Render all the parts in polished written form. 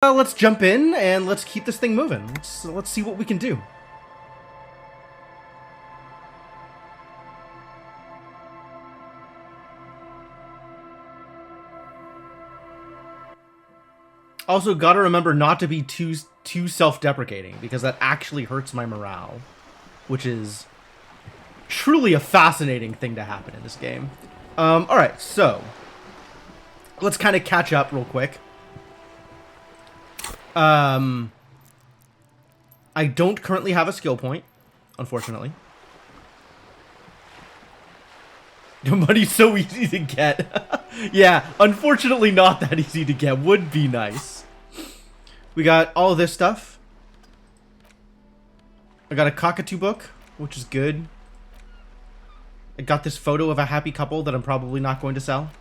Let's jump in and let's keep this thing moving. Let's see what we can do. Also, gotta remember not to be too self-deprecating, because that actually hurts my morale, which is truly a fascinating thing to happen in this game. Alright, so let's kind of catch up real quick. I don't currently have a skill point, unfortunately. Money's so easy to get. Yeah, unfortunately not that easy to get. Would be nice. We got all this stuff. I got a cockatoo book, which is good. I got this photo of a happy couple that I'm probably not going to sell.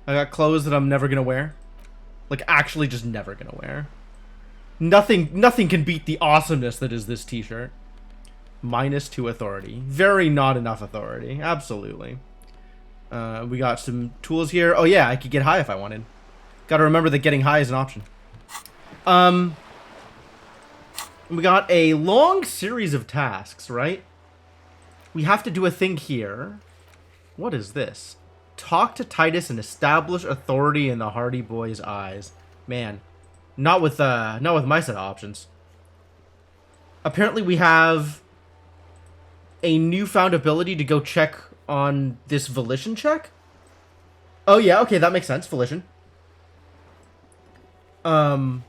I got clothes that I'm never gonna wear. Like, actually just never gonna wear. Nothing can beat the awesomeness that is this t-shirt. -2 authority. Very not enough authority. Absolutely. We got some tools here. Oh yeah, I could get high if I wanted. Gotta remember that getting high is an option. We got a long series of tasks, right? We have to do a thing here. What is this? Talk to Titus and establish authority in the Hardy Boy's eyes. Man, not with my set of options. Apparently we have a newfound ability to go check on this volition check. Oh yeah, okay, that makes sense. Volition. I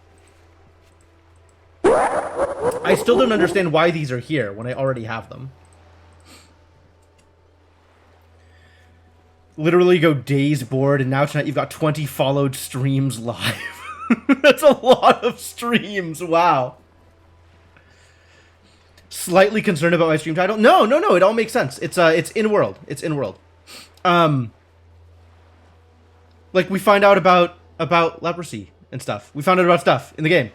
still don't understand why these are here when I already have them. Literally go days bored, and now tonight you've got 20 followed streams live. That's a lot of streams. Wow. Slightly concerned about my stream title. No, it all makes sense. It's in world. It's in world. Like, we find out about leprosy and stuff. We found out about stuff in the game.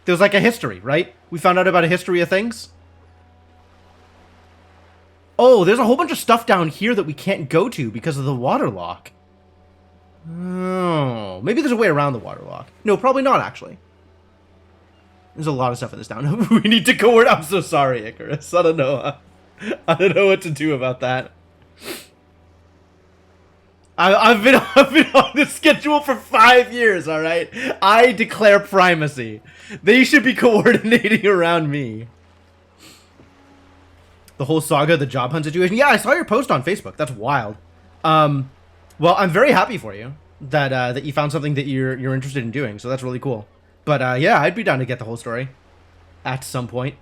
There's like a history, right? We found out about a history of things. Oh, there's a whole bunch of stuff down here that we can't go to because of the water lock. Oh, maybe there's a way around the water lock. No, probably not, actually. There's a lot of stuff in this town. We need to go where... I'm so sorry, Icarus. I don't know. I don't know what to do about that. I've been on this schedule for 5 years, alright? I declare primacy. They should be coordinating around me. The whole saga, the job hunt situation. Yeah, I saw your post on Facebook. That's wild. Well, I'm very happy for you that that you found something that you're interested in doing. So that's really cool. But yeah, I'd be down to get the whole story at some point.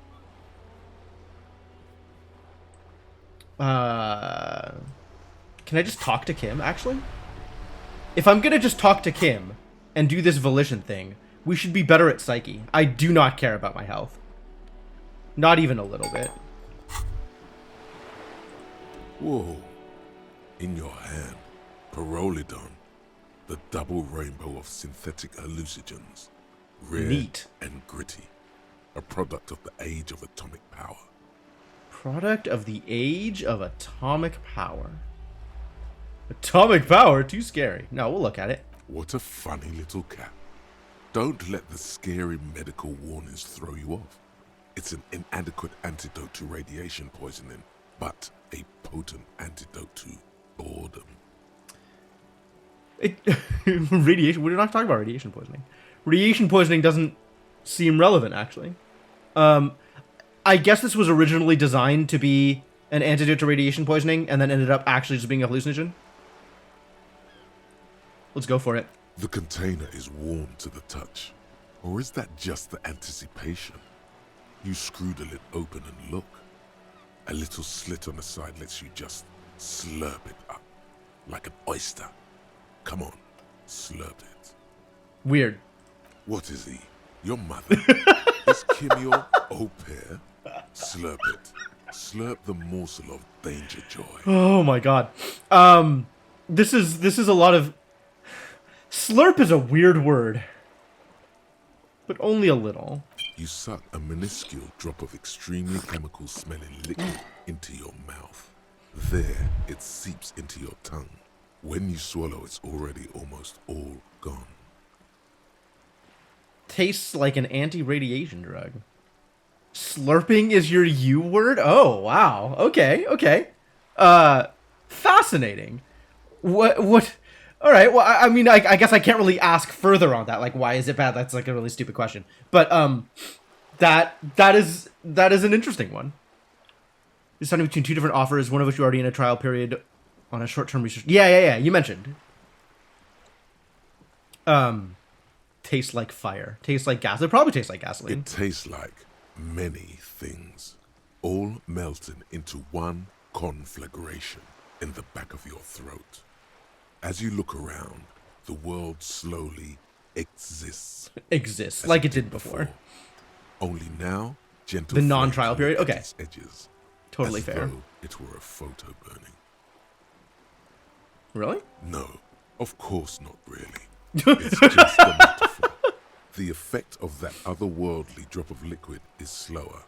Can I just talk to Kim, actually? If I'm gonna just talk to Kim and do this volition thing, we should be better at Psyche. I do not care about my health. Not even a little bit. Whoa. In your hand, Pyrrolidon, the double rainbow of synthetic hallucinogens. Rare Neat. and gritty. A product of the age of atomic power. Product of the age of atomic power. Atomic power? Too scary. No, we'll look at it. What a funny little cat. Don't let the scary medical warnings throw you off. It's an inadequate antidote to radiation poisoning, but a potent antidote to boredom. Radiation? We're not talking about radiation poisoning. Radiation poisoning doesn't seem relevant, actually. I guess this was originally designed to be an antidote to radiation poisoning, and then ended up actually just being a hallucinogen. Let's go for it. The container is warm to the touch. Or is that just the anticipation? You screw the lid open and look. A little slit on the side lets you just slurp it up. Like an oyster. Come on, slurp it. Weird. What is he? Your mother? Is Kim your au pair? Slurp it. Slurp the morsel of danger joy. Oh my god. This is a lot of... Slurp is a weird word. But only a little. You suck a minuscule drop of extremely chemical-smelling liquid into your mouth. There, it seeps into your tongue, When you swallow, it's already almost all gone. Tastes like an anti-radiation drug. Slurping is your U word? Oh, wow. Okay, okay. Fascinating. What, all right, well, I mean, I guess I can't really ask further on that. Like, why is it bad? That's like a really stupid question. But, that is an interesting one. Deciding between two different offers, one of which you're already in a trial period on a short-term research. Yeah, you mentioned. Tastes like fire. Tastes like gas. It probably tastes like gasoline. It tastes like many things, all melting into one conflagration in the back of your throat. As you look around, the world slowly exists. Exists, like it did before. Only now, gentle. The non-trial period? Okay. Its edges, Totally as fair. though it were a photo burning. Really? No, of course not really. It's just a metaphor. The effect of that otherworldly drop of liquid is slower,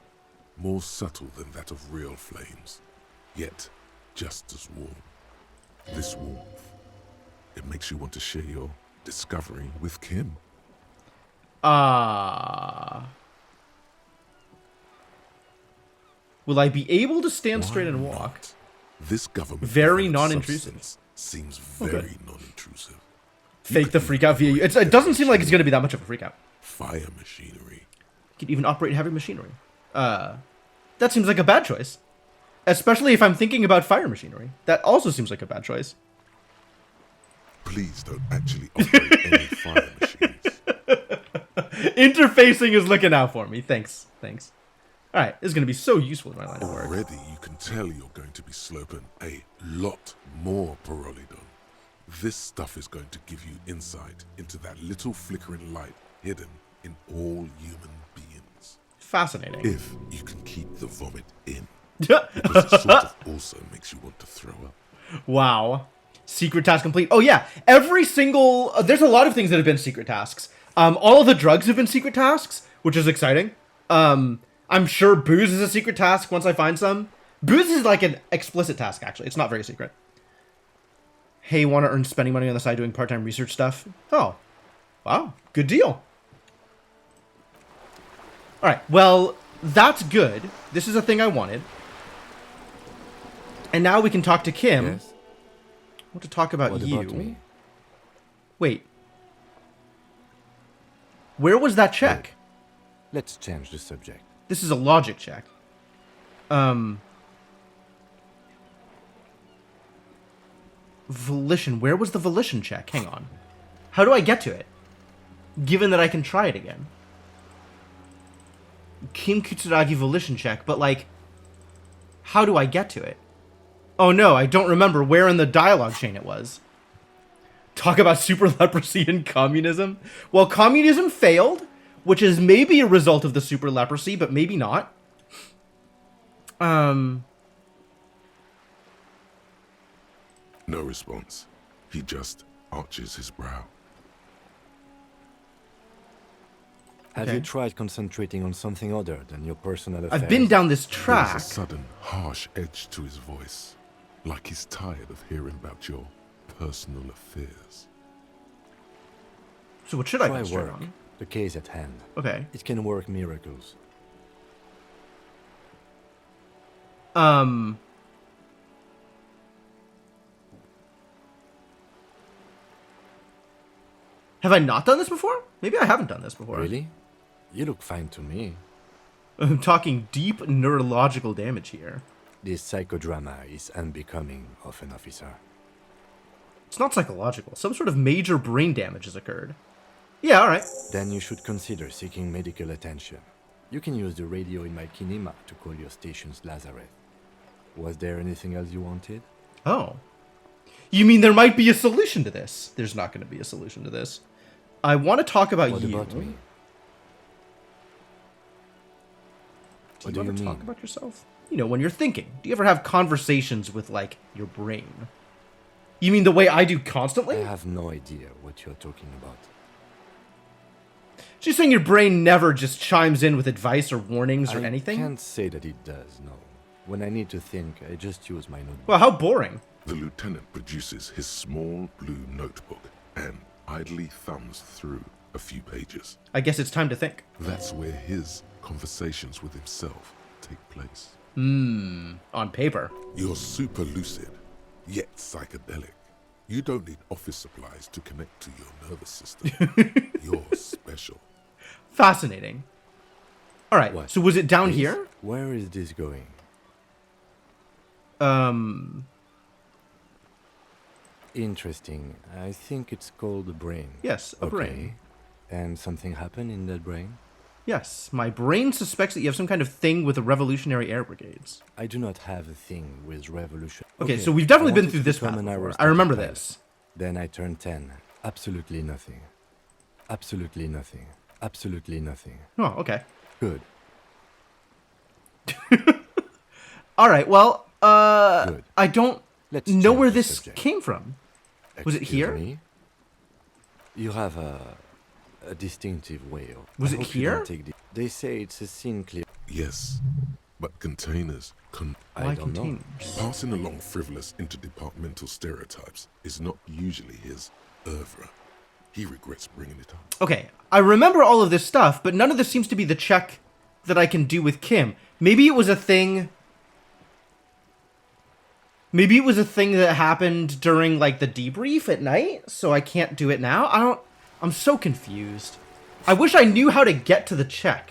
more subtle than that of real flames, yet just as warm. This warmth, it makes you want to share your discovery with Kim. Will I be able to stand Why straight and walk? not? This government Very developed non-intrusive. substance seems very non-intrusive. Fake the freak out via you. It doesn't seem like it's going to be that much of a freak out. Fire machinery. You could even operate heavy machinery. That seems like a bad choice. Especially if I'm thinking about fire machinery. That also seems like a bad choice. Please don't actually operate any fire machines. Interfacing is looking out for me. Thanks. Alright, this is going to be so useful in my line of work. Already you can tell you're going to be slurping a lot more Pyrrolidon. This stuff is going to give you insight into that little flickering light hidden in all human beings. Fascinating. If you can keep the vomit in. Because it sort of also makes you want to throw up. Wow. Secret task complete. Oh yeah, every single... there's a lot of things that have been secret tasks. All of the drugs have been secret tasks, which is exciting. I'm sure booze is a secret task once I find some. Booze is like an explicit task, actually. It's not very secret. Hey, want to earn spending money on the side doing part-time research stuff? Oh. Wow. Good deal. Alright, well, that's good. This is a thing I wanted. And now we can talk to Kim. Yes? I want to talk about What you. about me? Wait. Where was that check? Let's change the subject. This is a logic check. Volition. Where was the volition check? Hang on. How do I get to it? Given that I can try it again. Kim Kutsuragi volition check, but like, how do I get to it? Oh no, I don't remember where in the dialogue chain it was. Talk about super leprosy and communism? Well, communism failed, which is maybe a result of the super leprosy, but maybe not. No response. He just arches his brow. Have Okay. you tried concentrating on something other than your personal affairs? I've been down this There's track. a sudden, harsh edge to his voice, like he's tired of hearing about your personal affairs. So what should I Try concentrate work. on? The case at hand. Okay. It can work miracles. Have I not done this before? Maybe I haven't done this before. Really? You look fine to me. I'm talking deep neurological damage here. This psychodrama is unbecoming of an officer. It's not psychological. Some sort of major brain damage has occurred. Yeah, alright. Then you should consider seeking medical attention. You can use the radio in my kinema to call your station's Lazareth. Was there anything else you wanted? Oh. You mean there might be a solution to this? There's not going to be a solution to this. I want to talk about What you. about me? What Do do you you ever talk mean? about yourself? You know, when you're thinking. Do you ever have conversations with, like, your brain? You mean the way I do constantly? I have no idea what you're talking about. She's saying your brain never just chimes in with advice or warnings or I anything? can't say that it does, no. When I need to think, I just use my notebook. Well, how boring. The lieutenant produces his small blue notebook and idly thumbs through a few pages. I guess it's time to think. That's where his conversations with himself take place. On paper. You're super lucid, yet psychedelic. You don't need office supplies to connect to your nervous system. You're special. Fascinating. All right, What? so was it down Please? here? Where is this going? Interesting. I think it's called a brain. Yes, a brain. And something happened in that brain? Yes, my brain suspects that you have some kind of thing with the Revolutionary Air Brigades. I do not have a thing with revolution. Okay, so we've definitely I been wanted through to this become path an before. aerostatic I remember pilot. this. Then I turned 10. Absolutely nothing. Absolutely nothing. Absolutely nothing. Oh, okay. Good. All right, well, Good. I don't Let's know change where the this subject. came from. Was it Excuse here? me? You have a distinctive way of... Was I it hope you don't here? take They say it's a scene clear... Yes, but containers Why I don't know. containers? passing along frivolous interdepartmental stereotypes is not usually his oeuvre. He regrets bringing it up. Okay, I remember all of this stuff, but none of this seems to be the check that I can do with Kim. Maybe it was a thing... Maybe it was a thing that happened during, like, the debrief at night, so I can't do it now? I'm so confused. I wish I knew how to get to the check.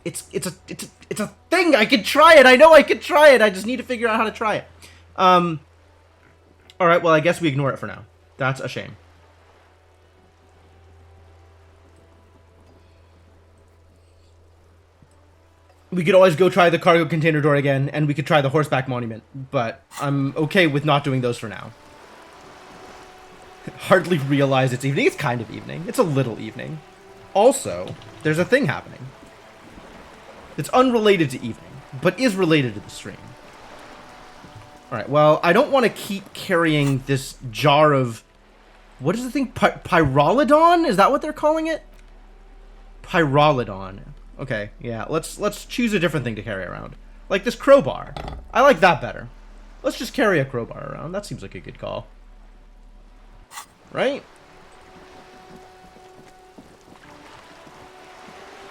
It's a thing! I can try it! I know I can try it! I just need to figure out how to try it. Alright, well, I guess we ignore it for now. That's a shame. We could always go try the cargo container door again, and we could try the horseback monument, but I'm okay with not doing those for now. Hardly realize it's evening. It's kind of evening. It's a little evening. Also, there's a thing happening. It's unrelated to evening, but is related to the stream. Alright, well, I don't want to keep carrying this jar of... What is the thing? Pyrolidon? Is that what they're calling it? Pyrolidon. Okay, yeah, let's choose a different thing to carry around. Like this crowbar. I like that better. Let's just carry a crowbar around. That seems like a good call. Right?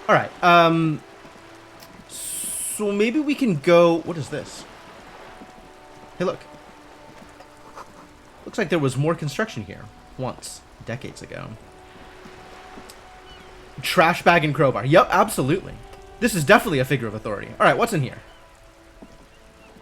Alright, so maybe we can go... What is this? Hey, look. Looks like there was more construction here. Once. Decades ago. Trash bag and crowbar. Yep, absolutely. This is definitely a figure of authority. Alright, what's in here?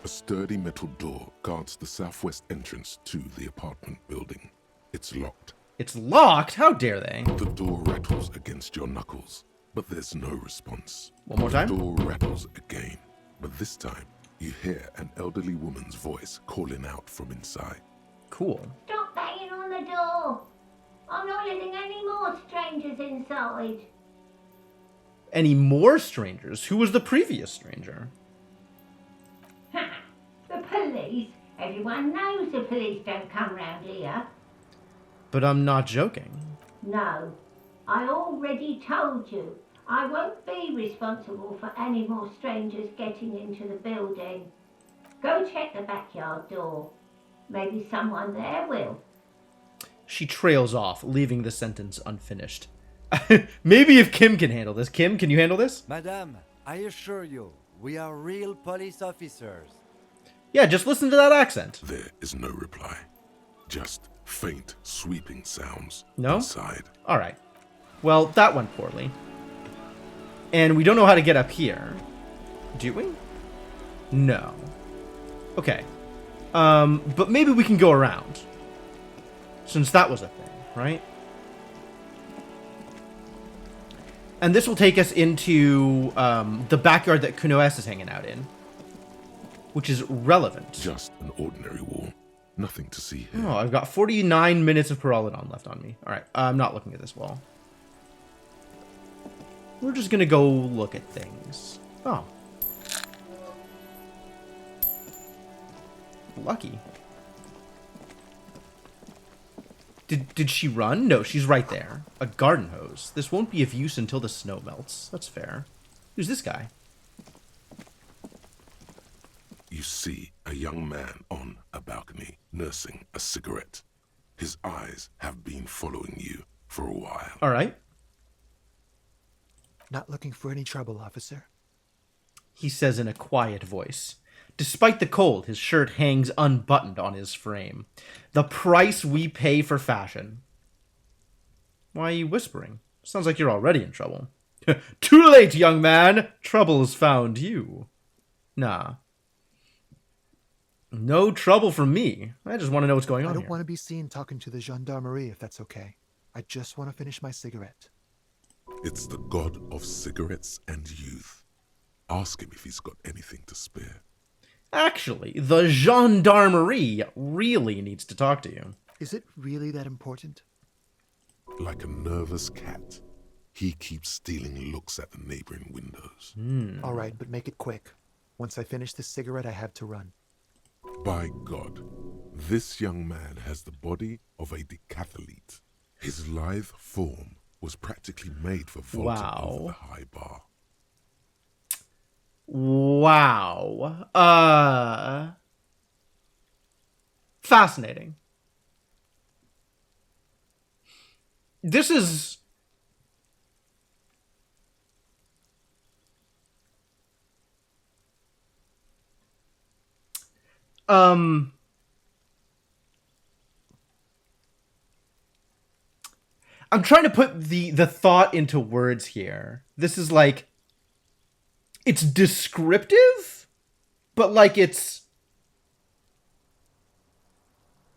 A sturdy metal door guards the southwest entrance to the apartment building. It's locked. It's locked? How dare they? The door rattles against your knuckles, but there's no response. One more time? The door rattles again, but this time you hear an elderly woman's voice calling out from inside. Cool. Stop banging on the door. I'm not letting any more strangers inside. Any more strangers? Who was the previous stranger? Ha! The police? Everyone knows the police don't come round here. But I'm not joking. No, I already told you. I won't be responsible for any more strangers getting into the building. Go check the backyard door. Maybe someone there will. She trails off, leaving the sentence unfinished. Maybe if Kim can handle this. Kim, can you handle this? Madame, I assure you, we are real police officers. Yeah, just listen to that accent. There is no reply, just faint, sweeping sounds No? inside. Alright. Well, that went poorly. And we don't know how to get up here. Do we? No. Okay. But maybe we can go around. Since that was a thing, right? And this will take us into the backyard that Kunoes is hanging out in. Which is relevant. Just an ordinary wall. Nothing to see here. Oh, I've got 49 minutes of Pyrolidon left on me. Alright, I'm not looking at this wall. We're just gonna go look at things. Oh. Lucky. Did she run? No, she's right there. A garden hose. This won't be of use until the snow melts. That's fair. Who's this guy? see a young man on a balcony nursing a cigarette. His eyes have been following you for a while. All right. Not looking for any trouble, officer. He says in a quiet voice. Despite the cold, his shirt hangs unbuttoned on his frame. The price we pay for fashion. Why are you whispering? Sounds like you're already in trouble. Too late, young man. Trouble's found you. Nah. No trouble from me. I just want to know what's going on I don't here. want to be seen talking to the gendarmerie, if that's okay. I just want to finish my cigarette. It's the god of cigarettes and youth. Ask him if he's got anything to spare. Actually, the gendarmerie really needs to talk to you. Is it really that important? Like a nervous cat, he keeps stealing looks at the neighboring windows. All right, but make it quick. Once I finish this cigarette, I have to run. By God, this young man has the body of a decathlete. His lithe form was practically made for vaulting over the high bar. Wow. Fascinating. This is... I'm trying to put the thought into words here. This is like, it's descriptive, but like it's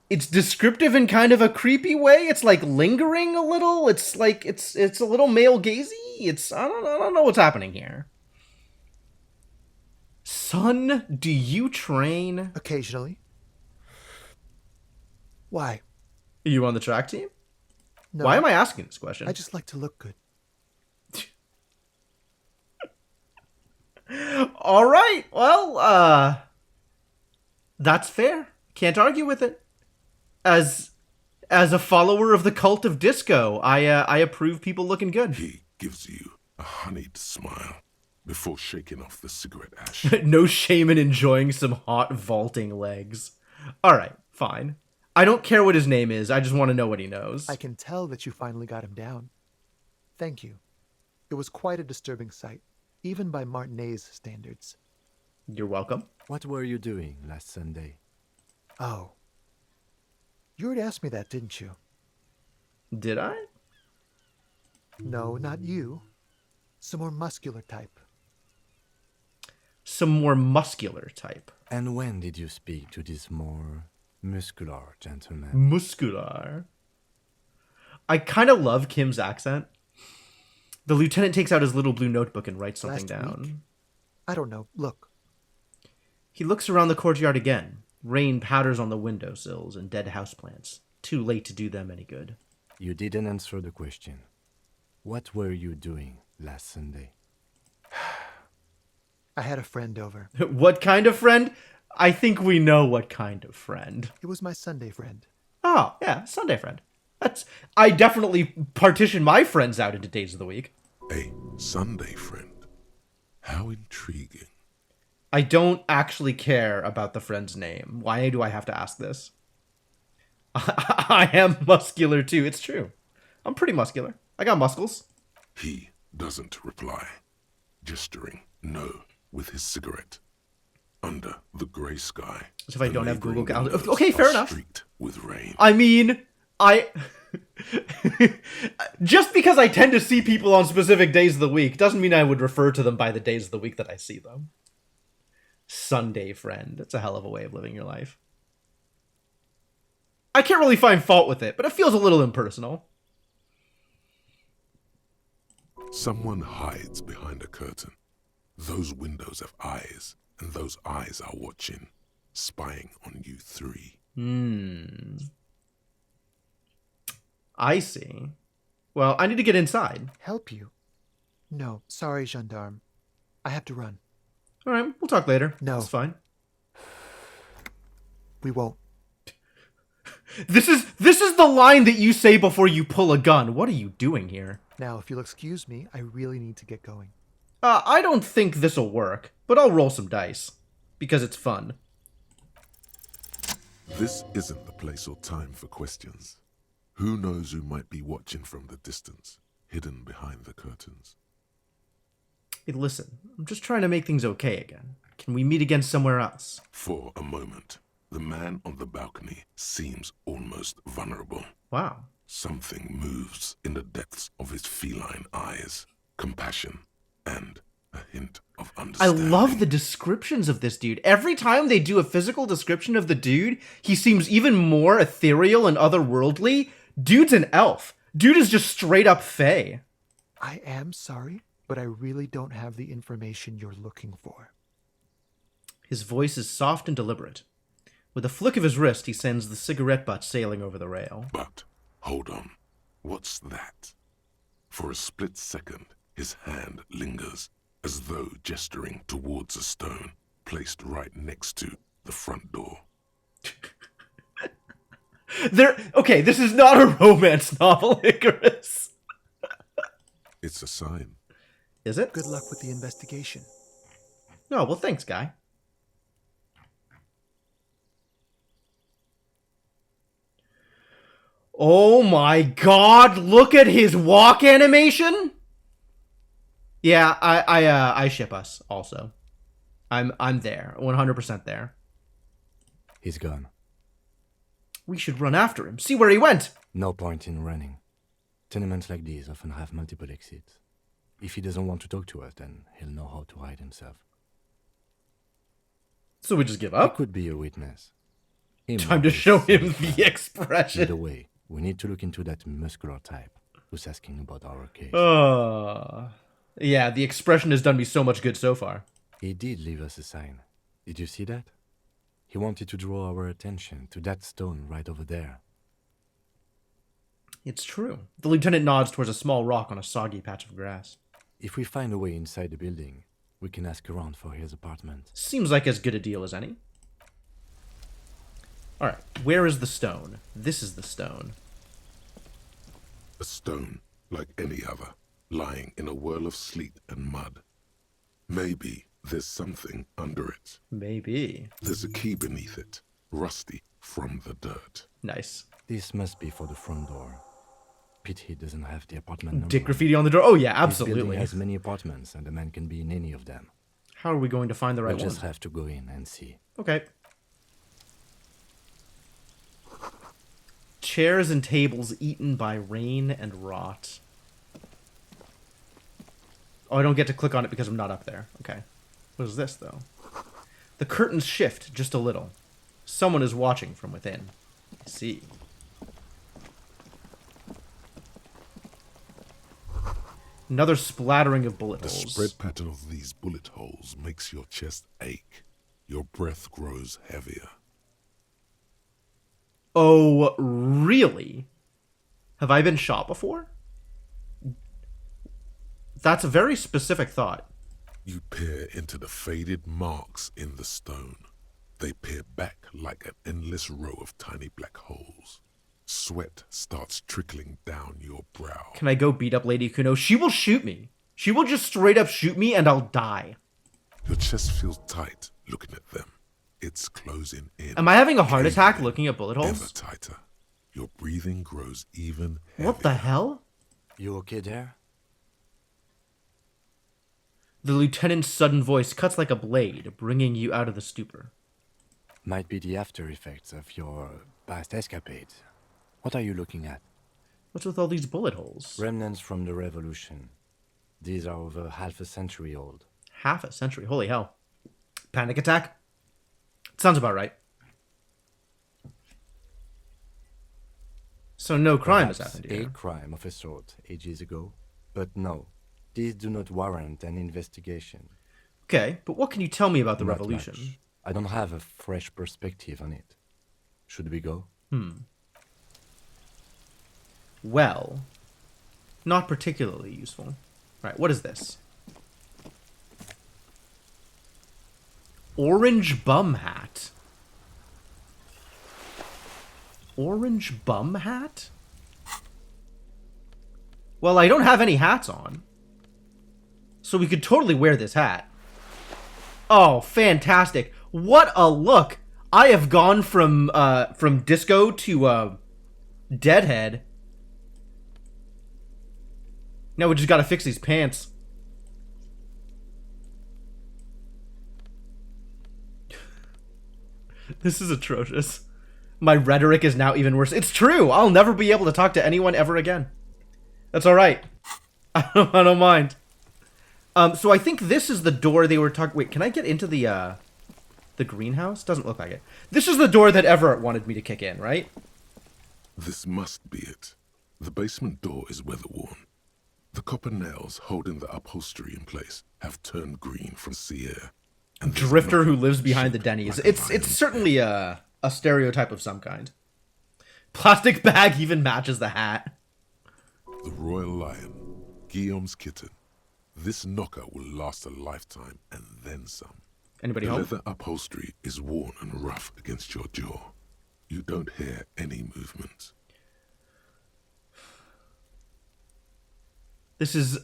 descriptive in kind of a creepy way. It's like lingering a little. It's like it's a little male gazy. It's I don't know what's happening here. Son, do you train? Occasionally. Why? Are you on the track team? No. Why am I asking this question? I just like to look good. All right. Well, that's fair. Can't argue with it. As a follower of the cult of disco, I approve people looking good. He gives you a honeyed smile before shaking off the cigarette ash. No shame in enjoying some hot vaulting legs. All right, fine. I don't care what his name is. I just want to know what he knows. I can tell that you finally got him down. Thank you. It was quite a disturbing sight, even by Martinet's standards. You're welcome. What were you doing last Sunday? Oh. You already asked me that, didn't you? Did I? No, not you. Some more muscular type. Some more muscular type. And when did you speak to this more muscular gentleman? Muscular. I kind of love Kim's accent. The lieutenant takes out his little blue notebook and writes something Last down. week? I don't know. Look. He looks around the courtyard again. Rain patters on the windowsills and dead houseplants. Too late to do them any good. You didn't answer the question. What were you doing last Sunday? I had a friend over. What kind of friend? I think we know what kind of friend. It was my Sunday friend. Oh, yeah, Sunday friend. I definitely partition my friends out into days of the week. A Sunday friend. How intriguing. I don't actually care about the friend's name. Why do I have to ask this? I am muscular too. It's true. I'm pretty muscular. I got muscles. He doesn't reply, gesturing no with his cigarette. Under the grey sky. As if I the don't have Google neighbouring Calendar. windows Okay, fair are enough. Streaked with rain. I mean, just because I tend to see people on specific days of the week doesn't mean I would refer to them by the days of the week that I see them. Sunday friend. That's a hell of a way of living your life. I can't really find fault with it, but it feels a little impersonal. Someone hides behind a curtain. Those windows have eyes, and those eyes are watching, spying on you three. I see. Well, I need to get inside. Help you? No, sorry, gendarme. I have to run. All right, we'll talk later. No. It's fine. We won't. This is the line that you say before you pull a gun. What are you doing here? Now, if you'll excuse me, I really need to get going. I don't think this'll work, but I'll roll some dice. Because it's fun. This isn't the place or time for questions. Who knows who might be watching from the distance, hidden behind the curtains? Hey, listen, I'm just trying to make things okay again. Can we meet again somewhere else? For a moment, the man on the balcony seems almost vulnerable. Wow. Something moves in the depths of his feline eyes. Compassion and a hint of I understanding. love the descriptions of this dude. Every time they do a physical description of the dude, he seems even more ethereal and otherworldly. Dude's an elf. Dude is just straight up fae. I am sorry, but I really don't have the information you're looking for. His voice is soft and deliberate. With a flick of his wrist, he sends the cigarette butt sailing over the rail. But, hold on. What's that? For a split second, his hand lingers, as though gesturing towards a stone placed right next to the front door. Okay, this is not a romance novel, Icarus. It's a sign. Is it? Good luck with the investigation. No, well, thanks, guy. Oh my god, look at his walk animation! Yeah, I ship us also. I'm there. 100% there. He's gone. We should run after him. See where he went. No point in running. Tenements like these often have multiple exits. If he doesn't want to talk to us, then he'll know how to hide himself. So we just give He up? could be a witness. He Time might to be show him safe the now. Either expression. way, we need to look into that muscular type who's asking about our case. Yeah, the expression has done me so much good so far. He did leave us a sign. Did you see that? He wanted to draw our attention to that stone right over there. It's true. The lieutenant nods towards a small rock on a soggy patch of grass. If we find a way inside the building, we can ask around for his apartment. Seems like as good a deal as any. Alright, where is the stone? This is the stone. A stone, like any other, lying in a whirl of sleet and mud. Maybe there's something under it. Maybe. There's a key beneath it, rusty from the dirt. Nice. This must be for the front door. Pity he doesn't have the apartment number. Dick graffiti on the door. Oh yeah, This building absolutely. has many apartments, and a man can be in any of them. How are we going to find the right We'll one? just have to go in and see. Okay. Chairs and tables eaten by rain and rot. Oh, I don't get to click on it because I'm not up there. Okay. What is this, though? The curtains shift just a little. Someone is watching from within. I see. Another splattering of bullet The holes. spread pattern of these bullet holes makes your chest ache. Your breath grows heavier. Oh, really? Have I been shot before? That's a very specific thought. You peer into the faded marks in the stone. They peer back like an endless row of tiny black holes. Sweat starts trickling down your brow. Can I go beat up Lady Kuno? She will shoot me. She will just straight up shoot me and I'll die. Your chest feels tight looking at them. It's closing in. Am I having a heart caving attack in, looking at bullet ever holes? tighter. Your breathing grows even heavier. What the hell? You okay there? The lieutenant's sudden voice cuts like a blade, bringing you out of the stupor. Might be the after effects of your past escapades. What are you looking at? What's with all these bullet holes? Remnants from the revolution. These are over half a century old. Half a century. Holy hell. Panic attack? Sounds about right. So no crime has Perhaps happened a here. crime of a sort ages ago. But no, these do not warrant an investigation. Okay, but what can you tell me about the Not revolution? much. I don't have a fresh perspective on it. Should we go? Well, not particularly useful. Right, what is this? Orange bum hat. Orange bum hat? Well, I don't have any hats on. So we could totally wear this hat. Oh, fantastic. What a look. I have gone from disco to deadhead. Now we just gotta fix these pants. This is atrocious. My rhetoric is now even worse. It's true. I'll never be able to talk to anyone ever again. That's all right. I don't mind. So I think this is the door they were talking. Wait, can I get into the greenhouse? Doesn't look like it. This is the door that Everett wanted me to kick in, right? This must be it. The basement door is weather-worn. The copper nails holding the upholstery in place have turned green from sea air. And there's Drifter who nothing lives behind the shaped Denny's. like an It's iron certainly a stereotype of some kind. Plastic bag even matches the hat. The Royal Lion, Guillaume's kitten. This knocker will last a lifetime and then some. Anybody The home? leather upholstery is worn and rough against your jaw. You don't hear any movement. This is...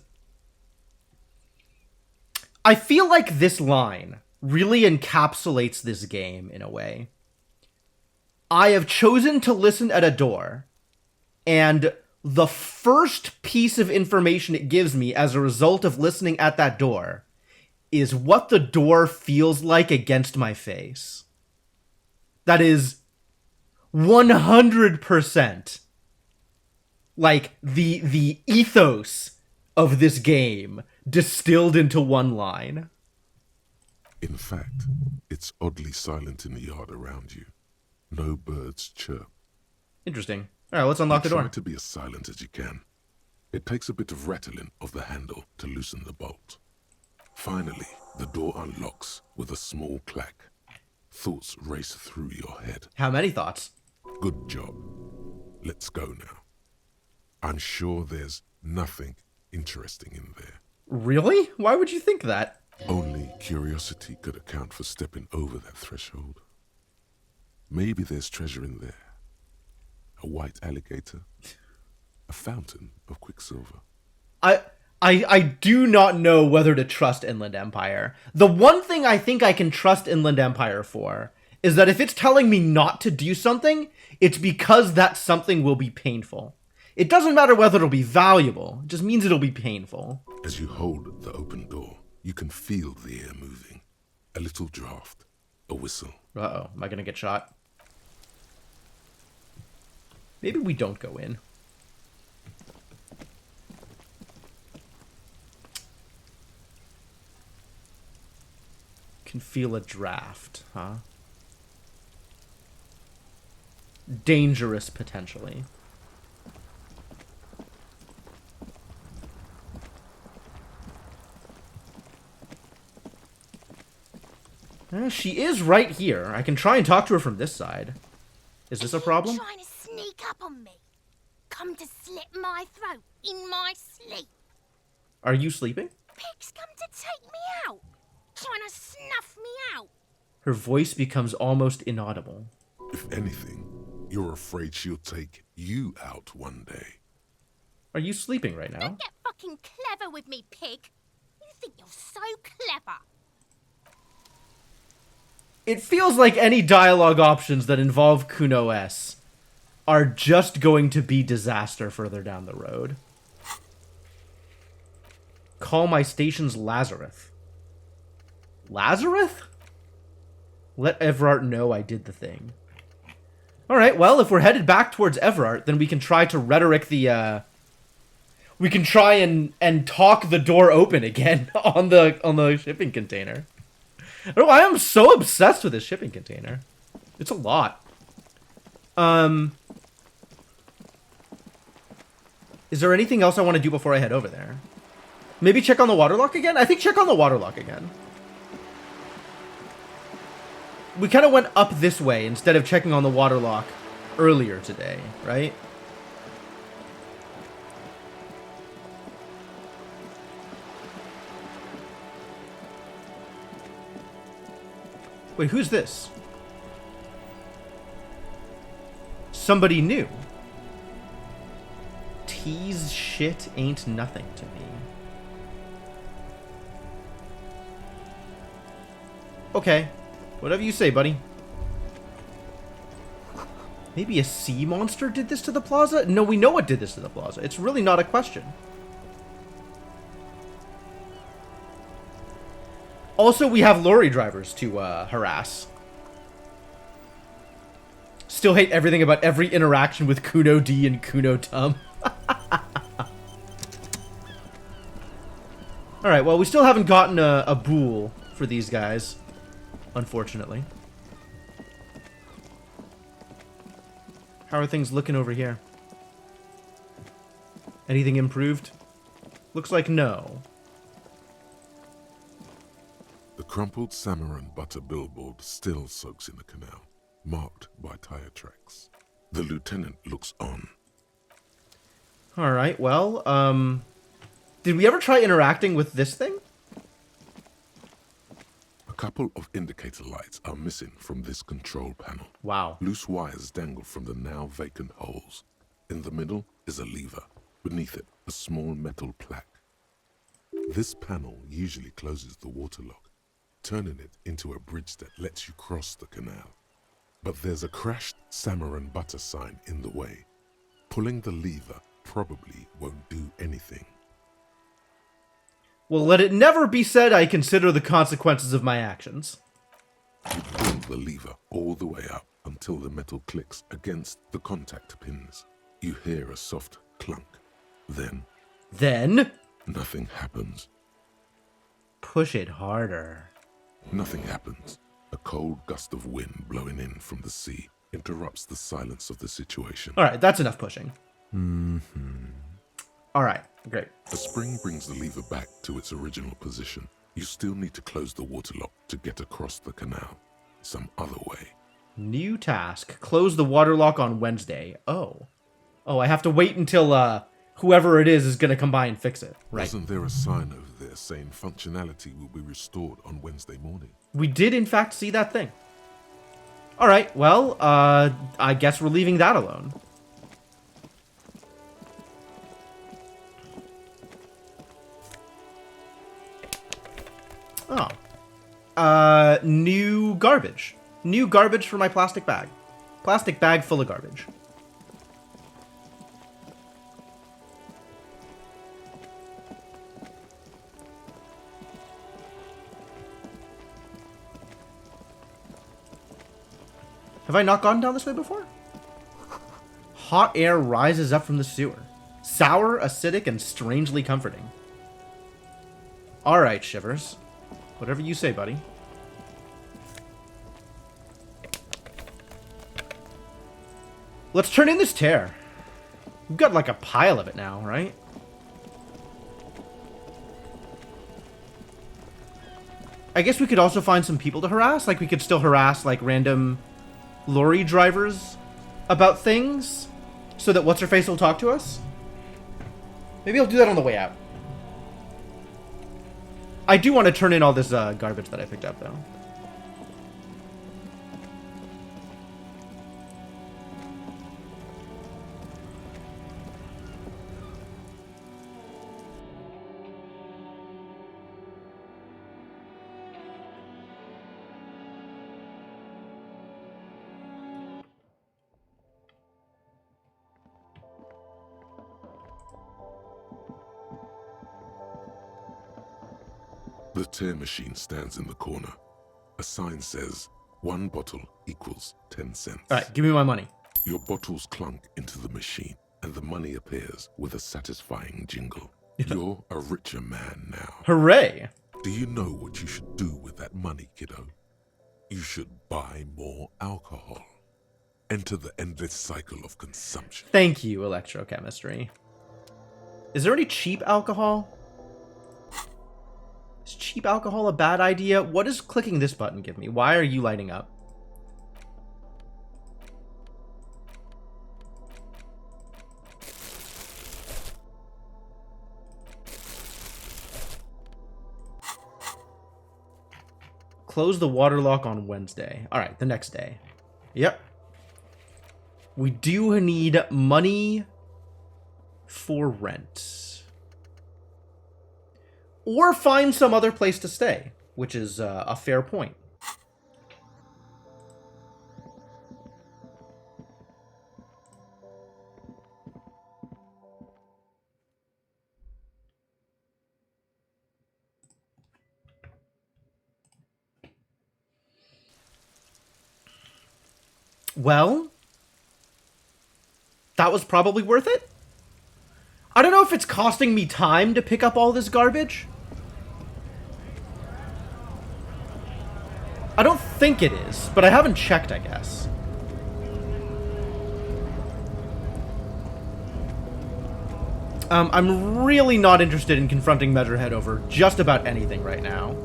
I feel like this line really encapsulates this game in a way. I have chosen to listen at a door, and the first piece of information it gives me as a result of listening at that door is what the door feels like against my face. That is 100% like the ethos of this game distilled into one line. In fact, it's oddly silent in the yard around you. No birds chirp. Interesting. All right, let's unlock the Try door. to be as silent as you can. It takes a bit of rattling of the handle to loosen the bolt. Finally, the door unlocks with a small clack. Thoughts race through your head. How many thoughts? Good job. Let's go now. I'm sure there's nothing interesting in there. Really? Why would you think that? Only curiosity could account for stepping over that threshold. Maybe there's treasure in there. A white alligator. A fountain of quicksilver. I do not know whether to trust Inland Empire. The one thing I think I can trust Inland Empire for is that if it's telling me not to do something, it's because that something will be painful. It doesn't matter whether it'll be valuable. It just means it'll be painful. As you hold the open door, you can feel the air moving. A little draft. A whistle. Uh-oh. Am I going to get shot? Maybe we don't go in. Can feel a draft, huh? Dangerous, potentially. She is right here. I can try and talk to her from this side. Is this a problem? Trying to sneak up on me. Come to slit my throat in my sleep. Are you sleeping? Pig's come to take me out. Trying to snuff me out. Her voice becomes almost inaudible. If anything, you're afraid she'll take you out one day. Are you sleeping right now? Don't get fucking clever with me, pig. You think you're so clever. It feels like any dialogue options that involve Kuno S are just going to be disaster further down the road. Call my station's Lazarus. Lazarus? Let Everard know I did the thing. Alright, well, if we're headed back towards Everard, then we can try to rhetoric the, we can try and talk the door open again on the shipping container. Oh, I am so obsessed with this shipping container. It's a lot. Is there anything else I want to do before I head over there? Maybe check on the waterlock again? I think check on the waterlock again. We kind of went up this way instead of checking on the waterlock earlier today, right? Wait, who's this? Somebody new. Tease shit ain't nothing to me. Okay. Whatever you say, buddy. Maybe a sea monster did this to the plaza? No, we know what did this to the plaza. It's really not a question. Also, we have lorry drivers to harass. Still hate everything about every interaction with Kuno D and Kuno Tum. Alright, well, we still haven't gotten a bool for these guys, unfortunately. How are things looking over here? Anything improved? Looks like no. The crumpled Samaran butter billboard still soaks in the canal, marked by tire tracks. The lieutenant looks on. Alright, well, did we ever try interacting with this thing? A couple of indicator lights are missing from this control panel. Wow. Loose wires dangle from the now vacant holes. In the middle is a lever. Beneath it, a small metal plaque. This panel usually closes the waterlock, turning it into a bridge that lets you cross the canal. But there's a crashed Samaran butter sign in the way. Pulling the lever probably won't do anything. Well, let it never be said I consider the consequences of my actions. You pull the lever all the way up until the metal clicks against the contact pins. You hear a soft clunk. Then nothing happens. Push it harder. Nothing happens. A cold gust of wind blowing in from the sea interrupts the silence of the situation. Alright, that's enough pushing. Alright, great. A spring brings the lever back to its original position. You still need to close the waterlock to get across the canal. Some other way. New task. Close the waterlock on Wednesday. Oh. Oh, I have to wait until, whoever it is going to come by and fix it. Right. Wasn't there a sign over there saying functionality will be restored on Wednesday morning? We did, in fact, see that thing. Alright, well, I guess we're leaving that alone. Oh. New garbage. New garbage for my plastic bag. Plastic bag full of garbage. Have I not gone down this way before? Hot air rises up from the sewer. Sour, acidic, and strangely comforting. Alright, Shivers. Whatever you say, buddy. Let's turn in this tear. We've got like a pile of it now, right? I guess we could also find some people to harass. Like, we could still harass, like, random lorry drivers about things so that What's-Her-Face will talk to us. Maybe I'll do that on the way out. I do want to turn in all this garbage that I picked up, though. The tear machine stands in the corner. A sign says, 1 bottle equals 10 cents. Alright, give me my money. Your bottles clunk into the machine, and the money appears with a satisfying jingle. You're a richer man now. Hooray! Do you know what you should do with that money, kiddo? You should buy more alcohol. Enter the endless cycle of consumption. Thank you, electrochemistry. Is there any cheap alcohol? Is cheap alcohol a bad idea? What does clicking this button give me? Why are you lighting up? Close the waterlock on Wednesday. Alright, the next day. Yep. We do need money for rent. Or find some other place to stay, which is a fair point. Well, that was probably worth it. I don't know if it's costing me time to pick up all this garbage. I don't think it is, but I haven't checked, I guess. I'm really not interested in confronting Measurehead over just about anything right now.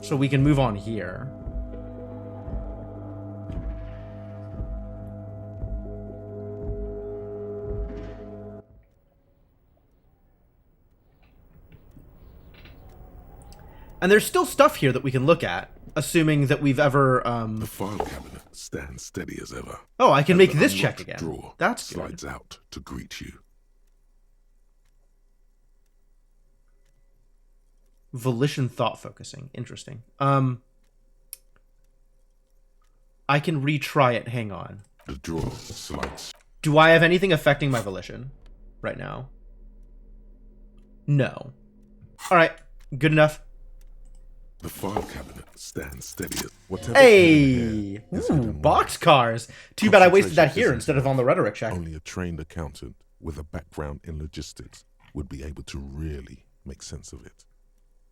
So we can move on here. And there's still stuff here that we can look at, assuming that we've ever, The file cabinet stands steady as ever. Oh, I can And make the this check unlocked again. drawer That's good. slides out to greet you. Volition thought focusing. Interesting. I can retry it. Hang on. The drawer slides. Do I have anything affecting my volition right now? No. Alright. Good enough. The file cabinet stands steady as whatever. Hey! is Ooh, hidden boxcars. Too bad I wasted that here Concentration instead of on the rhetoric check. Only a trained accountant with a background in logistics would be able to really make sense of it.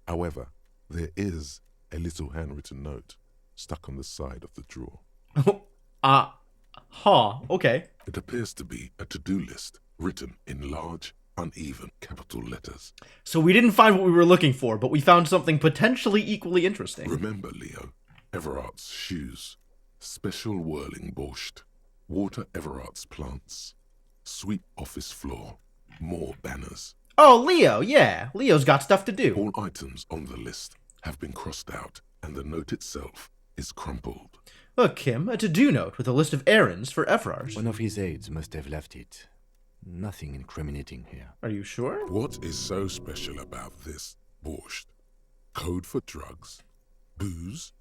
However, there is a little handwritten note stuck on the side of the drawer. Okay. It appears to be a to-do list written in large, uneven capital letters. So we didn't find what we were looking for, but we found something potentially equally interesting. Remember, Leo, Everard's shoes, special whirling borscht, water Everard's plants, sweep office floor, more banners. Oh, Leo, yeah. Leo's got stuff to do. All items on the list have been crossed out, and the note itself is crumpled. Look, Kim, a to-do note with a list of errands for Evrars. One of his aides must have left it. Nothing incriminating here. Are you sure? What is so special about this borscht? Code for drugs? Booze?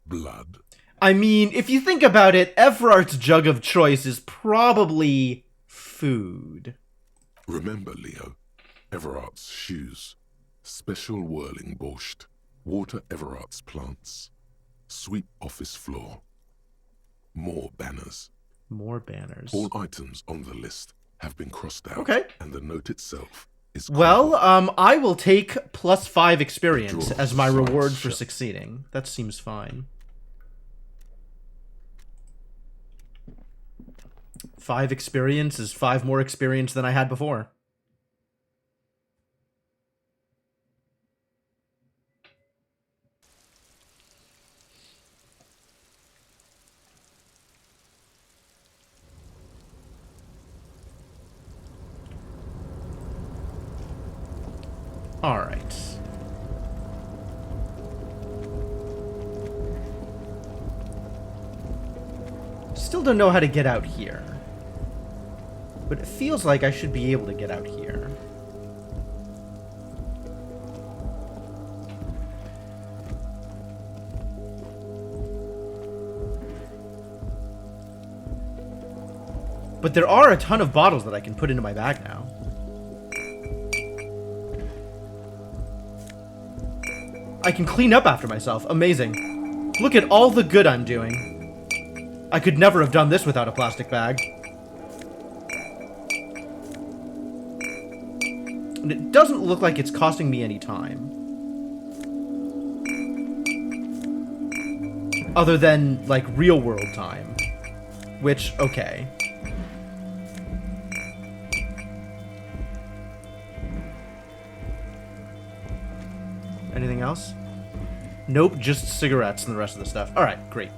Blood? I mean, if you think about it, Evrar's jug of choice is probably food. Remember, Leo, Everard's shoes, special whirling borscht, water Everard's plants, sweep office floor, more banners. More banners. All items on the list have been crossed out, Okay. and the note itself is Well, crumpled. I will take +5 experience Draw as my slides reward for shut. succeeding. That seems fine. 5 experience is 5 more experience than I had before. Alright. Still don't know how to get out here. But it feels like I should be able to get out here. But there are a ton of bottles that I can put into my bag now. I can clean up after myself. Amazing. Look at all the good I'm doing. I could never have done this without a plastic bag. And it doesn't look like it's costing me any time. Other than, like, real world time. Which, okay. Anything else? Nope, just cigarettes and the rest of the stuff. Alright, great.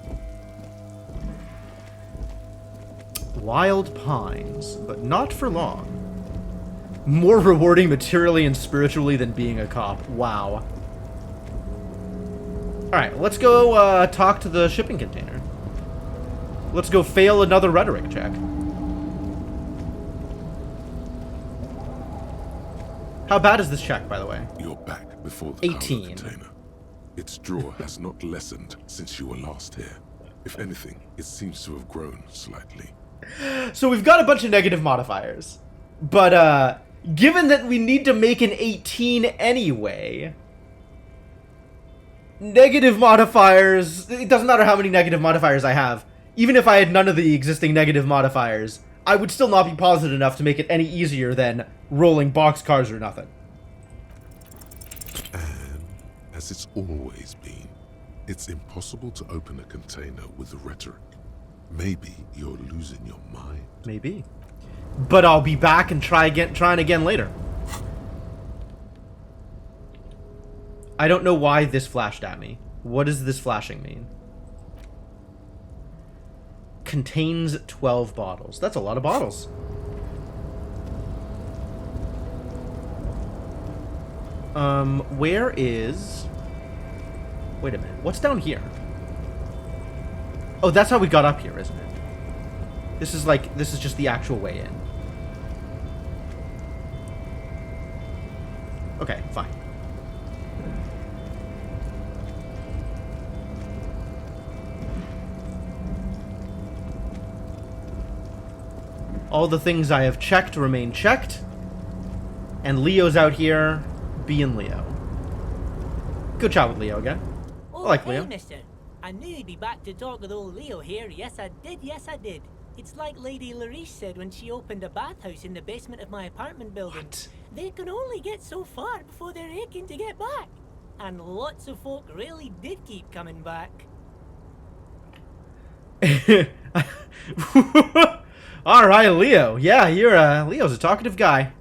Wild Pines, but not for long. More rewarding materially and spiritually than being a cop. Wow. Alright, let's go talk to the shipping container. Let's go fail another rhetoric check. How bad is this check, by the way? You're back before the 18. cargo container. Its drawer has not lessened since you were last here. If anything, it seems to have grown slightly. So we've got a bunch of negative modifiers. But, given that we need to make an 18 anyway... Negative modifiers... It doesn't matter how many negative modifiers I have. Even if I had none of the existing negative modifiers, I would still not be positive enough to make it any easier than rolling boxcars or nothing. And, as it's always been, it's impossible to open a container with rhetoric. Maybe you're losing your mind. Maybe. But I'll be back and trying again later. I don't know why this flashed at me. What does this flashing mean? Contains 12 bottles. That's a lot of bottles. Where is... Wait a minute. What's down here? Oh, that's how we got up here, isn't it? This is just the actual way in. Okay, fine. All the things I have checked remain checked. And Leo's out here being Leo. Good job with Leo again. Oh, I like hey, Leo. mister. I knew you'd be back to talk with old Leo here. Yes, I did. Yes, I did. It's like Lady Larice said when she opened a bathhouse in the basement of my apartment building. What? They can only get so far before they're aching to get back. And lots of folk really did keep coming back. All right, Leo. Yeah, Leo's a talkative guy.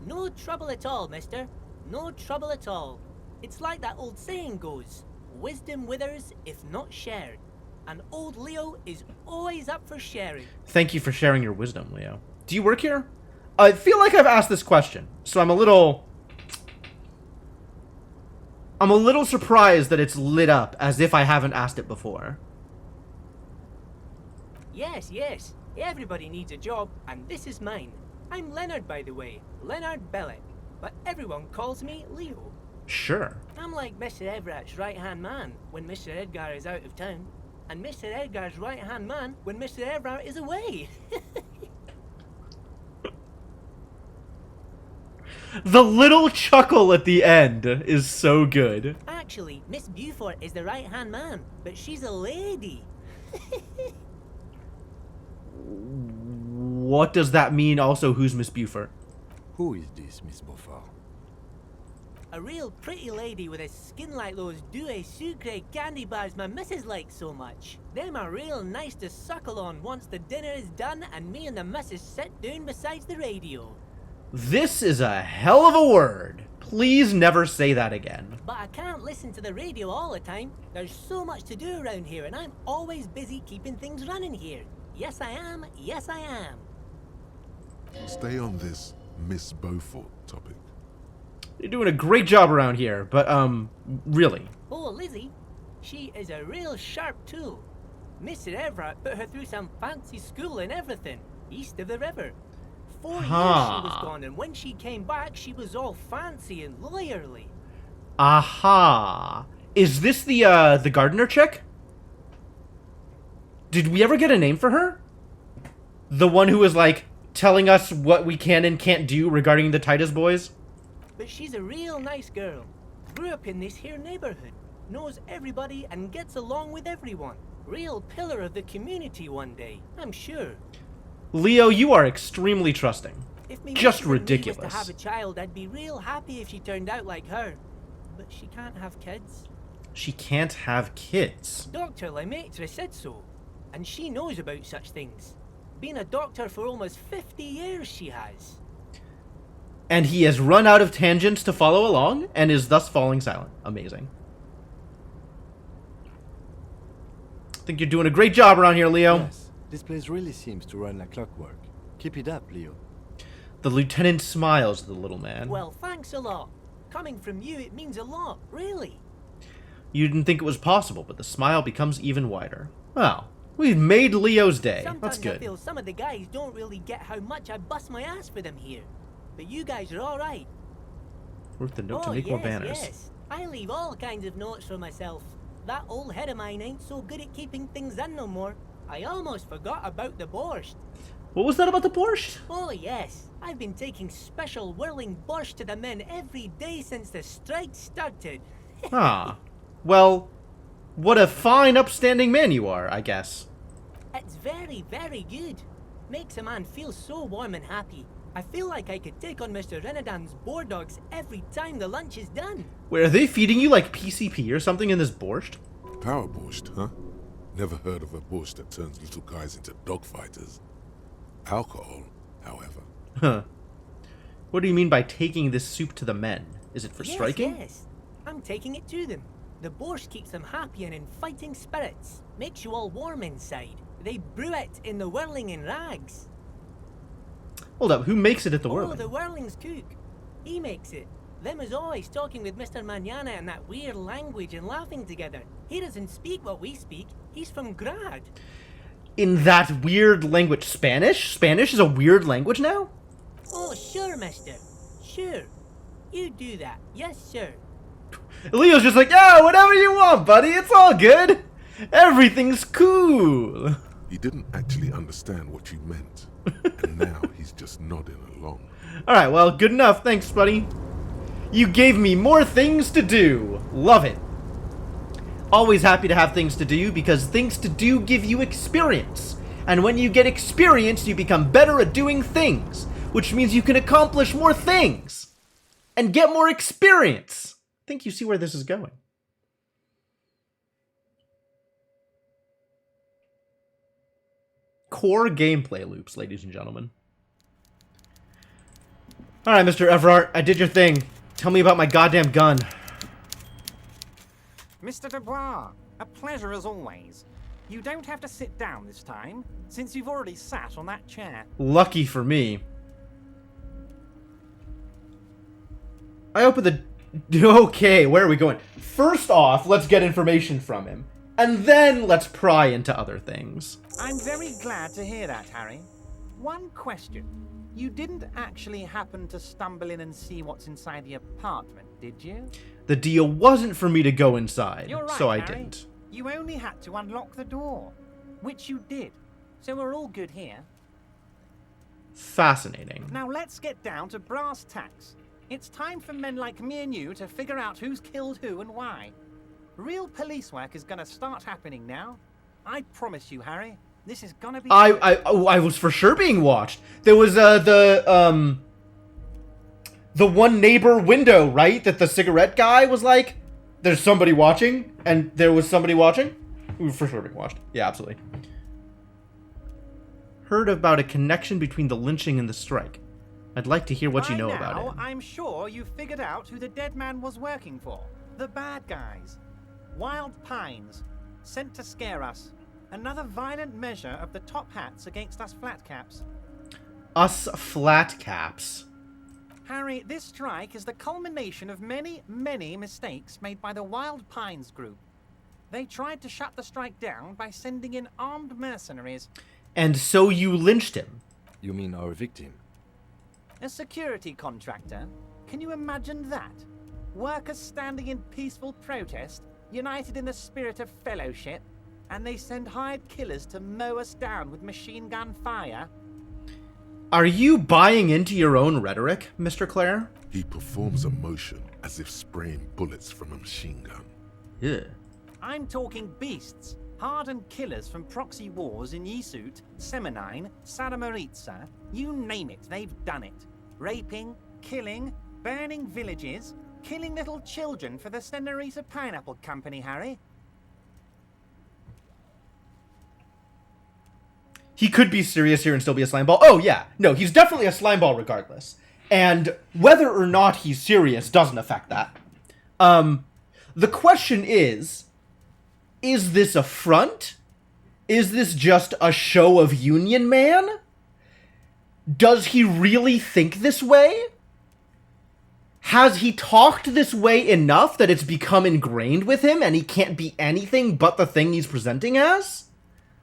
No trouble at all, mister. No trouble at all. It's like that old saying goes, wisdom withers if not shared. And old Leo is always up for sharing. Thank you for sharing your wisdom, Leo. Do you work here? I feel like I've asked this question, so I'm a little surprised that it's lit up as if I haven't asked it before. Yes, yes. Everybody needs a job, and this is mine. I'm Leonard, by the way. Leonard Bellick. But everyone calls me Leo. Sure. I'm like Mr. Everett's right-hand man when Mr. Edgar is out of town. And Mr. Edgar's right-hand man when Mr. Everett is away. The little chuckle at the end is so good. Actually, Miss Beaufort is the right-hand man, but she's a lady. What does that mean also? Who's Miss Beaufort? Who is this, Miss Beaufort? A real pretty lady with a skin like those Douai Sucre candy bars my missus likes so much. Them are real nice to suckle on once the dinner is done and me and the missus sit down beside the radio. This is a hell of a word. Please never say that again. But I can't listen to the radio all the time. There's so much to do around here and I'm always busy keeping things running here. Yes, I am. Yes, I am. Stay on this Miss Beaufort topic. You're doing a great job around here, but, really. Oh, Lizzie, she is a real sharp tool. Mr. Everett put her through some fancy school and everything, east of the river. 4 years she was gone, and when she came back, she was all fancy and lawyerly. Aha. Is this the gardener chick? Did we ever get a name for her? The one who was, like, telling us what we can and can't do regarding the Titus boys? But she's a real nice girl. Grew up in this here neighborhood. Knows everybody and gets along with everyone. Real pillar of the community one day, I'm sure. Leo, you are extremely trusting. If me Just missus and me ridiculous. was to have a child, I'd be real happy if she turned out like her. But she can't have kids. She can't have kids. Dr. Lemaitre said so. And she knows about such things. Been a doctor for almost 50 years she has. And he has run out of tangents to follow along, and is thus falling silent. Amazing. I think you're doing a great job around here, Leo. Yes, this place really seems to run like clockwork. Keep it up, Leo. The lieutenant smiles at the little man. Well, thanks a lot. Coming from you, it means a lot, really. You didn't think it was possible, but the smile becomes even wider. Well, we've made Leo's day. Sometimes That's good. I feel some of the guys don't really get how much I bust my ass for them here. But you guys are alright. Worth the note to Oh, make yes, more banners. yes. I leave all kinds of notes for myself. That old head of mine ain't so good at keeping things in no more. I almost forgot about the borscht. What was that about the borscht? Oh yes, I've been taking special whirling borscht to the men every day since the strike started. Ah. Well, what a fine, upstanding man you are, I guess. It's very, very good. Makes a man feel so warm and happy. I feel like I could take on Mr. Renadan's boar dogs every time the lunch is done. Wait, are they feeding you like PCP or something in this borscht? Power borscht, huh? Never heard of a borscht that turns little guys into dogfighters. Alcohol, however. Huh. What do you mean by taking this soup to the men? Is it for striking? Yes. I'm taking it to them. The borscht keeps them happy and in fighting spirits. Makes you all warm inside. They brew it in the whirling in rags. Hold up, who makes it at the Oh, whirling? the whirling's cook. He makes it. Them is always talking with Mr. Manana in that weird language and laughing together. He doesn't speak what we speak. He's from Grad. In that weird language, Spanish? Spanish is a weird language now? Oh, sure, mister. Sure. You do that. Yes, sir. Leo's just like, yeah, whatever you want, buddy. It's all good. Everything's cool. He didn't actually understand what you meant. And now he's just nodding along. Alright, well, good enough. Thanks, buddy. You gave me more things to do. Love it. Always happy to have things to do because things to do give you experience. And when you get experience, you become better at doing things, which means you can accomplish more things and get more experience. I think you see where this is going. Core gameplay loops, ladies and gentlemen. Alright, Mr. Everard, I did your thing. Tell me about my goddamn gun. Mr. Dubois, a pleasure as always. You don't have to sit down this time, since you've already sat on that chair. Lucky for me. I open the... Okay, where are we going? First off, let's get information from him. And then let's pry into other things. I'm very glad to hear that, Harry. One question. You didn't actually happen to stumble in and see what's inside the apartment, did you? The deal wasn't for me to go inside, You're right, so I Harry. didn't. You only had to unlock the door, which you did. So we're all good here. Fascinating. Now let's get down to brass tacks. It's time for men like me and you to figure out who's killed who and why. Real police work is gonna start happening now. I promise you, Harry. This is gonna be... I was for sure being watched. There was the one neighbor window, right? That the cigarette guy was like, there's somebody watching, and there was somebody watching. We were for sure being watched. Yeah, absolutely. Heard about a connection between the lynching and the strike. I'd like to hear what you know about it. I'm sure you figured out who the dead man was working for. The bad guys. Wild Pines. Sent to scare us. Another violent measure of the top hats against us flatcaps. Us flatcaps. Harry, this strike is the culmination of many, many mistakes made by the Wild Pines group. They tried to shut the strike down by sending in armed mercenaries. And so you lynched him. You mean our victim? A security contractor? Can you imagine that? Workers standing in peaceful protest, united in the spirit of fellowship, and they send hired killers to mow us down with machine gun fire? Are you buying into your own rhetoric, Mr. Clare? He performs a motion as if spraying bullets from a machine gun. Yeah. I'm talking beasts, hardened killers from proxy wars in Yisut, Semenine, Saramaritsa, you name it, they've done it. Raping, killing, burning villages, killing little children for the Senorita Pineapple Company, Harry. He could be serious here and still be a slimeball. Oh, yeah. No, he's definitely a slimeball regardless. And whether or not he's serious doesn't affect that. The question is this a front? Is this just a show of Union Man? Does he really think this way? Has he talked this way enough that it's become ingrained with him and he can't be anything but the thing he's presenting as?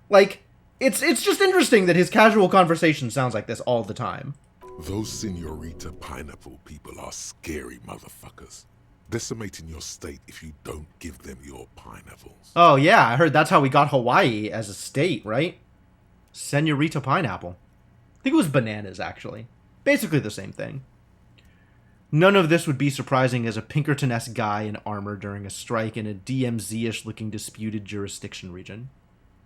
Like, it's just interesting that his casual conversation sounds like this all the time. Those Senorita Pineapple people are scary motherfuckers. Decimating your state if you don't give them your pineapples. Oh yeah, I heard that's how we got Hawaii as a state, right? Senorita Pineapple. I think it was bananas, actually. Basically the same thing. None of this would be surprising as a Pinkerton-esque guy in armor during a strike in a DMZ-ish looking disputed jurisdiction region.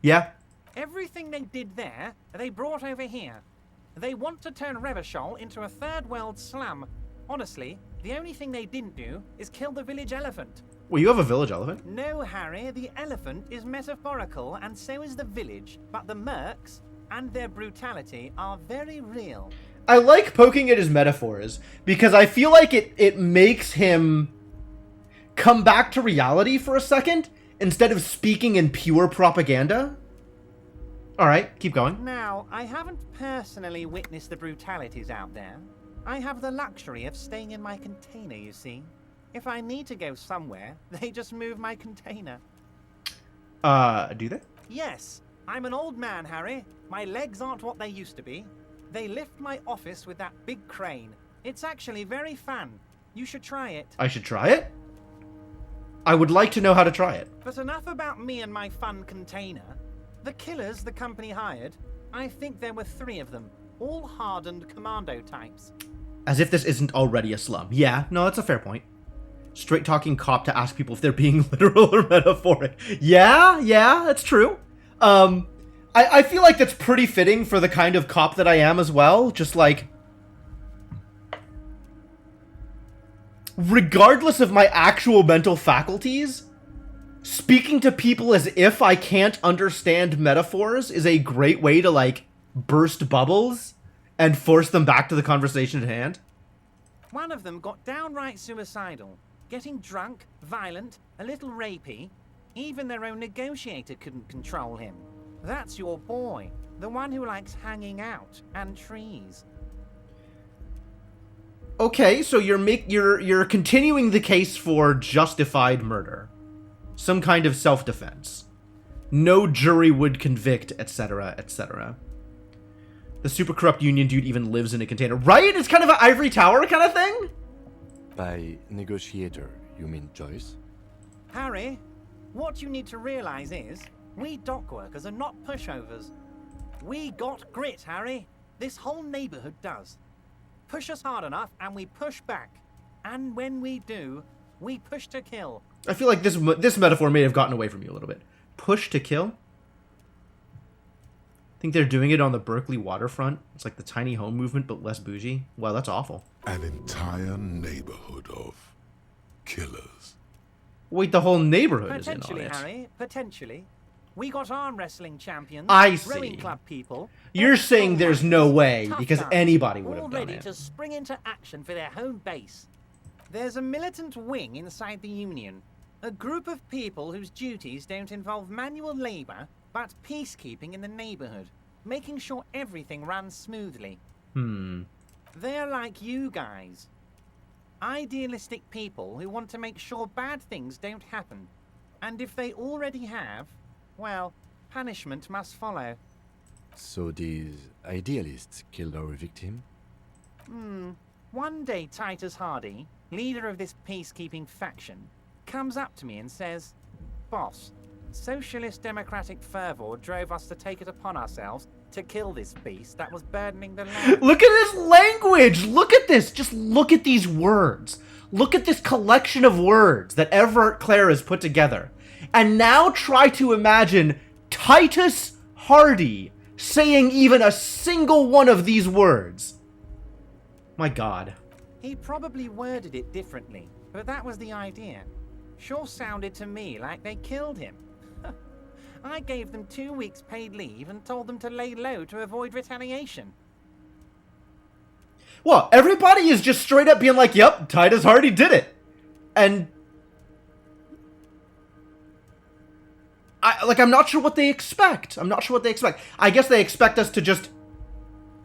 Yeah, Everything they did there, they brought over here. They want to turn Revachol into a third world slum. Honestly, the only thing they didn't do is kill the village elephant. Well, you have a village elephant? No, Harry, the elephant is metaphorical and so is the village, but the mercs and their brutality are very real. I like poking at his metaphors because I feel like it makes him come back to reality for a second instead of speaking in pure propaganda. All right, keep going. Now, I haven't personally witnessed the brutalities out there. I have the luxury of staying in my container, you see. If I need to go somewhere, they just move my container. Do they? Yes, I'm an old man, Harry. My legs aren't what they used to be. They lift my office with that big crane. It's actually very fun. You should try it. I should try it? I would like to know how to try it. But enough about me and my fun container. The killers the company hired, I think there were 3 of them, all hardened commando types. As if this isn't already a slum. Yeah, no, that's a fair point. Straight talking cop to ask people if they're being literal or metaphoric. Yeah, that's true. I feel like that's pretty fitting for the kind of cop that I am as well. Just like, regardless of my actual mental faculties, speaking to people as if I can't understand metaphors is a great way to, like, burst bubbles and force them back to the conversation at hand. One of them got downright suicidal, getting drunk, violent, a little rapey. Even their own negotiator couldn't control him. That's your boy, the one who likes hanging out and trees. Okay, so you're continuing the case for justified murder. Some kind of self-defense. No jury would convict, etc., etc. The super corrupt union dude even lives in a container. Right? It's kind of an ivory tower kind of thing? By negotiator, you mean Joyce? Harry, what you need to realize is, we dock workers are not pushovers. We got grit, Harry. This whole neighborhood does. Push us hard enough and we push back. And when we do, we push to kill. I feel like this metaphor may have gotten away from you a little bit. Push to kill? Think they're doing it on the Berkeley waterfront? It's like the tiny home movement, but less bougie? Wow, that's awful. An entire neighborhood of killers. Wait, the whole neighborhood is in on Potentially, it. Harry, potentially. We got arm wrestling champions, I see. rowing club people. You're saying there's no way, tough because guys, anybody would have all done ready it. to spring into action for their home base. There's a militant wing inside the Union, a group of people whose duties don't involve manual labor, but peacekeeping in the neighborhood, making sure everything runs smoothly. They're like you guys. Idealistic people who want to make sure bad things don't happen. And if they already have, well, punishment must follow. So these idealists killed our victim? One day Titus Hardy, leader of this peacekeeping faction, comes up to me and says, "Boss, socialist democratic fervor drove us to take it upon ourselves to kill this beast that was burdening the land." Look at his language! Look at this! Just look at these words. Look at this collection of words that Everett Clare has put together. And now try to imagine Titus Hardy saying even a single one of these words. My God. He probably worded it differently, but that was the idea. Sure sounded to me like they killed him. I gave them 2 weeks paid leave and told them to lay low to avoid retaliation. Well, everybody is just straight up being like, yep, Titus Hardy did it. And I'm not sure what they expect. I guess they expect us to just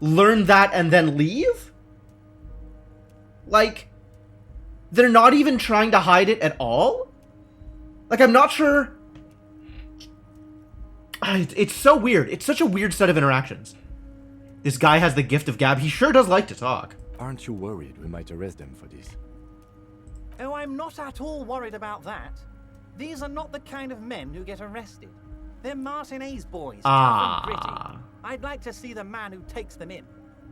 learn that and then leave? Like, they're not even trying to hide it at all? Like, I'm not sure. It's so weird. It's such a weird set of interactions. This guy has the gift of gab. He sure does like to talk. Aren't you worried we might arrest them for this? Oh, I'm not at all worried about that. These are not the kind of men who get arrested. They're Martinez boys, tough and gritty. I'd like to see the man who takes them in.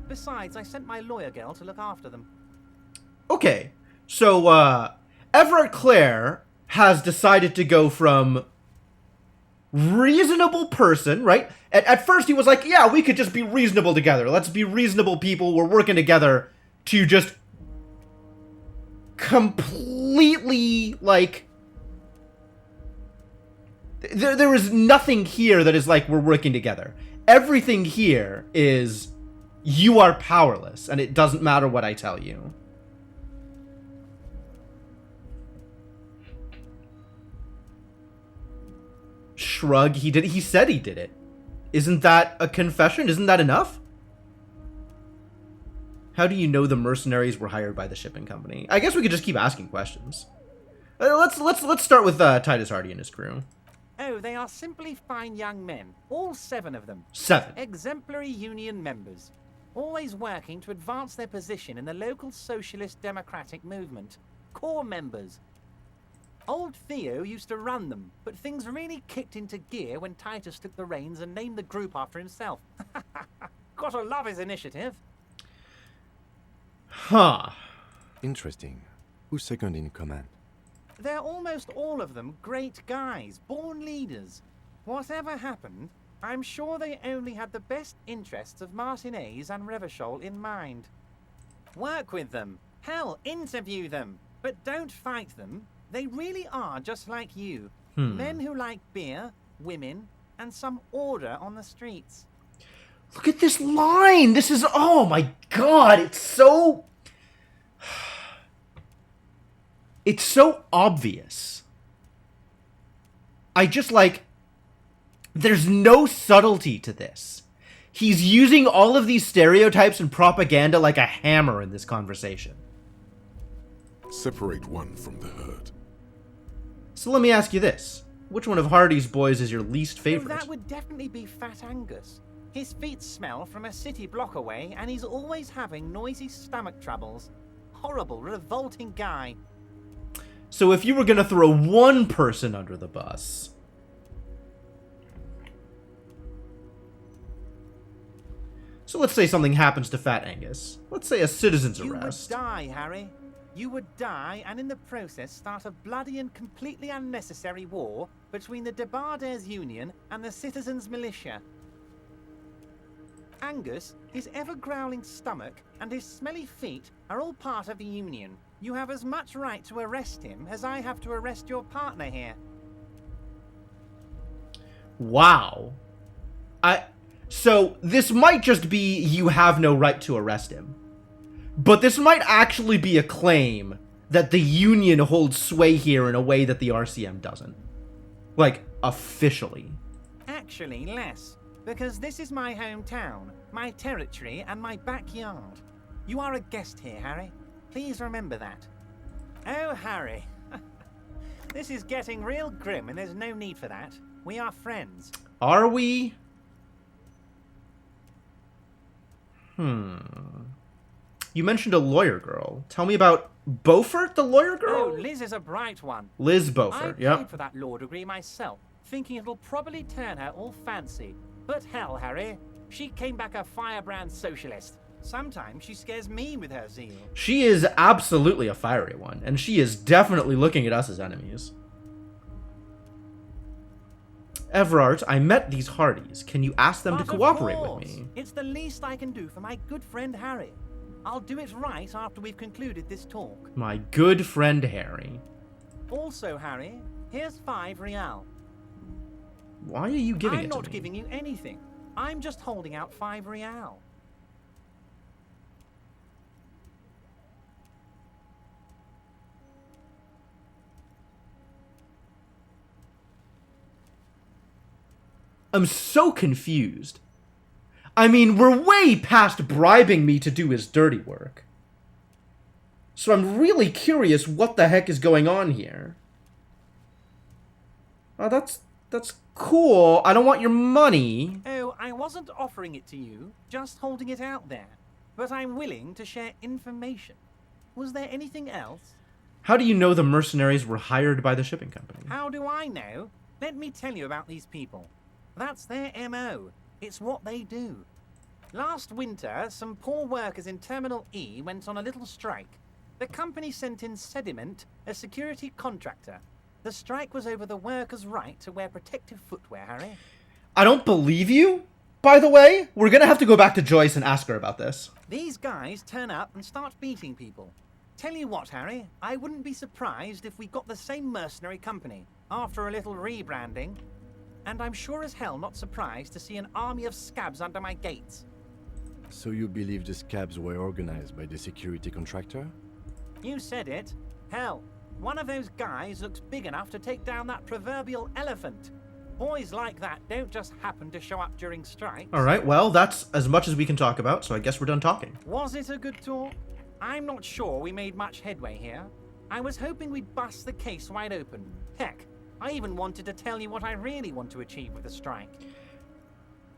Besides, I sent my lawyer girl to look after them. Okay, so, Everett Clare has decided to go from reasonable person, right? At first he was like, yeah, we could just be reasonable together. Let's be reasonable people. We're working together to just completely, like... There is nothing here that is like we're working together. Everything here is you are powerless, and it doesn't matter what I tell you. Shrug. He said he did it. Isn't that a confession? Isn't that enough? How do you know the mercenaries were hired by the shipping company? I guess we could just keep asking questions. Let's start with Titus Hardy and his crew. Oh, they are simply fine young men. All 7 of them. 7. Exemplary union members. Always working to advance their position in the local socialist democratic movement. Core members. Old Theo used to run them, but things really kicked into gear when Titus took the reins and named the group after himself. Gotta love his initiative. Huh. Interesting. Who's second in command? They're almost all of them great guys, born leaders. Whatever happened, I'm sure they only had the best interests of Martinez and Revachol in mind. Work with them. Hell, interview them. But don't fight them. They really are just like you. Men who like beer, women, and some order on the streets. Look at this line! This is... Oh my god! It's so... It's so obvious. I just, like... There's no subtlety to this. He's using all of these stereotypes and propaganda like a hammer in this conversation. Separate one from the herd. So let me ask you this. Which one of Hardy's boys is your least favorite? That would definitely be Fat Angus. His feet smell from a city block away, and he's always having noisy stomach troubles. Horrible, revolting guy. So if you were going to throw one person under the bus... So let's say something happens to Fat Angus. Let's say a citizen's arrest. You would die, Harry. You would die, and in the process start a bloody and completely unnecessary war between the Debarders Union and the Citizens Militia. Angus, his ever-growling stomach, and his smelly feet are all part of the Union. You have as much right to arrest him as I have to arrest your partner here. Wow. So this might just be you have no right to arrest him. But this might actually be a claim that the Union holds sway here in a way that the RCM doesn't. Like, officially. Actually, less. Because this is my hometown, my territory, and my backyard. You are a guest here, Harry. Please remember that. Oh, Harry. This is getting real grim, and there's no need for that. We are friends. Are we? You mentioned a lawyer girl. Tell me about Beaufort, the lawyer girl? Oh, Liz is a bright one. Liz Beaufort, I paid for that law degree myself, thinking it'll probably turn her all fancy. But hell, Harry, she came back a firebrand socialist. Sometimes she scares me with her zeal. She is absolutely a fiery one, and she is definitely looking at us as enemies. Everard, I met these Hardys. Can you ask them to cooperate with me? It's the least I can do for my good friend Harry. I'll do it right after we've concluded this talk. My good friend Harry. Also, Harry, here's 5 real. Why are you giving it to me? I'm not giving you anything. I'm just holding out 5 real. I'm so confused. I mean, we're way past bribing me to do his dirty work. So I'm really curious what the heck is going on here. Oh, that's cool. I don't want your money. Oh, I wasn't offering it to you, just holding it out there. But I'm willing to share information. Was there anything else? How do you know the mercenaries were hired by the shipping company? How do I know? Let me tell you about these people. That's their MO. It's what they do. Last winter, some poor workers in Terminal E went on a little strike. The company sent in Sediment, a security contractor. The strike was over the workers' right to wear protective footwear, Harry. I don't believe you, by the way. We're gonna have to go back to Joyce and ask her about this. These guys turn up and start beating people. Tell you what, Harry, I wouldn't be surprised if we got the same mercenary company after a little rebranding. And I'm sure as hell not surprised to see an army of scabs under my gates. So you believe the scabs were organized by the security contractor? You said it. Hell, one of those guys looks big enough to take down that proverbial elephant. Boys like that don't just happen to show up during strikes. All right, well, that's as much as we can talk about, so I guess we're done talking. Was it a good talk? I'm not sure we made much headway here. I was hoping we'd bust the case wide open. Heck, I even wanted to tell you what I really want to achieve with the strike.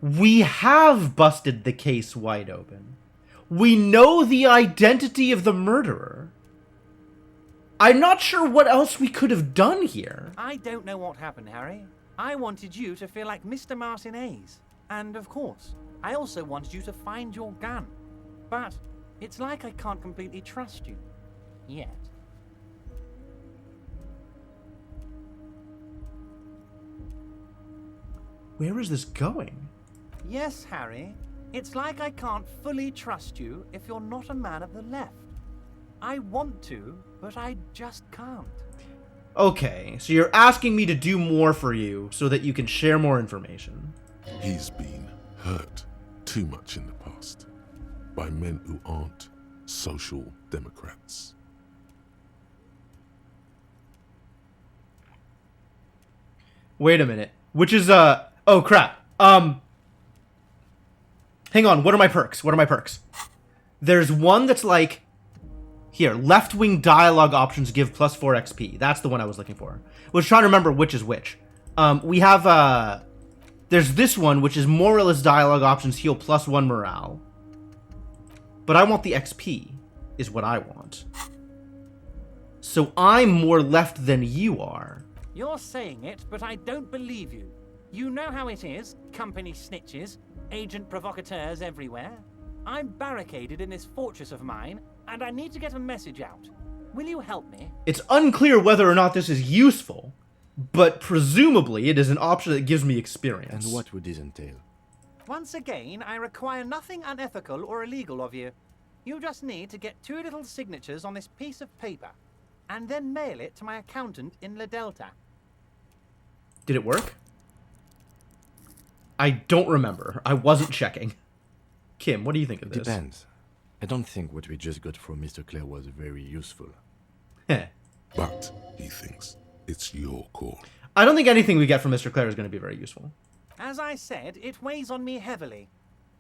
We have busted the case wide open. We know the identity of the murderer. I'm not sure what else we could have done here. I don't know what happened, Harry. I wanted you to feel like Mr. Martinez. And of course, I also wanted you to find your gun. But it's like I can't completely trust you. Yet. Where is this going? Yes, Harry. It's like I can't fully trust you if you're not a man of the left. I want to, but I just can't. Okay, so you're asking me to do more for you so that you can share more information. He's been hurt too much in the past by men who aren't social democrats. Wait a minute. Which is, oh crap. Hang on, what are my perks? What are my perks? There's one that's like, here, left-wing dialogue options give plus 4 XP. That's the one I was looking for. I was trying to remember which is which. We have, there's this one, which is more or less dialogue options heal plus 1 morale. But I want the XP, is what I want. So I'm more left than you are. You're saying it, but I don't believe you. You know how it is, company snitches, agent provocateurs everywhere. I'm barricaded in this fortress of mine, and I need to get a message out. Will you help me? It's unclear whether or not this is useful, but presumably it is an option that gives me experience. And what would this entail? Once again, I require nothing unethical or illegal of you. You just need to get 2 little signatures on this piece of paper, and then mail it to my accountant in La Delta. Did it work? I don't remember. I wasn't checking. Kim, what do you think of this? Depends. I don't think what we just got from Mr. Clare was very useful. Heh. But, he thinks, it's your call. I don't think anything we get from Mr. Clare is going to be very useful. As I said, it weighs on me heavily.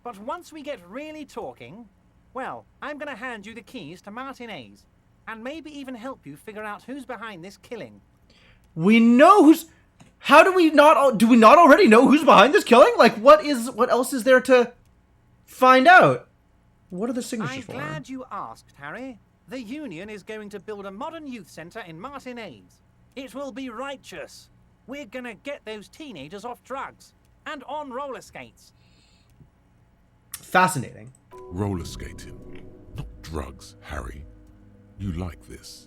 But once we get really talking, well, I'm going to hand you the keys to Martinez, and maybe even help you figure out who's behind this killing. We know who's... How do we not... Do we not already know who's behind this killing? Like, what else is there to find out? What are the signatures I'm for? glad you asked, Harry. The Union is going to build a modern youth centre in Martinez. It will be righteous. We're going to get those teenagers off drugs and on roller skates. Fascinating. Roller skating, not drugs, Harry. You like this.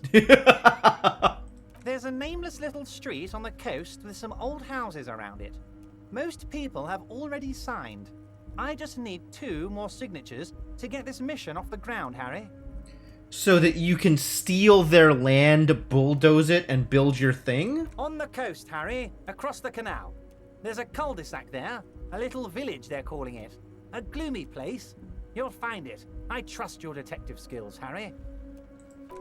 There's a nameless little street on the coast with some old houses around it. Most people have already signed. I just need 2 more signatures to get this mission off the ground, Harry. So that you can steal their land, bulldoze it, and build your thing? On the coast, Harry, across the canal. There's a cul-de-sac there, a little village they're calling it. A gloomy place. You'll find it. I trust your detective skills, Harry.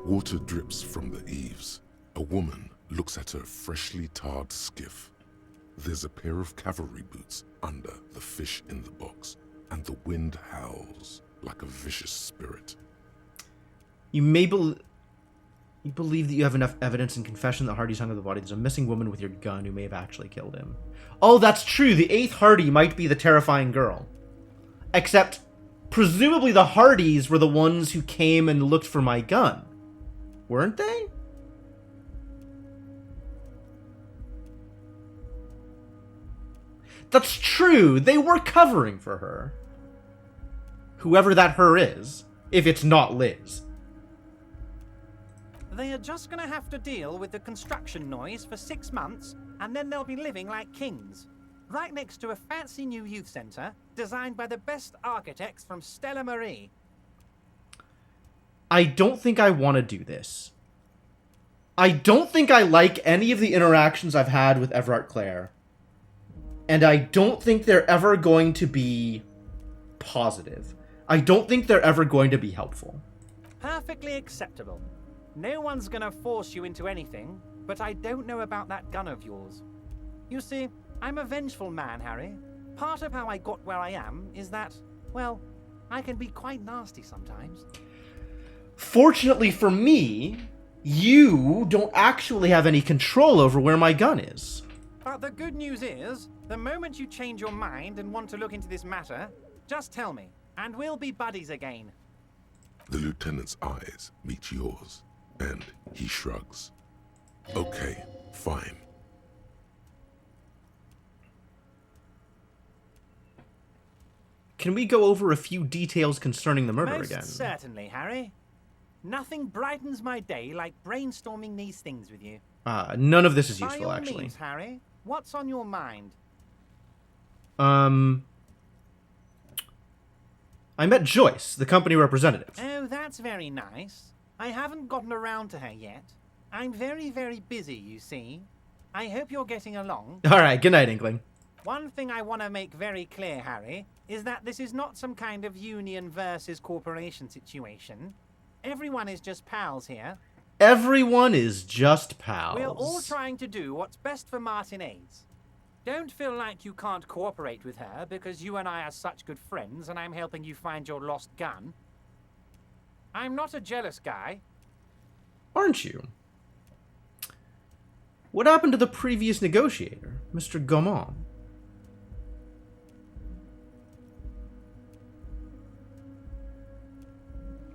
Water drips from the eaves. A woman looks at her freshly tarred skiff. There's a pair of cavalry boots under the fish in the box, and the wind howls like a vicious spirit. You believe that you have enough evidence and confession that Hardy's hung up the body. There's a missing woman with your gun who may have actually killed him. Oh, that's true. The 8th Hardy might be the terrifying girl. Except, presumably the Hardys were the ones who came and looked for my gun. Weren't they? That's true. They were covering for her. Whoever that her is, if it's not Liz. They are just gonna have to deal with the construction noise for 6 months, and then they'll be living like kings. Right next to a fancy new youth centre, designed by the best architects from Stella Marie. I don't think I want to do this. I don't think I like any of the interactions I've had with Everard Clare. And I don't think they're ever going to be positive. I don't think they're ever going to be helpful. Perfectly acceptable. No one's gonna force you into anything, but I don't know about that gun of yours. You see, I'm a vengeful man, Harry. Part of how I got where I am is that, well, I can be quite nasty sometimes. Fortunately for me, you don't actually have any control over where my gun is. But the good news is, the moment you change your mind and want to look into this matter, just tell me, and we'll be buddies again. The lieutenant's eyes meet yours, and he shrugs. Okay, fine. Can we go over a few details concerning the murder Most again? certainly, Harry. Nothing brightens my day like brainstorming these things with you. None of this is By useful, all actually. means, Harry, what's on your mind? I met Joyce, the company representative. Oh, that's very nice. I haven't gotten around to her yet. I'm very, very busy, you see. I hope you're getting along. Alright, good night, Inkling. One thing I want to make very clear, Harry, is that this is not some kind of union versus corporation situation. Everyone is just pals here. Everyone is just pals. We're all trying to do what's best for Martinez. Don't feel like you can't cooperate with her because you and I are such good friends and I'm helping you find your lost gun. I'm not a jealous guy. Aren't you? What happened to the previous negotiator, Mr. Gaumont?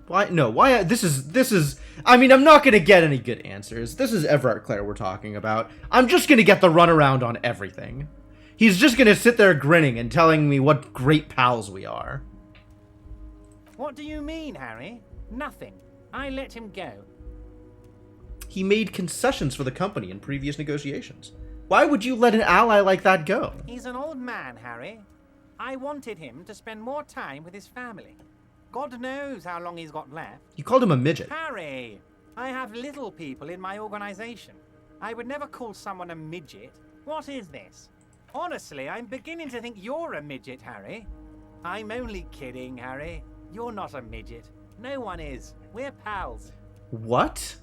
Why? No, why? This is, I mean, I'm not going to get any good answers. This is Everard Clare we're talking about. I'm just going to get the runaround on everything. He's just going to sit there grinning and telling me what great pals we are. What do you mean, Harry? Nothing. I let him go. He made concessions for the company in previous negotiations. Why would you let an ally like that go? He's an old man, Harry. I wanted him to spend more time with his family. God knows how long he's got left. You called him a midget. Harry, I have little people in my organization. I would never call someone a midget. What is this? Honestly, I'm beginning to think you're a midget, Harry. I'm only kidding, Harry. You're not a midget. No one is. We're pals. What?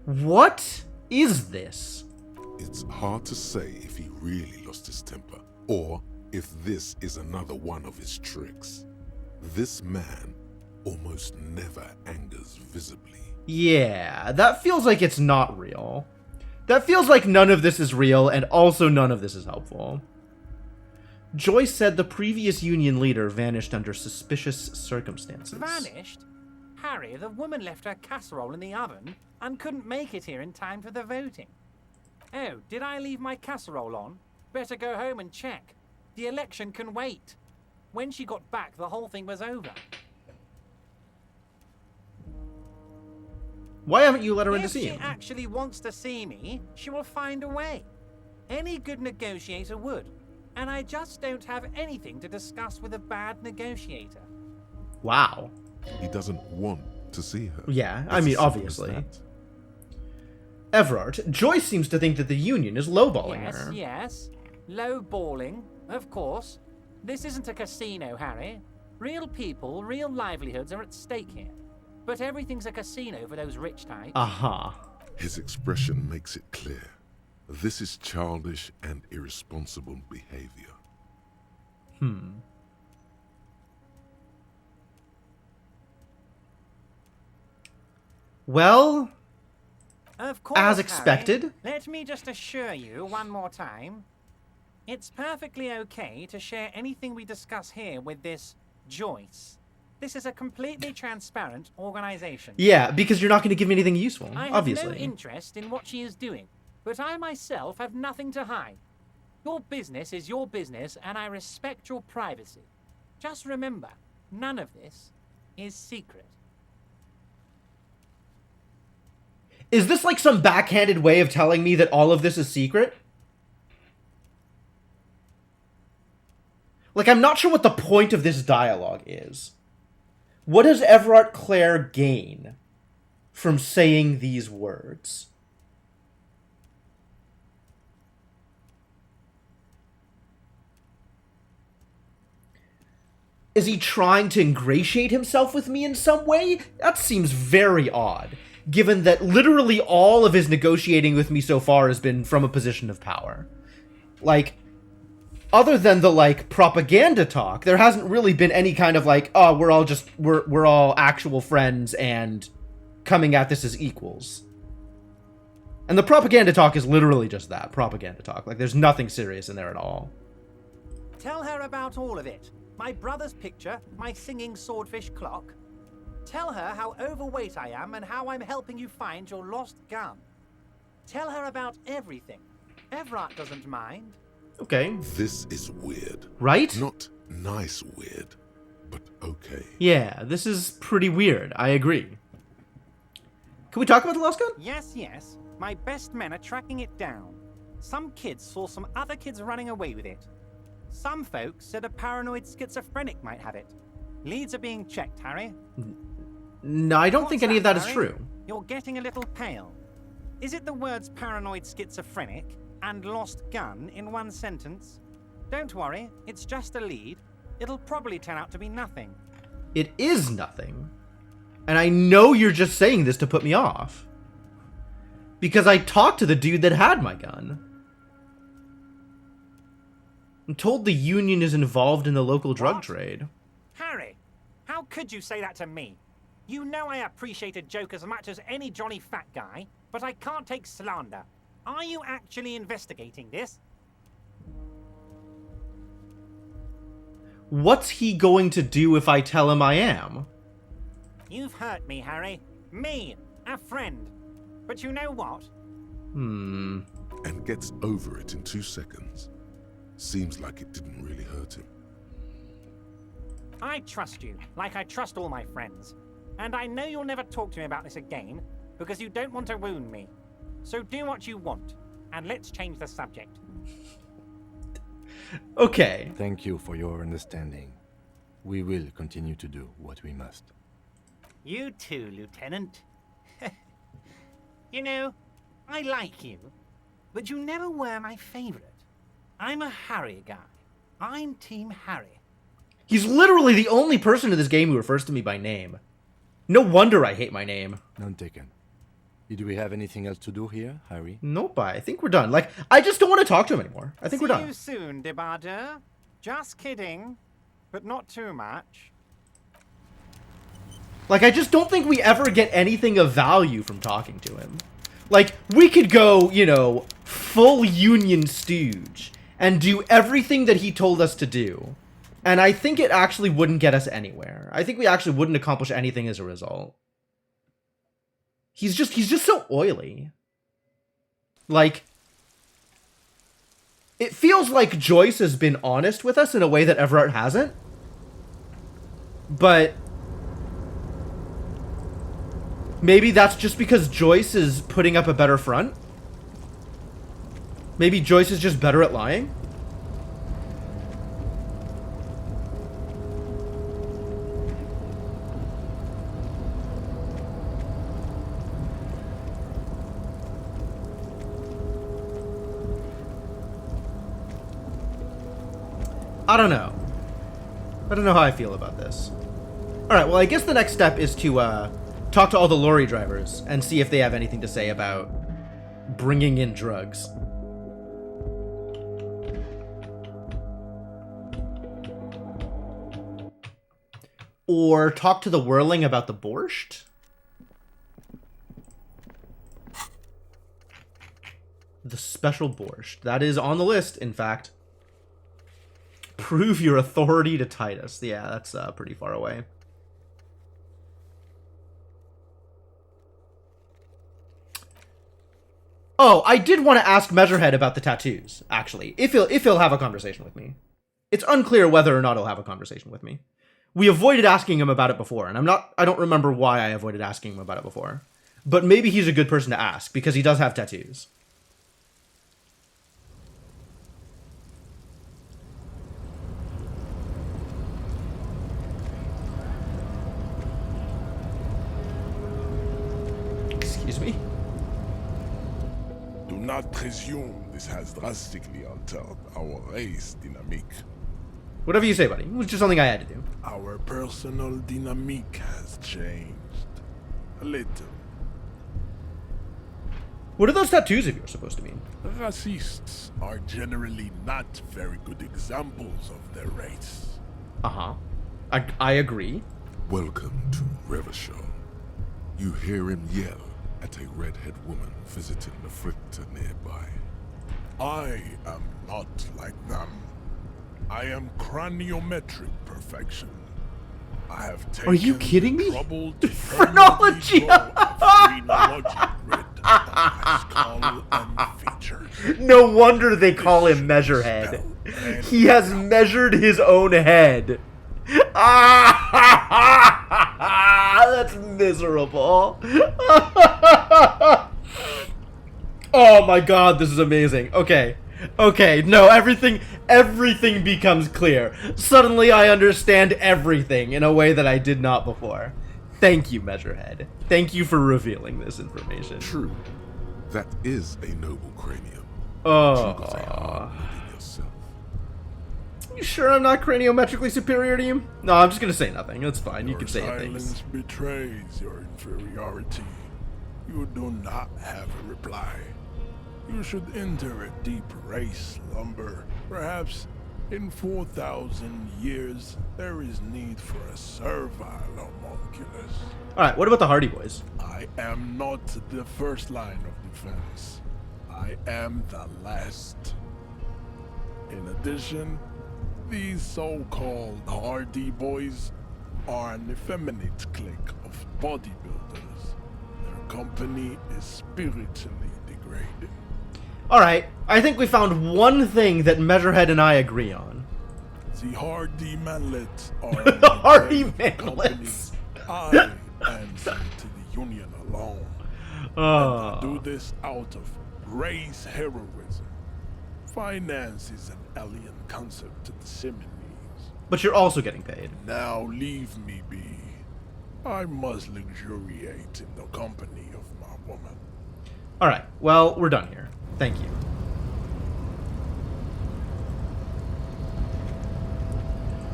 What is this? It's hard to say if he really lost his temper, or if this is another one of his tricks. This man almost never angers visibly. Yeah, that feels like it's not real. That feels like none of this is real, and also none of this is helpful. Joyce said the previous union leader vanished under suspicious circumstances. Vanished? Harry, the woman left her casserole in the oven and couldn't make it here in time for the voting. Oh, did I leave my casserole on? Better go home and check. The election can wait. When she got back, the whole thing was over. Why haven't you let her in to see If him? she actually wants to see me, she will find a way. Any good negotiator would. And I just don't have anything to discuss with a bad negotiator. Wow. He doesn't want to see her. Yeah, I It's mean, as simple as obviously. that. Everard, Joyce seems to think that the union is lowballing Yes, her. yes. Low balling, of course. This isn't a casino, Harry. Real people, real livelihoods are at stake here. But everything's a casino for those rich types. Aha. His expression makes it clear. This is childish and irresponsible behavior. Well, Of course, as Harry. expected. Let me just assure you one more time. It's perfectly okay to share anything we discuss here with this Joyce. This is a completely transparent organization. Yeah, because you're not going to give me anything useful, I have obviously. no interest in what she is doing, but I myself have nothing to hide. Your business is your business, and I respect your privacy. Just remember, none of this is secret. Is this like some backhanded way of telling me that all of this is secret? Like, I'm not sure what the point of this dialogue is. What does Everard Clare gain from saying these words? Is he trying to ingratiate himself with me in some way? That seems very odd, given that literally all of his negotiating with me so far has been from a position of power. Like, other than the, like, propaganda talk, there hasn't really been any kind of, like, oh, we're all actual friends and coming at this as equals. And the propaganda talk is literally just that, propaganda talk. Like, there's nothing serious in there at all. Tell her about all of it. My brother's picture, my singing swordfish clock. Tell her how overweight I am and how I'm helping you find your lost gun. Tell her about everything. Everett doesn't mind. Okay. This is weird. Right? Not nice weird, but okay. Yeah, this is pretty weird. I agree. Can we talk about the lost gun? Yes, yes. My best men are tracking it down. Some kids saw some other kids running away with it. Some folks said a paranoid schizophrenic might have it. Leads are being checked, Harry. No, I don't What's think any of that is Harry? true. You're getting a little pale. Is it the words paranoid schizophrenic and lost gun in one sentence? Don't worry, it's just a lead. It'll probably turn out to be nothing. It is nothing. And I know you're just saying this to put me off. Because I talked to the dude that had my gun. I'm told the Union is involved in the local drug What? trade. Harry, how could you say that to me? You know I appreciate a joke as much as any jolly fat guy, but I can't take slander. Are you actually investigating this? What's he going to do if I tell him I am? You've hurt me, Harry. Me, a friend. But you know what? And gets over it in 2 seconds. Seems like it didn't really hurt him. I trust you, like I trust all my friends. And I know you'll never talk to me about this again, because you don't want to wound me. So do what you want, and let's change the subject. Okay. Thank you for your understanding. We will continue to do what we must. You too, Lieutenant. You know, I like you, but you never were my favorite. I'm a Harry guy. I'm Team Harry. He's literally the only person in this game who refers to me by name. No wonder I hate my name. None taken. Did we have anything else to do here, Harry? Nope, I think we're done. Like, I just don't want to talk to him anymore. I think we're See done. you soon, Debardeur. Just kidding, but not too much. Like, I just don't think we ever get anything of value from talking to him. Like, we could go, you know, full Union stooge and do everything that he told us to do. And I think it actually wouldn't get us anywhere. I think we actually wouldn't accomplish anything as a result. He's just so oily. Like, it feels like Joyce has been honest with us in a way that Everett hasn't. But maybe that's just because Joyce is putting up a better front. Maybe Joyce is just better at lying. I don't know. I don't know how I feel about this. Alright, well, I guess the next step is to talk to all the lorry drivers and see if they have anything to say about bringing in drugs. Or talk to the Whirling about the borscht? The special borscht. That is on the list, in fact. Prove your authority to Titus. Yeah, that's pretty far away. Oh, I did want to ask Measurehead about the tattoos, actually. If he'll have a conversation with me. It's unclear whether or not he'll have a conversation with me. We avoided asking him about it before, and I don't remember why I avoided asking him about it before. But maybe he's a good person to ask, because he does have tattoos. Excuse me? Do not presume this has drastically altered our race dynamic. Whatever you say, buddy. It was just something I had to do. Our personal dynamic has changed. A little. What are those tattoos of yours supposed to mean? Racists are generally not very good examples of their race. Uh-huh. I agree. Welcome to Revachol. You hear him yell at a redhead woman visiting the fritter nearby. I am not like them. I am craniometric perfection. I have taken Are you kidding me? trouble to Phrenology! permanently draw a phrenology grid on my skull and features. No wonder they call him Measurehead. He has measured his own head. That's miserable. Oh my god, this is amazing. Okay, no, everything becomes clear. Suddenly I understand everything in a way that I did not before. Thank you, Measurehead. Thank you for revealing this information. True. That is a noble cranium. Oh. You got a hard look in yourself. You sure I'm not craniometrically superior to you? No, I'm just gonna say nothing. It's fine. You Your can say silence things. betrays your inferiority. You do not have a reply. You should enter a deep race slumber. Perhaps in 4,000 years, there is need for a servile homunculus. Alright, what about the Hardy Boys? I am not the first line of defense. I am the last. In addition, these so-called Hardy Boys are an effeminate clique of bodybuilders. Their company is spiritually degrading. Alright, I think we found one thing that Measurehead and I agree on. The Hardy Manlets are The Hardy the company. Manlets. I answer to the Union alone. And I do this out of race heroism. Finance is an alien concept to the Simonese. But you're also getting paid. Now leave me be. I must luxuriate in the company of my woman. Alright, well, we're done here. Thank you.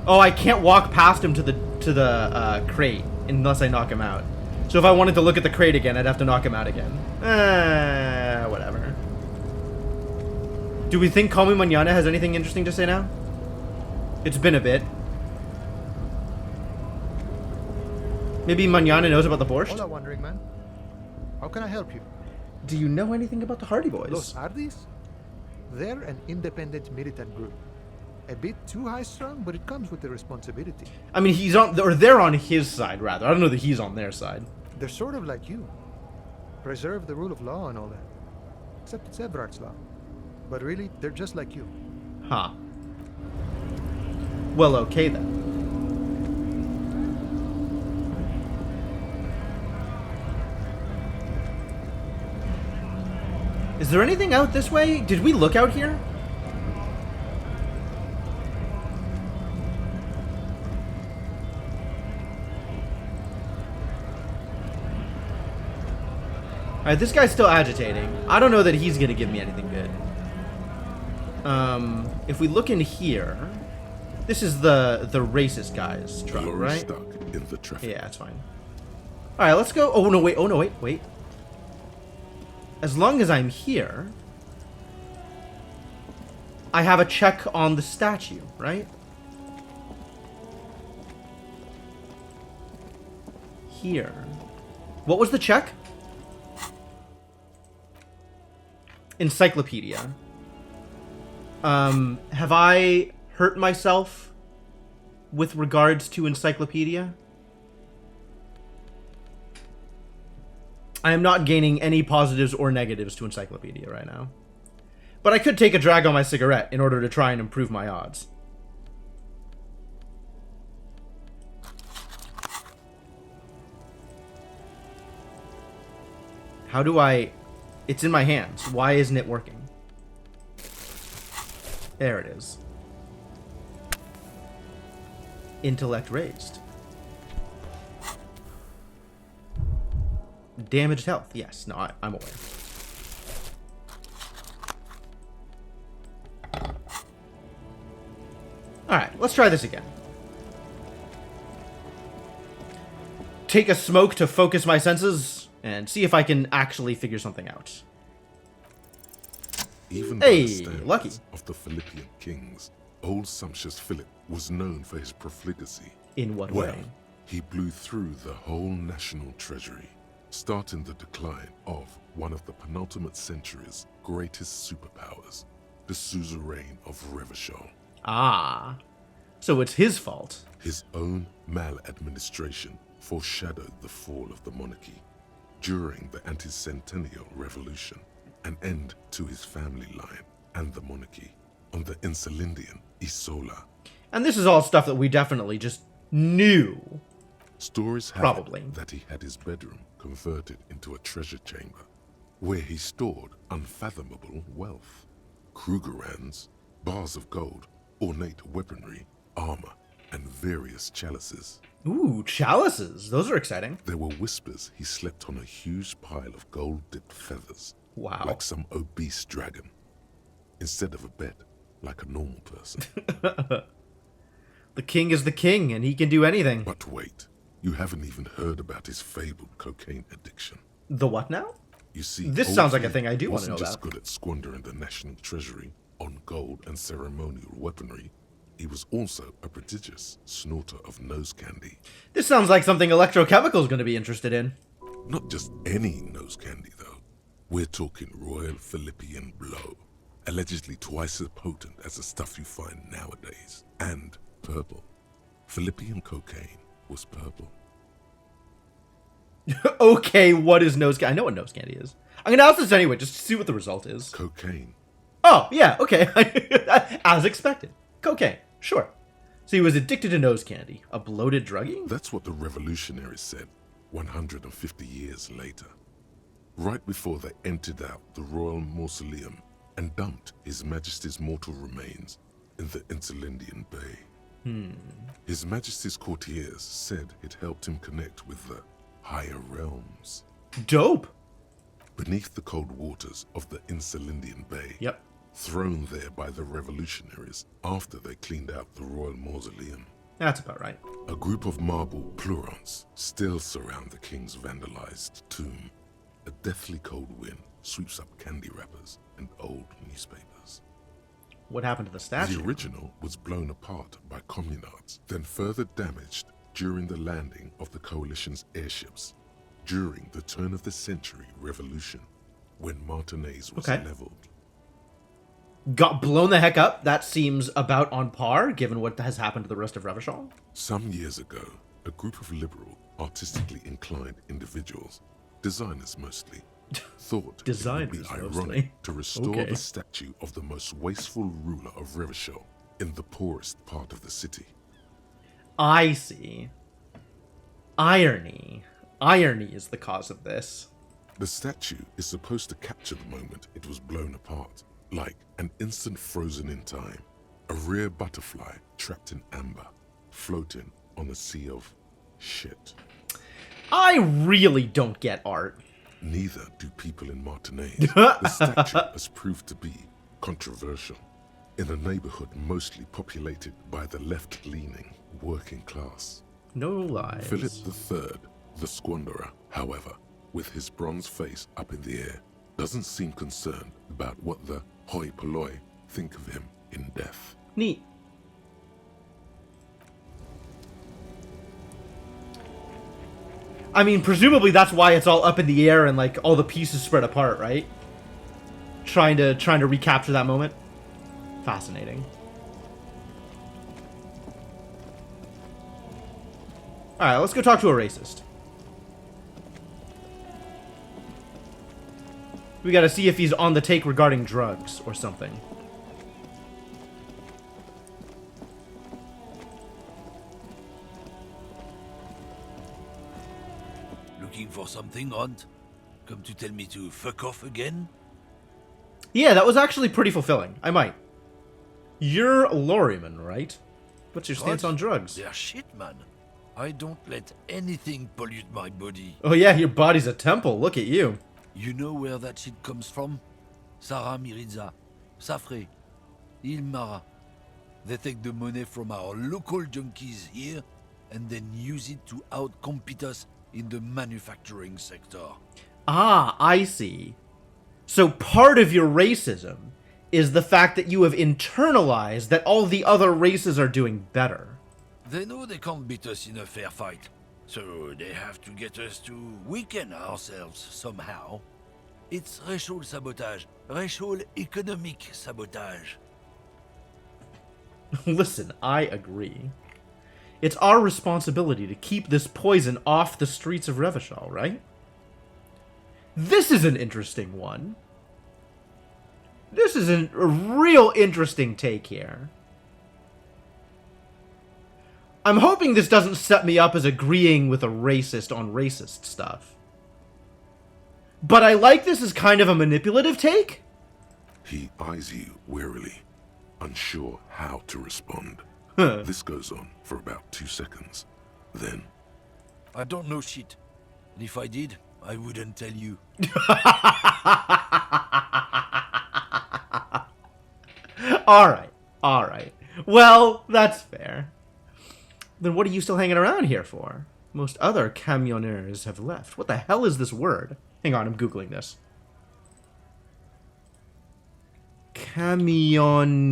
Oh, I can't walk past him to the crate unless I knock him out. So if I wanted to look at the crate again, I'd have to knock him out again. Whatever. Do we think Call Me Mañana has anything interesting to say now? It's been a bit. Maybe Mañana knows about the borscht? Hola, wandering man. How can I help you? Do you know anything about the Hardy Boys? Los Ardis? They're an independent militant group. A bit too high-strung, but it comes with the responsibility. I mean, he's on, or they're on his side, rather. I don't know that he's on their side. They're sort of like you. Preserve the rule of law and all that. Except it's Everard's law. But really, they're just like you. Huh. Well, okay then. Is there anything out this way? Did we look out here? Alright, this guy's still agitating. I don't know that he's gonna give me anything good. If we look in here, this is the racist guy's truck, Lorry right? stuck in the traffic. Yeah, it's fine. Alright, let's go. Oh, no, wait. As long as I'm here, I have a check on the statue, right? Here. What was the check? Encyclopedia. Have I hurt myself with regards to Encyclopedia? I am not gaining any positives or negatives to Encyclopedia right now. But I could take a drag on my cigarette in order to try and improve my odds. How do I... It's in my hands. Why isn't it working? There it is. Intellect raised. Damaged health. Yes. No, I'm aware. Alright, let's try this again. Take a smoke to focus my senses and see if I can actually figure something out. Even by Hey, the standards lucky. of the Philippian kings, old sumptuous Philip was known for his profligacy. In what Well, way? he blew through the whole national treasury, starting the decline of one of the penultimate century's greatest superpowers, the suzerain of Revachol. Ah. So it's his fault. His own maladministration foreshadowed the fall of the monarchy. During the anti-centennial revolution, an end to his family line and the monarchy on the Insulindian Isola. And this is all stuff that we definitely just knew. Stories have Probably. it that he had his bedroom converted into a treasure chamber, where he stored unfathomable wealth. Krugerrands, bars of gold, ornate weaponry, armor, and various chalices. Ooh, chalices. Those are exciting. There were whispers he slept on a huge pile of gold-dipped feathers, Wow. like some obese dragon, instead of a bed, like a normal person. The king is the king, and he can do anything. But wait, you haven't even heard about his fabled cocaine addiction. The what now? You see, This old sounds like a Philip thing I do want to wasn't know just about. good at squandering the national treasury on gold and ceremonial weaponry. He was also a prodigious snorter of nose candy. This sounds like something Electrochemical is going to be interested in. Not just any nose candy, though. We're talking Royal Philippian Blow, allegedly twice as potent as the stuff you find nowadays, and purple. Philippian cocaine was purple. Okay, what is nose candy? I know what nose candy is. I'm going to ask this anyway, just to see what the result is. Cocaine. Oh, yeah, okay. As expected. Cocaine, sure. So he was addicted to nose candy. A bloated druggie? That's what the revolutionaries said 150 years later. Right before they emptied out the royal mausoleum and dumped His Majesty's mortal remains in the Insulindian Bay. His Majesty's courtiers said it helped him connect with the higher realms. Dope. Beneath the cold waters of the Insulindian Bay, Yep. thrown there by the revolutionaries after they cleaned out the royal mausoleum. That's about right. A group of marble pleurons still surround the king's vandalized tomb. A deathly cold wind sweeps up candy wrappers and old newspapers. What happened to the statue? The original was blown apart by communards, then further damaged during the landing of the coalition's airships during the turn-of-the-century revolution, when Martinez was Okay. leveled. Got blown the heck up? That seems about on par, given what has happened to the rest of Revachol. Some years ago, a group of liberal, artistically inclined individuals, designers mostly, thought it Designers would be mostly. ironic to restore Okay. the statue of the most wasteful ruler of Revachol in the poorest part of the city. I see. Irony. Irony is the cause of this. The statue is supposed to capture the moment it was blown apart, like an instant frozen in time, a rare butterfly trapped in amber, floating on a sea of shit. I really don't get art. Neither do people in Martinez. The statue has proved to be controversial in a neighborhood mostly populated by the left-leaning working class. No lies. Philip III, the squanderer, however, with his bronze face up in the air, doesn't seem concerned about what the hoi polloi think of him in death. Neat. I mean, presumably that's why it's all up in the air and like all the pieces spread apart, right? Trying to recapture that moment. Fascinating. All right, let's go talk to a racist. We got to see if he's on the take regarding drugs or something. Looking for something, Aunt? Come to tell me to fuck off again? Yeah, that was actually pretty fulfilling. I might. You're Lorryman, right? What's your stance What? on drugs? They're shit, man. I don't let anything pollute my body. Oh yeah, your body's a temple. Look at you. You know where that shit comes from? Sarah Miriza, Safre, Ilmara. They take the money from our local junkies here and then use it to outcompete us in the manufacturing sector. Ah, I see. So part of your racism is the fact that you have internalized that all the other races are doing better. They know they can't beat us in a fair fight, so they have to get us to weaken ourselves somehow. It's racial sabotage, racial economic sabotage. Listen, I agree. It's our responsibility to keep this poison off the streets of Revachol, right? This is an interesting one. This is a real interesting take here. I'm hoping this doesn't set me up as agreeing with a racist on racist stuff. But I like this as kind of a manipulative take. He eyes you warily, unsure how to respond. This goes on for about 2 seconds. Then, I don't know shit. And if I did, I wouldn't tell you. Alright. Well, that's fair. Then what are you still hanging around here for? Most other camionneurs have left. What the hell is this word? Hang on, I'm Googling this. Camionneur.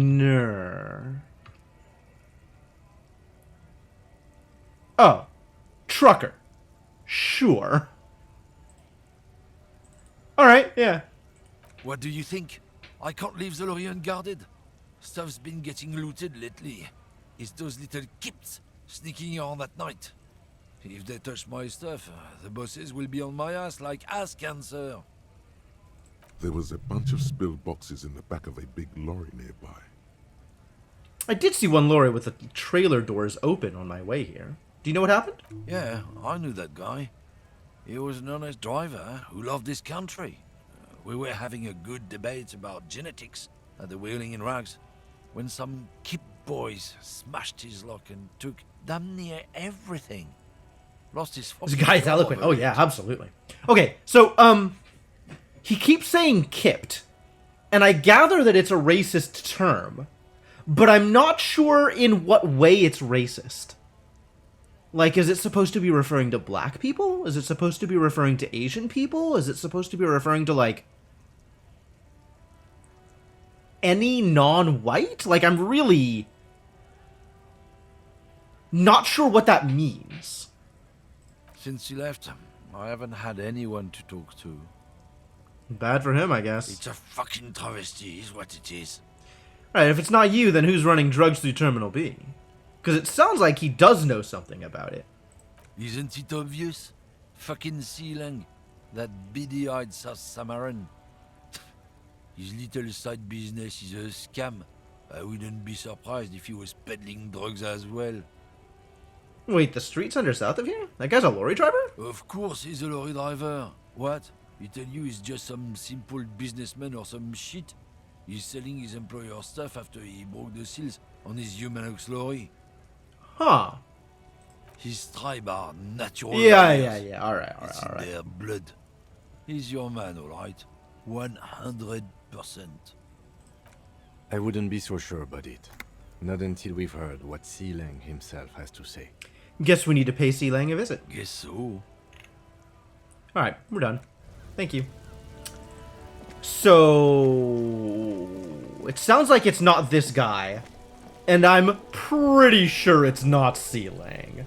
Oh. Trucker. Sure. Alright, yeah. What do you think? I can't leave the lorry unguarded. Stuff's been getting looted lately. It's those little kips sneaking on at night. If they touch my stuff, the bosses will be on my ass like ass cancer. there was a bunch of spilled boxes in the back of a big lorry nearby. I did see one lorry with the trailer doors open on my way here. Do you know what happened? Yeah, I knew that guy. He was an honest driver who loved this country. We were having a good debate about genetics at the Wheeling in Rags when some Kip boys smashed his lock and took damn near everything. Lost his This guy's eloquent. Oh yeah, absolutely. Okay, so he keeps saying kipped, and I gather that it's a racist term, but I'm not sure in what way it's racist. Like, is it supposed to be referring to black people? Is it supposed to be referring to Asian people? Is it supposed to be referring to, like, any non-white? Like, I'm really not sure what that means. Since he left, I haven't had anyone to talk to. Bad for him, I guess. It's a fucking travesty, is what it is. Right, if it's not you, then who's running drugs through Terminal B? Because it sounds like he does know something about it. Isn't it obvious? Fucking Sealang, that beady-eyed South Samaran. His little side business is a scam. I wouldn't be surprised if he was peddling drugs as well. Wait, the street center south of here? That guy's a lorry driver? Of course he's a lorry driver. What? He tell you he's just some simple businessman or some shit? He's selling his employer stuff after he broke the seals on his Humanox lorry. Huh. His tribe are natural Yeah. Alright. It's in their blood. He's your man, alright? 100%. I wouldn't be so sure about it. Not until we've heard what Sealang himself has to say. Guess we need to pay Sealang a visit. Guess so. Alright, we're done. Thank you. So... it sounds like it's not this guy. And I'm pretty sure it's not Sealang.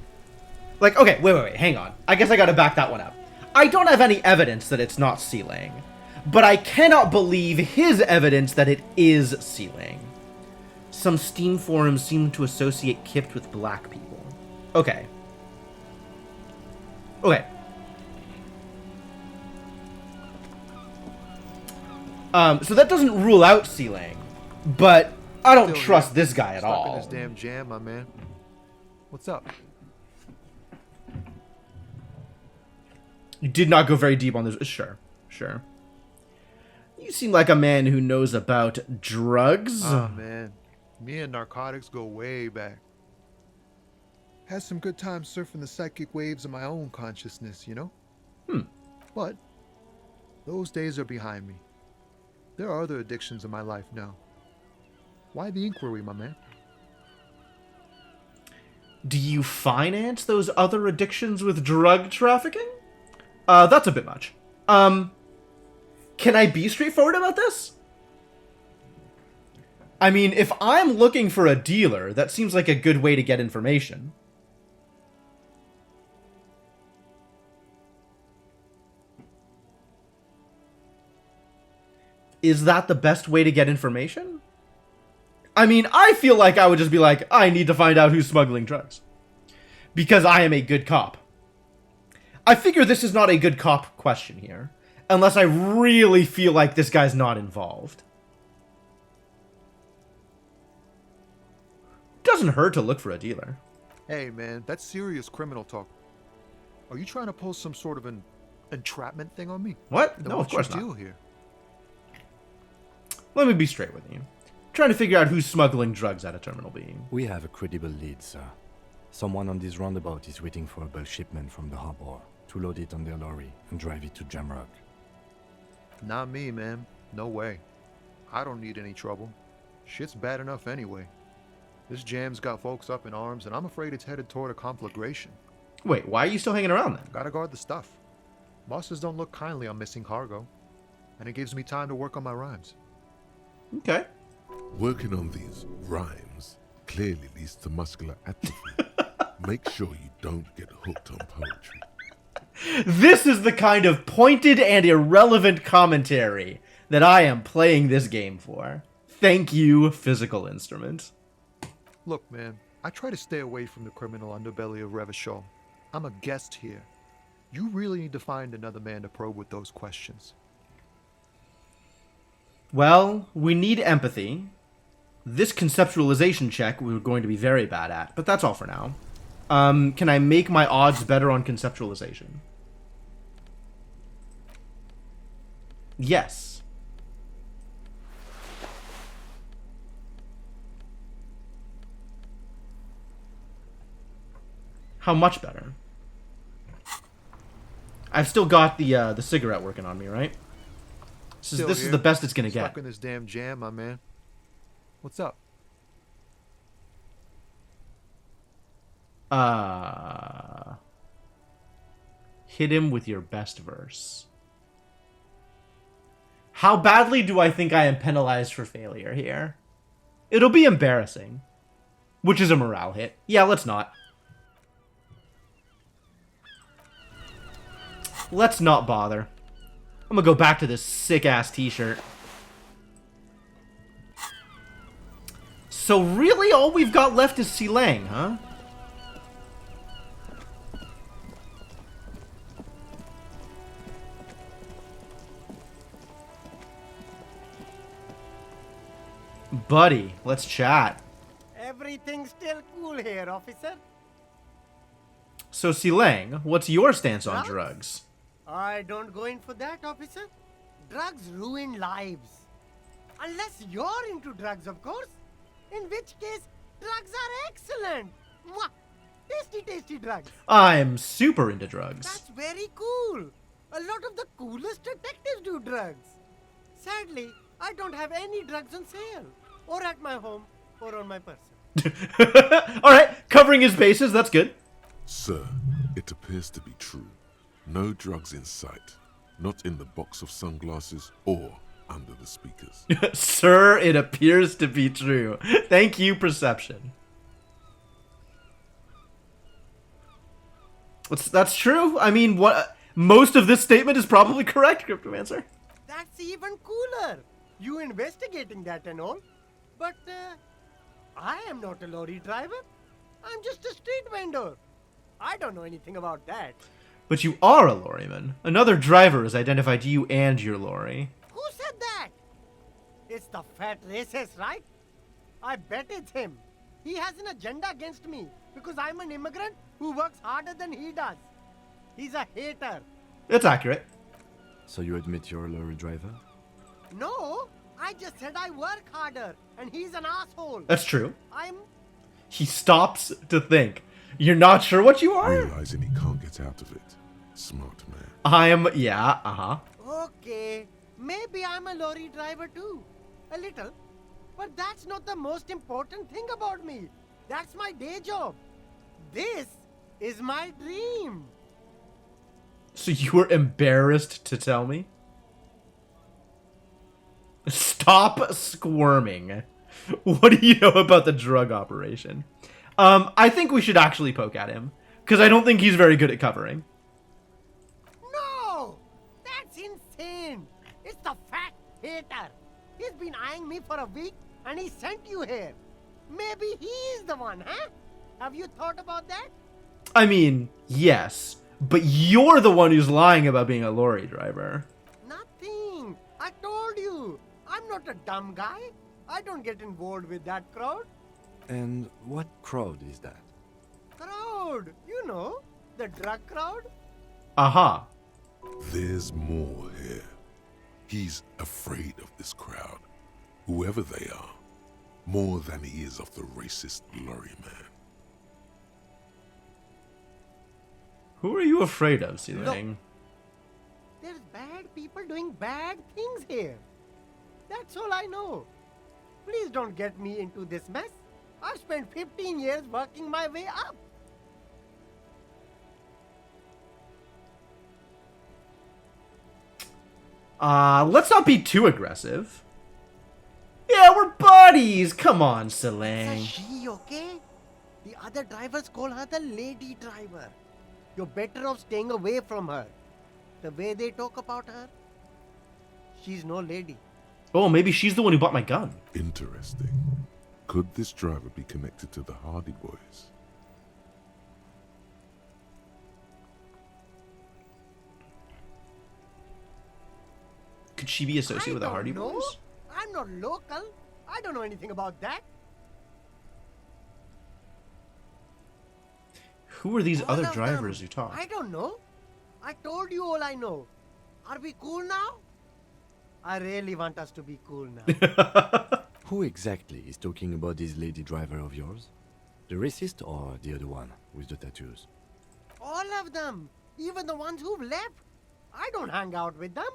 Like, okay, wait, hang on. I guess I gotta back that one up. I don't have any evidence that it's not Sealang. But I cannot believe his evidence that it is Sealang. Some Steam forums seem to associate Kipt with black people. Okay. So that doesn't rule out Sealang, but I don't trust this guy at all. Stuck in this damn jam, my man. What's up? You did not go very deep on this. Sure. Sure. You seem like a man who knows about drugs. Oh, man. Me and narcotics go way back. Had some good times surfing the psychic waves of my own consciousness, you know? But those days are behind me. There are other addictions in my life now. Why the inquiry, my man? Do you finance those other addictions with drug trafficking? That's a bit much. Can I be straightforward about this? I mean, if I'm looking for a dealer, that seems like a good way to get information. Is that the best way to get information? I mean, I feel like I would just be like, I need to find out who's smuggling drugs. Because I am a good cop. I figure this is not a good cop question here. Unless I really feel like this guy's not involved. Doesn't hurt to look for a dealer. Hey, man, that's serious criminal talk. Are you trying to pull some sort of an entrapment thing on me? What? Then No, of what's course your not. deal here? Let me be straight with you. Trying to figure out who's smuggling drugs at a Terminal B. We have a credible lead, sir. Someone on this roundabout is waiting for a bulk shipment from the harbor to load it on their lorry and drive it to Jamrock. Not me, man. No way. I don't need any trouble. Shit's bad enough anyway. This jam's got folks up in arms, and I'm afraid it's headed toward a conflagration. Wait, why are you still hanging around then? Gotta guard the stuff. Bosses don't look kindly on missing cargo, and it gives me time to work on my rhymes. Okay. Working on these rhymes clearly leads to muscular atrophy. Make sure you don't get hooked on poetry. This is the kind of pointed and irrelevant commentary that I am playing this game for. Thank you, physical instrument. Look, man, I try to stay away from the criminal underbelly of Revachol. I'm a guest here. You really need to find another man to probe with those questions. Well, we need empathy. This conceptualization check we're going to be very bad at, but that's all for now. Can I make my odds better on conceptualization? Yes. How much better? I've still got the cigarette working on me, right? This is the best it's gonna get. Stuck in this damn jam, my man. What's up? Hit him with your best verse. How badly do I think I am penalized for failure here? It'll be embarrassing. Which is a morale hit. Yeah, let's not. Let's not bother. I'm gonna go back to this sick-ass t-shirt. So really all we've got left is Silang, huh? Buddy, let's chat. Everything's still cool here, officer. So Silang, what's your stance on drugs? I don't go in for that, officer. Drugs ruin lives. Unless you're into drugs, of course. In which case, drugs are excellent. Mwah! Tasty, tasty drugs. I'm super into drugs. That's very cool. A lot of the coolest detectives do drugs. Sadly, I don't have any drugs on sale. Or at my home, or on my person. Alright, covering his bases, that's good. Sir, it appears to be true. No drugs in sight. Not in the box of sunglasses or under the speakers. Sir, it appears to be true. Thank you, perception. That's true. I mean, what most of this statement is probably correct, Cryptomancer. That's even cooler. You investigating that and all. But, I am not a lorry driver. I'm just a street vendor. I don't know anything about that. But you are a lorryman. Another driver has identified you and your lorry. Who said that? It's the fat racist, right? I bet it's him. He has an agenda against me because I'm an immigrant who works harder than he does. He's a hater. That's accurate. So you admit you're a lorry driver? No, I just said I work harder, and he's an asshole. That's true. I'm... He stops to think. You're not sure what you are? Realizing he can't get out of it. Smart man. Yeah, uh-huh. Okay, maybe I'm a lorry driver too. A little. But that's not the most important thing about me. That's my day job. This is my dream. So you were embarrassed to tell me? Stop squirming. What do you know about the drug operation? I think we should actually poke at him, because I don't think he's very good at covering. No! That's insane! It's the fat hater. He's been eyeing me for a week, and he sent you here. Maybe he's the one, huh? Have you thought about that? I mean, yes, but you're the one who's lying about being a lorry driver. Nothing. I told you. I'm not a dumb guy. I don't get involved with that crowd. And what crowd is that? Crowd? You know, the drug crowd? Aha. There's more here. He's afraid of this crowd, whoever they are, more than he is of the racist lorry man. Who are you afraid of, Silang? There's bad people doing bad things here. That's all I know. Please don't get me into this mess. I've spent 15 years working my way up. Let's not be too aggressive. Yeah, we're buddies. Come on, It's a Silang. she, okay? The other drivers call her the lady driver. You're better off staying away from her. The way they talk about her, she's no lady. Oh, maybe she's the one who bought my gun. Interesting. Could this driver be connected to the Hardy Boys? Could she be associated with the Hardy know. Boys? I'm not local. I don't know anything about that. Who are these All other of drivers them. who talk? I don't know. I told you all I know. Are we cool now? I really want us to be cool now. Who exactly is talking about this lady driver of yours? The racist or the other one with the tattoos? All of them. Even the ones who've left. I don't hang out with them.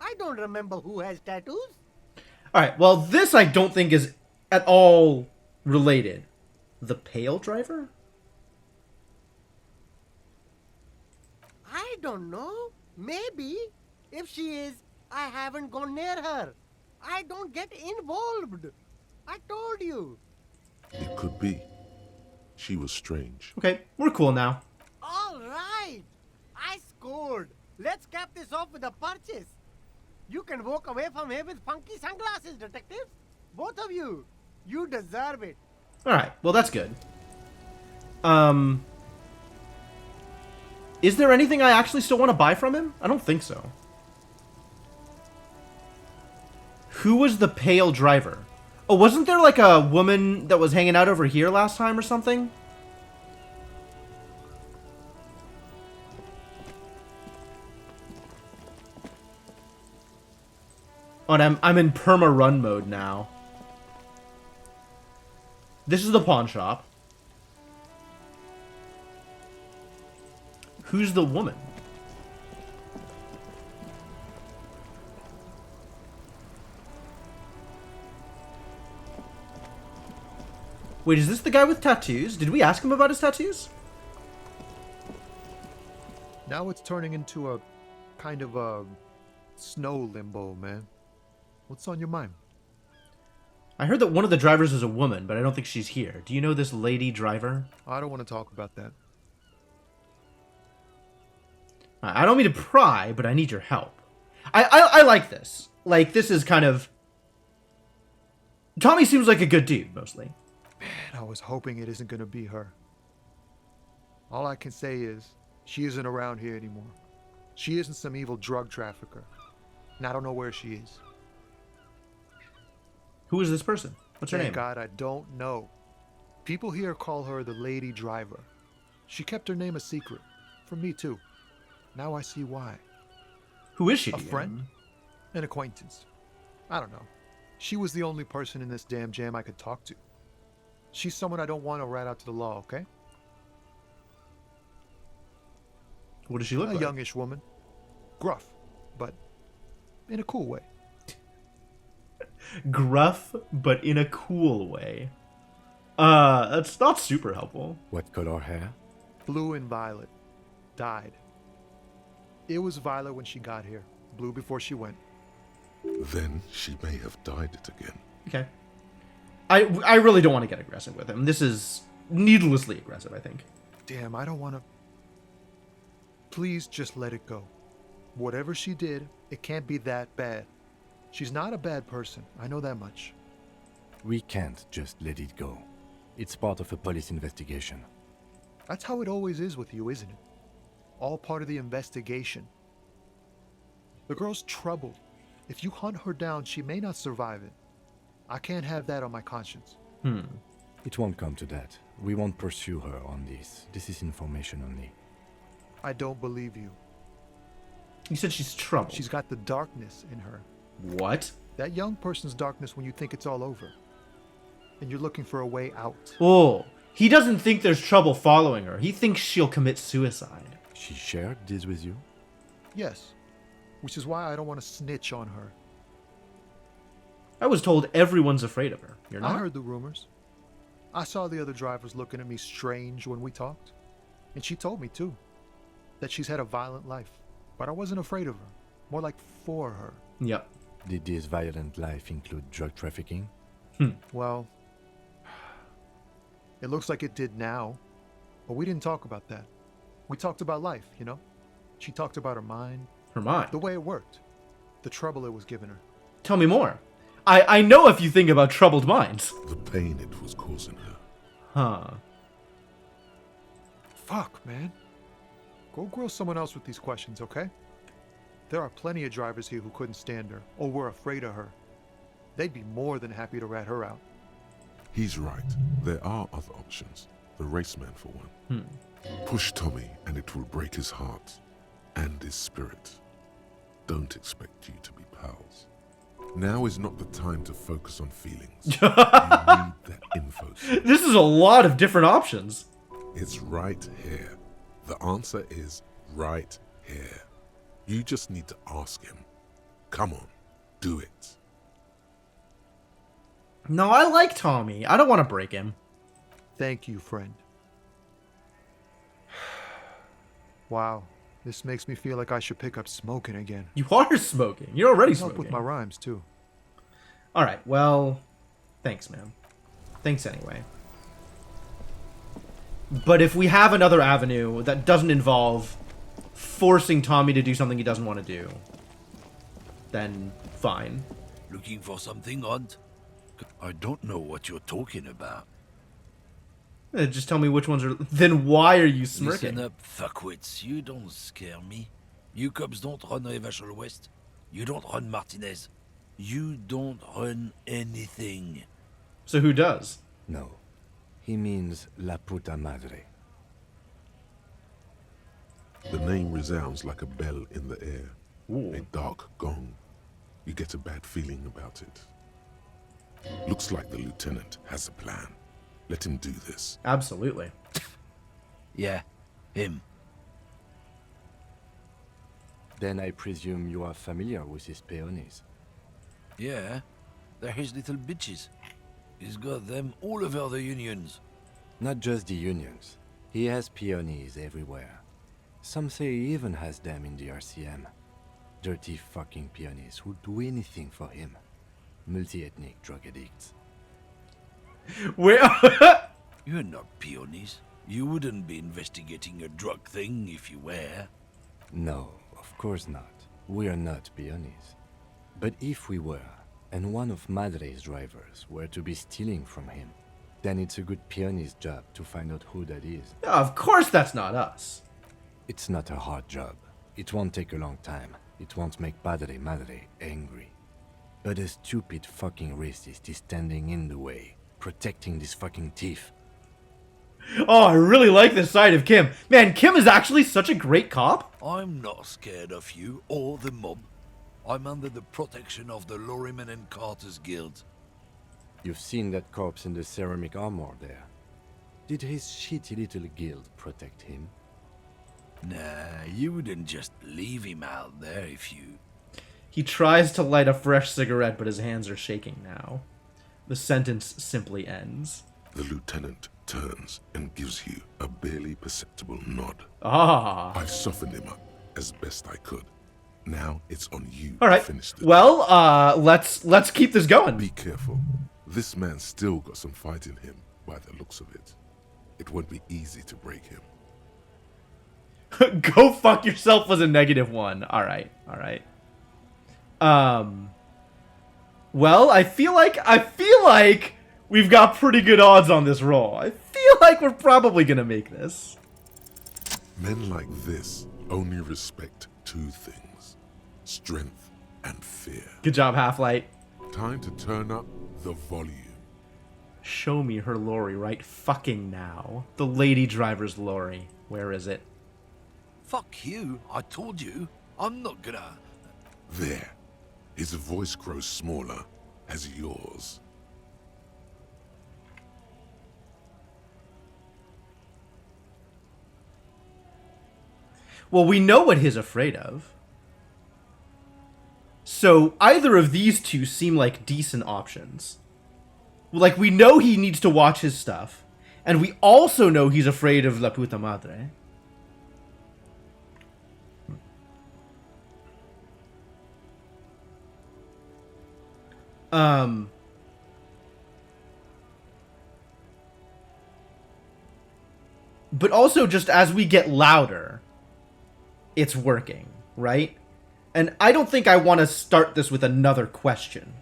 I don't remember who has tattoos. Alright, well, this I don't think is at all related. The pale driver? I don't know. Maybe. If she is, I haven't gone near her. I don't get involved. I told you. It could be. She was strange. Okay, we're cool now. All right. I scored. Let's cap this off with a purchase. You can walk away from here with funky sunglasses, detectives. Both of you. You deserve it. Alright, well, that's good. Is there anything I actually still want to buy from him? I don't think so. Who was the pale driver? Oh, wasn't there like a woman that was hanging out over here last time or something? Oh, and I'm in perma run mode now. This is the pawn shop. Who's the woman? Wait, is this the guy with tattoos? Did we ask him about his tattoos? Now it's turning into a kind of a snow limbo, man. What's on your mind? I heard that one of the drivers is a woman, but I don't think she's here. Do you know this lady driver? I don't want to talk about that. I don't mean to pry, but I need your help. I like this. Like, this is kind of... Tommy seems like a good dude, mostly. Man, I was hoping it isn't going to be her. All I can say is, she isn't around here anymore. She isn't some evil drug trafficker. And I don't know where she is. Who is this person? What's her Thank name? God, I don't know. People here call her the Lady Driver. She kept her name a secret. From me, too. Now I see why. Who is she? A friend? An acquaintance. I don't know. She was the only person in this damn jam I could talk to. She's someone I don't want to rat out to the law, okay? What does she look like? A youngish woman. Gruff, but in a cool way. Gruff, but in a cool way. That's not super helpful. What color hair? Blue and violet. Died. It was violet when she got here. Blue before she went. Then she may have dyed it again. Okay. I really don't want to get aggressive with him. This is needlessly aggressive, I think. Damn, I don't want to... Please just let it go. Whatever she did, it can't be that bad. She's not a bad person. I know that much. We can't just let it go. It's part of a police investigation. That's how it always is with you, isn't it? All part of the investigation. The girl's troubled. If you hunt her down, she may not survive it. I can't have that on my conscience. It won't come to that. We won't pursue her on this. This is information only. I don't believe you. You said she's troubled. She's got the darkness in her. What? That young person's darkness when you think it's all over. And you're looking for a way out. Oh, he doesn't think there's trouble following her. He thinks she'll commit suicide. She shared this with you? Yes. Which is why I don't want to snitch on her. I was told everyone's afraid of her. You're not? I heard the rumors. I saw the other drivers looking at me strange when we talked. And she told me, too, that she's had a violent life. But I wasn't afraid of her. More like for her. Yep. Did this violent life include drug trafficking? Well, it looks like it did now. But we didn't talk about that. We talked about life, you know? She talked about her mind. Her mind? The way it worked. The trouble it was giving her. Tell me more. I know a few things about troubled minds. The pain it was causing her. Huh. Fuck, man. Go grill someone else with these questions, okay? There are plenty of drivers here who couldn't stand her, or were afraid of her. They'd be more than happy to rat her out. He's right. There are other options. The raceman, for one. Push Tommy, and it will break his heart and his spirit. Don't expect you to be pals. Now is not the time to focus on feelings. You need that info. This is a lot of different options. It's right here. The answer is right here. You just need to ask him. Come on, do it. No, I like Tommy. I don't want to break him. Thank you, friend. Wow, this makes me feel like I should pick up smoking again. You are smoking. You're already Help smoking. with my rhymes, too. All right, well, thanks, man. Thanks anyway. But if we have another avenue that doesn't involve forcing Tommy to do something he doesn't want to do, then fine. Looking for something odd? I don't know what you're talking about. Just tell me which ones are... Then why are you smirking? Listen up, fuckwits. You don't scare me. You cops don't run Evashel West. You don't run Martinez. You don't run anything. So who does? No. He means La Puta Madre. The name resounds like a bell in the air. Ooh. A dark gong. You get a bad feeling about it. Looks like the lieutenant has a plan. Let him do this. Absolutely. Yeah, him. Then I presume you are familiar with his peonies. Yeah, they're his little bitches. He's got them all over the unions. Not just the unions. He has peonies everywhere. Some say he even has them in the RCM. Dirty fucking peonies who'd do anything for him. Multi-ethnic drug addicts. Where? You're not peonies. You wouldn't be investigating a drug thing if you were. No, of course not. We're not peonies. But if we were, and one of Madre's drivers were to be stealing from him, then it's a good peony's job to find out who that is. Of course that's not us. It's not a hard job. It won't take a long time. It won't make Padre Madre angry. But a stupid fucking racist is standing in the way, protecting this fucking thief. Oh, I really like this side of Kim. Man, Kim is actually such a great cop. I'm not scared of you or the mob. I'm under the protection of the Lorrymen and Carters Guild. You've seen that corpse in the ceramic armor there. Did his shitty little guild protect him? Nah, you wouldn't just leave him out there if you... He tries to light a fresh cigarette, but his hands are shaking now. The sentence simply ends. The lieutenant turns and gives you a barely perceptible nod. Ah. I softened him up as best I could. Now it's on you All right. to finish this. Well, let's keep this going. Be careful. This man's still got some fight in him, by the looks of it. It won't be easy to break him. Go fuck yourself was a -1. All right. Well, I feel like we've got pretty good odds on this roll. I feel like we're probably gonna make this. Men like this only respect two things: strength and fear. Good job, Half-Light. Time to turn up the volume. Show me her lorry right fucking now. The lady driver's lorry. Where is it? Fuck you, I told you. I'm not gonna... There. His voice grows smaller as yours. Well, we know what he's afraid of. So either of these two seem like decent options. Like, we know he needs to watch his stuff. And we also know he's afraid of La Puta Madre. But also, just as we get louder, it's working, right? And I don't think I want to start this with another question.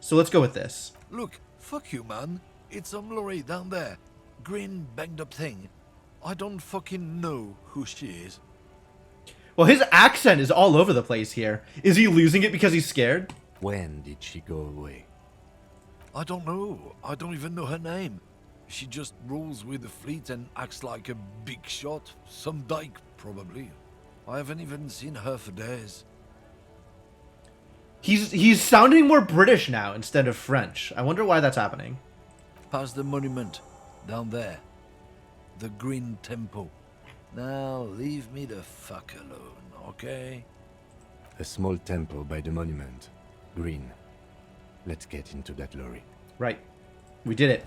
So let's go with this. Look, fuck you, man. It's some lorry down there. Green, banged up thing. I don't fucking know who she is. Well, his accent is all over the place here. Is he losing it because he's scared? When did she go away? I don't know. I don't even know her name. She just rolls with the fleet and acts like a big shot. Some dyke, probably. I haven't even seen her for days. He's sounding more British now instead of French. I wonder why that's happening. Past the monument. Down there. The Green Temple. Now, leave me the fuck alone, okay? A small temple by the monument. Green. Let's get into that lorry. Right. We did it.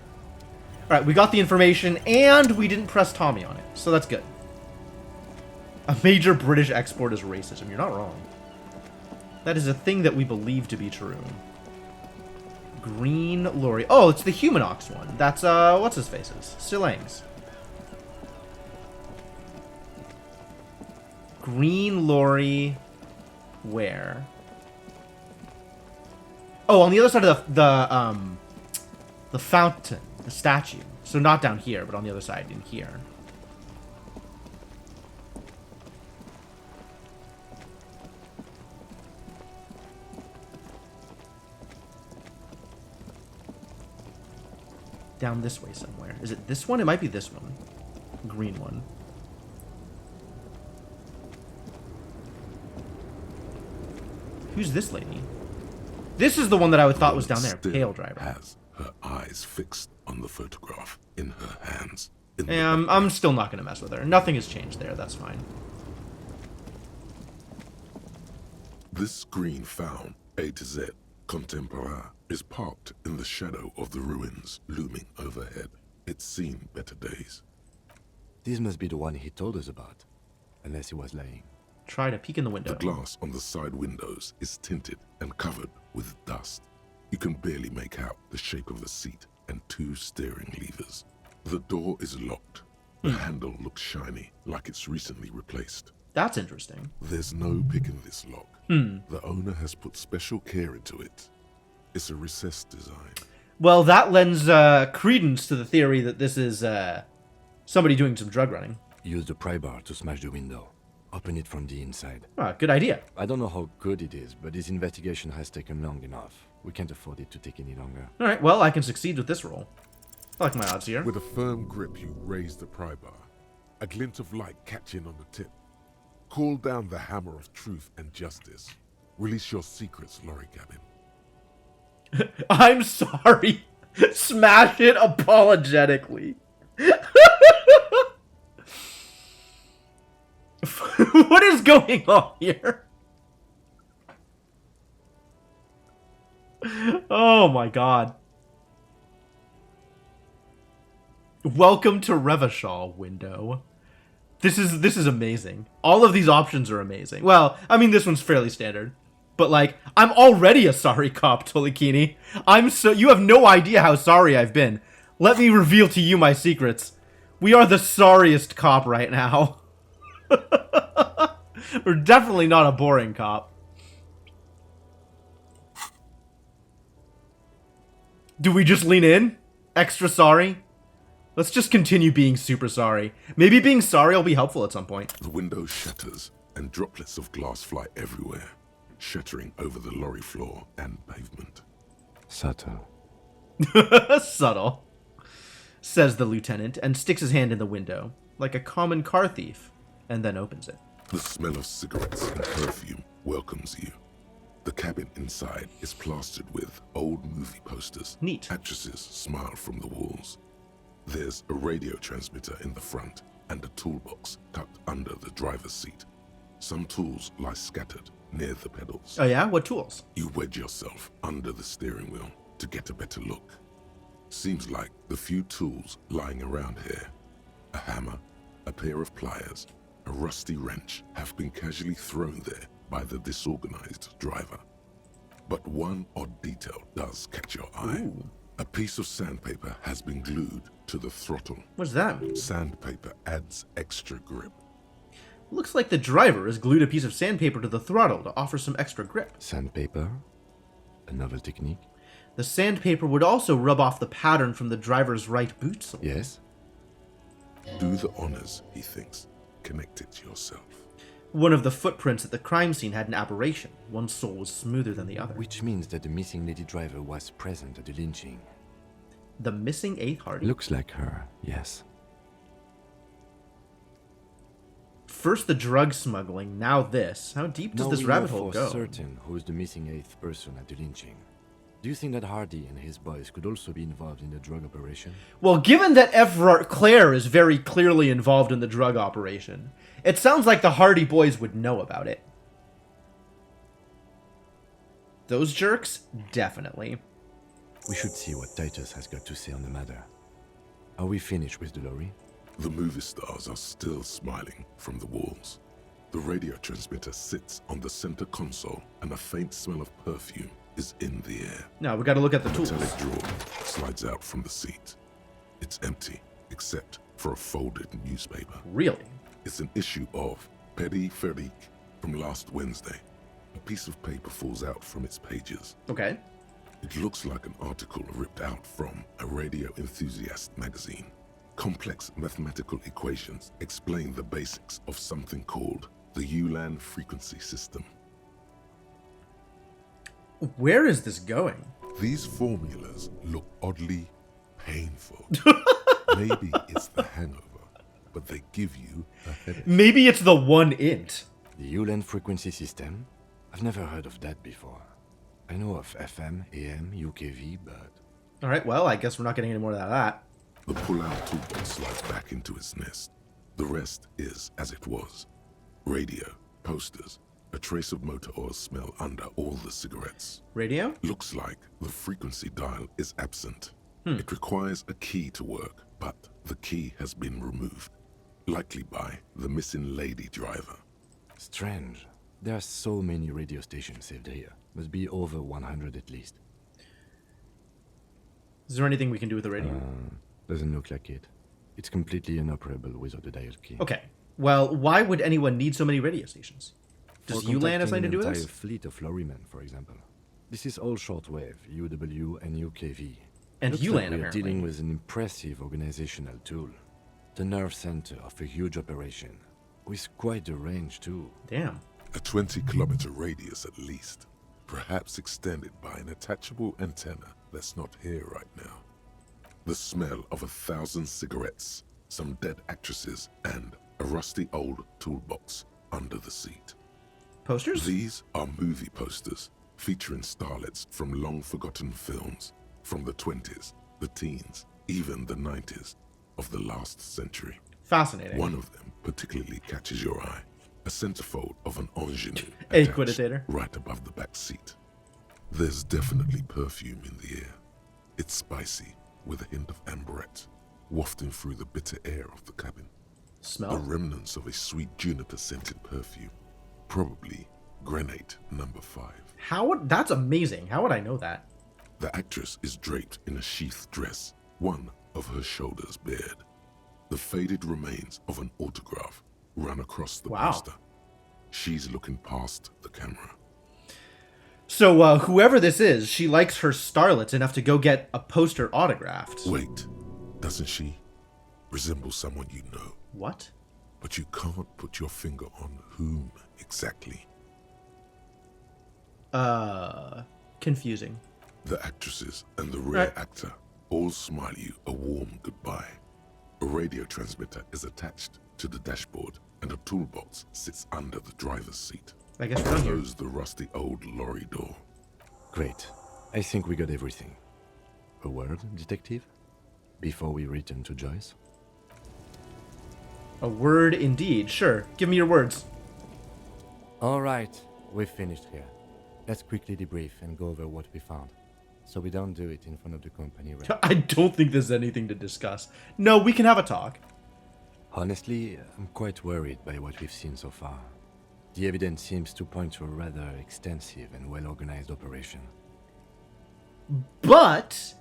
Alright, we got the information, and we didn't press Tommy on it, so that's good. A major British export is racism. You're not wrong. That is a thing that we believe to be true. Green lorry. Oh, it's the Humanox one. That's, what's his faces? Sillang's. Green lorry. Where? Oh, on the other side of the fountain, the statue. So not down here, but on the other side, in here. Down this way somewhere. Is it this one? It might be this one. Green one. Who's this lady? This is the one that I thought was down there. Pale driver. Has her eyes fixed on the photograph in her hands. Yeah, I'm still not going to mess with her. Nothing has changed there. That's fine. This green found, A to Z, contemporary, is parked in the shadow of the ruins looming overhead. It's seen better days. This must be the one he told us about. Unless he was lying. Try to peek in the window. The glass on the side windows is tinted and covered with dust. You can barely make out the shape of a seat and two steering levers. The door is locked. The handle looks shiny, like it's recently replaced. That's interesting. There's no picking this lock. The owner has put special care into it. It's a recessed design. Well, that lends credence to the theory that this is somebody doing some drug running. Use the pry bar to smash the window. Open it from the inside. Ah, good idea. I don't know how good it is, but this investigation has taken long enough. We can't afford it to take any longer. Alright, well, I can succeed with this roll. I like my odds here. With a firm grip, you raise the pry bar, a glint of light catching on the tip. Call down the hammer of truth and justice. Release your secrets, Lorry Cabin. I'm sorry. Smash it apologetically. What is going on here? Oh my god. Welcome to Revachol window. This is amazing. All of these options are amazing. Well, I mean this one's fairly standard. But like, I'm already a sorry cop, Tolikini. You have no idea how sorry I've been. Let me reveal to you my secrets. We are the sorriest cop right now. We're definitely not a boring cop. Do we just lean in? Extra sorry? Let's just continue being super sorry. Maybe being sorry will be helpful at some point. The window shatters and droplets of glass fly everywhere, shattering over the lorry floor and pavement. Subtle. Subtle, says the lieutenant, and sticks his hand in the window, like a common car thief, and then opens it. The smell of cigarettes and perfume welcomes you. The cabin inside is plastered with old movie posters. Neat. Actresses smile from the walls. There's a radio transmitter in the front and a toolbox tucked under the driver's seat. Some tools lie scattered near the pedals. Oh yeah? What tools? You wedge yourself under the steering wheel to get a better look. Seems like the few tools lying around here, a hammer, a pair of pliers, a rusty wrench, have been casually thrown there by the disorganized driver. But one odd detail does catch your eye. Ooh. A piece of sandpaper has been glued to the throttle. What does that mean? Sandpaper adds extra grip. Looks like the driver has glued a piece of sandpaper to the throttle to offer some extra grip. Sandpaper? A novel technique? The sandpaper would also rub off the pattern from the driver's right boot sole. Yes? Do the honors, he thinks. Connect it to yourself. One of the footprints at the crime scene had an aberration. One sole was smoother than the other. Which means that the missing lady driver was present at the lynching. The missing eighth Hardy? Looks like her, yes. First the drug smuggling, now this. How deep does this rabbit hole go? For certain who's the missing eighth person at the lynching. Do you think that Hardy and his boys could also be involved in the drug operation? Well, given that Everard Clare is very clearly involved in the drug operation, it sounds like the Hardy boys would know about it. Those jerks? Definitely. We should see what Titus has got to say on the matter. Are we finished with the lorry? The movie stars are still smiling from the walls. The radio transmitter sits on the center console and a faint smell of perfume is in the air. Now we gotta look at the A tools. metallic drawer slides out from the seat. It's empty, except for a folded newspaper. Really? It's an issue of Périphérique from last Wednesday. A piece of paper falls out from its pages. Okay. It looks like an article ripped out from a radio enthusiast magazine. Complex mathematical equations explain the basics of something called the Ulan frequency system. Where is this going? These formulas look oddly painful. Maybe it's the hangover, but they give you a headache. Maybe it's the one int. The Ulan frequency system? I've never heard of that before. I know of FM, AM, UKV, but... Alright, well, I guess we're not getting any more out of that. The pull-out toolbox slides back into its nest. The rest is as it was. Radio, posters, a trace of motor oil smell under all the cigarettes. Radio? Looks like the frequency dial is absent. It requires a key to work, but the key has been removed. Likely by the missing lady driver. Strange. There are so many radio stations saved here. Must be over 100 at least. Is there anything we can do with the radio? Doesn't look like it. It's completely inoperable without the dial key. Okay. Well, why would anyone need so many radio stations? Does ULAN have something to do with an this? entire fleet of lorrymen, for example. This is all shortwave, UW and UKV. And Looks ULAN, like we're apparently. dealing with an impressive organizational tool. The nerve center of a huge operation. With quite a range, too. Damn. A 20-kilometer radius at least. Perhaps extended by an attachable antenna that's not here right now. The smell of 1,000 cigarettes, some dead actresses, and a rusty old toolbox under the seat. Posters? These are movie posters featuring starlets from long-forgotten films from the 20s, the teens, even the 90s of the last century. Fascinating. One of them particularly catches your eye. A centerfold of an ingenue A attached quiditator. right above the back seat. There's definitely perfume in the air. It's spicy, with a hint of amberette, wafting through the bitter air of the cabin. The Smell? remnants of a sweet juniper-scented perfume. Probably Grenade number 5. That's amazing. How would I know that? The actress is draped in a sheath dress, one of her shoulders bared. The faded remains of an autograph run across the Wow. poster. She's looking past the camera. So, whoever this is, she likes her starlets enough to go get a poster autographed. Wait, doesn't she resemble someone you know? What? But you can't put your finger on whom exactly. Confusing. The actresses and the rear Right. actor all smile you a warm goodbye. A radio transmitter is attached to the dashboard and a toolbox sits under the driver's seat. I guess we're done here. Close the rusty old lorry door. Great. I think we got everything. A word, detective? Before we return to Joyce? A word indeed. Sure. Give me your words. Alright, we've finished here. Let's quickly debrief and go over what we found. So we don't do it in front of the company, right? I don't think there's anything to discuss. No, we can have a talk. Honestly, I'm quite worried by what we've seen so far. The evidence seems to point to a rather extensive and well-organized operation. But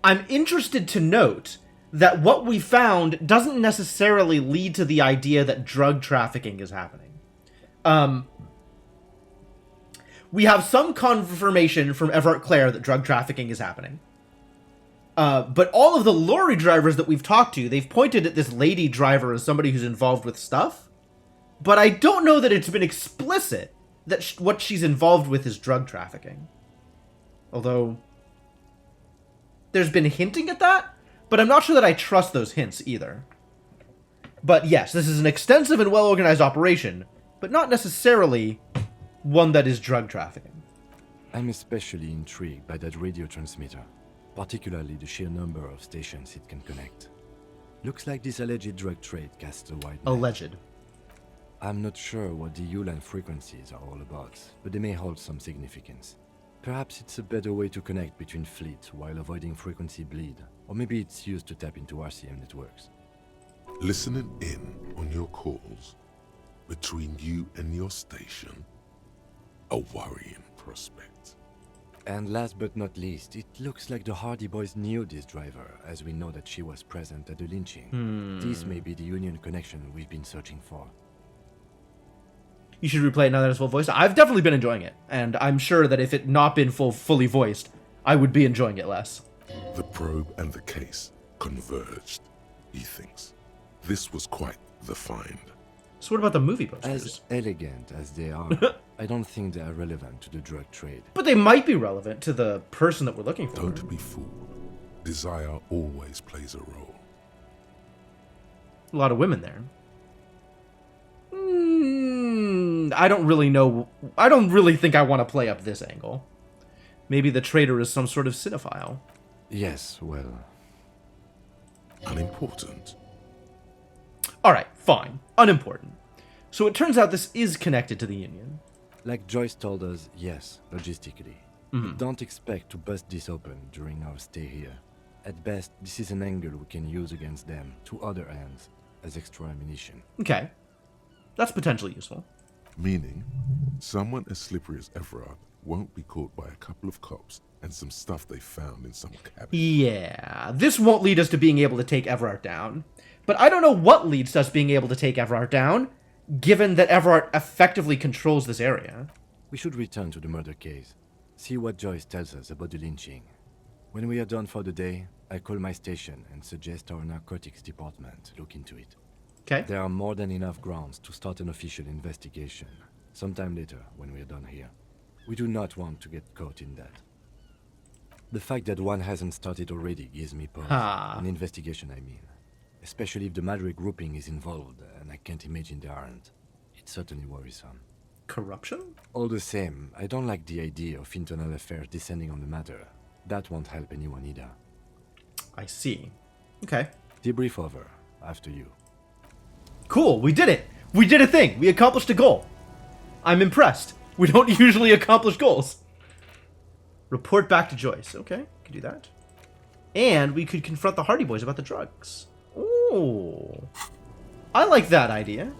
I'm interested to note that what we found doesn't necessarily lead to the idea that drug trafficking is happening. We have some confirmation from Everett Clare that drug trafficking is happening. But all of the lorry drivers that we've talked to, they've pointed at this lady driver as somebody who's involved with stuff. But I don't know that it's been explicit that what she's involved with is drug trafficking. Although, there's been hinting at that, but I'm not sure that I trust those hints either. But yes, this is an extensive and well-organized operation, but not necessarily one that is drug trafficking. I'm especially intrigued by that radio transmitter, particularly the sheer number of stations it can connect. Looks like this alleged drug trade casts a wide net. Alleged. I'm not sure what the Ulan frequencies are all about, but they may hold some significance. Perhaps it's a better way to connect between fleets while avoiding frequency bleed, or maybe it's used to tap into RCM networks. Listening in on your calls between you and your station. A worrying prospect. And last but not least, it looks like the Hardy Boys knew this driver, as we know that she was present at the lynching. This may be the Union connection we've been searching for. You should replay it now that it's full voiced. I've definitely been enjoying it, and I'm sure that if it not been fully voiced, I would be enjoying it less. The probe and the case converged, he thinks. This was quite the find. So what about the movie posters? As elegant as they are, I don't think they are relevant to the drug trade. But they might be relevant to the person that we're looking for. Don't be fooled. Desire always plays a role. A lot of women there. I don't really know. I don't really think I want to play up this angle. Maybe the traitor is some sort of cinephile. Yes, well... Unimportant. Alright, fine. Unimportant. So it turns out this is connected to the Union. Like Joyce told us, yes, logistically. But don't expect to bust this open during our stay here. At best, this is an angle we can use against them to other ends as extra ammunition. Okay. That's potentially useful. Meaning, someone as slippery as Everard won't be caught by a couple of cops and some stuff they found in some cabin. Yeah, this won't lead us to being able to take Everard down. But I don't know what leads to us being able to take Everard down, given that Everard effectively controls this area. We should return to the murder case. See what Joyce tells us about the lynching. When we are done for the day, I call my station and suggest our narcotics department look into it. Okay. There are more than enough grounds to start an official investigation, sometime later when we are done here. We do not want to get caught in that. The fact that one hasn't started already gives me pause. Ha. An investigation, I mean. Especially if the Madre grouping is involved, and I can't imagine they aren't. It's certainly worrisome. Corruption? All the same, I don't like the idea of internal affairs descending on the matter. That won't help anyone either. I see. Okay. Debrief over. After you. Cool, we did it! We did a thing! We accomplished a goal! I'm impressed. We don't usually accomplish goals. Report back to Joyce. Okay, could do that. And we could confront the Hardy Boys about the drugs. Ooh. I like that idea.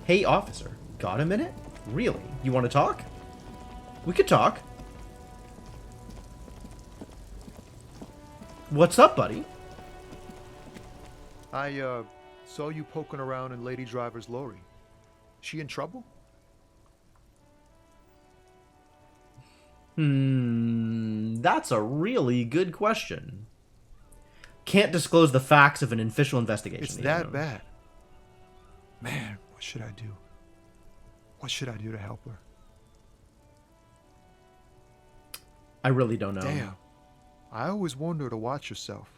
Hey, officer. Got a minute? Really? You want to talk? We could talk. What's up, buddy? I, saw you poking around in Lady Driver's lorry. She in trouble? That's a really good question. Can't disclose the facts of an official investigation. It's that bad. Man, what should I do? What should I do to help her? I really don't know. Damn. I always warned her to watch herself.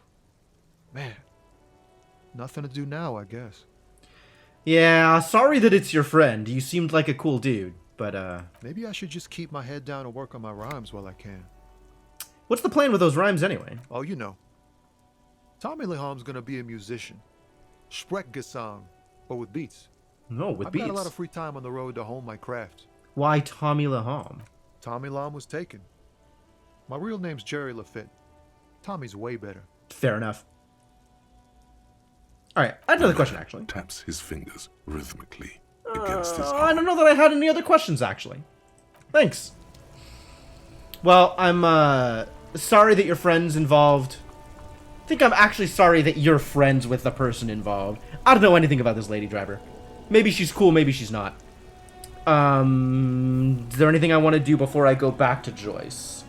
Man. Nothing to do now, I guess. Yeah, sorry that it's your friend. You seemed like a cool dude, but maybe I should just keep my head down and work on my rhymes while I can. What's the plan with those rhymes anyway? Oh, you know. Tommy Leham's gonna be a musician. Sprechgesang, but with beats. No, with beats. I've got a lot of free time on the road to hone my craft. Why Tommy Leham? Tommy Lam was taken. My real name's Jerry Lafitte. Tommy's way better. Fair enough. All right, I had another question, actually. Taps his fingers rhythmically against his I arm. don't know that I had any other questions, actually. Thanks. Well, I'm sorry that your friend's involved. I think I'm actually sorry that you're friends with the person involved. I don't know anything about this lady driver. Maybe she's cool, maybe she's not. Is there anything I want to do before I go back to Joyce?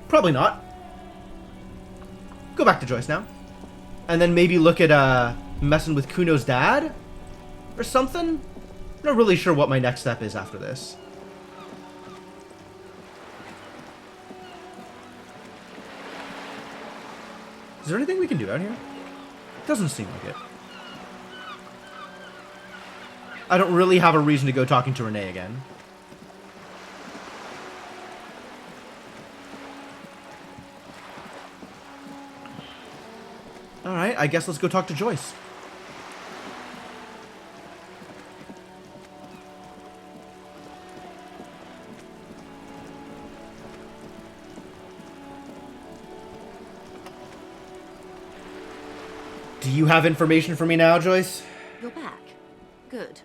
Probably not. Go back to Joyce now. And then maybe look at messing with Kuno's dad? Or something? I'm not really sure what my next step is after this. Is there anything we can do out here? Doesn't seem like it. I don't really have a reason to go talking to Renee again. Alright, I guess let's go talk to Joyce. Do you have information for me now, Joyce? You're back. Good.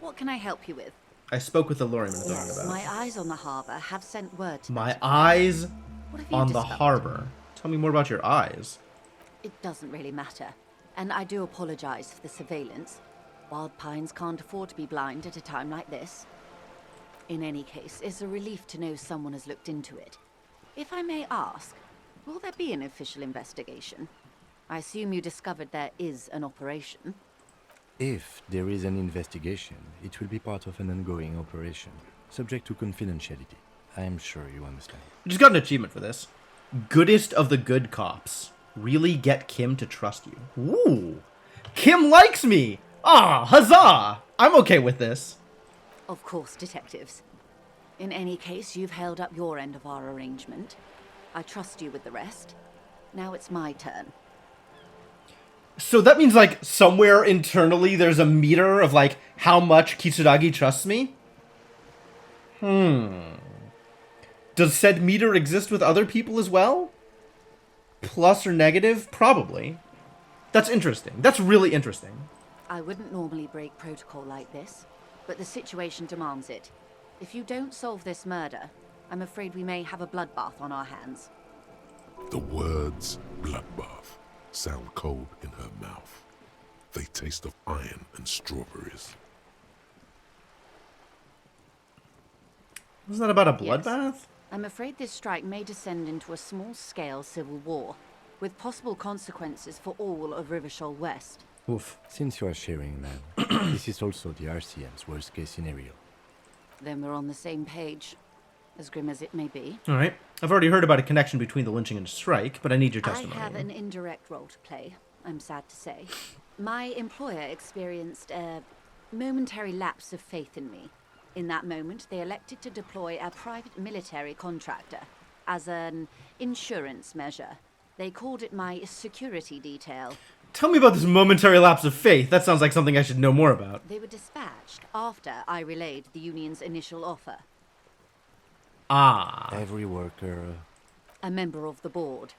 What can I help you with? I spoke with the lorryman talking Yes, about. my eyes on the harbour have sent word to My me. eyes What have you on the discovered? harbor. Tell me more about your eyes. It doesn't really matter. And I do apologize for the surveillance. Wild Pines can't afford to be blind at a time like this. In any case, it's a relief to know someone has looked into it. If I may ask, will there be an official investigation? I assume you discovered there is an operation. If there is an investigation, it will be part of an ongoing operation, subject to confidentiality. I am sure you understand. You just got an achievement for this. Goodest of the good cops. Really get Kim to trust you. Ooh. Kim likes me! Ah, huzzah! I'm okay with this. Of course, detectives. In any case, you've held up your end of our arrangement. I trust you with the rest. Now it's my turn. So that means, like, somewhere internally there's a meter of, like, how much Kitsuragi trusts me? Does said meter exist with other people as well? Plus or negative? Probably. That's interesting. That's really interesting. I wouldn't normally break protocol like this, but the situation demands it. If you don't solve this murder, I'm afraid we may have a bloodbath on our hands. The words bloodbath sound cold in her mouth. They taste of iron and strawberries. Wasn't that about a Yes. bloodbath? I'm afraid this strike may descend into a small-scale civil war. with possible consequences for all of Rivershoal West. Oof. Since you are sharing, man, this is also the RCM's worst-case scenario. Then we're on the same page, as grim as it may be. All right. I've already heard about a connection between the lynching and strike, but I need your I testimony. have an indirect role to play, I'm sad to say. My employer experienced a momentary lapse of faith in me. In that moment, they elected to deploy a private military contractor as an insurance measure. They called it my security detail. Tell me about this momentary lapse of faith. That sounds like something I should know more about. They were dispatched after I relayed the union's initial offer. Ah. Every worker... A member of the board.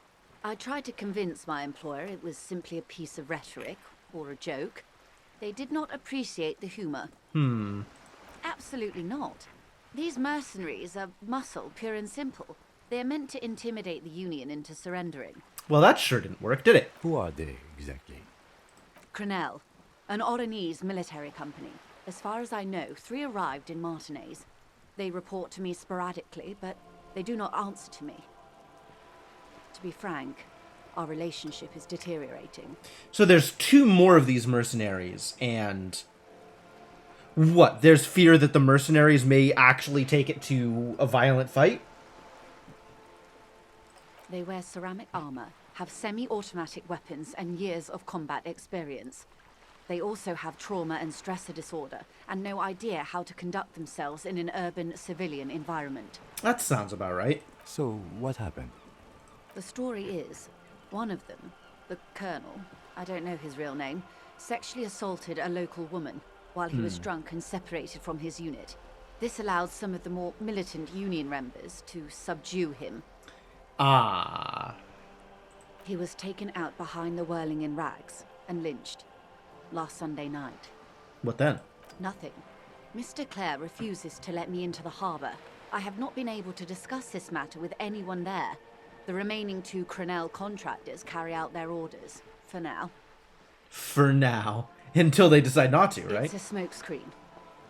I tried to convince my employer it was simply a piece of rhetoric, or a joke. They did not appreciate the humor. Absolutely not. These mercenaries are muscle, pure and simple. They are meant to intimidate the Union into surrendering. Well, that sure didn't work, did it? Who are they, exactly? Crenell, an Oranese military company. As far as I know, 3 arrived in Martinez. They report to me sporadically, but they do not answer to me. To be frank, our relationship is deteriorating. So there's 2 more of these mercenaries, and... What? There's fear that the mercenaries may actually take it to a violent fight? They wear ceramic armor, have semi-automatic weapons, and years of combat experience. They also have trauma and stressor disorder, and no idea how to conduct themselves in an urban civilian environment. That sounds about right. So, what happened? The story is, one of them, the colonel, I don't know his real name, sexually assaulted a local woman while he was drunk and separated from his unit. This allowed some of the more militant Union members to subdue him. Ah. He was taken out behind the whirling in rags and lynched last Sunday night. What then? Nothing. Mr. Clare refuses to let me into the harbor. I have not been able to discuss this matter with anyone there. The remaining 2 Crenell contractors carry out their orders, for now. For now. Until they decide not to, right? It's a smokescreen.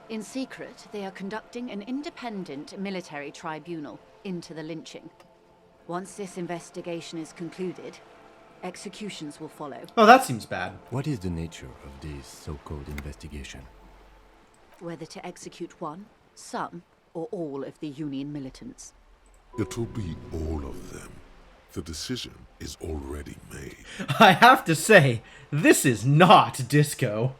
In secret, they are conducting an independent military tribunal into the lynching. Once this investigation is concluded, executions will follow. Oh, that seems bad. What is the nature of this so-called investigation? Whether to execute one, some, or all of the Union militants. It'll be all of them. The decision is already made. I have to say, this is not disco.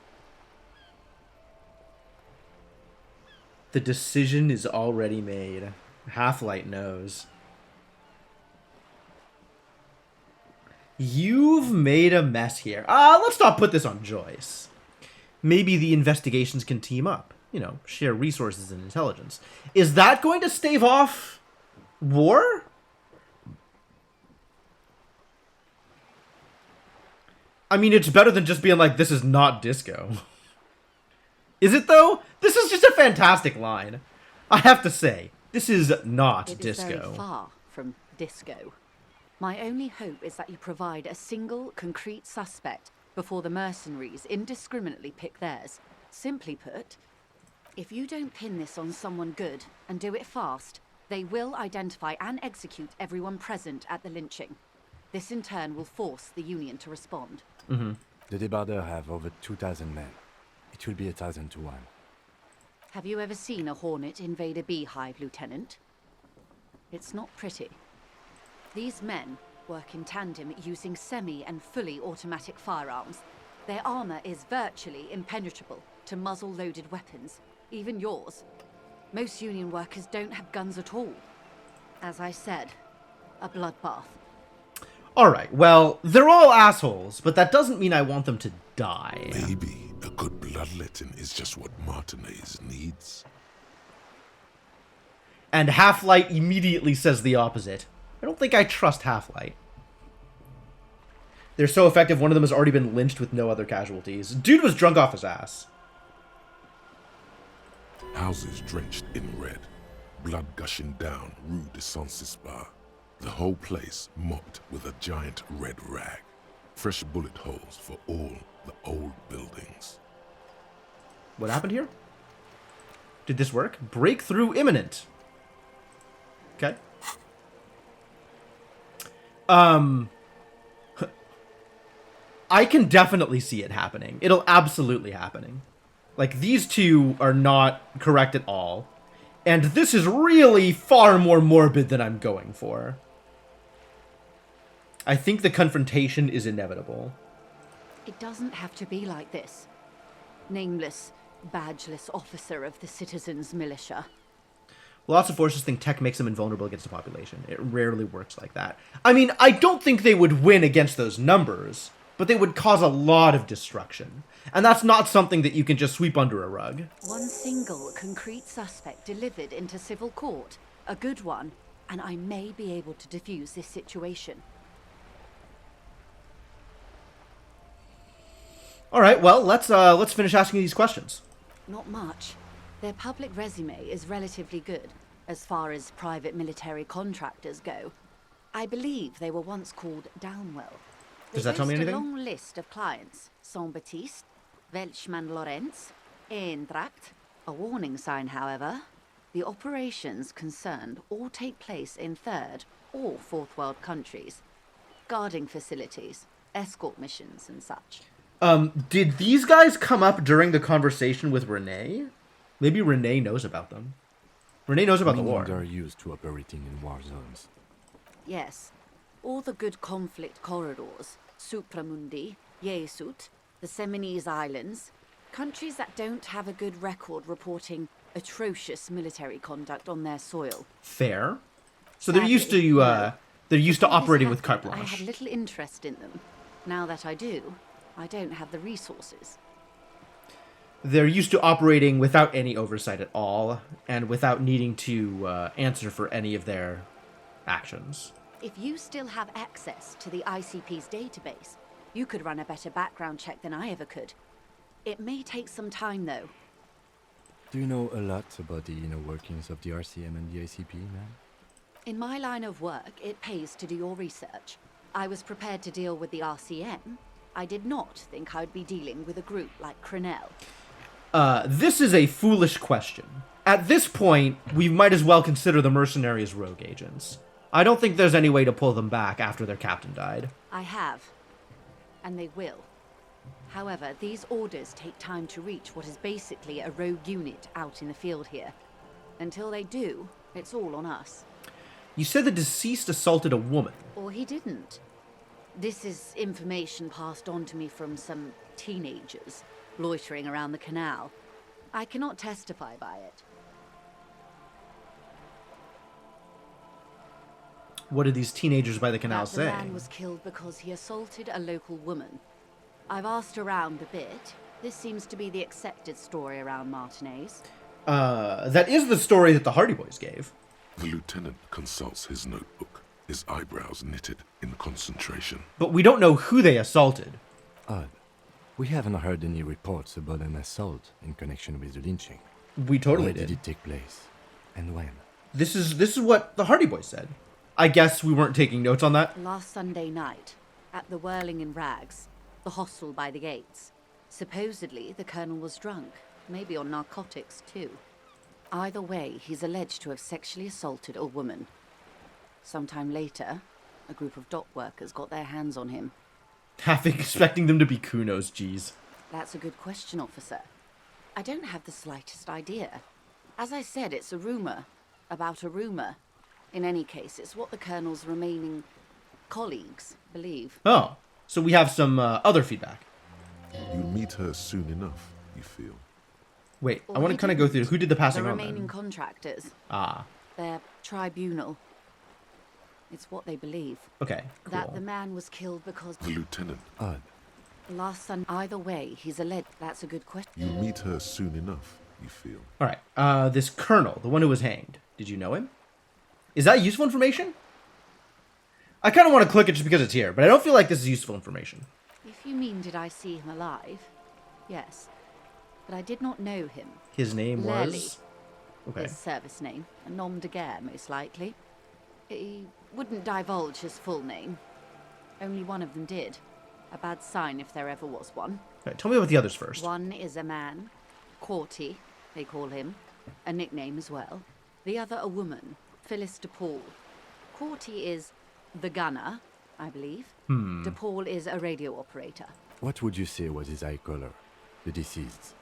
The decision is already made. Half-Light knows. You've made a mess here. Let's not put this on Joyce. Maybe the investigations can team up. You know, share resources and intelligence. Is that going to stave off war? I mean, it's better than just being like, this is not disco. Is it, though? This is just a fantastic line. I have to say, this is not disco. It is very far from disco. My only hope is that you provide a single, concrete suspect before the mercenaries indiscriminately pick theirs. Simply put, if you don't pin this on someone good and do it fast, they will identify and execute everyone present at the lynching. This in turn will force the Union to respond. The Debarder have over 2,000 men. It will be 1,000 to 1. Have you ever seen a Hornet invade a beehive, Lieutenant? It's not pretty. These men work in tandem using semi and fully automatic firearms. Their armor is virtually impenetrable to muzzle-loaded weapons, even yours. Most Union workers don't have guns at all. As I said, a bloodbath. Alright, well, they're all assholes, but that doesn't mean I want them to die. Maybe a good bloodletting is just what Martinez needs. And Half-Light immediately says the opposite. I don't think I trust Half-Light. They're so effective, one of them has already been lynched with no other casualties. Dude was drunk off his ass. Houses drenched in red, blood gushing down Rue de Saint-Cispar. The whole place mopped with a giant red rag. Fresh bullet holes for all the old buildings. What happened here? Did this work? Breakthrough imminent. Okay. I can definitely see it happening. It'll absolutely happening. Like, these two are not correct at all. And this is really far more morbid than I'm going for. I think the confrontation is inevitable. It doesn't have to be like this. Nameless, badgeless officer of the citizens' militia. Lots of forces think tech makes them invulnerable against the population. It rarely works like that. I mean, I don't think they would win against those numbers, but they would cause a lot of destruction. And that's not something that you can just sweep under a rug. One single concrete suspect delivered into civil court. A good one, and I may be able to defuse this situation. All right, well, let's finish asking these questions. Not much. Their public resume is relatively good, as far as private military contractors go. I believe they were once called Downwell. Does that tell me anything? A long list of clients: Saint-Baptiste, Welschmann-Lorenz, Eintracht. A warning sign, however. The operations concerned all take place in third or fourth world countries. Guarding facilities, escort missions, and such. Did these guys come up during the conversation with Renee? Maybe Renee knows about them. Renee knows about the war. They're used to operating in war zones. Yes. All the good conflict corridors, Supramundi, Yesut, the Seminese Islands, countries that don't have a good record reporting atrocious military conduct on their soil. Fair. So they're used to operating with carte I blanche. had little interest in them. Now that I do, I don't have the resources. They're used to operating without any oversight at all, and without needing to answer for any of their actions. If you still have access to the ICP's database, you could run a better background check than I ever could. It may take some time, though. Do you know a lot about the inner workings of the RCM and the ICP, ma'am? In my line of work, it pays to do your research. I was prepared to deal with the RCM. I did not think I'd be dealing with a group like Crenel. This is a foolish question. At this point, we might as well consider the mercenaries rogue agents. I don't think there's any way to pull them back after their captain died. I have. And they will. However, these orders take time to reach what is basically a rogue unit out in the field here. Until they do, it's all on us. You said the deceased assaulted a woman. Or he didn't. This is information passed on to me from some teenagers loitering around the canal. I cannot testify by it. What did these teenagers by the canal that say? The man was killed because he assaulted a local woman. I've asked around a bit. This seems to be the accepted story around Martinez. That is the story that the Hardy Boys gave. The lieutenant consults his notebook, his eyebrows knitted in concentration. But we don't know who they assaulted. Odd. We haven't heard any reports about an assault in connection with the lynching. We totally Where did. did it take place? And when? This is what the Hardy Boys said. I guess we weren't taking notes on that. Last Sunday night, at the Whirling in Rags, the hostel by the gates. Supposedly, the colonel was drunk, maybe on narcotics too. Either way, he's alleged to have sexually assaulted a woman. Sometime later, a group of dock workers got their hands on him. Half expecting them to be Kunos, geez. That's a good question, officer. I don't have the slightest idea. As I said, it's a rumor about a rumor. In any case, it's what the colonel's remaining colleagues believe. Oh, so we have some other feedback. You'll meet her soon enough, you feel. Wait, I want to kind of go through who did the passing the on remaining then? contractors. Ah. Their tribunal. It's what they believe. Okay, cool. That the man was killed because... The lieutenant. Odd. Last Sunday. Either way, he's alleged. That's a good question. You'll meet her soon enough, you feel. All right, this colonel, the one who was hanged, did you know him? Is that useful information? I kind of want to click it just because it's here, but I don't feel like this is useful information. If you mean did I see him alive? Yes. But I did not know him. His name Lely. was... Okay. His service name. A nom de guerre, most likely. He wouldn't divulge his full name. Only one of them did. A bad sign if there ever was one. Right, tell me about the others first. One is a man. Corty, they call him. A nickname as well. The other a woman. Phyllis DePaul. Corty is the gunner. I believe. De Paul is a radio operator. What would you say was his eye color, the deceased's?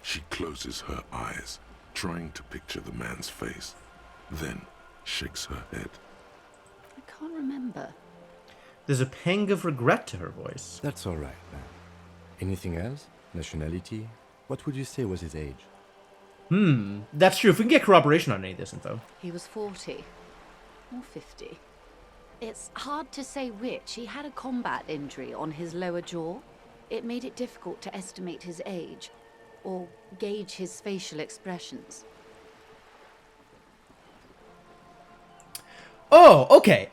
She closes her eyes, trying to picture the man's face, then shakes her head. I can't remember. There's a pang of regret to her voice. That's all right, man. Anything else? Nationality? What would you say was his age? That's true. If we can get corroboration on any of this info. He was 40. Or 50. It's hard to say which. He had a combat injury on his lower jaw. It made it difficult to estimate his age, or gauge his facial expressions. Oh, okay.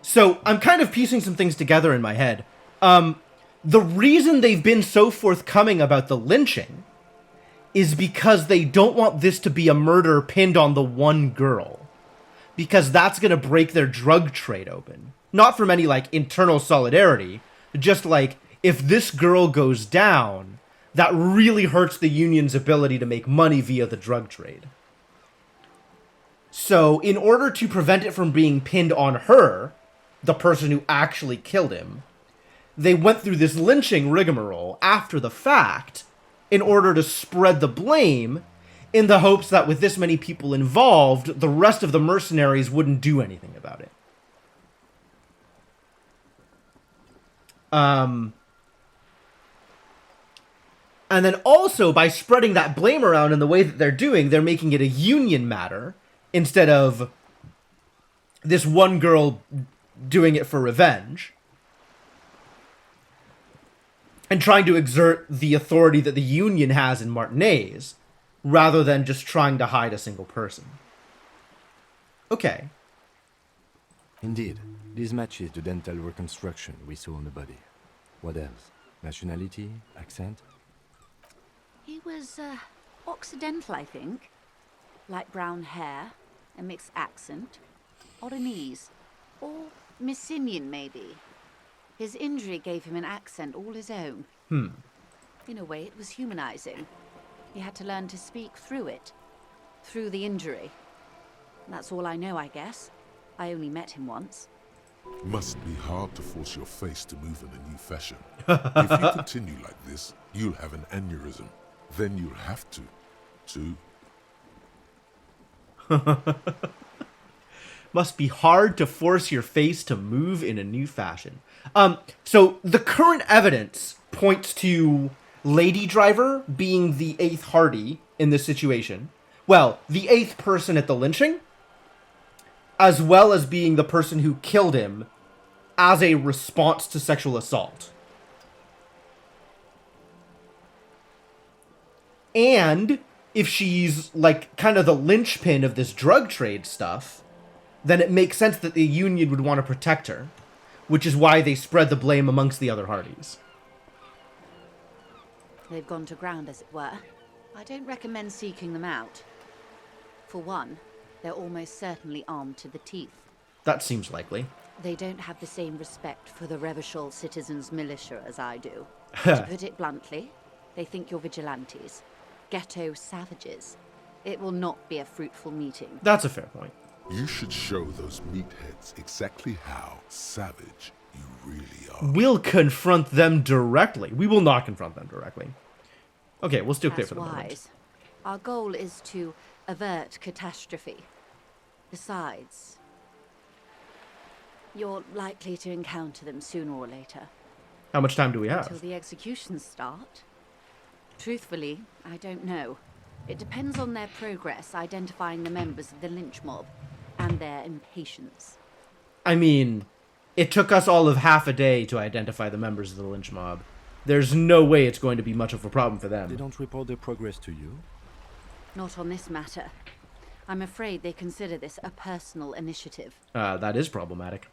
So I'm kind of piecing some things together in my head. The reason they've been so forthcoming about the lynching is because they don't want this to be a murder pinned on the one girl. Because that's going to break their drug trade open. Not from any, like, internal solidarity. Just like, if this girl goes down, that really hurts the union's ability to make money via the drug trade. So, in order to prevent it from being pinned on her, the person who actually killed him, they went through this lynching rigmarole after the fact in order to spread the blame in the hopes that with this many people involved, the rest of the mercenaries wouldn't do anything about it. And then also, by spreading that blame around in the way that they're doing, they're making it a union matter instead of this one girl doing it for revenge. And trying to exert the authority that the union has in Martinez, rather than just trying to hide a single person. Okay. Indeed. This matches the dental reconstruction we saw on the body. What else? Nationality? Accent? He was, Occidental, I think. Light brown hair, a mixed accent, Oranese, or Messinian, maybe. His injury gave him an accent all his own. In a way, it was humanizing. He had to learn to speak through it. Through the injury. That's all I know, I guess. I only met him once. Must be hard to force your face to move in a new fashion. If you continue like this, you'll have an aneurysm. Then you'll have to... Must be hard to force your face to move in a new fashion. So the current evidence points to Lady Driver being the 8th Hardy in this situation. Well, the 8th person at the lynching, as well as being the person who killed him as a response to sexual assault. And if she's, like, kind of the linchpin of this drug trade stuff, then it makes sense that the Union would want to protect her, which is why they spread the blame amongst the other Hardys. They've gone to ground, as it were. I don't recommend seeking them out. For one, they're almost certainly armed to the teeth. That seems likely. They don't have the same respect for the Revachol citizens' militia as I do. To put it bluntly, they think you're vigilantes. Ghetto savages. It will not be a fruitful meeting. That's a fair point. You should show those meatheads exactly how savage you really are. We'll confront them directly. We will not confront them directly. Okay, we'll still clear for the moment. Our goal is to avert catastrophe. Besides, you're likely to encounter them sooner or later. How much time do we have? Until the executions start? Truthfully, I don't know. It depends on their progress identifying the members of the lynch mob and their impatience. I mean, it took us all of half a day to identify the members of the lynch mob. There's no way it's going to be much of a problem for them. They don't report their progress to you? Not on this matter. I'm afraid they consider this a personal initiative. That is problematic.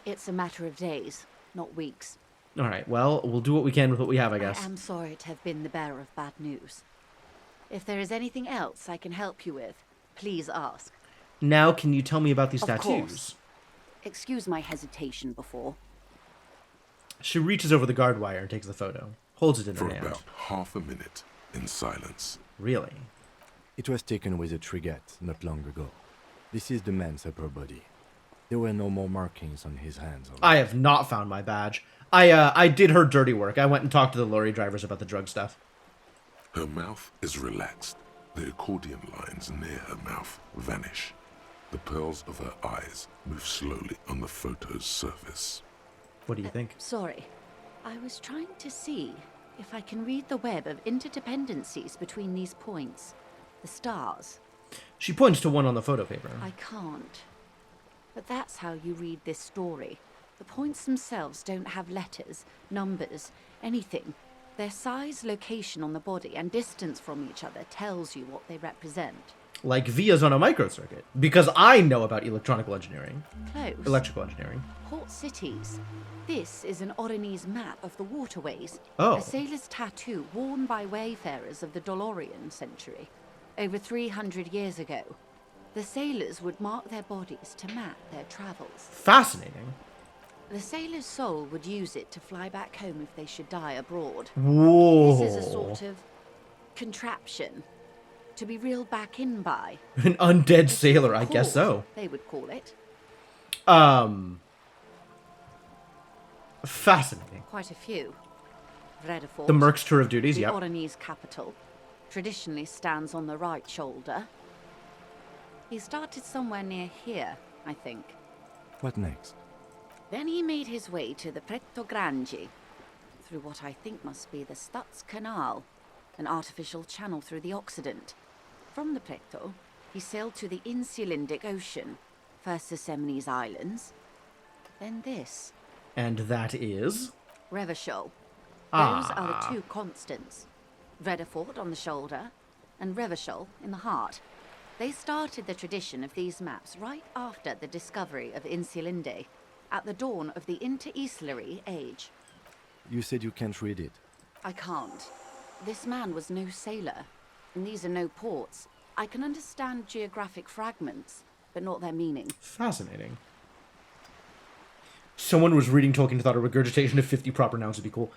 It's a matter of days, not weeks. Alright, well, we'll do what we can with what we have, I guess. I am sorry to have been the bearer of bad news. If there is anything else I can help you with, please ask. Now, can you tell me about these Of tattoos? course. Excuse my hesitation before. She reaches over the guard wire and takes the photo. Holds it in her For hand. about half a minute, in silence. Really? It was taken with a Trigette not long ago. This is the man's upper body. There were no more markings on his hands. I have not found my badge. I did her dirty work. I went and talked to the lorry drivers about the drug stuff. Her mouth is relaxed. The accordion lines near her mouth vanish. The pearls of her eyes move slowly on the photo's surface. What do you think? Sorry. I was trying to see if I can read the web of interdependencies between these points. The stars. She points to one on the photo paper. I can't. But that's how you read this story. The points themselves don't have letters, numbers, anything. Their size, location on the body, and distance from each other tells you what they represent. Like vias on a microcircuit. Because I know about electronical engineering. Close. Electrical engineering. Port cities. This is an Oronese map of the waterways. Oh. A sailor's tattoo worn by wayfarers of the Dolorian century. Over 300 years ago. The sailors would mark their bodies to map their travels. Fascinating. The sailor's soul would use it to fly back home if they should die abroad. Whoa. This is a sort of contraption to be reeled back in by. An undead sailor, I guess so. They would call it. Fascinating. Quite a few. Redefort. The Merc's tour of duties, the yep. Oronese capital. Traditionally stands on the right shoulder. He started somewhere near here, I think. What next? Then he made his way to the Pretto Grande, through what I think must be the Stutz Canal, an artificial channel through the Occident. From the Pretto, he sailed to the Insulindic Ocean, first the Semines Islands, then this. And that is? Revachol. Ah. Those are the two constants. Redefort on the shoulder, and Revachol in the heart. They started the tradition of these maps right after the discovery of Insulinde, at the dawn of the Interinsulary Age. You said you can't read it. I can't. This man was no sailor, and these are no ports. I can understand geographic fragments, but not their meaning. Fascinating. Someone was reading Tolkien and thought a regurgitation of 50 proper nouns would be cool.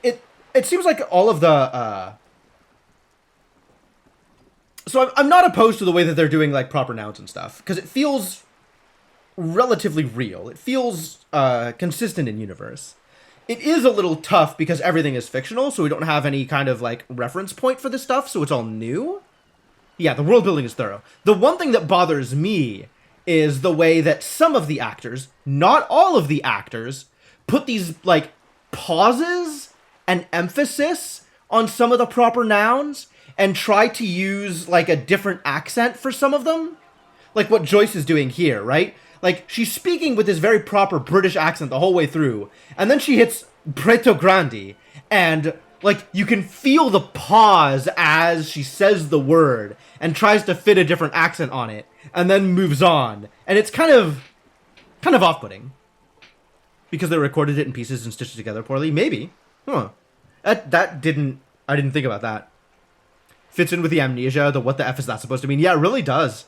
It seems like all of the, So I'm not opposed to the way that they're doing, like, proper nouns and stuff, because it feels relatively real. It feels consistent in universe. It is a little tough because everything is fictional, so we don't have any kind of, like, reference point for this stuff, so it's all new. Yeah, the world building is thorough. The one thing that bothers me is the way that some of the actors, not all of the actors, put these, like, pauses and emphasis on some of the proper nouns and try to use, like, a different accent for some of them. Like what Joyce is doing here, right? Like, she's speaking with this very proper British accent the whole way through, and then she hits Pretto Grande, and, like, you can feel the pause as she says the word, and tries to fit a different accent on it, and then moves on. And it's kind of off-putting. Because they recorded it in pieces and stitched it together poorly? Maybe. Huh. I didn't think about that. Fits in with the amnesia, the what the F is that supposed to mean? Yeah, it really does.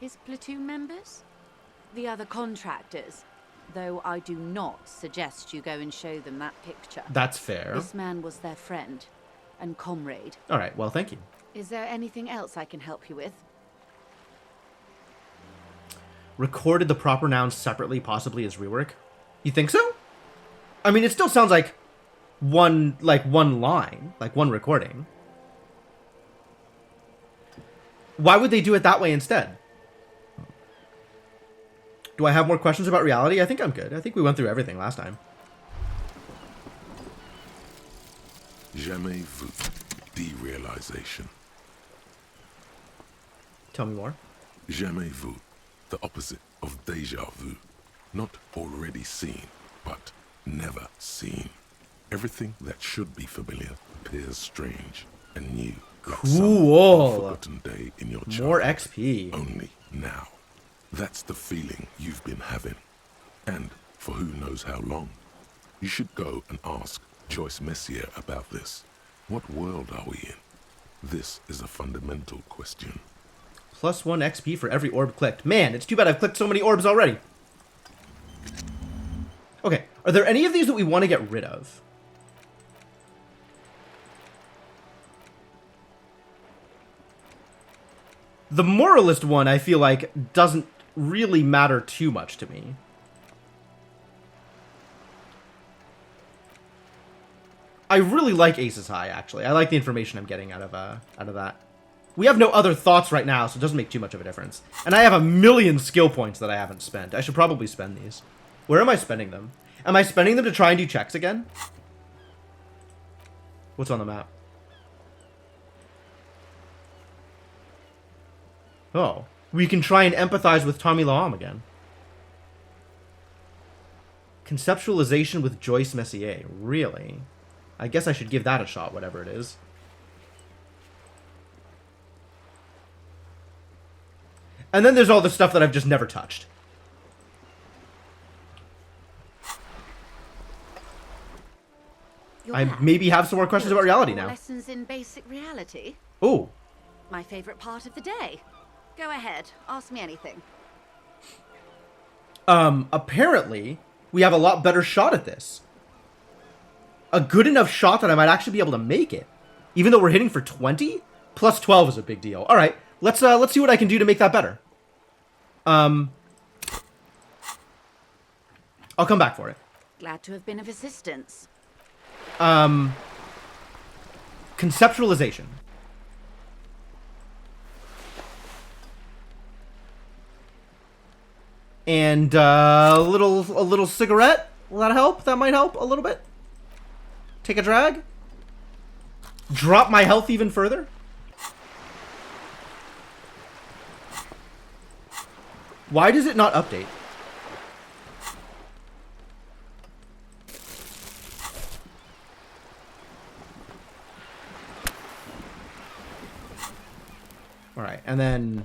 His platoon members? The other contractors. Though I do not suggest you go and show them that picture. That's fair. This man was their friend and comrade. Alright, well, thank you. Is there anything else I can help you with? Recorded the proper nouns separately, possibly as rework? You think so? I mean, it still sounds like one line, like one recording. Why would they do it that way instead? Do I have more questions about reality? I think I'm good. I think we went through everything last time. Jamais vu. Derealization. Tell me more. Jamais vu. The opposite of déjà vu. Not already seen, but never seen. Everything that should be familiar appears strange and new. Like Cool. some forgotten day in your More childhood. XP. Only now. That's the feeling you've been having. And for who knows how long. You should go and ask Joyce Messier about this. What world are we in? This is a fundamental question. Plus 1 XP for every orb clicked. Man, it's too bad I've clicked so many orbs already. Okay, are there any of these that we want to get rid of? The moralist one, I feel like, doesn't really matter too much to me. I really like Aces High, actually. I like the information I'm getting out of that. We have no other thoughts right now, so it doesn't make too much of a difference. And I have a million skill points that I haven't spent. I should probably spend these. Where am I spending them? Am I spending them to try and do checks again? What's on the map? Oh. We can try and empathize with Tommy Laham again. Conceptualization with Joyce Messier. Really? I guess I should give that a shot, whatever it is. And then there's all the stuff that I've just never touched. I maybe have some more questions about reality now. Lessons in basic reality. Ooh. My favorite part of the day. Go ahead, ask me anything. Apparently, we have a lot better shot at this. A good enough shot that I might actually be able to make it. Even though we're hitting for 20? Plus 12 is a big deal. Alright, let's see what I can do to make that better. I'll come back for it. Glad to have been of assistance. Conceptualization. And a little cigarette. Will that help? That might help a little bit. Take a drag. Drop my health even further. Why does it not update? Alright, and then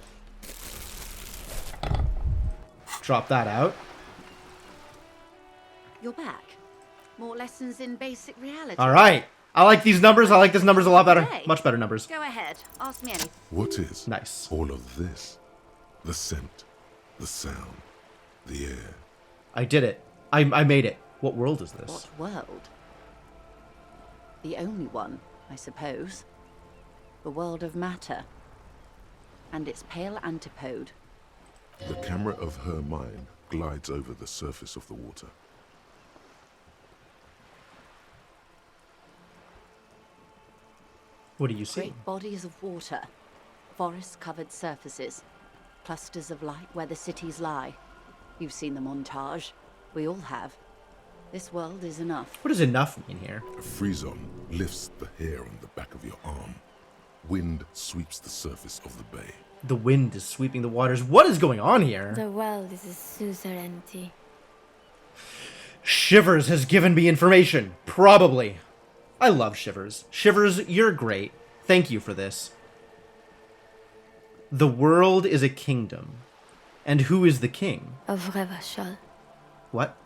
drop that out. You're back. More lessons in basic reality. Alright. I like these numbers. I like these numbers a lot better. Okay. Much better numbers. Go ahead. Ask me anything. What is nice all of this? The scent, the sound, the air. I did it. I made it. What world is this? What world? The only one, I suppose. The world of matter. And its pale antipode. The camera of her mind glides over the surface of the water. What do you see? Great bodies of water. Forest-covered surfaces. Clusters of light where the cities lie. You've seen the montage. We all have. This world is enough. What does enough mean here? A frisson lifts the hair on the back of your arm. Wind sweeps the surface of the bay. The wind is sweeping the waters. What is going on here? The world is a suzerainty. Shivers has given me information. Probably. I love Shivers. Shivers, you're great. Thank you for this. The world is a kingdom. And who is the king? Of Revachol. What?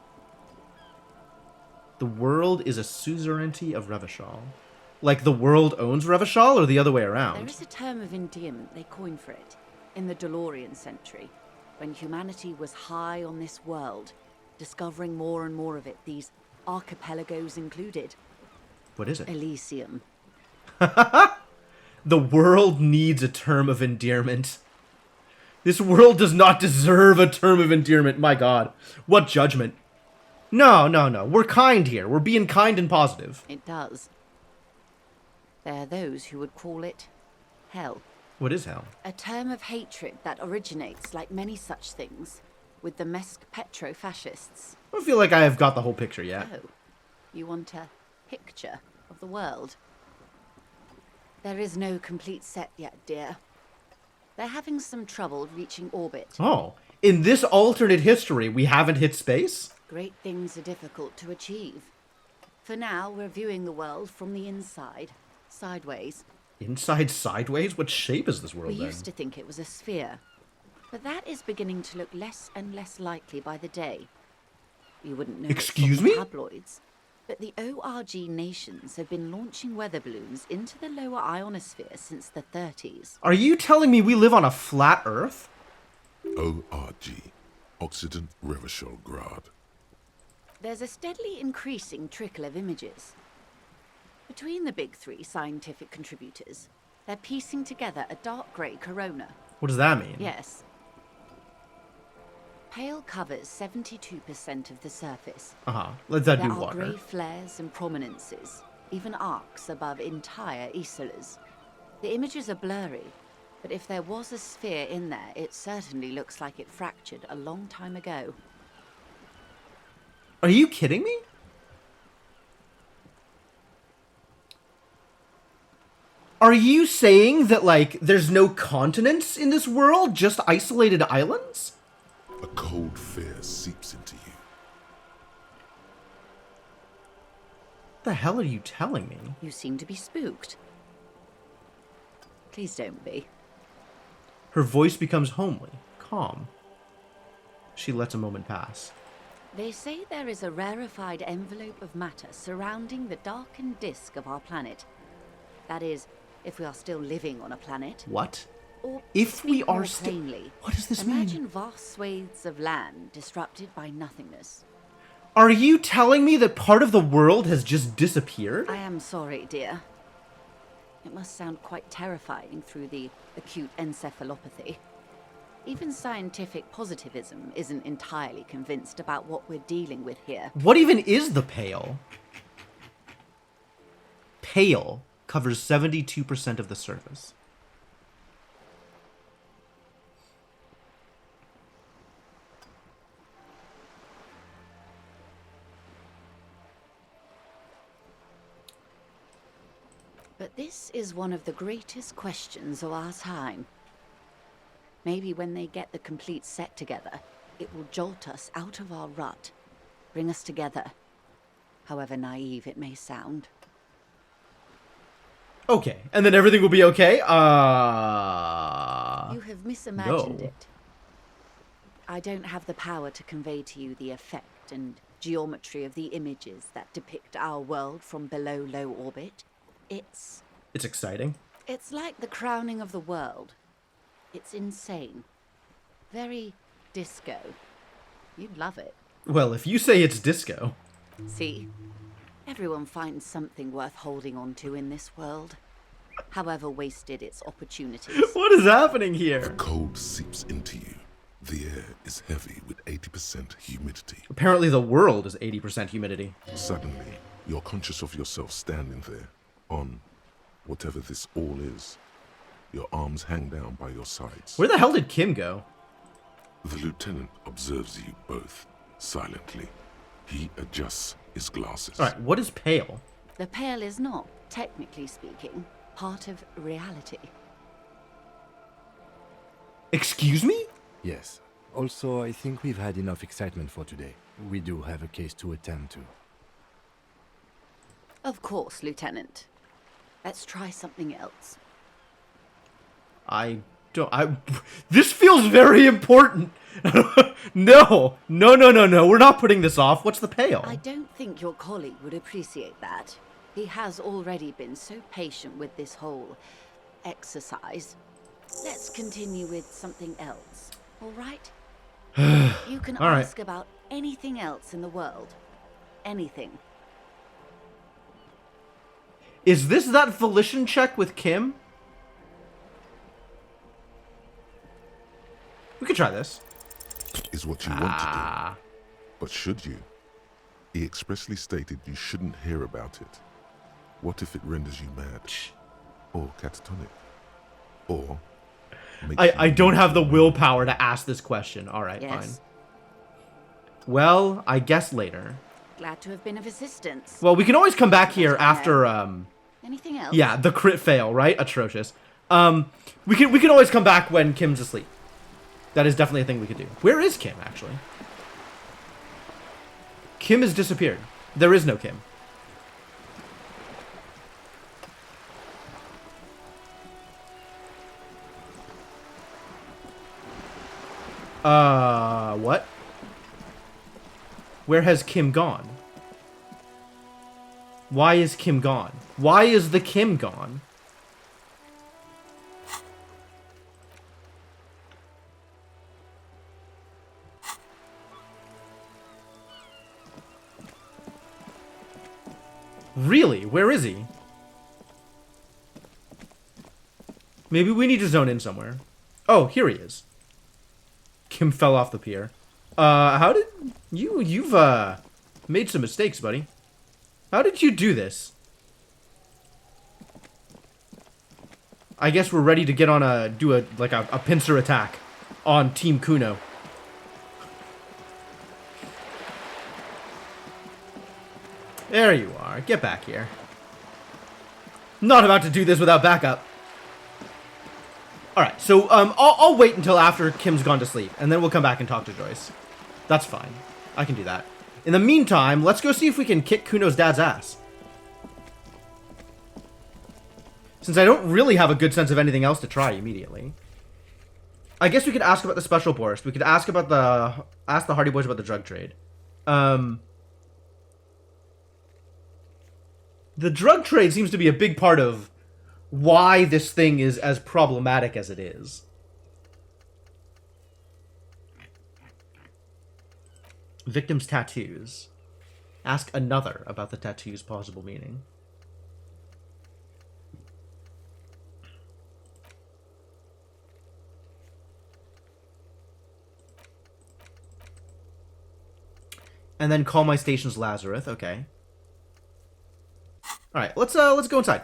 The world is a suzerainty of Revachol. Like the world owns Revachol, or the other way around? There is a term of endearment they coined for it in the DeLorean century, when humanity was high on this world, discovering more and more of it, these archipelagos included. What is it? Elysium. The world needs a term of endearment. This world does not deserve a term of endearment. My God. What judgment. No. We're kind here. We're being kind and positive. It does. There are those who would call it hell. What is hell? A term of hatred that originates, like many such things, with the Mesk petro-fascists. I don't feel like I have got the whole picture yet. Oh, you want a picture of the world? There is no complete set yet, dear. They're having some trouble reaching orbit. Oh, in this alternate history, we haven't hit space? Great things are difficult to achieve. For now, we're viewing the world from the inside, sideways. Inside sideways? What shape is this world We then? used to think it was a sphere, but that is beginning to look less and less likely by the day. You wouldn't know Excuse from the me? tabloids, but the ORG nations have been launching weather balloons into the lower ionosphere since the 30s. Are you telling me we live on a flat Earth? ORG, Occident Revachol Grad. There's a steadily increasing trickle of images. Between the big three scientific contributors, they're piecing together a dark grey corona. What does that mean? Yes. Pale covers 72% of the surface. Let that There be are water. grey flares and prominences, even arcs above entire isolas. The images are blurry, but if there was a sphere in there, it certainly looks like it fractured a long time ago. Are you kidding me? Are you saying that, like, there's no continents in this world, just isolated islands? A cold fear seeps into you. What the hell are you telling me? You seem to be spooked. Please don't be. Her voice becomes homely, calm. She lets a moment pass. They say there is a rarefied envelope of matter surrounding the darkened disk of our planet. That is, if we are still living on a planet. What? Or If we are still plainly, what does this mean? Imagine vast swathes of land disrupted by nothingness. Are you telling me that part of the world has just disappeared? I am sorry, dear. It must sound quite terrifying through the acute encephalopathy. Even scientific positivism isn't entirely convinced about what we're dealing with here. What even is the Pale? Pale covers 72% of the surface. But this is one of the greatest questions of our time. Maybe when they get the complete set together, it will jolt us out of our rut, bring us together, however naive it may sound. Okay, and then everything will be okay? You have misimagined no. it. I don't have the power to convey to you the effect and geometry of the images that depict our world from below low orbit. It's exciting. It's like the crowning of the world. It's insane. Very disco. You'd love it. Well, if you say it's disco. See? Everyone finds something worth holding on to in this world, however wasted its opportunities. What is happening here? The cold seeps into you. The air is heavy with 80% humidity. Apparently the world is 80% humidity. Suddenly, you're conscious of yourself standing there, on whatever this all is. Your arms hang down by your sides. Where the hell did Kim go? The lieutenant observes you both, silently. He adjusts his glasses. Alright, what is Pale? The Pale is not, technically speaking, part of reality. Excuse me? Yes. Also, I think we've had enough excitement for today. We do have a case to attend to. Of course, Lieutenant. Let's try something else. This feels very important. No. We're not putting this off. What's the Pale? I don't think your colleague would appreciate that. He has already been so patient with this whole exercise. Let's continue with something else, all right? You can All right. ask about anything else in the world. Anything. Is this that volition check with Kim? We could try this. Is what you want to do. But should you? He expressly stated you shouldn't hear about it. What if it renders you mad? Or catatonic? Or... I don't have the willpower to ask this question. Alright, Yes. fine. Well, I guess later. Glad to have been of assistance. Well, we can always come back here after, Anything else? yeah, the crit fail, right? Atrocious. We can always come back when Kim's asleep. That is definitely a thing we could do. Where is Kim, actually? Kim has disappeared. There is no Kim. What? Where has Kim gone? Why is Kim gone? Why is the Kim gone? Really? Where is he? Maybe we need to zone in somewhere. Oh, here he is. Kim fell off the pier. How did you've made some mistakes, buddy. How did you do this? I guess we're ready to get on a pincer attack on Team Kuno. There you are. Get back here. Not about to do this without backup. Alright, so I'll wait until after Kim's gone to sleep, and then we'll come back and talk to Joyce. That's fine. I can do that. In the meantime, let's go see if we can kick Kuno's dad's ass. Since I don't really have a good sense of anything else to try immediately. I guess we could ask about the special borscht. We could ask about ask the Hardy Boys about the drug trade. The drug trade seems to be a big part of why this thing is as problematic as it is. Victim's tattoos. Ask another about the tattoo's possible meaning. And then call my station's Lazarus. Okay. All right, let's go inside.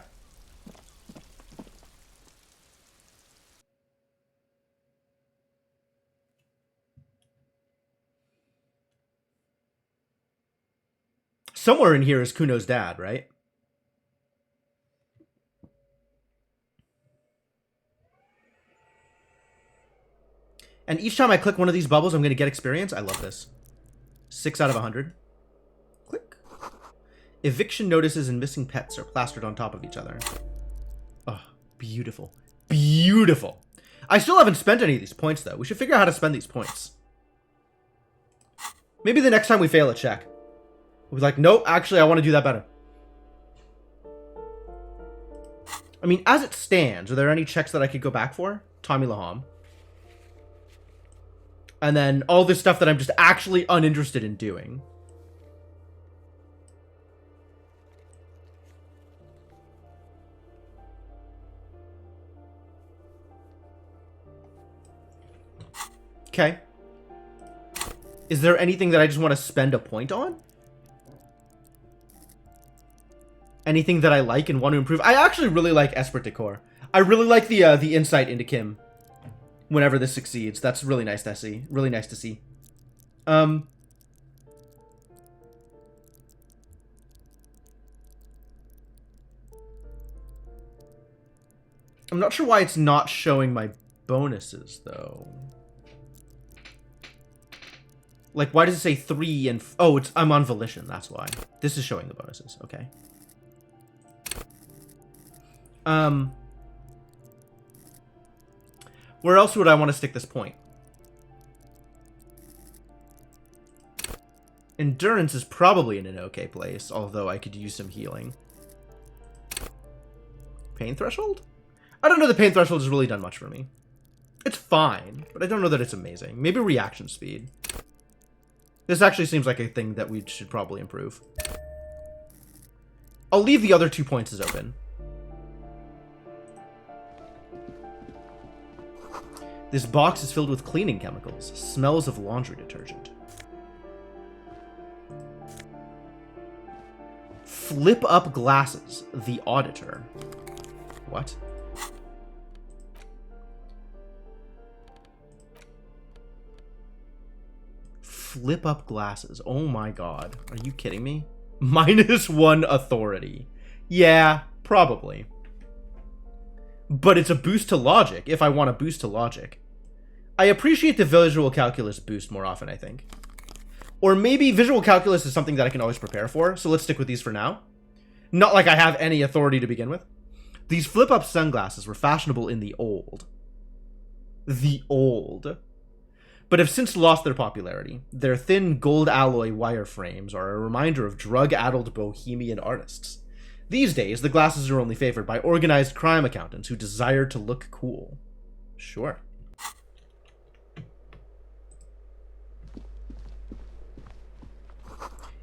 Somewhere in here is Kuno's dad, right? And each time I click one of these bubbles, I'm going to get experience. I love this. 6 out of 100. Click. Eviction notices and missing pets are plastered on top of each other. Oh, beautiful. Beautiful. I still haven't spent any of these points, though. We should figure out how to spend these points. Maybe the next time we fail a check. We'll be like, nope, actually, I want to do that better. I mean, as it stands, are there any checks that I could go back for? Tommy Laham. And then all this stuff that I'm just actually uninterested in doing. Okay. Is there anything that I just want to spend a point on? Anything that I like and want to improve? I actually really like Esprit Decor. I really like the insight into Kim. Whenever this succeeds, that's really nice to see. Really nice to see. I'm not sure why it's not showing my bonuses though. Like, why does it say 3 and... Oh, I'm on Volition, that's why. This is showing the bonuses, okay. Where else would I want to stick this point? Endurance is probably in an okay place, although I could use some healing. Pain Threshold? I don't know the Pain Threshold has really done much for me. It's fine, but I don't know that it's amazing. Maybe reaction speed. This actually seems like a thing that we should probably improve. I'll leave the other 2 points as open. This box is filled with cleaning chemicals. Smells of laundry detergent. Flip up glasses. The Auditor. What? Flip up glasses. Oh my god. Are you kidding me? -1 authority. Yeah, probably. But it's a boost to logic, if I want a boost to logic. I appreciate the visual calculus boost more often, I think. Or maybe visual calculus is something that I can always prepare for, so let's stick with these for now. Not like I have any authority to begin with. These flip-up sunglasses were fashionable in the old. The old. But have since lost their popularity. Their thin gold alloy wire frames are a reminder of drug-addled bohemian artists. These days, the glasses are only favored by organized crime accountants who desire to look cool. Sure.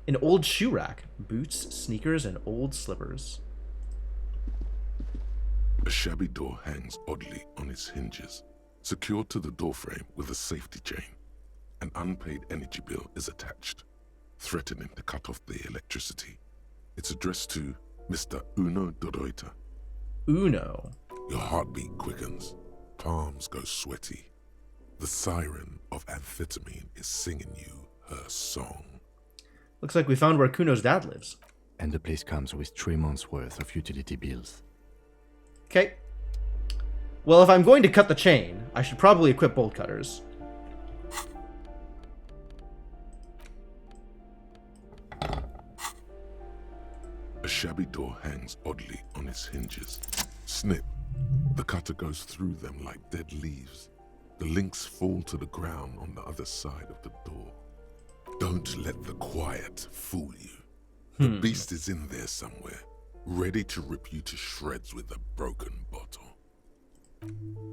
An old shoe rack. Boots, sneakers, and old slippers. A shabby door hangs oddly on its hinges, secured to the doorframe with a safety chain. An unpaid energy bill is attached, threatening to cut off the electricity. It's addressed to Mr. Uno Doroita. Uno. Your heartbeat quickens, palms go sweaty. The siren of amphetamine is singing you her song. Looks like we found where Kuno's dad lives. And the place comes with 3 months' worth of utility bills. Okay. Well, if I'm going to cut the chain, I should probably equip bolt cutters. A shabby door hangs oddly on its hinges. Snip. The cutter goes through them like dead leaves. The links fall to the ground on the other side of the door. Don't let the quiet fool you. The beast is in there somewhere, ready to rip you to shreds with a broken bottle.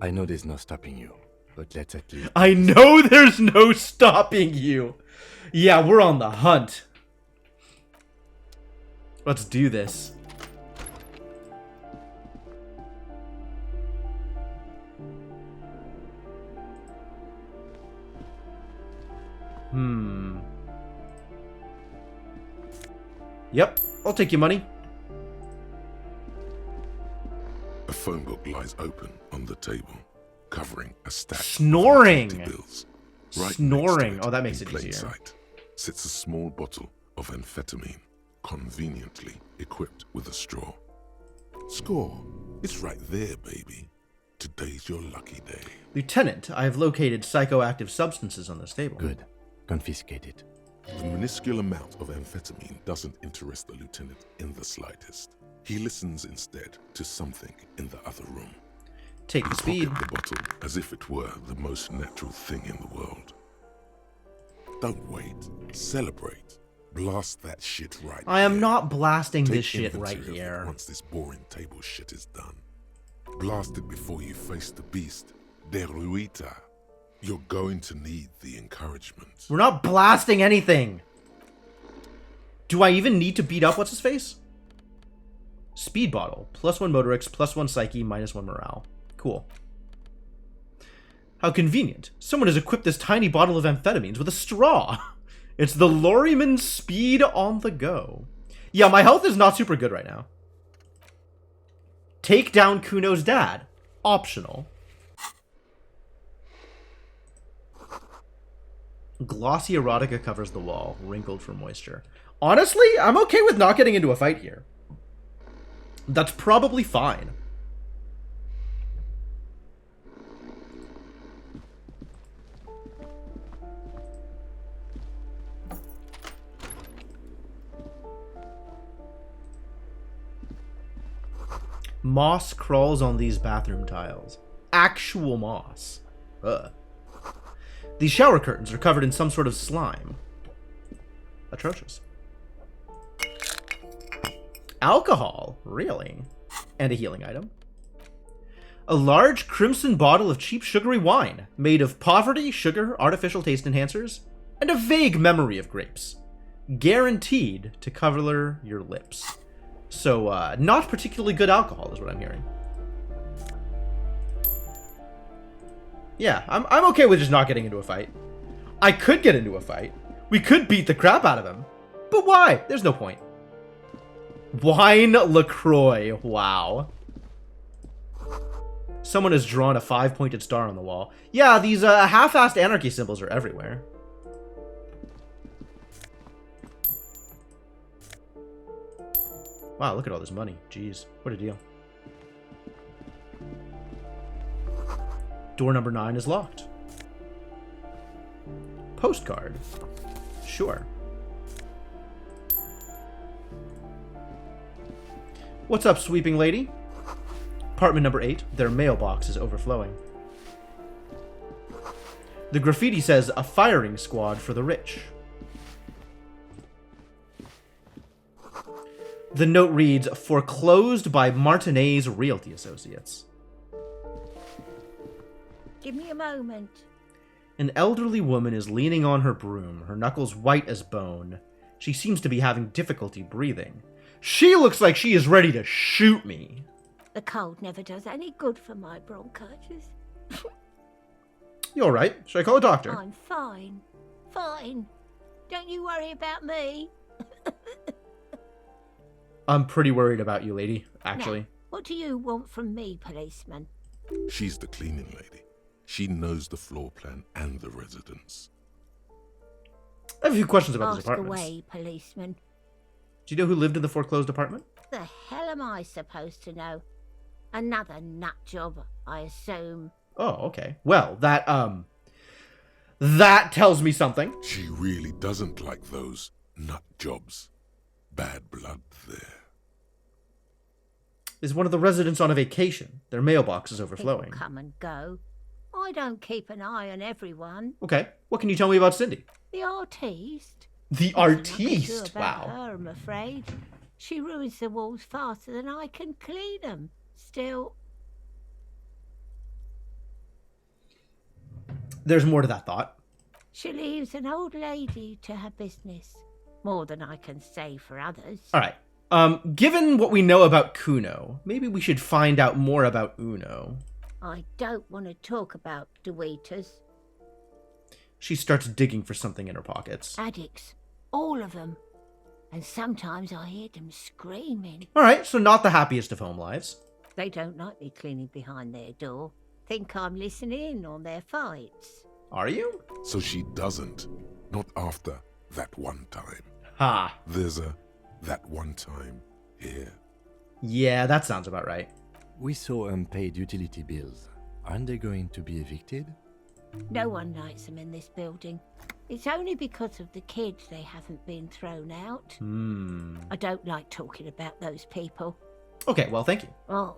I know there's no stopping you, but let's at least... I know there's no stopping you! Yeah, we're on the hunt. Let's do this. Yep, I'll take your money. A phone book lies open on the table, covering a stack Snoring. of bills. Right Snoring. next to Oh, that makes in it plain easier. sight, sits a small bottle of amphetamine, conveniently equipped with a straw. Score. It's right there, baby. Today's your lucky day. Lieutenant, I have located psychoactive substances on this table. Good. Confiscate it. The minuscule amount of amphetamine doesn't interest the lieutenant in the slightest. He listens instead to something in the other room. Take the speed. Pocket the bottle as if it were the most natural thing in the world. Don't wait. Celebrate. Blast that shit right I am here. not blasting Take this shit right inventory of it here. once this boring table shit is done. Blast it before you face the beast. Deruita. You're going to need the encouragement. We're not blasting anything. Do I even need to beat up what's-his-face? Speed bottle. +1 motorics, +1 psyche, -1 morale. Cool. How convenient. Someone has equipped this tiny bottle of amphetamines with a straw. It's the Lorryman Speed on the go. Yeah, my health is not super good right now. Take down Kuno's dad. Optional. Glossy erotica covers the wall, wrinkled for moisture. Honestly, I'm okay with not getting into a fight here. That's probably fine. Moss crawls on these bathroom tiles. Actual moss. Ugh. These shower curtains are covered in some sort of slime. Atrocious. Alcohol? Really? And a healing item. A large crimson bottle of cheap sugary wine, made of poverty, sugar, artificial taste enhancers, and a vague memory of grapes. Guaranteed to cover your lips. So, not particularly good alcohol is what I'm hearing. Yeah, I'm okay with just not getting into a fight. I could get into a fight. We could beat the crap out of him. But why? There's no point. Wine LaCroix. Wow. Someone has drawn a 5-pointed star on the wall. Yeah, these half-assed anarchy symbols are everywhere. Wow, look at all this money. Jeez, what a deal. Door number 9 is locked. Postcard. Sure. What's up, sweeping lady? Apartment number 8. Their mailbox is overflowing. The graffiti says, a firing squad for the rich. The note reads, foreclosed by Martinez Realty Associates. Give me a moment. An elderly woman is leaning on her broom, her knuckles white as bone. She seems to be having difficulty breathing. She looks like she is ready to shoot me. The cold never does any good for my bronchitis. You alright? Should I call a doctor? I'm fine. fine. Don't you worry about me. I'm pretty worried about you, lady, actually. Now, what do you want from me, policeman? She's the cleaning lady. She knows the floor plan and the residence. I have a few questions about this Ask apartment. away, policeman. Do you know who lived in the foreclosed apartment? The hell am I supposed to know? Another nut job, I assume. Oh, okay. Well, that tells me something. She really doesn't like those nut jobs. Bad blood there. Is one of the residents on a vacation? Their mailbox is overflowing. People come and go. I don't keep an eye on everyone. Okay. What can you tell me about Cindy? The artiste. The Nothing I can do artiste? about Wow. her, I'm afraid. She ruins the walls faster than I can clean them. Still, There's more to that thought. she leaves an old lady to her business. More than I can say for others. All right. Given what we know about Kuno, maybe we should find out more about Uno. I don't want to talk about Deweeters. She starts digging for something in her pockets. Addicts. All of them. And sometimes I hear them screaming. All right, so not the happiest of home lives. They don't like me cleaning behind their door. Think I'm listening in on their fights. Are you? So she doesn't. Not after that one time. Ha. There's a that one time here. Yeah, that sounds about right. We saw unpaid utility bills. Aren't they going to be evicted? No one likes them in this building. It's only because of the kids they haven't been thrown out. I don't like talking about those people. Okay, well, thank you. Oh,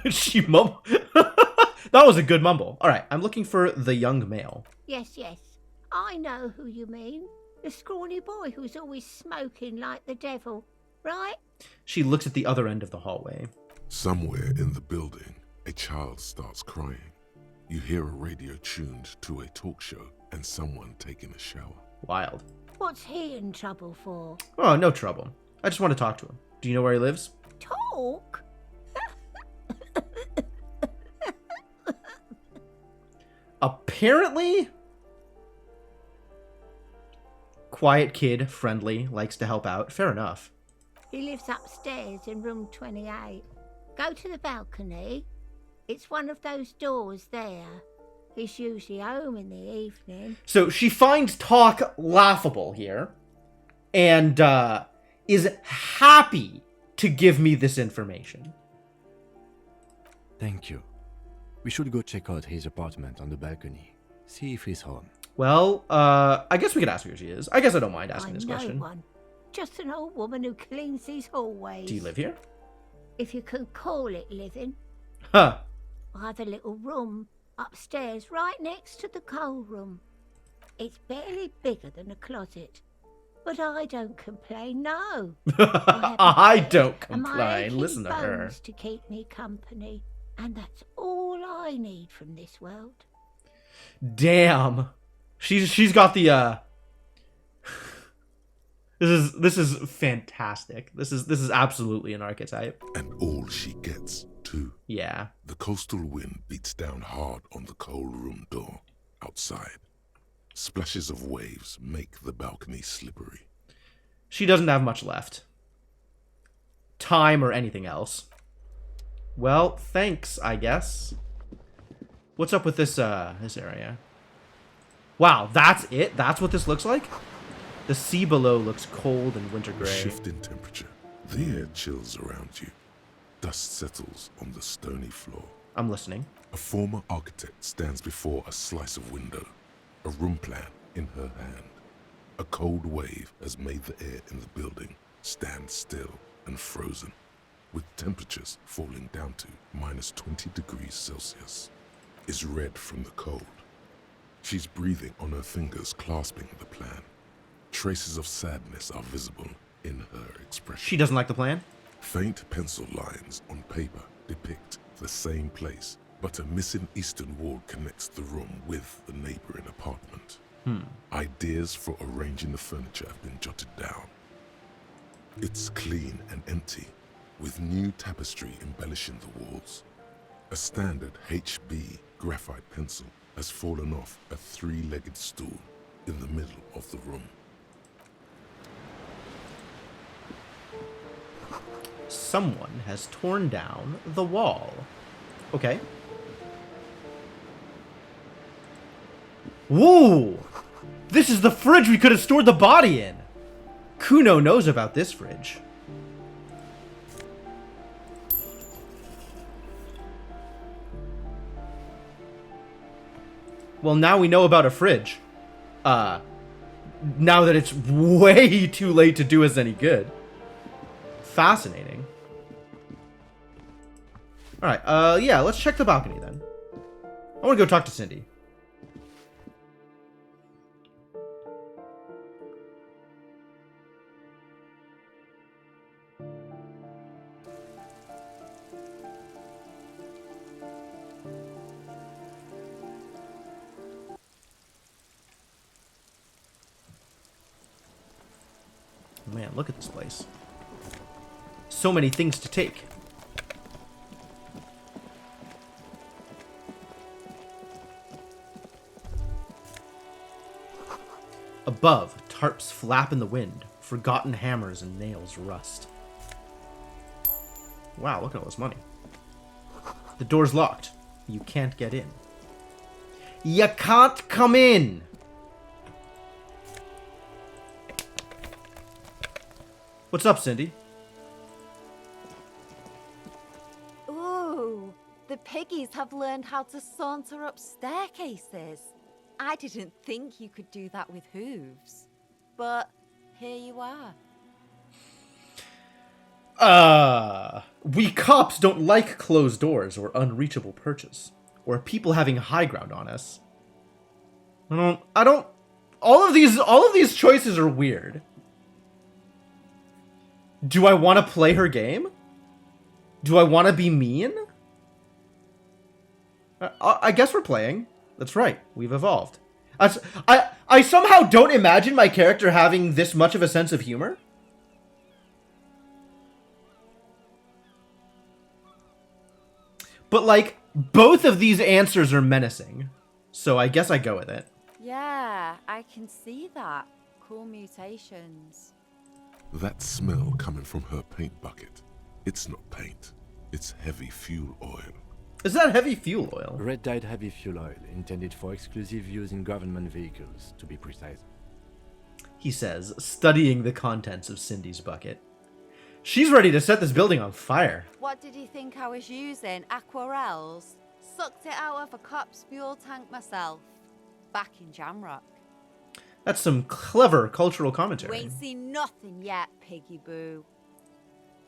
She mumbled. That was a good mumble. All right, I'm looking for the young male. yes. I know who you mean. The scrawny boy who's always smoking like the devil, right? She looks at the other end of the hallway. Somewhere in the building, a child starts crying. You hear a radio tuned to a talk show and someone taking a shower. Wild. What's he in trouble for? Oh, no trouble. I just want to talk to him. Do you know where he lives? Talk? Apparently, quiet kid, friendly, likes to help out. Fair enough. He lives upstairs in room 28. Go to the balcony. It's one of those doors there. He's usually home in the evening. So she finds talk laughable here and is happy to give me this information. Thank you. We should go check out his apartment on the balcony. See if he's home. Well, I guess we could ask her who she is. I guess I don't mind asking this I'm no question. one. Just an old woman who cleans these hallways. Do you live here? If you can call it living. Huh. I have a little room upstairs right next to the coal room. It's barely bigger than a closet. But I don't complain, no. I don't And my complain. aching Listen to her. bones to keep me company. And that's all I need from this world. Damn. She's got the This is fantastic. This is absolutely an archetype. And all she gets, too. Yeah. The coastal wind beats down hard on the coal room door outside. Splashes of waves make the balcony slippery. She doesn't have much left. Time or anything else. Well, thanks, I guess. What's up with this area? Wow, that's it? That's what this looks like? The sea below looks cold and winter A gray. shift in temperature. The air chills around you. Dust settles on the stony floor. I'm listening. A former architect stands before a slice of window, a room plan in her hand. A cold wave has made the air in the building stand still and frozen, with temperatures falling down to minus 20 degrees Celsius. Is red from the cold. She's breathing on her fingers, clasping the plan. Traces of sadness are visible in her expression. She doesn't like the plan? Faint pencil lines on paper depict the same place, but a missing eastern wall connects the room with the neighboring apartment. Ideas for arranging the furniture have been jotted down. It's clean and empty, with new tapestry embellishing the walls. A standard HB graphite pencil has fallen off a three-legged stool in the middle of the room. Someone has torn down the wall. Okay. Whoa! This is the fridge we could have stored the body in! Kuno knows about this fridge. Well, now we know about a fridge. Now that it's way too late to do us any good. Fascinating. Alright, yeah, let's check the balcony then. I want to go talk to Cindy. Man, look at this place. So many things to take. Above, tarps flap in the wind. Forgotten hammers and nails rust. Wow, look at all this money. The door's locked. You can't get in. You can't come in! What's up, Cindy? Ooh, the piggies have learned how to saunter up staircases. I didn't think you could do that with hooves. But here you are. We cops don't like closed doors or unreachable perches. Or people having high ground on us. I don't... All of these choices are weird. Do I want to play her game? Do I want to be mean? I guess we're playing. That's right. We've evolved. I somehow don't imagine my character having this much of a sense of humor. But, like, both of these answers are menacing. So I guess I go with it. Yeah, I can see that. Cool mutations. That smell coming from her paint bucket. It's not paint. It's heavy fuel oil. Is that heavy fuel oil? Red-dyed heavy fuel oil, intended for exclusive use in government vehicles, to be precise. He says, studying the contents of Cindy's bucket. She's ready to set this building on fire. What did you think I was using? Aquarels? Sucked it out of a cop's fuel tank myself. Back in Jamrock. That's some clever cultural commentary. We ain't seen nothing yet, Piggy Boo.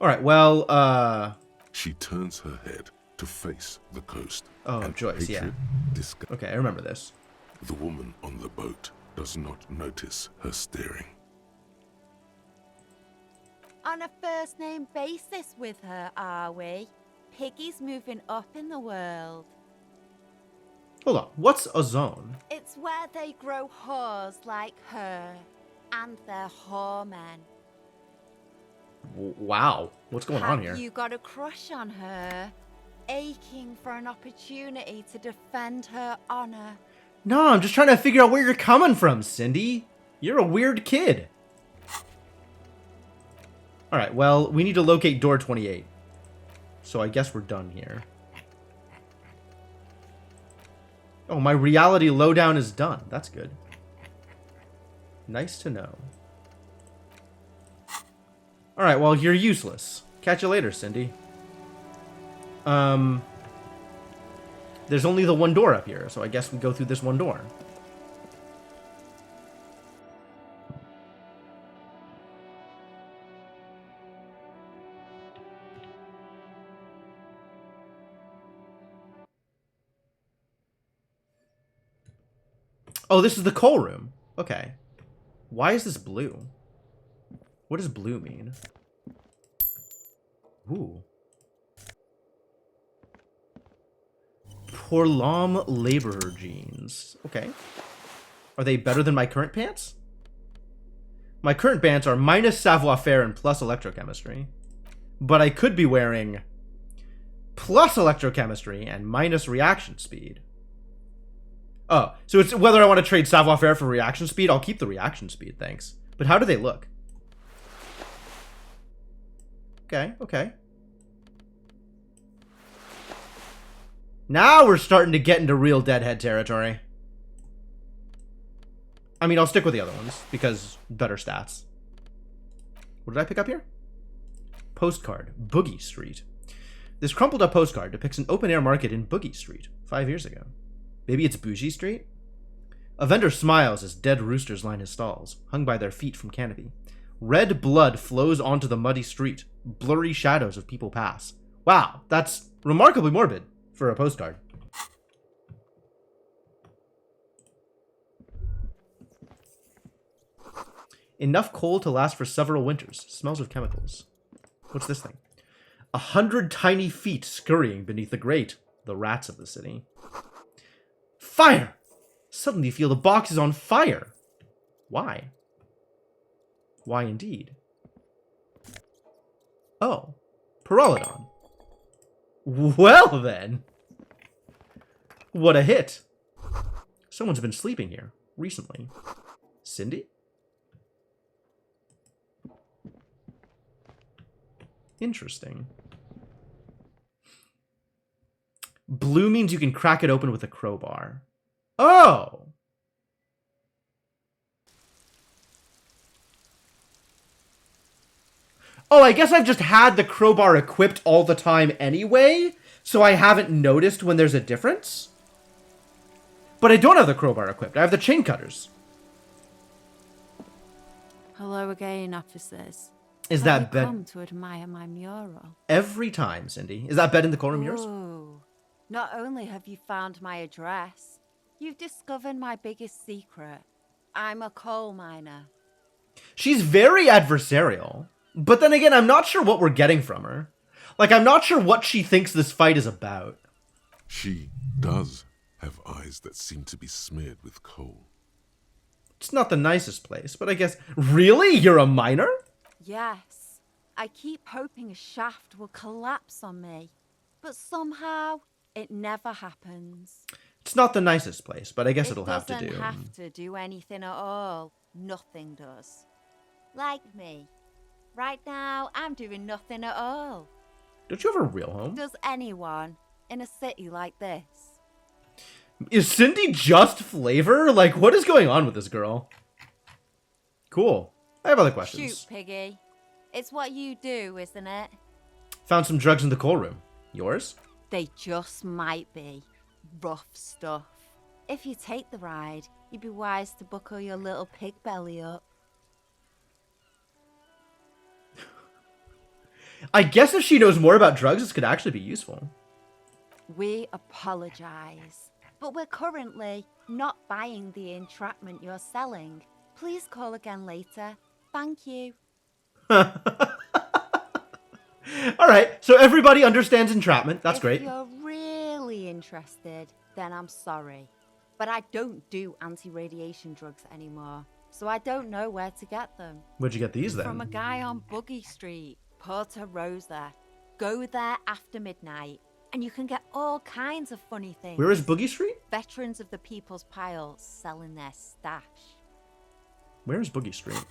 Alright, well, She turns her head to face the coast. Oh, Joyce, yeah. Okay, I remember this. The woman on the boat does not notice her staring. On a first-name basis with her, are we? Piggy's moving up in the world. Hold on, what's a zone? It's where they grow whores like her, and their whoremen. Wow, what's going on here? Have you got a crush on her? Aching for an opportunity to defend her honor? No, I'm just trying to figure out where you're coming from, Cindy. You're a weird kid. Alright, well, we need to locate door 28. So I guess we're done here. Oh, my reality lowdown is done. That's good. Nice to know. Alright, well, you're useless. Catch you later, Cindy. There's only the one door up here, so I guess we go through this one door. Oh, this is the coal room. Okay. Why is this blue? What does blue mean? Ooh. Porlam laborer jeans. Okay. Are they better than my current pants? My current pants are minus savoir-faire and plus electrochemistry. But I could be wearing plus electrochemistry and minus reaction speed. Oh, so it's whether I want to trade savoir-faire for reaction speed. I'll keep the reaction speed, thanks. But how do they look? Okay, okay. Now we're starting to get into real deadhead territory. I mean, I'll stick with the other ones because better stats. What did I pick up here? Postcard, Boogie Street. This crumpled up postcard depicts an open-air market in Boogie Street 5 years ago. Maybe it's Bougie Street? A vendor smiles as dead roosters line his stalls, hung by their feet from canopy. Red blood flows onto the muddy street. Blurry shadows of people pass. Wow, that's remarkably morbid for a postcard. Enough coal to last for several winters. Smells of chemicals. What's this thing? 100 tiny feet scurrying beneath the grate. The rats of the city. Fire! Suddenly you feel the box is on fire. Why? Why indeed? Oh. Pyrrolidon. Well then. What a hit. Someone's been sleeping here recently. Cindy? Interesting. Blue means you can crack it open with a crowbar. Oh! Oh, I guess I've just had the crowbar equipped all the time anyway, so I haven't noticed when there's a difference. But I don't have the crowbar equipped. I have the chain cutters. Hello again, officers. Is Have that you bed? come to admire my mural? Every time, Cindy. Is that bed in the corner of yours? Ooh. Not only have you found my address, you've discovered my biggest secret. I'm a coal miner. She's very adversarial. But then again, I'm not sure what we're getting from her. Like, I'm not sure what she thinks this fight is about. She does have eyes that seem to be smeared with coal. It's not the nicest place, but I guess... Really? You're a miner? Yes. I keep hoping a shaft will collapse on me. But somehow, it never happens. It's not the nicest place, but I guess it'll have to do. It doesn't have to do anything at all. Nothing does. Like me. Right now, I'm doing nothing at all. Don't you have a real home? Does anyone in a city like this? Is Cindy just flavor? Like, what is going on with this girl? Cool. I have other questions. Shoot, Piggy. It's what you do, isn't it? Found some drugs in the coal room. Yours? They just might be. Rough stuff. If you take the ride, you'd be wise to buckle your little pig belly up. I guess if she knows more about drugs, this could actually be useful. We apologize, but we're currently not buying the entrapment you're selling. Please call again later. Thank you. All right, so everybody understands entrapment. That's great. If you're really interested, then I'm sorry. But I don't do anti-radiation drugs anymore, so I don't know where to get them. Where'd you get these then? From a guy on Boogie Street, Porta Rosa. Go there after midnight, and you can get all kinds of funny things. Where is Boogie Street? Veterans of the People's Pile selling their stash. Where is Boogie Street?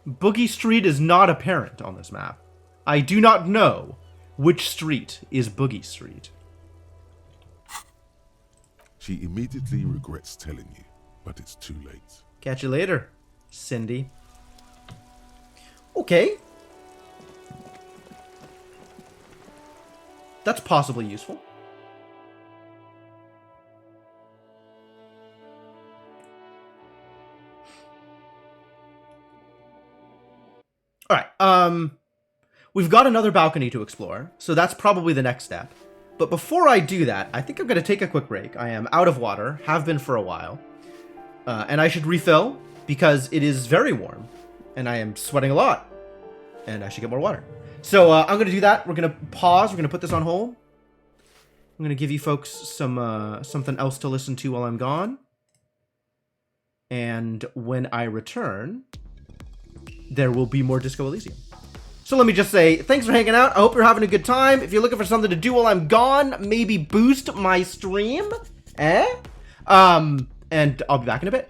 Boogie Street is not apparent on this map. I do not know which street is Boogie Street. She immediately regrets telling you, but it's too late. Catch you later, Cindy. Okay. That's possibly useful. All right. We've got another balcony to explore, so that's probably the next step. But before I do that, I think I'm going to take a quick break. I am out of water, have been for a while. And I should refill because it is very warm and I am sweating a lot and I should get more water. So I'm going to do that. We're going to pause. We're going to put this on hold. I'm going to give you folks some something else to listen to while I'm gone. And when I return, there will be more Disco Elysium. So let me just say, thanks for hanging out. I hope you're having a good time. If you're looking for something to do while I'm gone, maybe boost my stream. And I'll be back in a bit.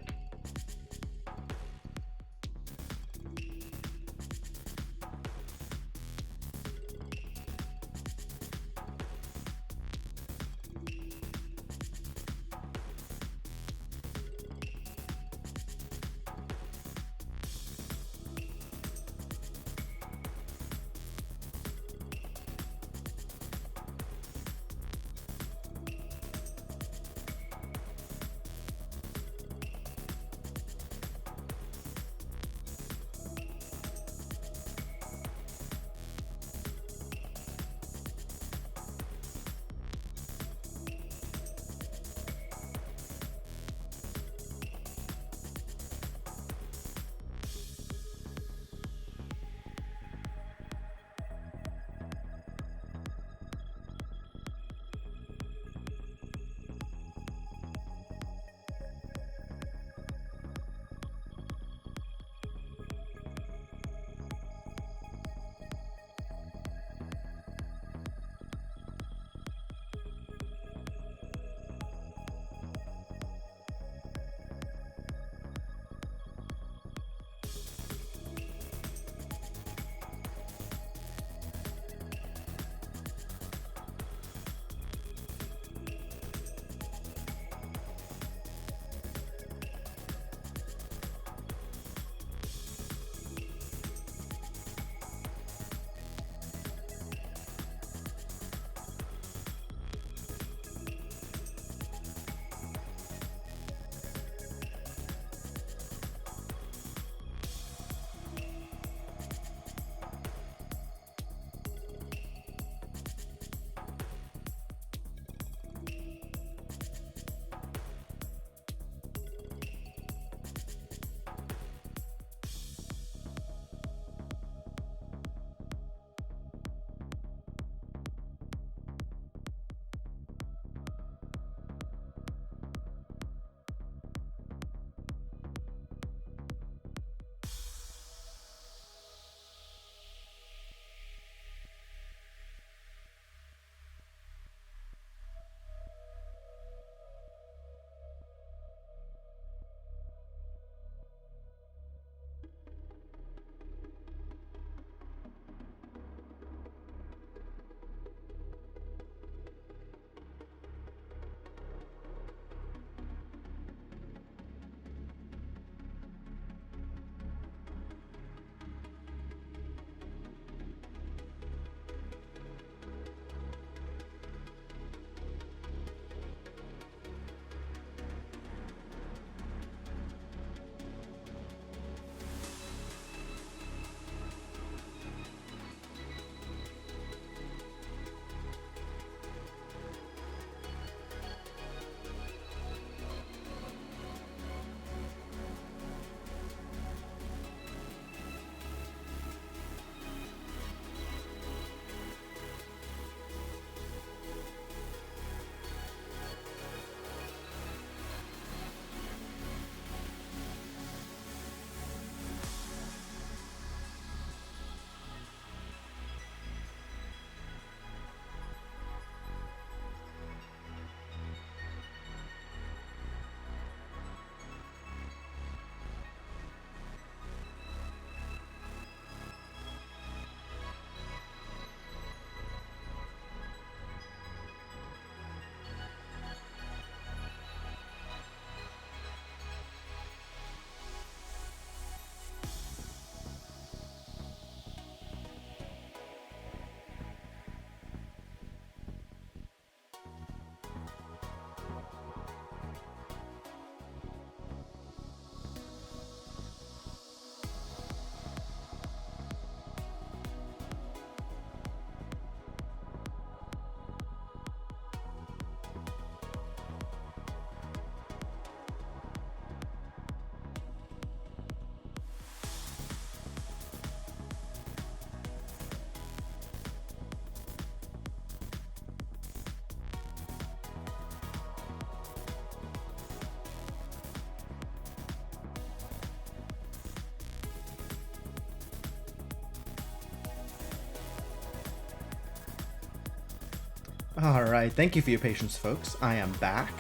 Alright, thank you for your patience, folks. I am back.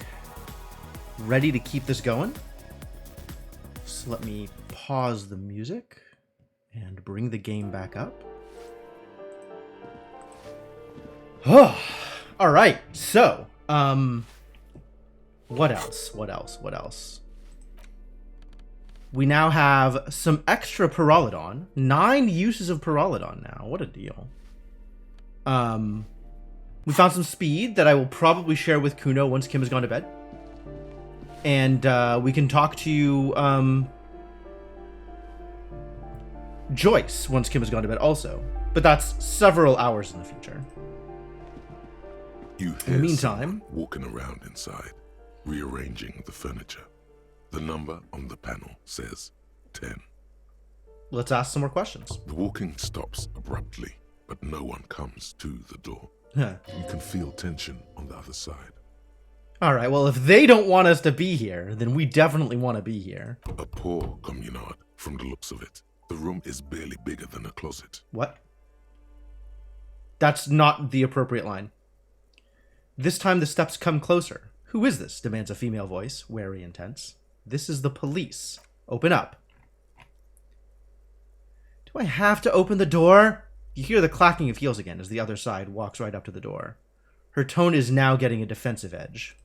Ready to keep this going. So let me pause the music and bring the game back up. Alright, so, what else? We now have some extra Pyrrolidon. 9 uses of Pyrrolidon now. What a deal. We found some speed that I will probably share with Kuno once Kim has gone to bed. And we can talk to Joyce once Kim has gone to bed also. But that's several hours in the future. You In the meantime, walking around inside, rearranging the furniture. The number on the panel says 10. Let's ask some more questions. The walking stops abruptly, but no one comes to the door. Huh. You can feel tension on the other side. Alright, well, if they don't want us to be here, then we definitely want to be here. A poor communard, from the looks of it. The room is barely bigger than a closet. What? That's not the appropriate line. This time the steps come closer. Who is this? Demands a female voice, wary and tense. This is the police. Open up. Do I have to open the door? You hear the clacking of heels again as the other side walks right up to the door. Her tone is now getting a defensive edge.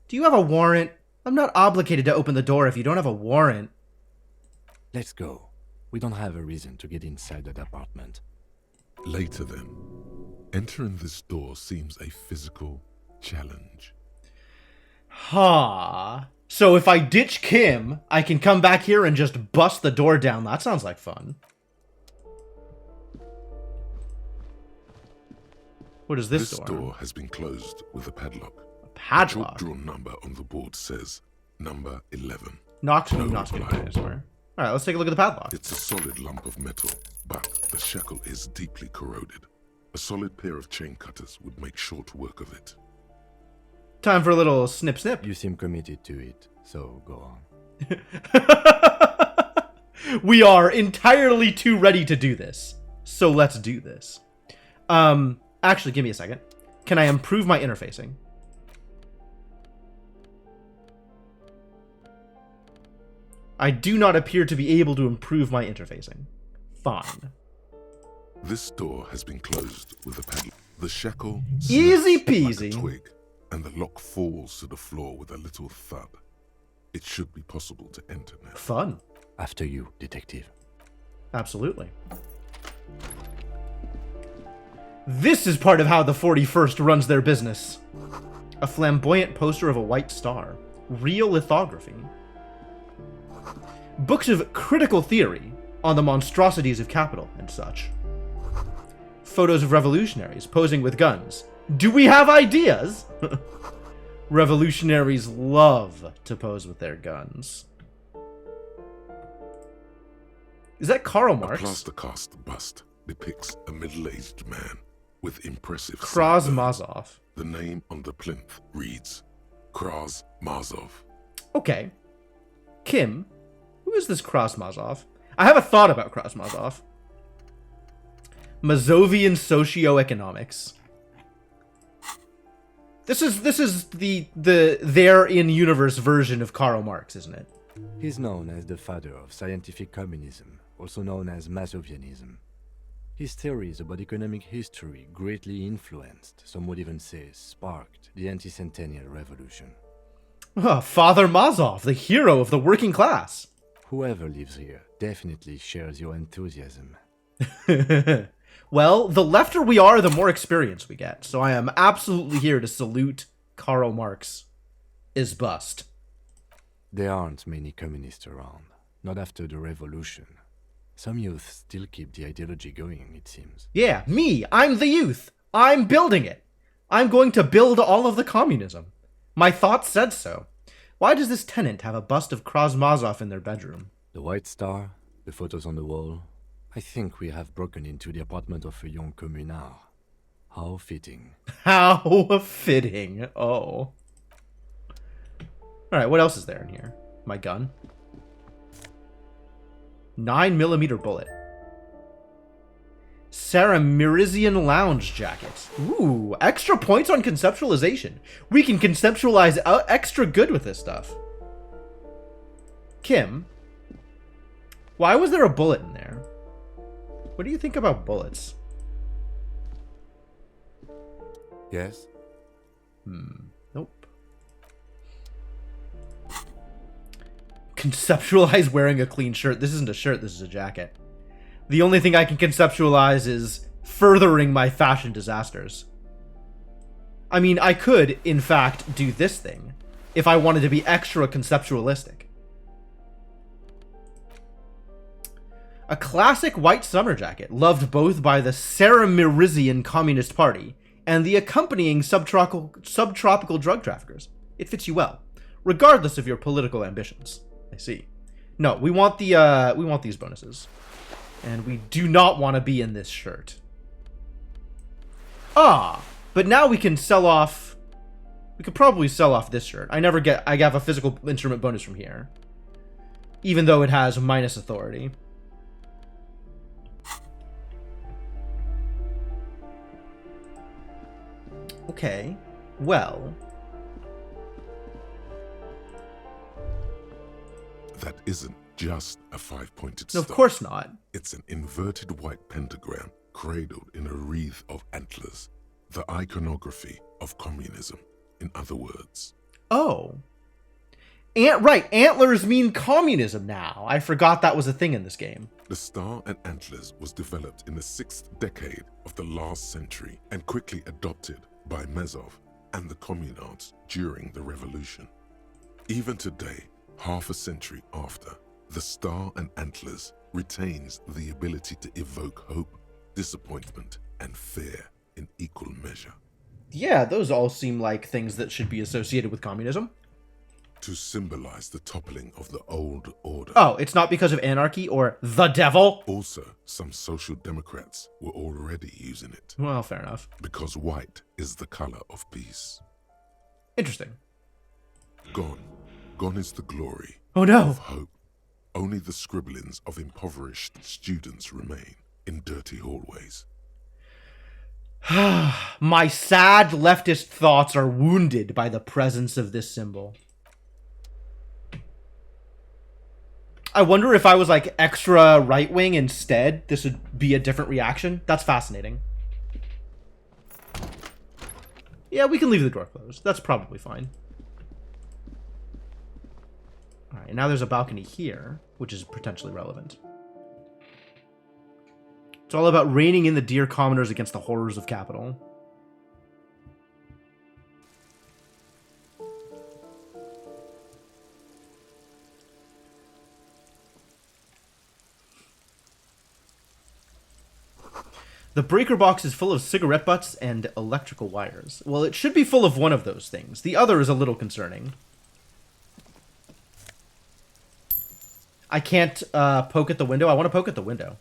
Do you have a warrant? I'm not obligated to open the door if you don't have a warrant. Let's go. We don't have a reason to get inside that apartment. Later then, entering this door seems a physical challenge. Ha. So if I ditch Kim, I can come back here and just bust the door down. That sounds like fun. What is this door? This door has been closed with a padlock. A padlock? A drawn number on the board says number 11. Not No not reply. Alright, let's take a look at the padlock. It's a solid lump of metal, but the shackle is deeply corroded. A solid pair of chain cutters would make short work of it. Time for a little snip snip. You seem committed to it, so go on. We are entirely too ready to do this. So let's do this. Actually, give me a second. Can I improve my interfacing? I do not appear to be able to improve my interfacing. Fine. This door has been closed with a padlock. The shackle Easy snaps peasy. like a twig, and the lock falls to the floor with a little thud. It should be possible to enter now. Fun. After you, detective. Absolutely. This is part of how the 41st runs their business. A flamboyant poster of a white star. Real lithography. Books of critical theory on the monstrosities of capital and such. Photos of revolutionaries posing with guns. Do we have ideas? Revolutionaries love to pose with their guns. Is that Karl Marx? A plaster cast bust depicts a middle-aged man with impressive Krasmazov. The name on the plinth reads Krasmazov. Okay. Kim, who is this Krasmazov? I have a thought about Krasmazov. Mazovian socioeconomics. This is the their in-universe version of Karl Marx, isn't it? He's known as the father of scientific communism, also known as Mazovianism. His theories about economic history greatly influenced, some would even say sparked, the anti-centennial revolution. Oh, Father Mazov, the hero of the working class. Whoever lives here definitely shares your enthusiasm. Well, the lefter we are, the more experience we get. So I am absolutely here to salute Karl Marx is bust. There aren't many communists around, not after the revolution. Some youth still keep the ideology going, it seems. Yeah, me, I'm the youth. I'm building it. I'm going to build all of the communism. My thoughts said so. Why does this tenant have a bust of Krasmazov in their bedroom? The white star, the photos on the wall. I think we have broken into the apartment of a young communard. How fitting. How fitting. Oh. Alright, what else is there in here? My gun. 9mm bullet. Sarah Mirizian lounge jacket. Ooh, extra points on conceptualization. We can conceptualize extra good with this stuff. Kim, why was there a bullet in there? What do you think about bullets? Yes? Nope. Conceptualize wearing a clean shirt. This isn't a shirt, this is a jacket. The only thing I can conceptualize is furthering my fashion disasters. I mean, I could, in fact, do this thing if I wanted to be extra conceptualistic. A classic white summer jacket, loved both by the Saramirizian Communist Party and the accompanying subtropical drug traffickers. It fits you well, regardless of your political ambitions. I see. No, we want these bonuses. And we do not want to be in this shirt. Ah, but now we can sell off... We could probably sell off this shirt. I have a physical instrument bonus from here. Even though it has minus authority. Okay, well... That isn't just a 5-pointed No, star. of course not. It's an inverted white pentagram cradled in a wreath of antlers. The iconography of communism, in other words. Oh. Right, antlers mean communism now. I forgot that was a thing in this game. The star and antlers was developed in the 6th decade of the last century and quickly adopted by Mezov and the communards during the revolution. Even today, half a century after, the star and antlers retains the ability to evoke hope, disappointment, and fear in equal measure. Yeah, those all seem like things that should be associated with communism. To symbolize the toppling of the old order. Oh, it's not because of anarchy or the devil? Also, some social democrats were already using it. Well, fair enough. Because white is the color of peace. Interesting. Gone. Gone is the glory. Oh no! Of hope. Only the scribblings of impoverished students remain in dirty hallways. My sad leftist thoughts are wounded by the presence of this symbol. I wonder if I was like extra right-wing instead, this would be a different reaction. That's fascinating. Yeah, we can leave the door closed. That's probably fine. Alright, now there's a balcony here, which is potentially relevant. It's all about reining in the dear commoners against the horrors of capital. The breaker box is full of cigarette butts and electrical wires. Well, it should be full of one of those things. The other is a little concerning. I can't poke at the window. I want to poke at the window.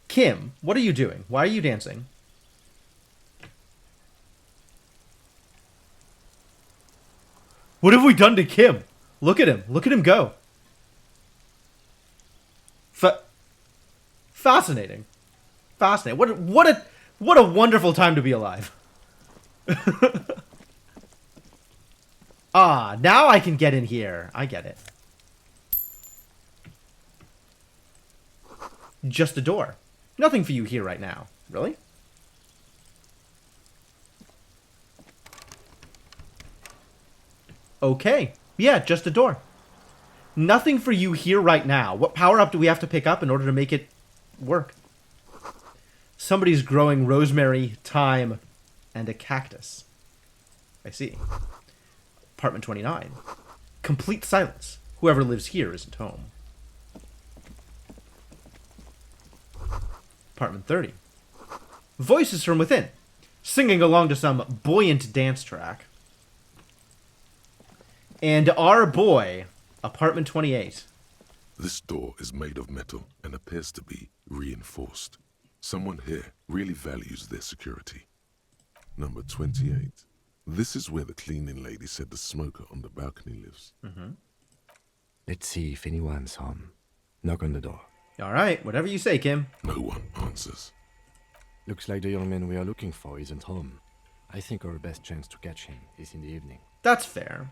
Kim, what are you doing? Why are you dancing? What have we done to Kim? Look at him. Look at him go. Fascinating. Fascinating. What a wonderful time to be alive. Ah, now I can get in here. I get it. Just a door. Nothing for you here right now. Really? Okay. Yeah, just a door. Nothing for you here right now. What power-up do we have to pick up in order to make it work? Somebody's growing rosemary, thyme, and a cactus. I see. Apartment 29. Complete silence. Whoever lives here isn't home. Apartment 30. Voices from within, singing along to some buoyant dance track. And our boy, Apartment 28. This door is made of metal and appears to be reinforced. Someone here really values their security. Number 28. This is where the cleaning lady said the smoker on the balcony lives. Let's see if anyone's home. Knock on the door. Alright, whatever you say, Kim. No one answers. Looks like the young man we are looking for isn't home. I think our best chance to catch him is in the evening. That's fair.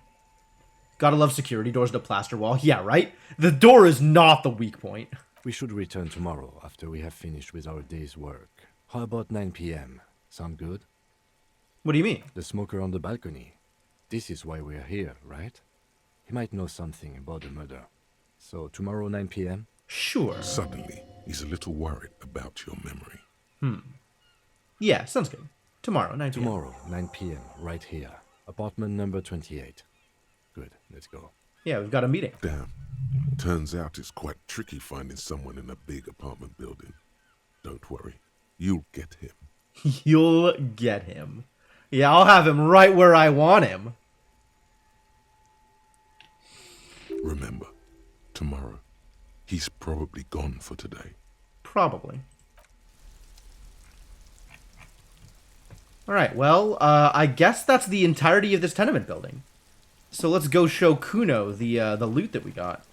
Gotta love security doors to plaster wall. Yeah, right? The door is not the weak point. We should return tomorrow after we have finished with our day's work. How about 9 p.m.? Sound good? What do you mean? The smoker on the balcony. This is why we're here, right? He might know something about the murder. So tomorrow 9 p.m.? Sure. Suddenly, he's a little worried about your memory. Yeah, sounds good. Tomorrow, 9 p.m. Tomorrow, 9 p.m., right here. Apartment number 28. Good, let's go. Yeah, we've got a meeting. Damn. Turns out it's quite tricky finding someone in a big apartment building. Don't worry. You'll get him. You'll get him. Yeah, I'll have him right where I want him. Remember, tomorrow, he's probably gone for today. Probably. Alright, well, I guess that's the entirety of this tenement building. So let's go show Kuno the loot that we got.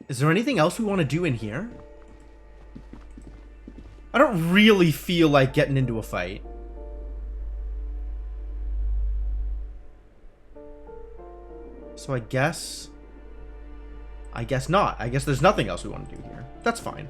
Is there anything else we want to do in here? I don't really feel like getting into a fight. So I guess not. I guess there's nothing else we want to do here. That's fine.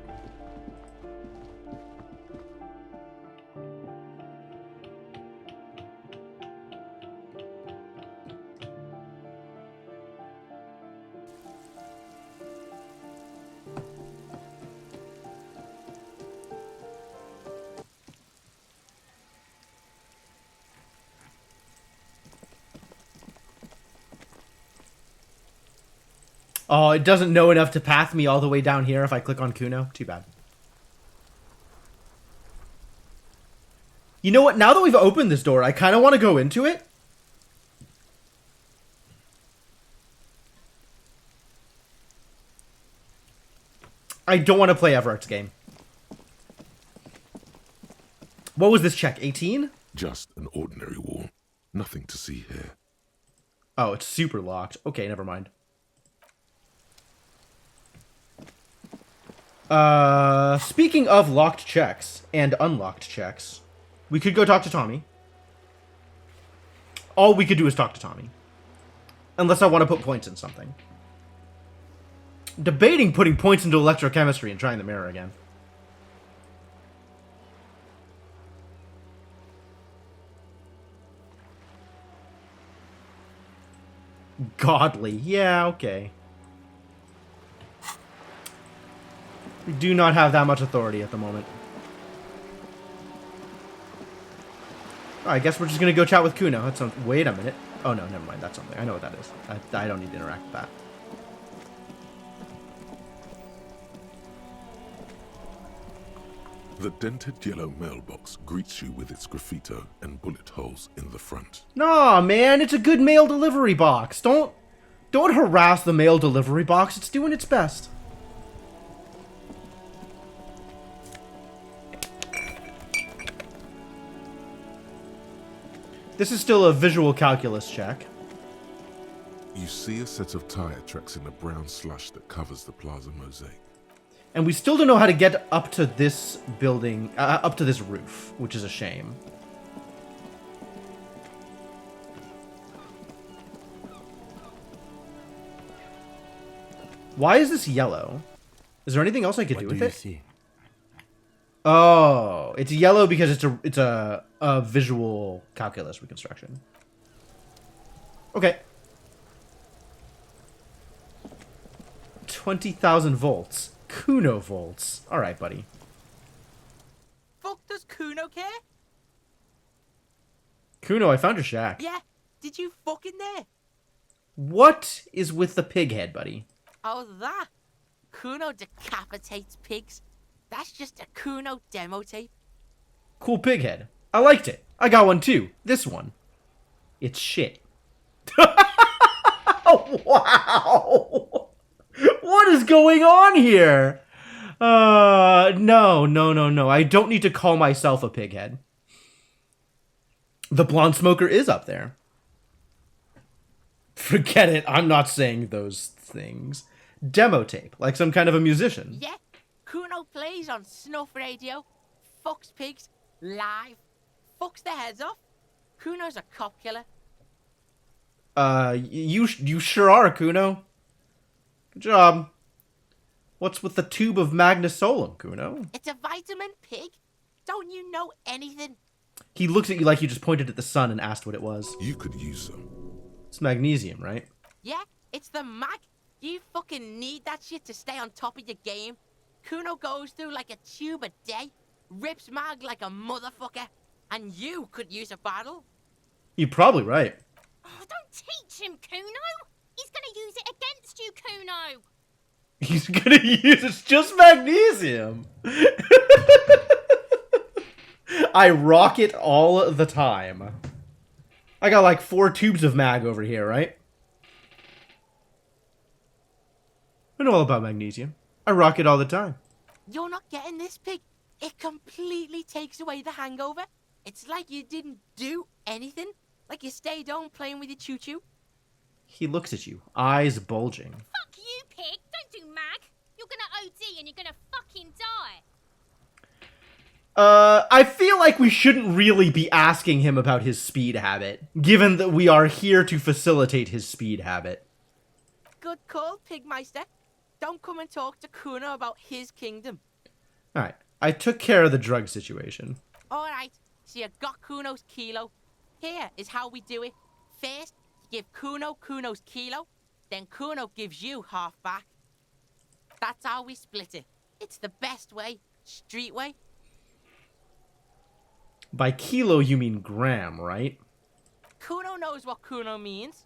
Oh, it doesn't know enough to path me all the way down here if I click on Kuno. Too bad. You know what? Now that we've opened this door, I kind of want to go into it. I don't want to play Everart's game. What was this check? 18? Just an ordinary wall. Nothing to see here. Oh, it's super locked. Okay, never mind. Speaking of locked checks and unlocked checks, we could go talk to Tommy. All we could do is talk to Tommy. Unless I want to put points in something. Debating putting points into electrochemistry and trying the mirror again. Godly. Yeah, okay. We do not have that much authority at the moment. Oh, I guess we're just going to go chat with Kuno. That sounds... Wait a minute. Oh, no, never mind. That's something. I know what that is. I don't need to interact with that. The dented yellow mailbox greets you with its graffito and bullet holes in the front. Nah, man. It's a good mail delivery box. Don't harass the mail delivery box. It's doing its best. This is still a visual calculus check. You see a set of tire tracks in the brown slush that covers the plaza mosaic. And we still don't know how to get up to this building, up to this roof, which is a shame. Why is this yellow? Is there anything else I could do with it? See? Oh, it's yellow because it's a visual calculus reconstruction. Okay. 20,000 volts. Kuno volts. All right, buddy. Fuck does Kuno care? Kuno, I found your shack. Yeah, did you fuck in there? What is with the pig head, buddy? Oh, that? Kuno decapitates pigs. That's just a Kuno demo tape. Cool pig head. I liked it. I got one too. This one. It's shit. Oh, wow. What is going on here? No. I don't need to call myself a pighead. The blonde smoker is up there. Forget it. I'm not saying those things. Demo tape, like some kind of a musician. Yeah, Kuno plays on snuff radio, fucks pigs, live, fucks their heads off. Kuno's a cop killer. You sure are, Kuno. Good job. What's with the tube of magnesolum, Kuno? It's a vitamin, pig. Don't you know anything? He looks at you like you just pointed at the sun and asked what it was. You could use some. It's magnesium, right? Yeah, it's the mag. You fucking need that shit to stay on top of your game. Kuno goes through like a tube a day, rips mag like a motherfucker, and you could use a bottle. You're probably right. Oh, don't teach him, Kuno. He's gonna use it against you, Kuno. He's gonna use it's just magnesium. I rock it all the time. I got like 4 tubes of mag over here, right? I know all about magnesium. I rock it all the time. You're not getting this, pig. It completely takes away the hangover. It's like you didn't do anything. Like you stayed home playing with your choo-choo. He looks at you, eyes bulging. Fuck you, pig. Don't do mag. You're gonna OD and you're gonna fucking die. I feel like we shouldn't really be asking him about his speed habit, given that we are here to facilitate his speed habit. Good call, Pigmeister. Don't come and talk to Kuno about his kingdom. Alright, I took care of the drug situation. Alright, so you got Kuno's kilo. Here is how we do it. First, you give Kuno Kuno's kilo, then Kuno gives you half back. That's how we split it. It's the best way, street way. By kilo, you mean gram, right? Kuno knows what Kuno means.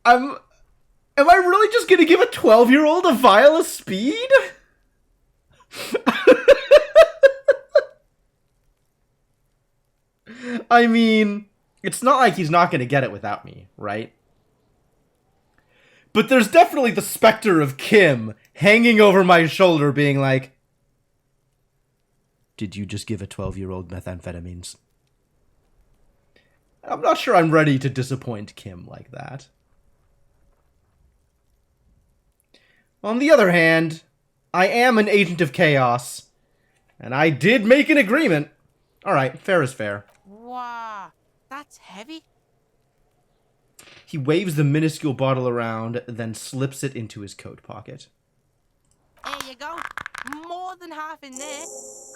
Am I really just gonna give a 12-year-old a vial of speed? I mean, it's not like he's not gonna get it without me, right? But there's definitely the specter of Kim hanging over my shoulder being like, did you just give a 12-year-old methamphetamines? I'm not sure I'm ready to disappoint Kim like that. On the other hand, I am an agent of chaos, and I did make an agreement. Alright, fair is fair. Wow, that's heavy. He waves the minuscule bottle around, then slips it into his coat pocket. There you go. More than half in there.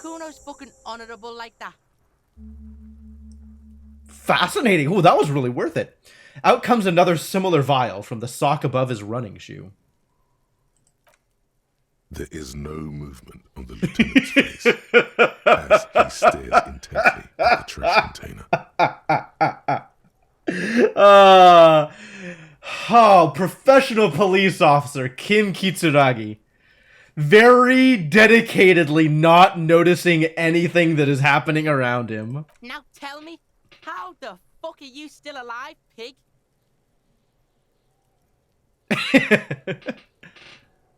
Kuno's fucking honorable like that. Fascinating. Ooh, that was really worth it. Out comes another similar vial from the sock above his running shoe. There is no movement on the lieutenant's face as he stares intently at the trash container. Professional police officer Kim Kitsuragi. Very dedicatedly not noticing anything that is happening around him. Now tell me, how the fuck are you still alive, pig? I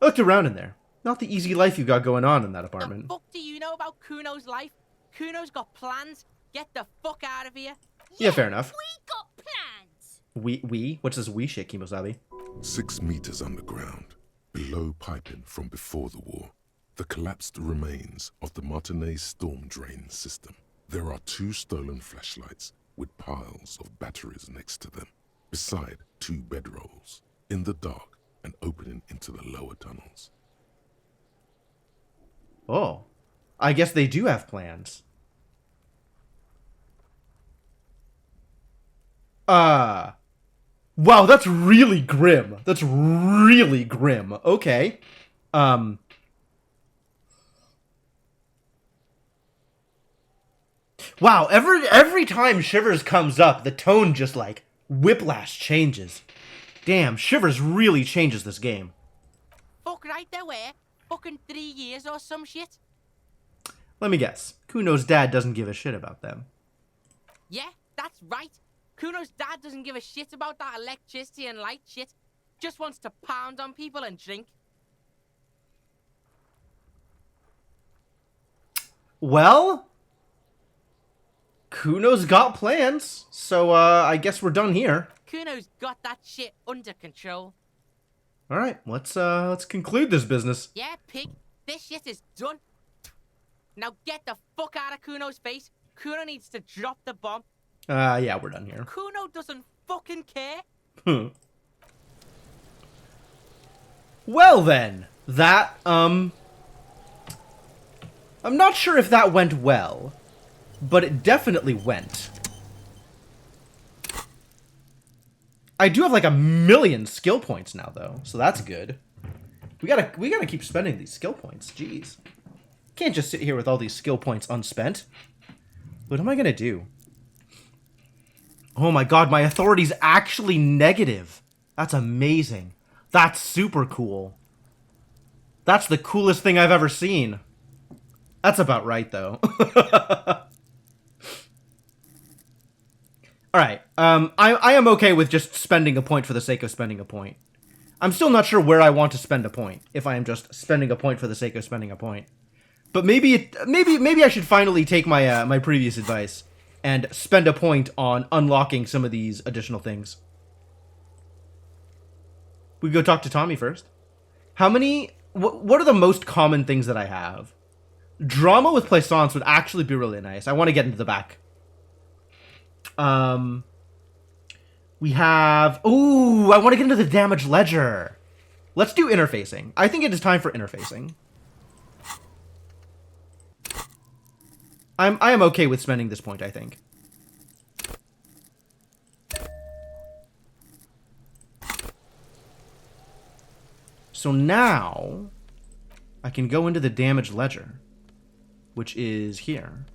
looked around in there. Not the easy life you got going on in that apartment. The fuck do you know about Kuno's life? Kuno's got plans. Get the fuck out of here. Yeah, fair enough. We got plans. We? What's this we shit, Kimosabi? 6 meters underground, below piping from before the war, the collapsed remains of the Martinez storm drain system. There are 2 stolen flashlights with piles of batteries next to them, beside 2 bedrolls, in the dark and opening into the lower tunnels. Oh, I guess they do have plans. Wow, that's really grim. That's really grim. Okay. Wow, every time Shivers comes up, the tone just like whiplash changes. Damn, Shivers really changes this game. Fuck right there, where? Fucking 3 years or some shit? Let me guess. Kuno's dad doesn't give a shit about them. Yeah, that's right. Kuno's dad doesn't give a shit about that electricity and light shit. Just wants to pound on people and drink. Well, Kuno's got plans, so I guess we're done here. Kuno's got that shit under control. All right, let's conclude this business. Yeah, pig, this shit is done. Now get the fuck out of Kuno's face. Kuno needs to drop the bomb. Yeah, we're done here. Kuno doesn't fucking care. Well then, that, I'm not sure if that went well, but it definitely went. I do have like 1,000,000 skill points now though, so that's good. We gotta keep spending these skill points, jeez. Can't just sit here with all these skill points unspent. What am I gonna do? Oh my god, my authority's actually negative. That's amazing. That's super cool. That's the coolest thing I've ever seen. That's about right, though. Alright, I am okay with just spending a point for the sake of spending a point. I'm still not sure where I want to spend a point, if I am just spending a point for the sake of spending a point. But maybe I should finally take my my previous advice and spend a point on unlocking some of these additional things. We go talk to Tommy first. How many... What are the most common things that I have? Drama with Plaisance would actually be really nice. I want to get into the back. We have... Ooh, I want to get into the damage ledger. Let's do interfacing. I think it is time for interfacing. I am okay with spending this point, I think. So now, I can go into the damage ledger, which is here,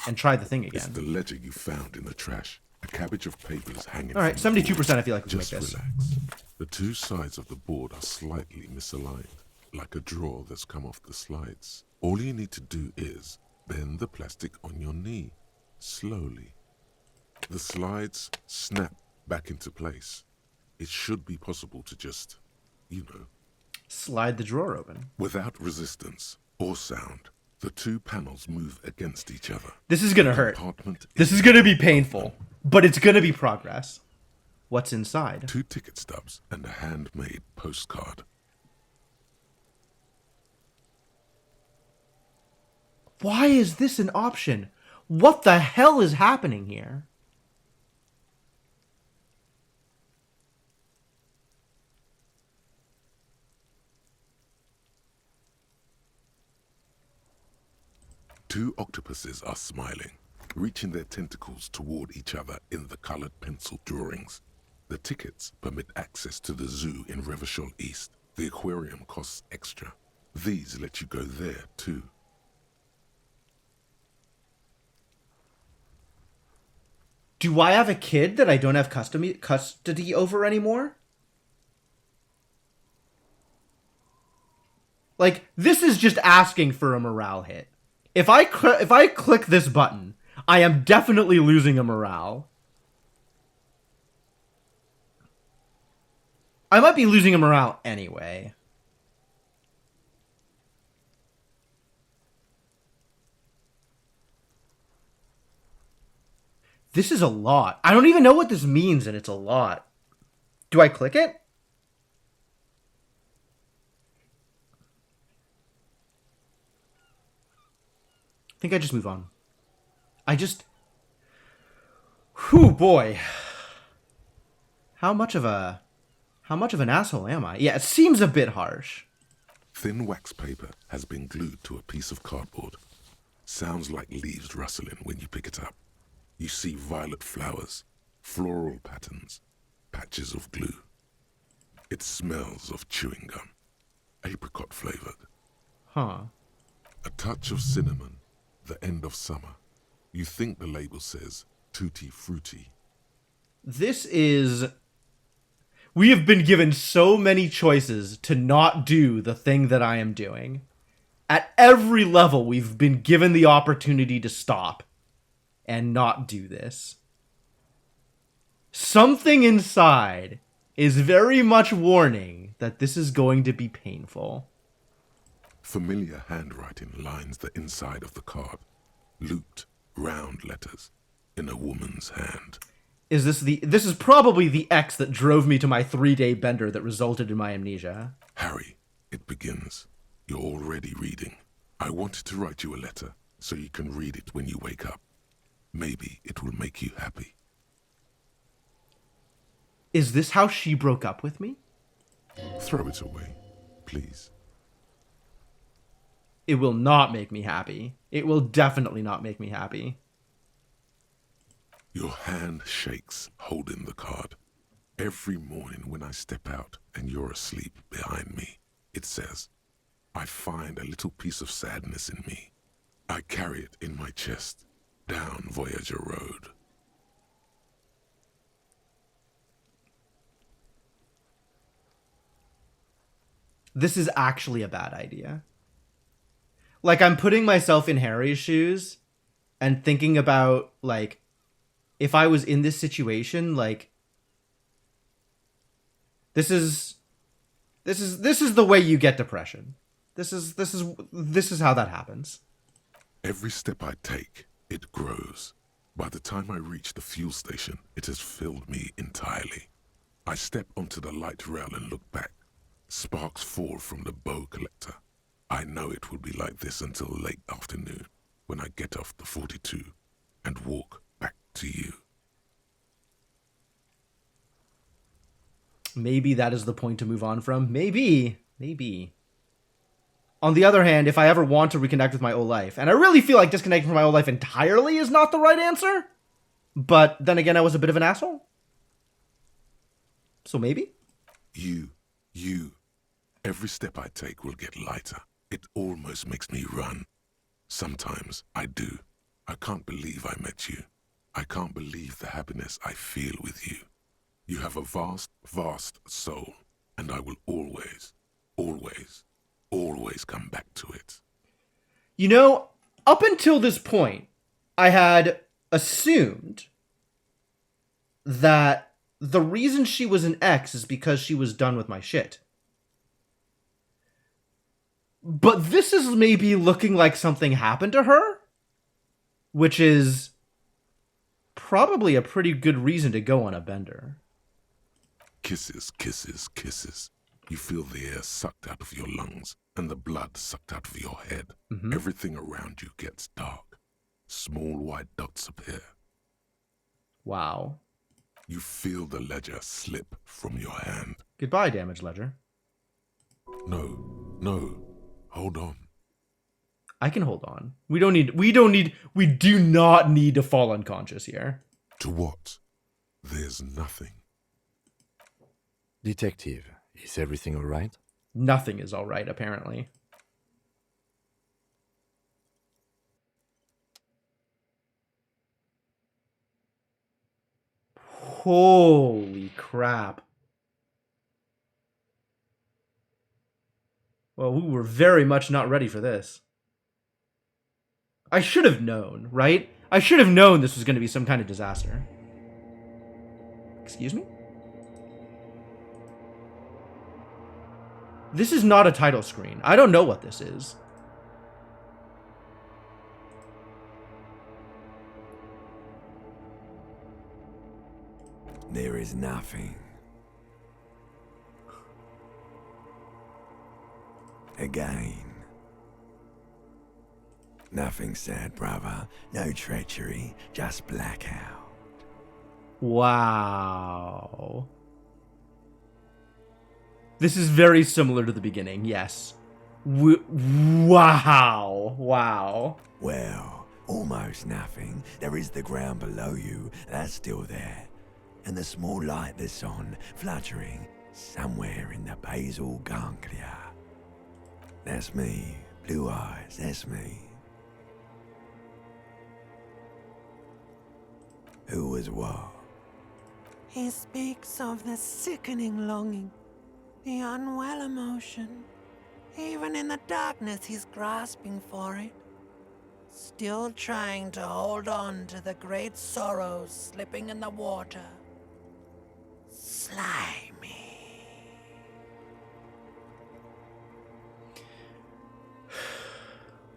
and try the thing again. It's the ledger you found in the trash. A cabbage of papers hanging. All right, 72% I feel like we can make Just this. relax. The two sides of the board are slightly misaligned, like a drawer that's come off the slides. All you need to do is bend the plastic on your knee, slowly. The slides snap back into place. It should be possible to just, you know, slide the drawer open. Without resistance or sound, the two panels move against each other. This is gonna hurt. This is gonna be painful, but it's gonna be progress. What's inside? 2 ticket stubs and a handmade postcard. Why is this an option? What the hell is happening here? Two octopuses are smiling, reaching their tentacles toward each other in the colored pencil drawings. The tickets permit access to the zoo in Revachol East. The aquarium costs extra. These let you go there too. Do I have a kid that I don't have custody over anymore? Like, this is just asking for a morale hit. If I click this button, I am definitely losing a morale. I might be losing a morale anyway. This is a lot. I don't even know what this means, and it's a lot. Do I click it? I think I just move on. Whew, boy. How much of an asshole am I? Yeah, it seems a bit harsh. Thin wax paper has been glued to a piece of cardboard. Sounds like leaves rustling when you pick it up. You see violet flowers, floral patterns, patches of glue. It smells of chewing gum, apricot flavored. Huh. A touch of cinnamon, the end of summer. You think the label says tutti frutti. This is... We have been given so many choices to not do the thing that I am doing. At every level, we've been given the opportunity to stop. and not do this. Something inside is very much warning that this is going to be painful. Familiar handwriting lines the inside of the card. Looped, round letters in a woman's hand. This is probably the X that drove me to my 3-day bender that resulted in my amnesia. Harry, it begins. You're already reading. I wanted to write you a letter so you can read it when you wake up. Maybe it will make you happy. Is this how she broke up with me? Throw it away, please. It will not make me happy. It will definitely not make me happy. Your hand shakes, holding the card. Every morning when I step out and you're asleep behind me, it says, I find a little piece of sadness in me. I carry it in my chest, down Voyager Road. This is actually a bad idea. Like, I'm putting myself in Harry's shoes and thinking about, like, if I was in this situation, like, this is the way you get depression. This is how that happens. Every step I take, it grows. By the time I reach the fuel station, it has filled me entirely. I step onto the light rail and look back. Sparks fall from the bow collector. I know it will be like this until late afternoon, when I get off the 42 and walk back to you. Maybe that is the point to move on from. Maybe. On the other hand, if I ever want to reconnect with my old life, and I really feel like disconnecting from my old life entirely is not the right answer, but then again, I was a bit of an asshole. So maybe? You. Every step I take will get lighter. It almost makes me run. Sometimes I do. I can't believe I met you. I can't believe the happiness I feel with you. You have a vast, vast soul, and I will always, always, always come back to it. You know, up until this point, I had assumed that the reason she was an ex is because she was done with my shit. But this is maybe looking like something happened to her, which is probably a pretty good reason to go on a bender. Kisses, kisses, kisses. You feel the air sucked out of your lungs and the blood sucked out of your head. Mm-hmm. Everything around you gets dark. Small white dots appear. Wow. You feel the ledger slip from your hand. Goodbye, damage ledger. No. Hold on. I can hold on. We do not need to fall unconscious here. To what? There's nothing. Detective, is everything all right? Nothing is all right, apparently. Holy crap. Well, we were very much not ready for this. I should have known, right? I should have known this was going to be some kind of disaster. Excuse me? This is not a title screen. I don't know what this is. There is nothing. Again. Nothing sad, brother. No treachery. Just blackout. Wow. This is very similar to the beginning, yes. Wow. Wow. Well, almost nothing. There is the ground below you. That's still there. And the small light that's on, fluttering, somewhere in the basal ganglia. That's me. Blue eyes, that's me. Who was what? He speaks of the sickening longing, the unwell emotion. Even in the darkness, he's grasping for it. Still trying to hold on to the great sorrows slipping in the water. Slimy.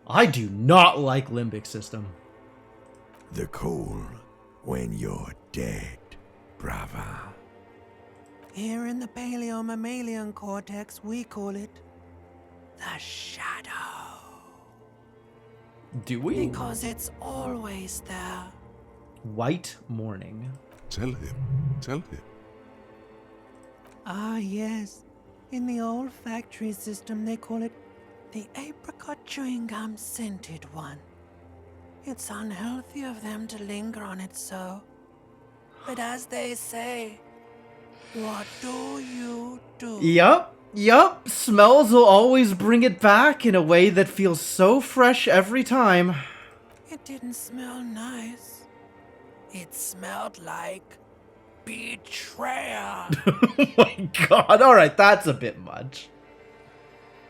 I do not like limbic system. The call when you're dead, brother. Here in the paleo-mammalian cortex, we call it the shadow. Do we? Because it's always there. White morning. Tell him. Tell him. Ah, yes. In the olfactory system, they call it the apricot chewing gum scented one. It's unhealthy of them to linger on it so. But as they say, what do you do? Yup. Smells will always bring it back in a way that feels so fresh every time. It didn't smell nice. It smelled like betrayal. Oh my god, alright, that's a bit much.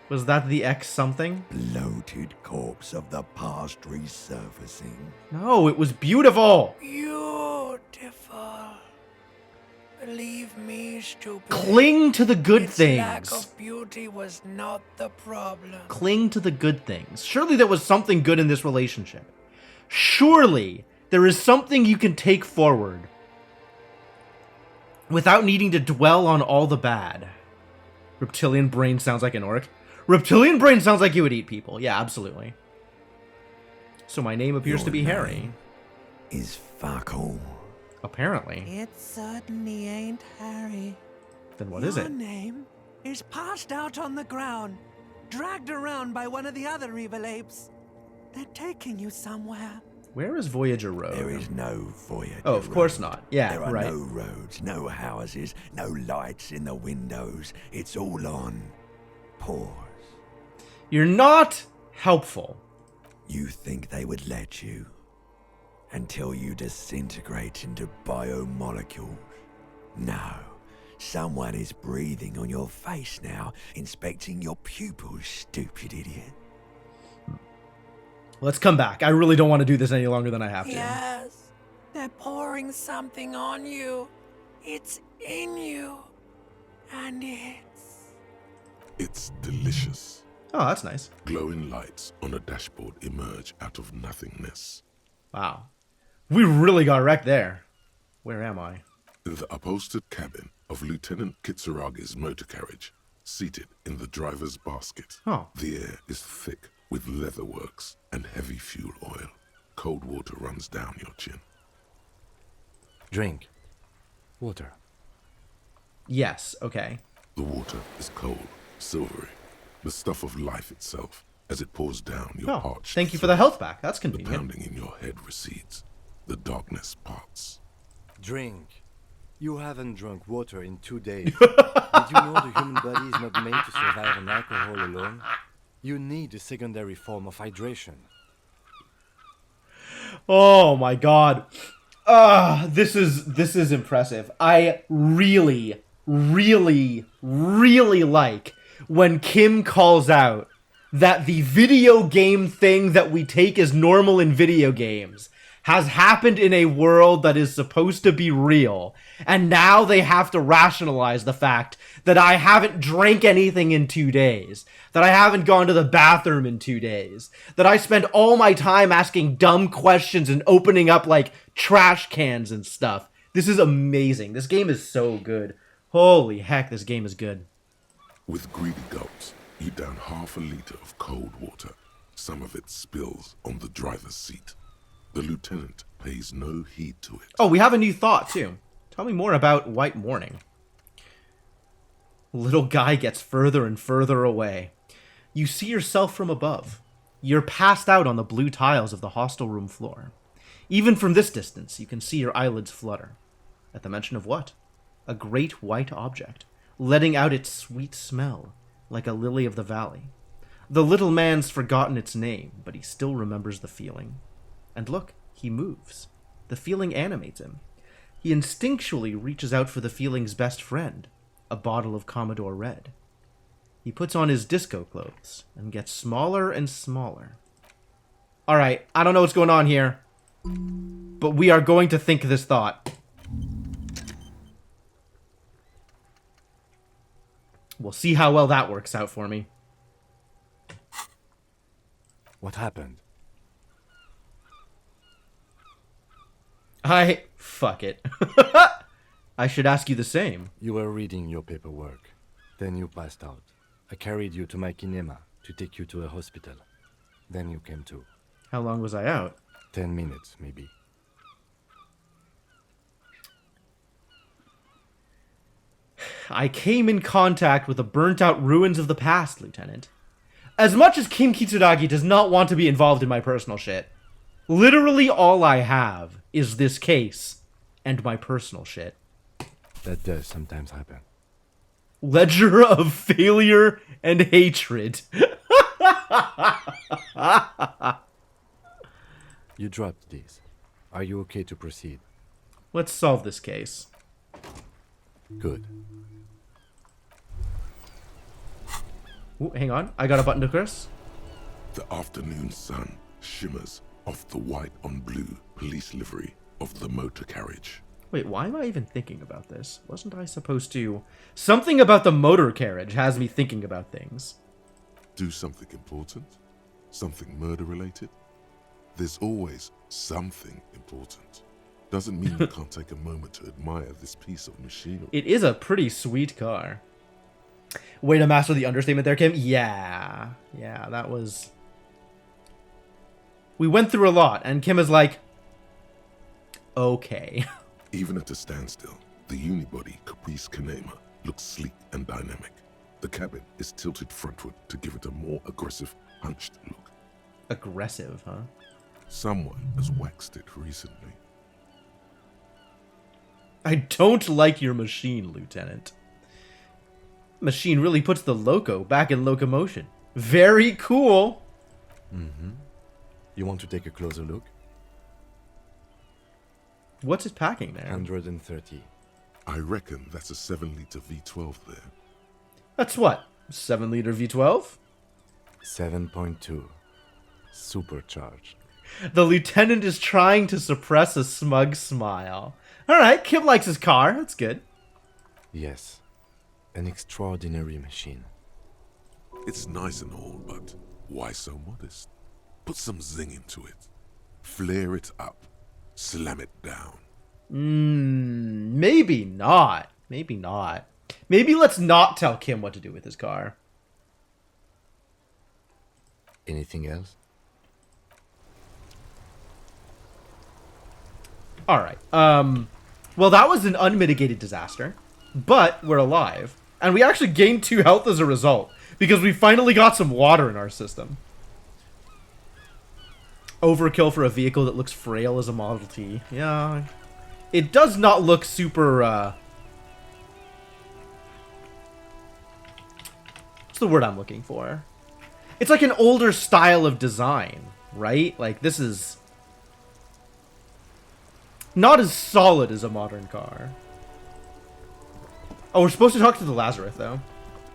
Was that the X something? Bloated corpse of the past resurfacing. No, it was beautiful. Beautiful. Believe me, stupid. Cling to the good its things. Lack of beauty was not the problem. Cling to the good things. Surely there was something good in this relationship. Surely there is something you can take forward without needing to dwell on all the bad. Reptilian brain sounds like an orc. Reptilian brain sounds like you would eat people. Yeah, absolutely. So my name appears to be Harry. Is fuck all. Apparently. It certainly ain't Harry. Then what is it? Your name is passed out on the ground, dragged around by one of the other evil apes. They're taking you somewhere. Where is Voyager Road? There is no Voyager Oh, of course not. Yeah, there are right. no roads, no houses, no lights in the windows. It's all on pause. You're not helpful. You think they would let you? Until you disintegrate into biomolecules? No. Someone is breathing on your face now, inspecting your pupils, stupid idiot. Let's come back. I really don't want to do this any longer than I have to. Yes, they're pouring something on you. It's in you. And It's delicious. Oh, that's nice. Glowing lights on a dashboard emerge out of nothingness. Wow. We really got wrecked there. Where am I? In the upholstered cabin of Lieutenant Kitsuragi's motor carriage, seated in the driver's basket. Oh. The air is thick with leatherworks and heavy fuel oil. Cold water runs down your chin. Drink. Water. Yes, okay. The water is cold, silvery, the stuff of life itself, as it pours down your Oh, parched thank you for the health back. That's The convenient. pounding in your head recedes. The darkness parts. Drink. You haven't drunk water in 2 days. Did you know the human body is not made to survive on alcohol alone? You need a secondary form of hydration. Oh my god. This is impressive. I really like when Kim calls out that the video game thing that we take as normal in video games has happened in a world that is supposed to be real. And now they have to rationalize the fact that I haven't drank anything in 2 days, that I haven't gone to the bathroom in 2 days, that I spend all my time asking dumb questions and opening up like trash cans and stuff. This is amazing. This game is so good. Holy heck, this game is good. With greedy gulps, you down half a liter of cold water. Some of it spills on the driver's seat. The lieutenant pays no heed to it. Oh, we have a new thought, too. Tell me more about White Morning. Little guy gets further and further away. You see yourself from above. You're passed out on the blue tiles of the hostel room floor. Even from this distance, you can see your eyelids flutter. At the mention of what? A great white object, letting out its sweet smell, like a lily of the valley. The little man's forgotten its name, but he still remembers the feeling. And look, he moves. The feeling animates him. He instinctually reaches out for the feeling's best friend, a bottle of Commodore Red. He puts on his disco clothes and gets smaller and smaller. Alright, I don't know what's going on here. But we are going to think this thought. We'll see how well that works out for me. What happened? Fuck it. I should ask you the same. You were reading your paperwork. Then you passed out. I carried you to my kinema to take you to a hospital. Then you came to. How long was I out? 10 minutes, maybe. I came in contact with the burnt-out ruins of the past, Lieutenant. As much as Kim Kitsuragi does not want to be involved in my personal shit, literally all I have is this case and my personal shit. That does sometimes happen. Ledger of failure and hatred. You dropped these. Are you okay to proceed? Let's solve this case. Good. Ooh, hang on, I got a button to press. The afternoon sun shimmers off the white on blue police livery of the motor carriage. Wait, why am I even thinking about this? Wasn't I supposed to? Something about the motor carriage has me thinking about things. Do something important? Something murder-related? There's always something important. Doesn't mean you can't take a moment to admire this piece of machinery. It is a pretty sweet car. Way to master the understatement there, Kim. Yeah, that was... We went through a lot, and Kim is like... Okay. Even at a standstill, the unibody Caprice Kanema looks sleek and dynamic. The cabin is tilted frontward to give it a more aggressive, hunched look. Aggressive, huh? Someone has waxed it recently. I don't like your machine, Lieutenant. Machine really puts the loco back in locomotion. Very cool. Mm-hmm. You want to take a closer look? What's it packing there? 130. I reckon that's a 7-liter V12 there. That's what? 7-liter V12? 7.2. Supercharged. The lieutenant is trying to suppress a smug smile. Alright, Kim likes his car. That's good. Yes. An extraordinary machine. It's nice and all, but why so modest? Put some zing into it. Flare it up. Slam it down. Maybe not. Maybe not. Maybe let's not tell Kim what to do with his car. Anything else? Alright. Well, that was an unmitigated disaster. But we're alive. And we actually gained 2 health as a result. Because we finally got some water in our system. Overkill for a vehicle that looks frail as a Model T. Yeah. It does not look super, what's the word I'm looking for? It's like an older style of design, right? Like, this is not as solid as a modern car. Oh, we're supposed to talk to the Lazarus, though.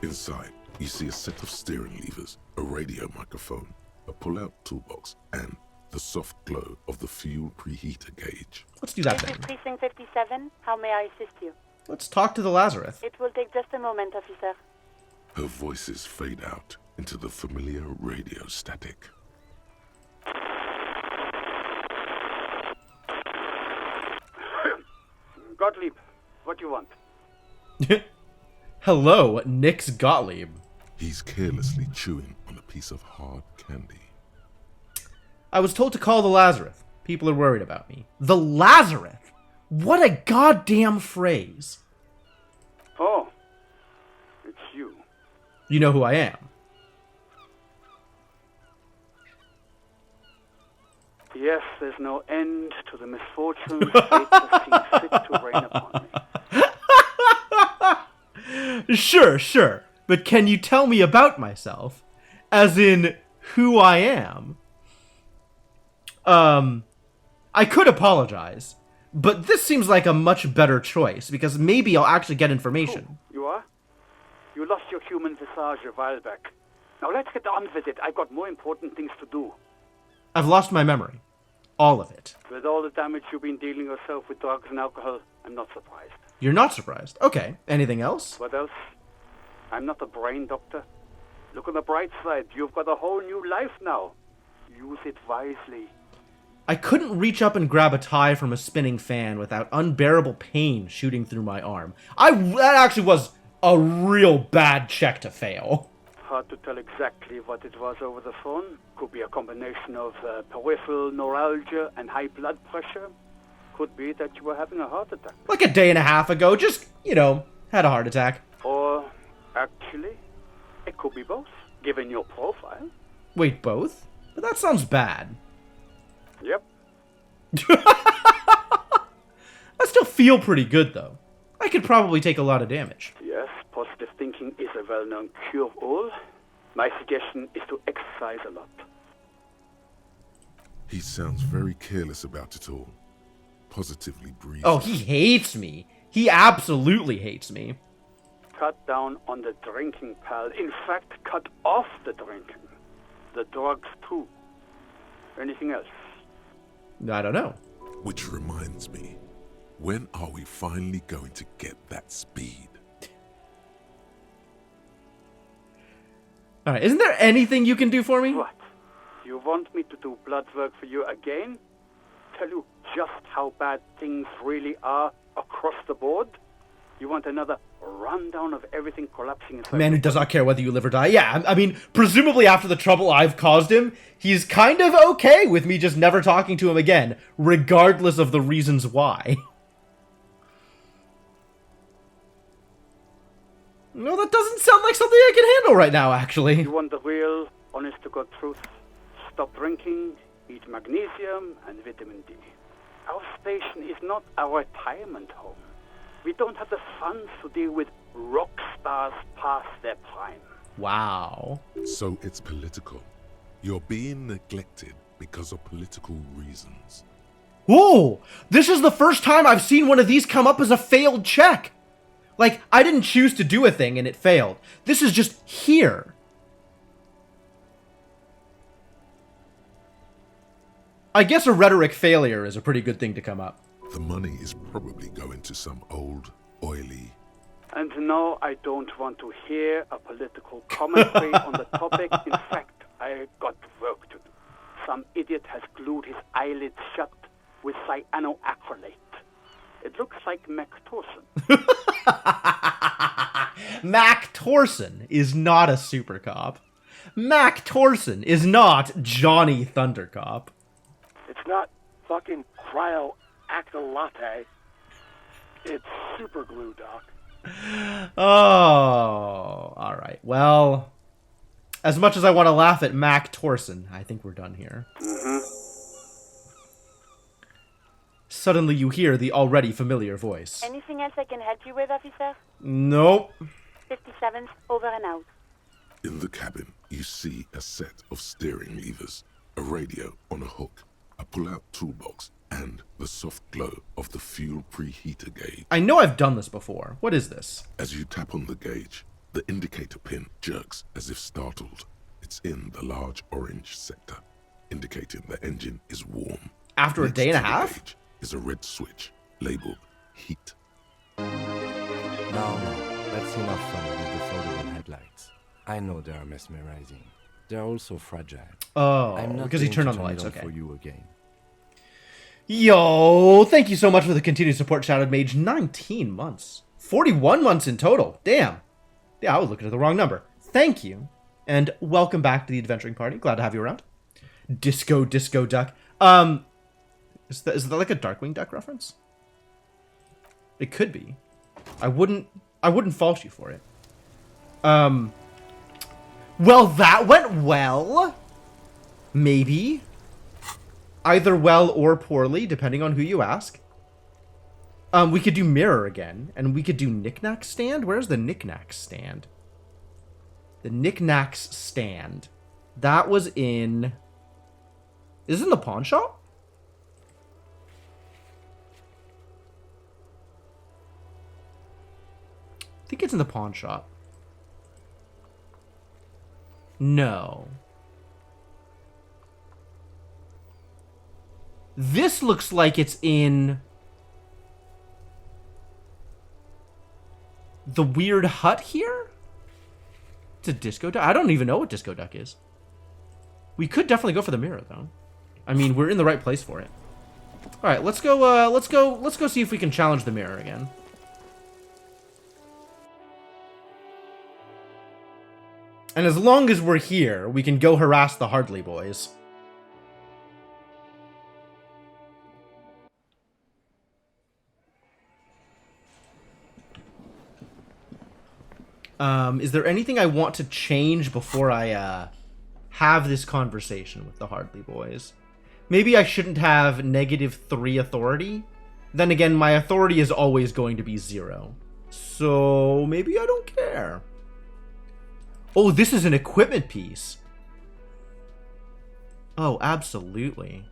Inside, you see a set of steering levers, a radio microphone, a pull-out toolbox, and the soft glow of the fuel preheater gauge. Let's do that This then. is Precinct 57. How may I assist you? Let's talk to the Lazarus. It will take just a moment, officer. Her voices fade out into the familiar radio static. Gottlieb, what do you want? Hello, Nix Gottlieb. He's carelessly chewing on a piece of hard candy. I was told to call the Lazarus. People are worried about me. The Lazarus? What a goddamn phrase. Oh, it's you. You know who I am. Yes, there's no end to the misfortunes fate has seen fit to rain upon me. Sure. But can you tell me about myself? As in, who I am? I could apologize, but this seems like a much better choice, because maybe I'll actually get information. Oh, you are? You lost your human visage a while back. Now let's get on with it. I've got more important things to do. I've lost my memory. All of it. With all the damage you've been dealing yourself with drugs and alcohol, I'm not surprised. You're not surprised. Okay. Anything else? What else? I'm not a brain doctor. Look on the bright side. You've got a whole new life now. Use it wisely. I couldn't reach up and grab a tie from a spinning fan without unbearable pain shooting through my arm. That actually was a real bad check to fail. Hard to tell exactly what it was over the phone. Could be a combination of peripheral neuralgia and high blood pressure. Could be that you were having a heart attack. Like a day and a half ago, just, had a heart attack. Or, actually, it could be both, given your profile. Wait, both? But that sounds bad. Yep. I still feel pretty good, though. I could probably take a lot of damage. Yes, positive thinking is a well-known cure-all. My suggestion is to exercise a lot. He sounds very careless about it all. Positively breathing. Oh, he hates me. He absolutely hates me. Cut down on the drinking, pal. In fact, cut off the drinking. The drugs, too. Anything else? I don't know. Which reminds me, when are we finally going to get that speed? Alright, isn't there anything you can do for me? What? You want me to do blood work for you again? Tell you just how bad things really are across the board? You want another rundown of everything collapsing inside? Man who does not care whether you live or die. Yeah, I mean, presumably after the trouble I've caused him, he's kind of okay with me just never talking to him again, regardless of the reasons why. No, that doesn't sound like something I can handle right now, actually. You want the real, honest-to-God truth? Stop drinking, eat magnesium and vitamin D. Our station is not a retirement home. We don't have the funds to deal with rock stars past their prime. Wow. So it's political. You're being neglected because of political reasons. Whoa! This is the first time I've seen one of these come up as a failed check. Like, I didn't choose to do a thing and it failed. This is just here. I guess a rhetoric failure is a pretty good thing to come up. The money is probably going to some old, oily... And no, I don't want to hear a political commentary on the topic. In fact, I got work to do. Some idiot has glued his eyelids shut with cyanoacrylate. It looks like Mac Torson. Mac Torson is not a super cop. Mac Torson is not Johnny Thundercop. It's not fucking cryoacrylate. It's super glue, Doc. Oh, alright. Well, as much as I want to laugh at Mac Torson, I think we're done here. Suddenly you hear the already familiar voice. Anything else I can help you with, officer? Nope. 57th, over and out. In the cabin, you see a set of steering levers, a radio on a hook, a pull-out toolbox, and the soft glow of the fuel preheater gauge. I know I've done this before. What is this? As you tap on the gauge, the indicator pin jerks as if startled. It's in the large orange sector, indicating the engine is warm. After a day and a half? Gauge is a red switch labeled heat. No, that's enough fun with the photo and headlights. I know they are mesmerizing. They're also fragile. Oh, I'm not because he going turned to on the turn it lights, okay. for you again. Yo, thank you so much for the continued support, Shadowed Mage. 19 months. 41 months in total. Damn. Yeah, I was looking at the wrong number. Thank you. And welcome back to the adventuring party. Glad to have you around. Disco Duck. Is that like a Darkwing Duck reference? It could be. I wouldn't fault you for it. Well, that went well. Maybe. Either well or poorly, depending on who you ask. We could do Mirror again, and we could do Knickknack Stand. Where's the Knickknack Stand? The Knickknacks Stand. That was in... Is it in the pawn shop? I think it's in the pawn shop. No. This looks like it's in the weird hut here? It's a disco duck? I don't even know what disco duck is. We could definitely go for the mirror, though. I mean, we're in the right place for it. All right, let's go see if we can challenge the mirror again. And as long as we're here, we can go harass the Hardley boys. Is there anything I want to change before I have this conversation with the Hardley boys? Maybe I shouldn't have -3 authority. Then again, my authority is always going to be 0. So maybe I don't care. Oh, this is an equipment piece. Oh, absolutely.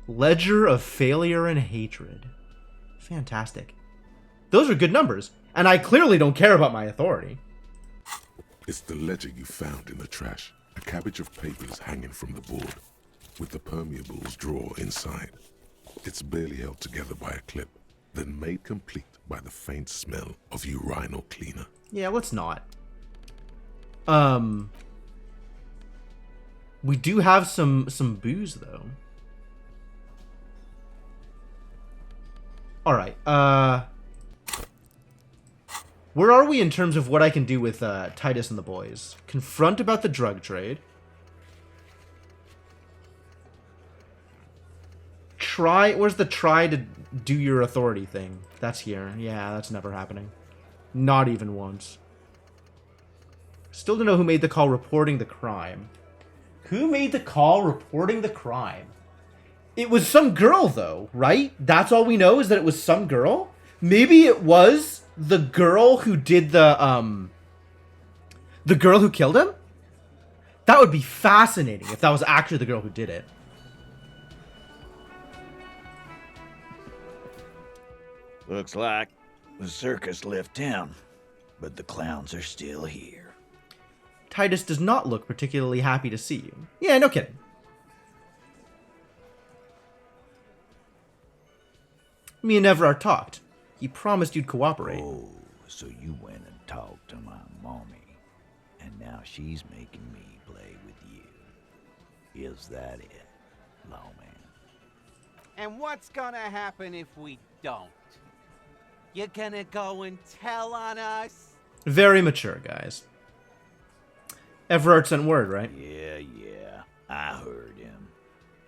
Ledger of Failure and Hatred. Fantastic. Those are good numbers. And I clearly don't care about my authority. It's the ledger you found in the trash. A cabbage of papers hanging from the board, with the permeables drawer inside. It's barely held together by a clip, then made complete by the faint smell of urinal cleaner. Yeah, let's not. We do have some booze, though. Alright, where are we in terms of what I can do with Titus and the boys? Confront about the drug trade. Where's the try to do your authority thing? That's here. Yeah, that's never happening. Not even once. Still don't know who made the call reporting the crime. Who made the call reporting the crime? It was some girl, though, right? That's all we know, is that it was some girl? Maybe it was the girl who did the girl who killed him? That would be fascinating if that was actually the girl who did it. Looks like the circus left town, but the clowns are still here. Titus does not look particularly happy to see you. Yeah, no kidding. Me and Everard talked. He promised you'd cooperate. Oh, so you went and talked to my mommy, and now she's making me play with you. Is that it, lawman? And what's gonna happen if we don't? You're gonna go and tell on us? Very mature, guys. Everard sent word, right? Yeah, I heard him.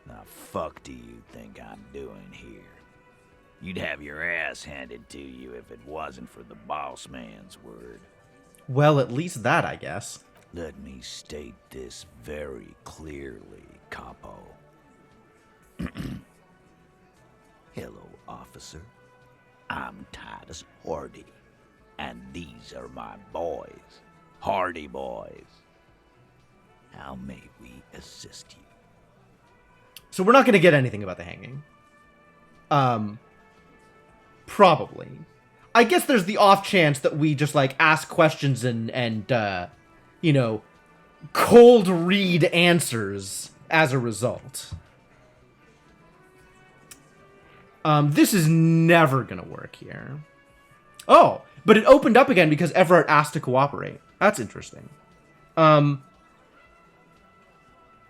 Now fuck do you think I'm doing here? You'd have your ass handed to you if it wasn't for the boss man's word. Well, at least that, I guess. Let me state this very clearly, Capo. Hello, officer. I'm Titus Hardy, and these are my boys, Hardy boys. How may we assist you? So we're not going to get anything about the hanging. Probably. I guess there's the off chance that we just, like, ask questions and you know, cold read answers as a result. This is never gonna work here. Oh, but it opened up again because Everard asked to cooperate. That's interesting.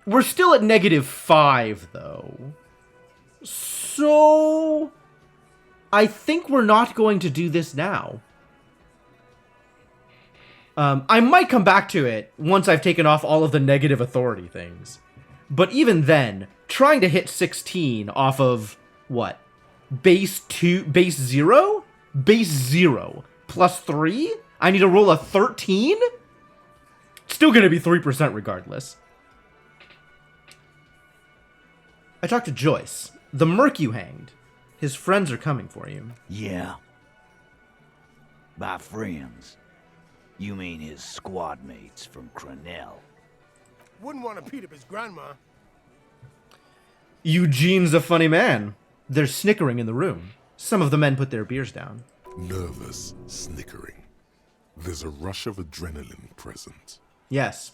We're still at -5, though. So I think we're not going to do this now. I might come back to it once I've taken off all of the negative authority things. But even then, trying to hit 16 off of, what? Base 0? Base 0 plus 3? I need to roll a 13? Still going to be 3% regardless. I talked to Joyce. The merc you hanged. His friends are coming for you. Yeah. By friends, you mean his squad mates from Crenell? Wouldn't want to beat up his grandma. Eugene's a funny man. There's snickering in the room. Some of the men put their beers down. Nervous snickering. There's a rush of adrenaline present. Yes.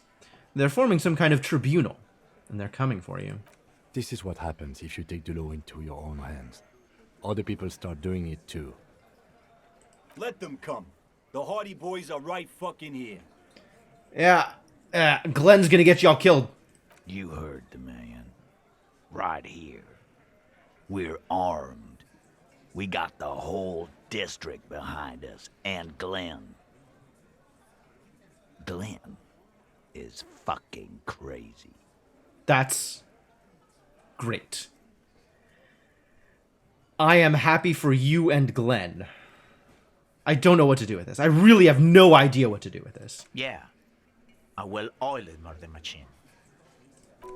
They're forming some kind of tribunal, and they're coming for you. This is what happens if you take the law into your own hands. Other people start doing it too. Let them come. The Hardy Boys are right fucking here. Yeah. Glenn's gonna get y'all killed. You heard the man. Right here. We're armed. We got the whole district behind us, and Glenn. Glenn is fucking crazy. That's great. I am happy for you and Glenn. I don't know what to do with this. I really have no idea what to do with this. Yeah. A well-oiled murder machine.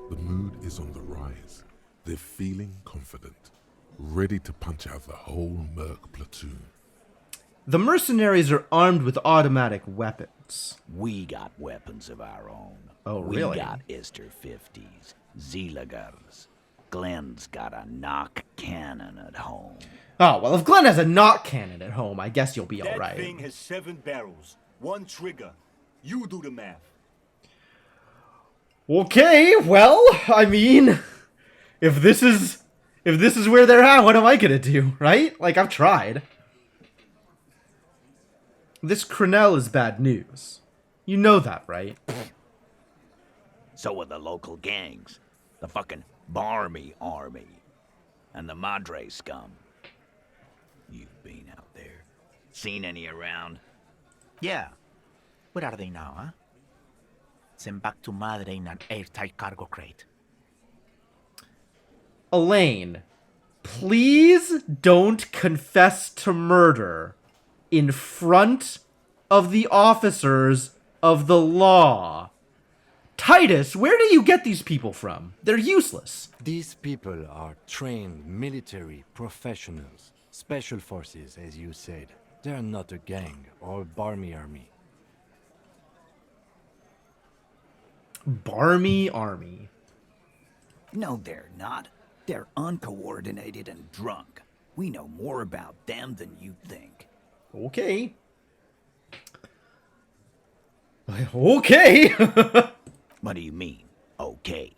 The mood is on the rise. They're feeling confident, ready to punch out the whole Merc platoon. The mercenaries are armed with automatic weapons. We got weapons of our own. Oh, really? We got Ister 50s, Zeelagers. Glenn's got a knock cannon at home. Oh, well, if Glenn has a knock cannon at home, I guess you'll be alright. That thing has 7 barrels, 1 trigger. You do the math. Okay, well, I mean, if this is where they're at, what am I gonna do, right? Like, I've tried. This Crenell is bad news. You know that, right? So are the local gangs. The fucking Barmy Army. And the Madre scum. You've been out there. Seen any around? Yeah. Where are they now, huh? Sent back to Madre in an airtight cargo crate. Elaine, please don't confess to murder in front of the officers of the law. Titus, where do you get these people from? They're useless. These people are trained military professionals. Special forces, as you said. They're not a gang or Barmy Army. Barmy Army. No, they're not. They're uncoordinated and drunk. We know more about them than you think. Okay. Okay. What do you mean, okay?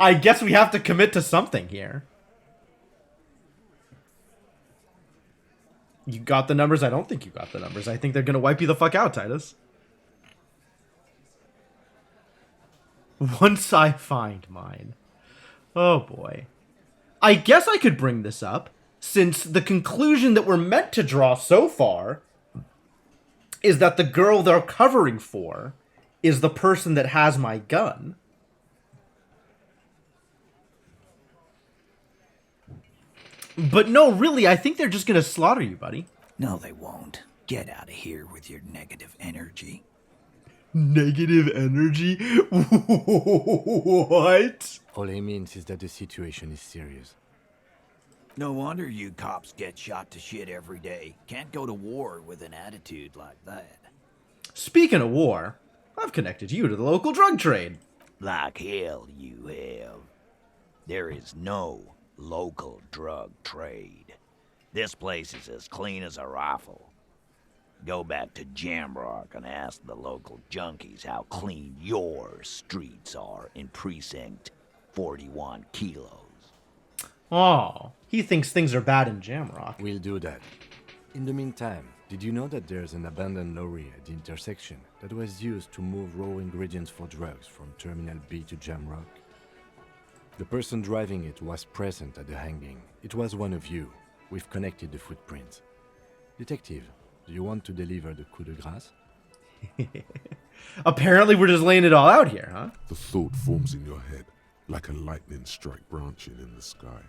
I guess we have to commit to something here. You got the numbers? I don't think you got the numbers. I think they're gonna wipe you the fuck out, Titus. Once I find mine. Oh boy. I guess I could bring this up, since the conclusion that we're meant to draw so far is that the girl they're covering for is the person that has my gun. But no, really, I think they're just gonna slaughter you, buddy. No, they won't. Get out of here with your negative energy. Negative energy? What? All he means is that the situation is serious. No wonder you cops get shot to shit every day. Can't go to war with an attitude like that. Speaking of war, I've connected you to the local drug trade. Like hell you have. There is no local drug trade. This place is as clean as a rifle. Go back to Jamrock and ask the local junkies how clean your streets are in Precinct 41 Kilos. Oh, he thinks things are bad in Jamrock. We'll do that. In the meantime, did you know that there's an abandoned lorry at the intersection that was used to move raw ingredients for drugs from Terminal B to Jamrock? The person driving it was present at the hanging. It was one of you. We've connected the footprints. Detective, do you want to deliver the coup de grace? Apparently we're just laying it all out here, huh? The thought forms in your head, like a lightning strike branching in the sky.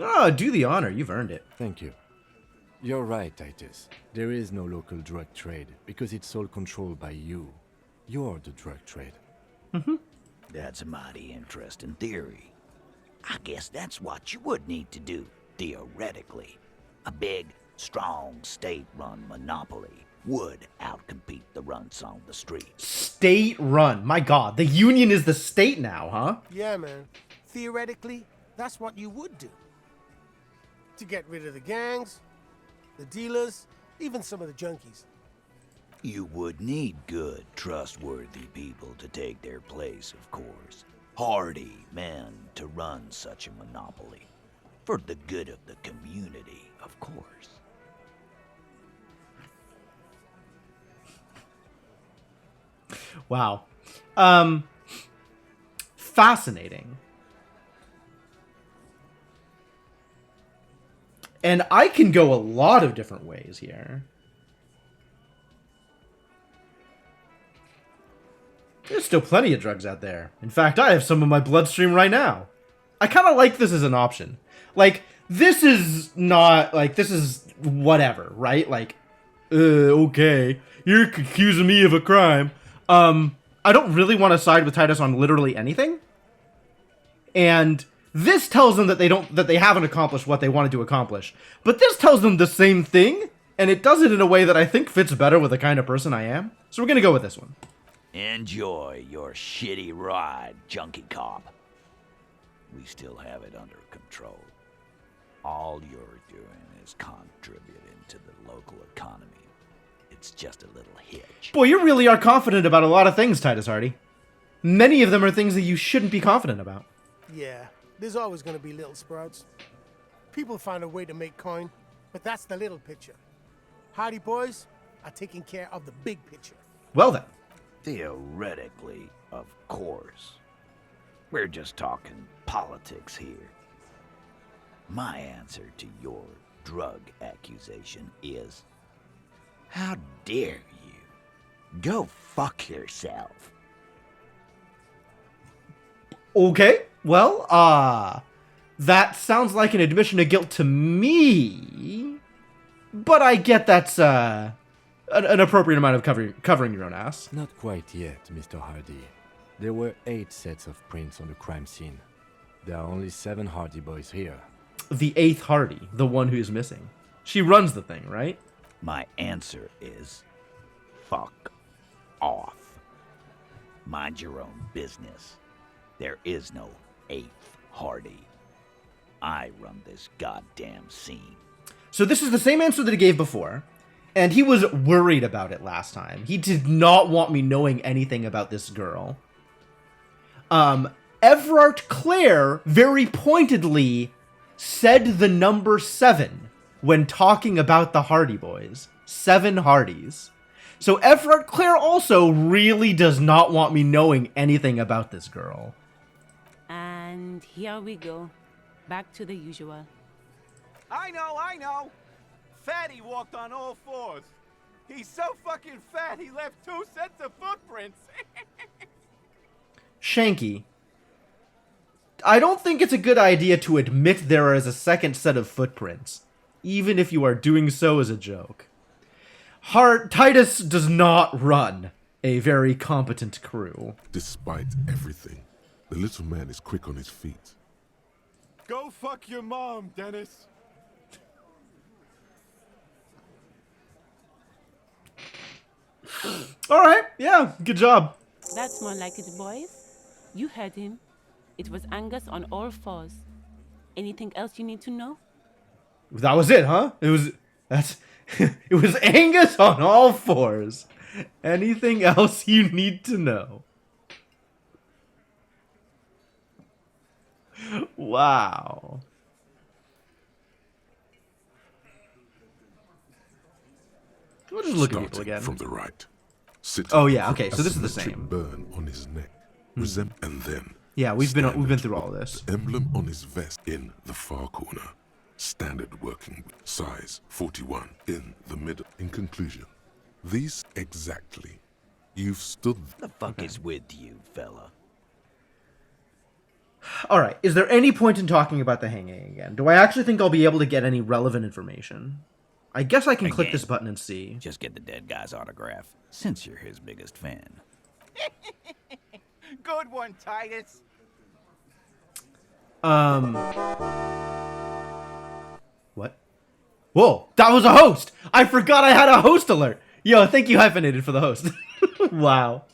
Oh, do the honor. You've earned it. Thank you. You're right, Titus. There is no local drug trade, because it's all controlled by you. You're the drug trade. That's a mighty interesting theory. I guess that's what you would need to do, theoretically. A big, strong, state-run monopoly would outcompete the runts on the street. State run. My god, the union is the state now, huh? Yeah, man. Theoretically, That's what you would do. To get rid of the gangs, the dealers, even some of the junkies. You would need good, trustworthy people to take their place, of course. Hardy men to run such a monopoly. For the good of the community, of course. Wow. Fascinating. And I can go a lot of different ways here. There's still plenty of drugs out there. In fact, I have some in my bloodstream right now. I kind of like this as an option. Like, this is not, like, this is whatever, right? Like, okay, you're accusing me of a crime. I don't really want to side with Titus on literally anything. And this tells them that they haven't accomplished what they wanted to accomplish. But this tells them the same thing, and it does it in a way that I think fits better with the kind of person I am. So we're gonna go with this one. Enjoy your shitty ride, junkie cop. We still have it under control. All you're doing is contributing to the local economy. It's just a little hitch. Boy, you really are confident about a lot of things, Titus Hardy. Many of them are things that you shouldn't be confident about. Yeah, there's always going to be little sprouts. People find a way to make coin, but that's the little picture. Hardy boys are taking care of the big picture. Well then. Theoretically, of course. We're just talking politics here. My answer to your drug accusation is, how dare you? Go fuck yourself. Okay, well, that sounds like an admission of guilt to me, but I get that's, an appropriate amount of covering your own ass. Not quite yet, Mr. Hardy. There were 8 sets of prints on the crime scene. There are only 7 Hardy boys here. The 8th Hardy, the one who's missing. She runs the thing, right? My answer is, fuck off. Mind your own business. There is no 8th Hardy. I run this goddamn scene. So this is the same answer that he gave before. And he was worried about it last time. He did not want me knowing anything about this girl. Everard Clare very pointedly said the number 7 when talking about the Hardy Boys. 7 Hardys. So Everard Clare also really does not want me knowing anything about this girl. And here we go. Back to the usual. I know! Fatty walked on all 4s. He's so fucking fat, he left 2 sets of footprints. Shanky, I don't think it's a good idea to admit there is a second set of footprints, even if you are doing so as a joke. Titus does not run a very competent crew. Despite everything, the little man is quick on his feet. Go fuck your mom, Dennis. Alright, yeah, good job. That's more like it, boys. You heard him. It was Angus on all 4s. Anything else you need to know? That was it, huh? It was Angus on all 4s. Anything else you need to know? Wow. We'll just look at people again. From the right. Oh yeah, okay, so this is the same. Burn on his neck, and then. Yeah, we've been through all of this. The emblem on his vest in the far corner. Standard working size 41 in the middle. In conclusion, these exactly. You've stood. The fuck is with you, fella? Alright, is there any point in talking about the hanging again? Do I actually think I'll be able to get any relevant information? I guess I can click this button and see. Just get the dead guy's autograph, since you're his biggest fan. Good one, Titus. What? Whoa, that was a host! I forgot I had a host alert! Yo, thank you, Hyphenated, for the host. Wow.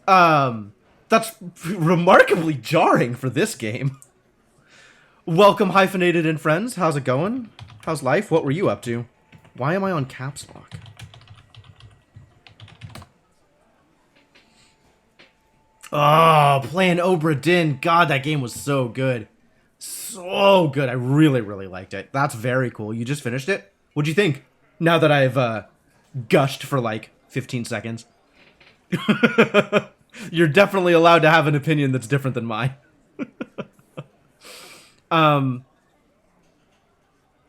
That's remarkably jarring for this game. Welcome, Hyphenated and friends. How's it going? How's life? What were you up to? Why am I on caps lock? Oh, playing Obra Dinn. God, that game was so good. So good. I really, really liked it. That's very cool. You just finished it? What'd you think? Now that I've gushed for like 15 seconds. You're definitely allowed to have an opinion that's different than mine. I'm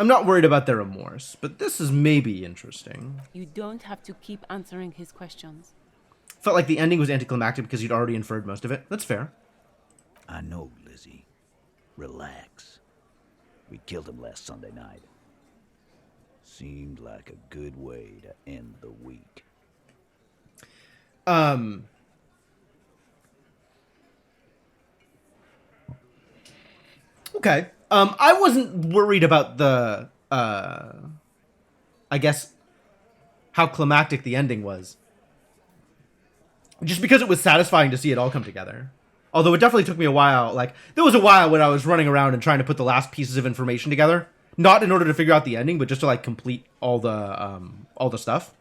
not worried about their remorse, but this is maybe interesting. You don't have to keep answering his questions. Felt like the ending was anticlimactic because you'd already inferred most of it. That's fair. I know, Lizzie. Relax. We killed him last Sunday night. Seemed like a good way to end the week. Okay. I wasn't worried about the, I guess, how climactic the ending was. Just because it was satisfying to see it all come together. Although it definitely took me a while. Like, there was a while when I was running around and trying to put the last pieces of information together. Not in order to figure out the ending, but just to, like, complete all the stuff.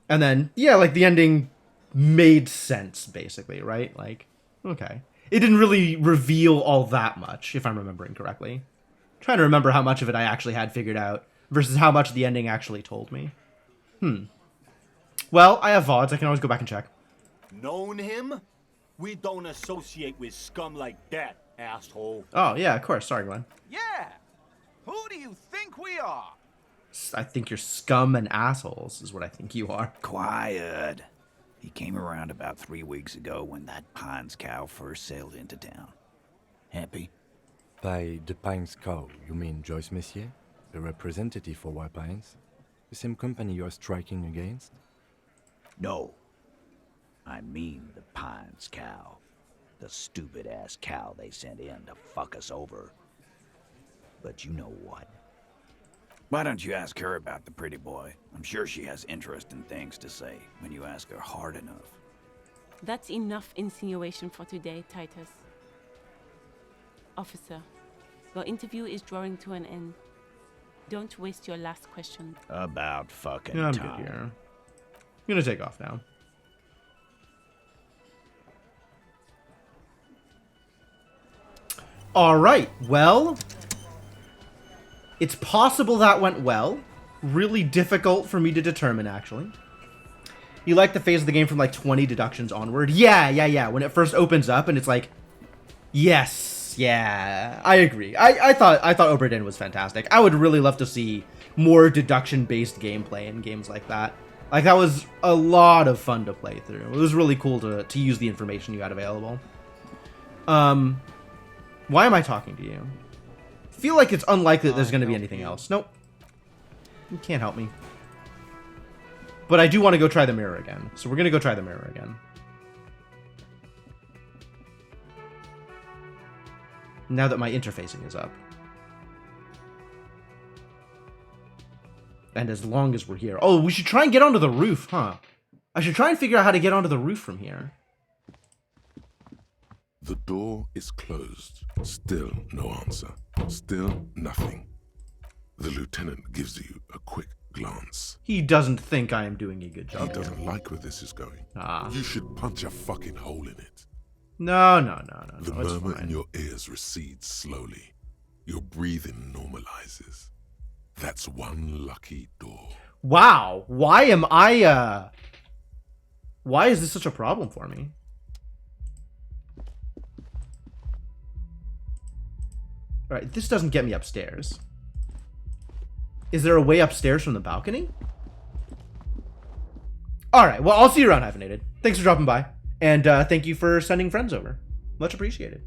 And then, yeah, like, the ending made sense, basically, right? Like, okay. It didn't really reveal all that much, if I'm remembering correctly. I'm trying to remember how much of it I actually had figured out versus how much the ending actually told me. Well, I have VODs. I can always go back and check. Known him? We don't associate with scum like that, asshole. Oh, yeah, of course. Sorry, Glenn. Yeah. Who do you think we are? I think you're scum and assholes is what I think you are. Quiet. He came around about 3 weeks ago when that Pines cow first sailed into town. Happy? By the Pines cow, you mean Joyce Messier? The representative for White Pines? The same company you are striking against? No. I mean the Pines cow. The stupid-ass cow they sent in to fuck us over. But you know what? Why don't you ask her about the pretty boy? I'm sure she has interesting things to say when you ask her hard enough. That's enough insinuation for today, Titus. Officer, your interview is drawing to an end. Don't waste your last question. About fucking Yeah, I'm time. good here. I'm gonna take off now. Alright, well, it's possible that went well. Really difficult for me to determine, actually. You like the phase of the game from like 20 deductions onward? Yeah. When it first opens up and it's like, yes, yeah, I agree. I thought Obra Dinn was fantastic. I would really love to see more deduction-based gameplay in games like that. Like, that was a lot of fun to play through. It was really cool to use the information you had available. Why am I talking to you? I feel like it's unlikely that there's going to be anything else. Nope. You can't help me. But I do want to go try the mirror again. So we're going to go try the mirror again. Now that my interfacing is up. And as long as we're here. Oh, we should try and get onto the roof, huh? I should try and figure out how to get onto the roof from here. The door is closed. Still no answer. Still nothing. The lieutenant gives you a quick glance. He doesn't think I am doing a good job. He doesn't like where this is going. Ah. You should punch a fucking hole in it. No. The murmur in your ears recedes slowly. Your breathing normalizes. That's one lucky door. Wow. Why am I, why is this such a problem for me? Alright, this doesn't get me upstairs. Is there a way upstairs from the balcony? Alright, well, I'll see you around, Hyphenated. Thanks for dropping by. And thank you for sending friends over. Much appreciated.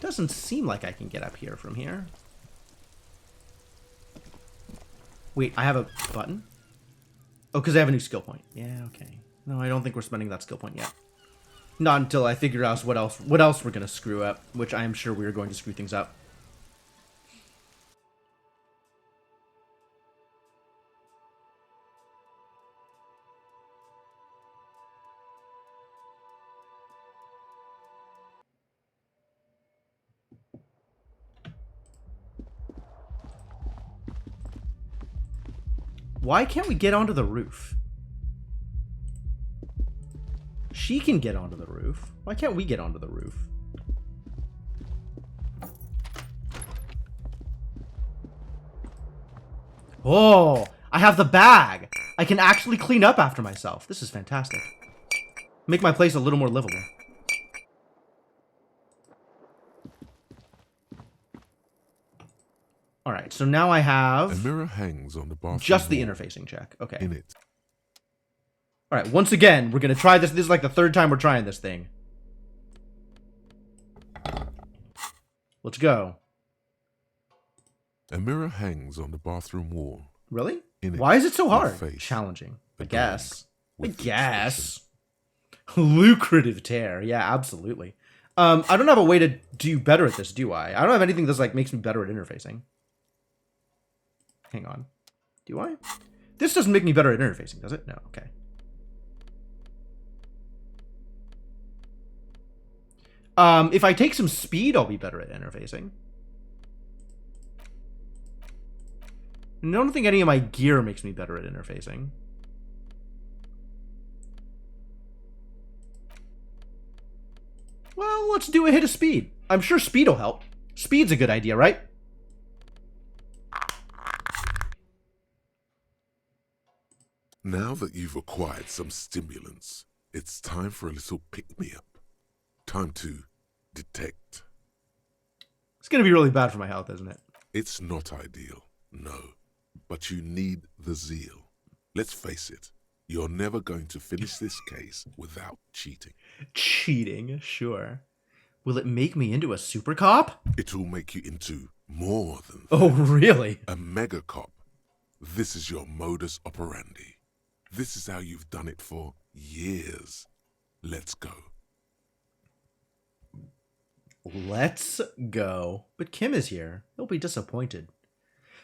Doesn't seem like I can get up here from here. Wait, I have a button? Oh, because I have a new skill point. Yeah, okay. No, I don't think we're spending that skill point yet. Not until I figure out what else we're going to screw up, which I am sure we're going to screw things up. Why can't we get onto the roof? She can get onto the roof. Why can't we get onto the roof? Oh, I have the bag. I can actually clean up after myself. This is fantastic. Make my place a little more livable. Alright, so now I have... A mirror hangs on the bathroom just the wall. interfacing check. Okay. In it. Alright, once again, we're gonna try this. This is like the third time we're trying this thing. Let's go. A mirror hangs on the bathroom wall. Really? In it, Why is it so your hard? face, Challenging. I a guess. I with guess. Lucrative tear. Yeah, absolutely. I don't have a way to do better at this, do I? I don't have anything that's like makes me better at interfacing. Hang on. Do I? This doesn't make me better at interfacing, does it? No, okay. If I take some speed, I'll be better at interfacing. I don't think any of my gear makes me better at interfacing. Well, let's do a hit of speed. I'm sure speed will help. Speed's a good idea, right? Now that you've acquired some stimulants, it's time for a little pick-me-up. Time to detect. It's gonna be really bad for my health, isn't it? It's not ideal, no. But you need the zeal. Let's face it, you're never going to finish this case without cheating. Cheating, sure. Will it make me into a super cop? It will make you into more than that. Oh, really? A mega cop. This is your modus operandi. This is how you've done it for years. Let's go. Let's go. But Kim is here. He'll be disappointed.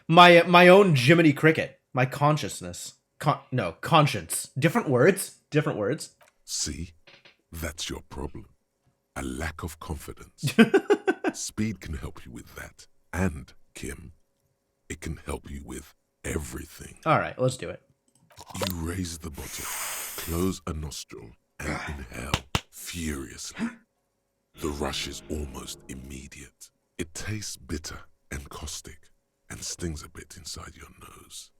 My own Jiminy Cricket. My consciousness. Conscience. Different words. Different words. See? That's your problem. A lack of confidence. Speed can help you with that. And, Kim, it can help you with everything. Alright, let's do it. You raise the bottle, close a nostril, and inhale furiously. The rush is almost immediate. It tastes bitter and caustic and stings a bit inside your nose.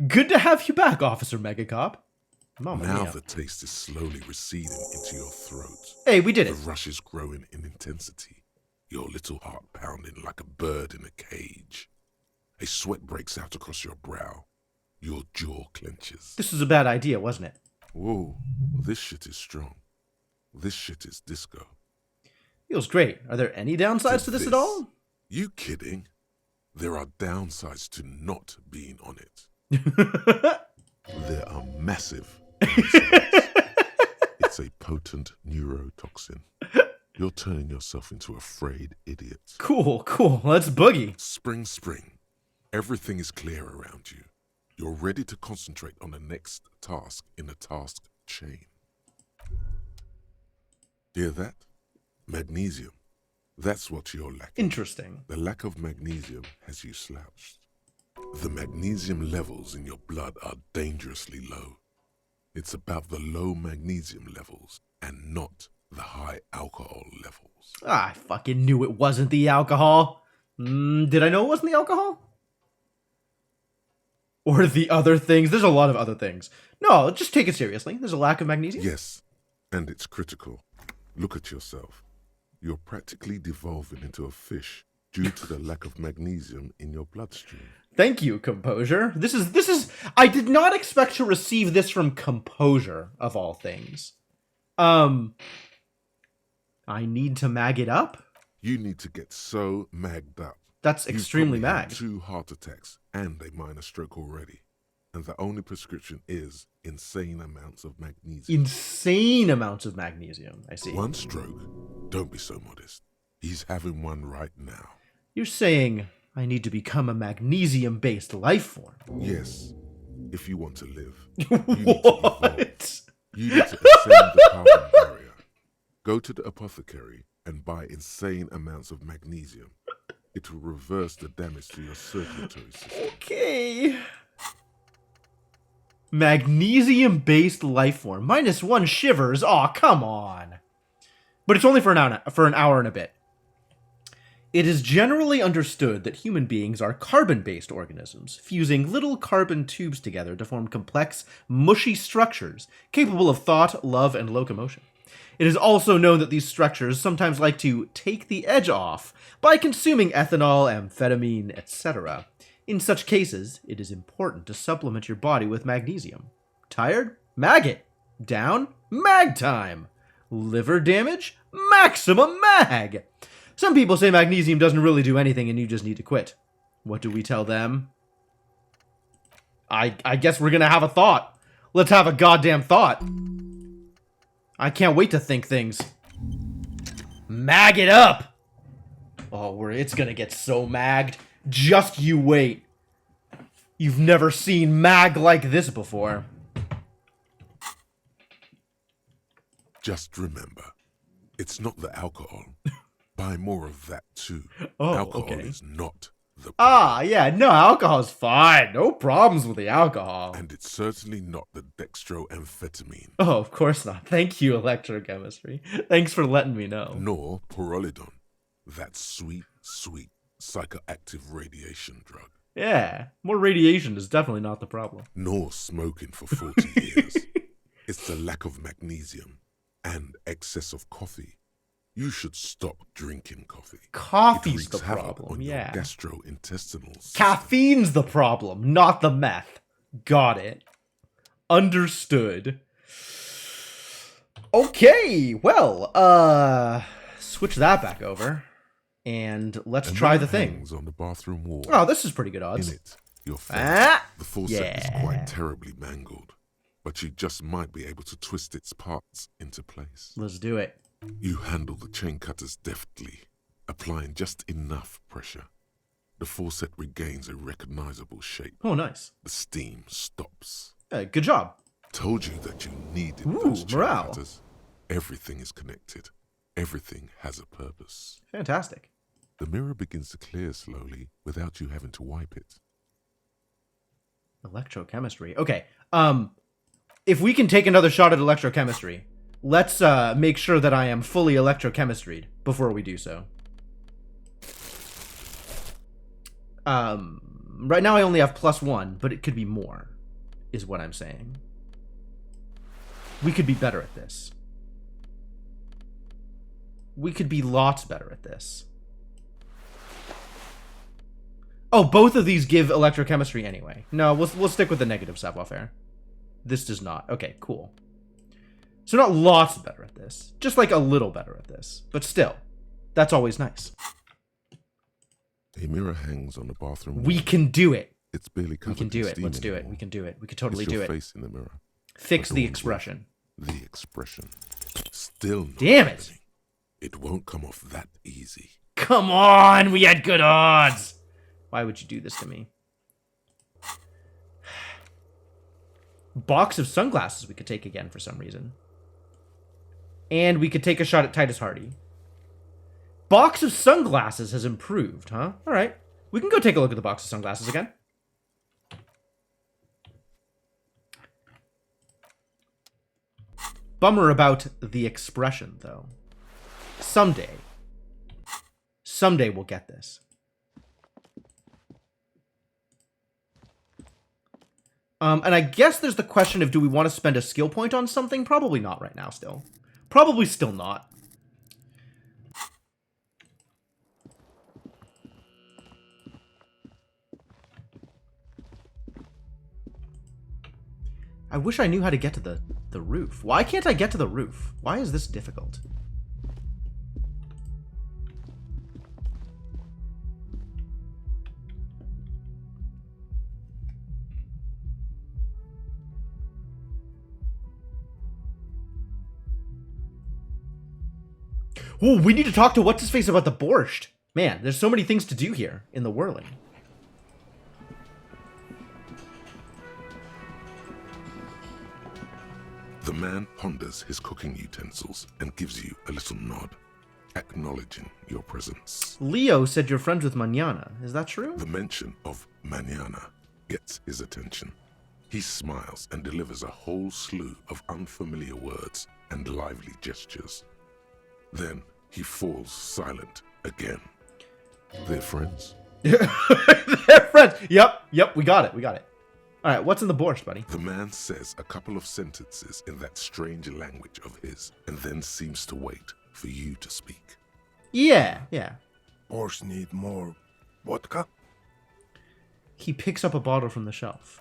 Good to have you back, Officer Megacop. Mamma Now mia. the taste is slowly receding into your throat. Hey, we did it. The rush is growing in intensity, your little heart pounding like a bird in a cage. A sweat breaks out across your brow. Your jaw clenches. This was a bad idea, wasn't it? Whoa, this shit is strong. This shit is disco. Feels great. Are there any downsides to this at all? You kidding? There are downsides to not being on it. There are massive downsides. It's a potent neurotoxin. You're turning yourself into a frayed idiot. Cool, cool. Let's boogie. Spring. Everything is clear around you. You're ready to concentrate on the next task in the task chain. Hear that? Magnesium. That's what you're lacking. Interesting. The lack of magnesium has you slouched. The magnesium levels in your blood are dangerously low. It's about the low magnesium levels and not the high alcohol levels. I fucking knew it wasn't the alcohol. Did I know it wasn't the alcohol? Or the other things? There's a lot of other things. No, just take it seriously. There's a lack of magnesium. Yes, and it's critical. Look at yourself. You're practically devolving into a fish due to the lack of magnesium in your bloodstream. Thank you, Composure. This is I did not expect to receive this from Composure, of all things. I need to mag it up? You need to get so magged up. That's extremely You've probably mag. had 2 heart attacks and a minor stroke already. And the only prescription is insane amounts of magnesium. Insane amounts of magnesium, I see. 1 stroke? Don't be so modest. He's having one right now. You're saying I need to become a magnesium-based life form? Yes, if you want to live. What? You need to ascend the carbon barrier. Go to the apothecary and buy insane amounts of magnesium. It will reverse the damage to your circulatory system. Okay. Magnesium-based life form. -1 shivers. Aw, come on. But it's only for an hour and a bit. It is generally understood that human beings are carbon-based organisms, fusing little carbon tubes together to form complex, mushy structures capable of thought, love, and locomotion. It is also known that these structures sometimes like to take the edge off by consuming ethanol, amphetamine, etc. In such cases, it is important to supplement your body with magnesium. Tired? Mag it. Down? Mag time. Liver damage? Maximum mag! Some people say magnesium doesn't really do anything and you just need to quit. What do we tell them? I guess we're gonna have a thought. Let's have a goddamn thought. I can't wait to think things. Mag it up! Oh, it's gonna get so magged. Just you wait. You've never seen mag like this before. Just remember, it's not the alcohol. Buy more of that too. Oh, alcohol okay. is not the yeah, no, alcohol's fine. No problems with the alcohol. And it's certainly not the dextroamphetamine. Oh, of course not. Thank you, electrochemistry. Thanks for letting me know. Nor pyrrolidone. That sweet, sweet psychoactive radiation drug. Yeah, more radiation is definitely not the problem. Nor smoking for 40 years. It's the lack of magnesium and excess of coffee. You should stop drinking coffee. Coffee's It the wreaks havoc problem, on yeah. your gastrointestinal system. Caffeine's the problem, not the meth. Got it. Understood. Okay, well, switch that back over. And let's try the thing. Hangs on the bathroom wall. Oh, this is pretty good odds. In it, your face. The faucet is quite terribly mangled, but you just might be able to twist its parts into place. Let's do it. You handle the chain cutters deftly, applying just enough pressure. The faucet regains a recognizable shape. Oh, nice. The steam stops. Good job. Told you that you needed Ooh, those chain morale. cutters. Everything is connected. Everything has a purpose. Fantastic. The mirror begins to clear slowly without you having to wipe it. Electrochemistry. Okay. If we can take another shot at electrochemistry, let's make sure that I am fully electrochemistried before we do so. Right now I only have +1, but it could be more, is what I'm saying. We could be better at this. We could be lots better at this. Oh, both of these give electrochemistry anyway. No, we'll stick with the negative savoir-faire. This does not. Okay, cool. So not lots better at this. Just like a little better at this. But still, that's always nice. A mirror hangs on the bathroom wall. We can do it. It's barely covered. We can do in it. steam Let's do it. anymore. We can do it. We could totally It's do your it. face in the mirror. Fix But the don't expression. worry. The expression. Still not Damn it. happening. It won't come off that easy. Come on, we had good odds. Why would you do this to me? Box of sunglasses we could take again for some reason. And we could take a shot at Titus Hardy. Box of sunglasses has improved, huh? All right. We can go take a look at the box of sunglasses again. Bummer about the expression, though. Someday we'll get this. And I guess there's the question of, do we want to spend a skill point on something? Probably not right now still. Probably still not. I wish I knew how to get to the roof. Why can't I get to the roof? Why is this difficult? Oh, we need to talk to What's-His-Face about the borscht. Man, there's so many things to do here in the whirling. The man ponders his cooking utensils and gives you a little nod. acknowledging your presence. Leo said you're friends with Manana. Is that true? The mention of Manana gets his attention. He smiles and delivers a whole slew of unfamiliar words and lively gestures. Then he falls silent again. They're friends? They're friends. Yep, we got it. Alright, what's in the borscht, buddy? The man says a couple of sentences in that strange language of his, and then seems to wait for you to speak. Yeah. Borscht need more vodka? He picks up a bottle from the shelf.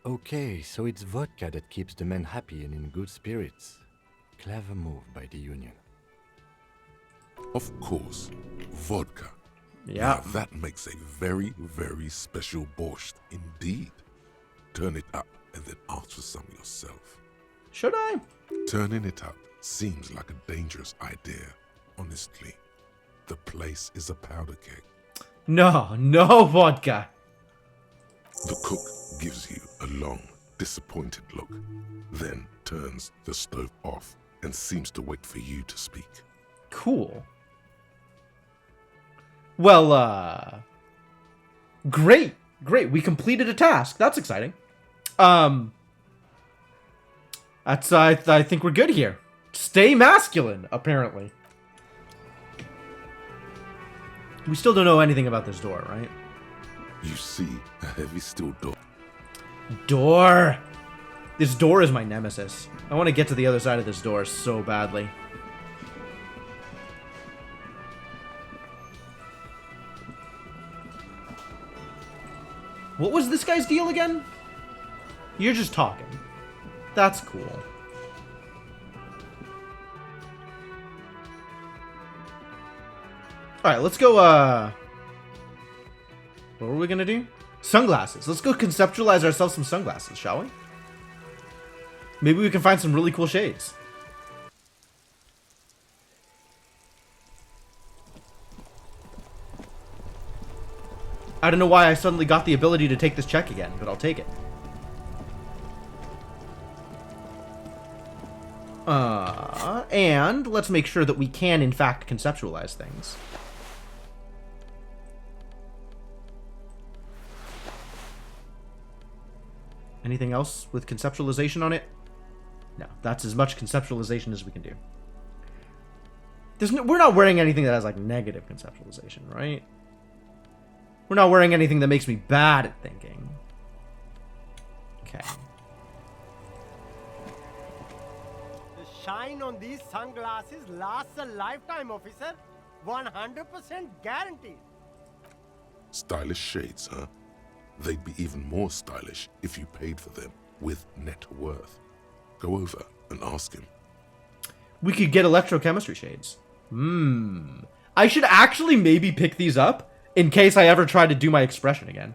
Okay, so it's vodka that keeps the men happy and in good spirits. Clever move by the Union. Of course, vodka. Yeah. Now that makes a very, very special borscht indeed. Turn it up and then ask for some yourself. Should I? Turning it up seems like a dangerous idea, honestly. The place is a powder keg. No vodka. The cook gives you a long, disappointed look, then turns the stove off and seems to wait for you to speak. Cool. Well, great. We completed a task. That's exciting. I think we're good here. Stay masculine, apparently. We still don't know anything about this door, right? You see a heavy steel door. Door! This door is my nemesis. I want to get to the other side of this door so badly. What was this guy's deal again? You're just talking. That's cool. Alright, let's go, what were we gonna do? Sunglasses. Let's go conceptualize ourselves some sunglasses, shall we? Maybe we can find some really cool shades. I don't know why I suddenly got the ability to take this check again, but I'll take it. And let's make sure that we can, in fact, conceptualize things. Anything else with conceptualization on it? No, that's as much conceptualization as we can do. We're not wearing anything that has, like, negative conceptualization, right? We're not wearing anything that makes me bad at thinking. Okay. The shine on these sunglasses lasts a lifetime, officer. 100% guaranteed. Stylish shades, huh? They'd be even more stylish if you paid for them with net worth. Go over and ask him. We could get electrochemistry shades. I should actually maybe pick these up in case I ever try to do my expression again.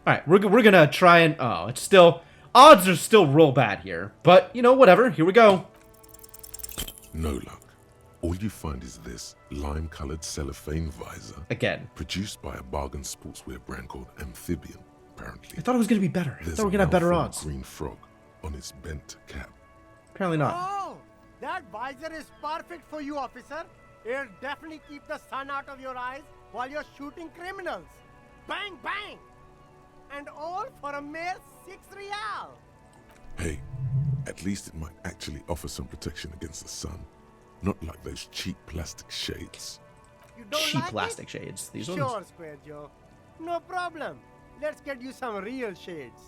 Alright, we're gonna try and... Oh, it's still... Odds are still real bad here. But, you know, whatever. Here we go. No luck. All you find is this lime-colored cellophane visor. Again. Produced by a bargain sportswear brand called Amphibian, apparently. I thought it was gonna be better. I thought we were gonna have better odds. Green frog on its bent cap. Apparently not. Oh, that visor is perfect for you, officer. It'll definitely keep the sun out of your eyes while you're shooting criminals. Bang, bang! And all for a mere 6 real. Hey, at least it might actually offer some protection against the sun. Not like those cheap plastic shades. You don't Cheap like plastic it? shades. These Sure, ones. Square Joe. No problem. Let's get you some real shades.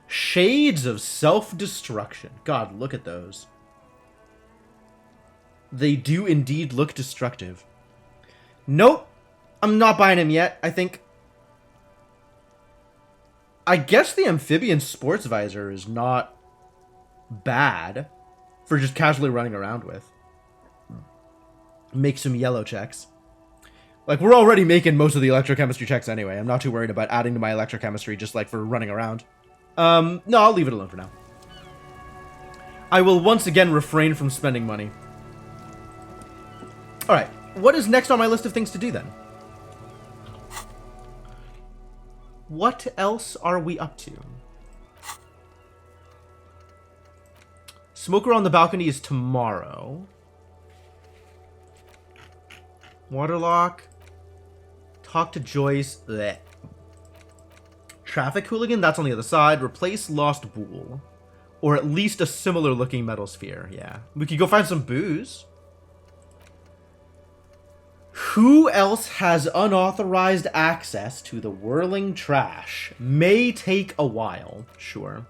Shades of self-destruction. God, look at those. They do indeed look destructive. Nope. I'm not buying him yet, I think. I guess the amphibian sports visor is not bad for just casually running around with. Make some yellow checks. Like, we're already making most of the electrochemistry checks anyway. I'm not too worried about adding to my electrochemistry just, like, for running around. No, I'll leave it alone for now. I will once again refrain from spending money. Alright, what is next on my list of things to do then? What else are we up to? Smoker on the balcony is tomorrow. Waterlock. Talk to Joyce. Blech. Traffic hooligan, that's on the other side. Replace lost bool. Or at least a similar looking metal sphere, yeah. We could go find some booze. Who else has unauthorized access to the whirling trash? May take a while, sure.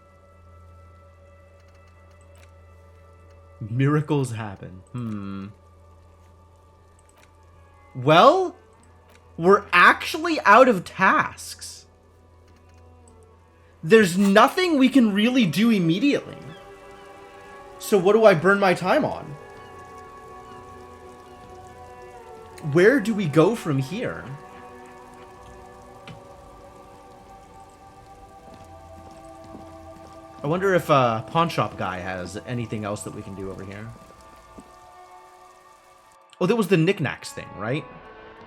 Miracles happen. Well, we're actually out of tasks. There's nothing we can really do immediately. So what do I burn my time on? Where do we go from here? I wonder if pawn shop guy has anything else that we can do over here. Oh, that was the knickknacks thing, right?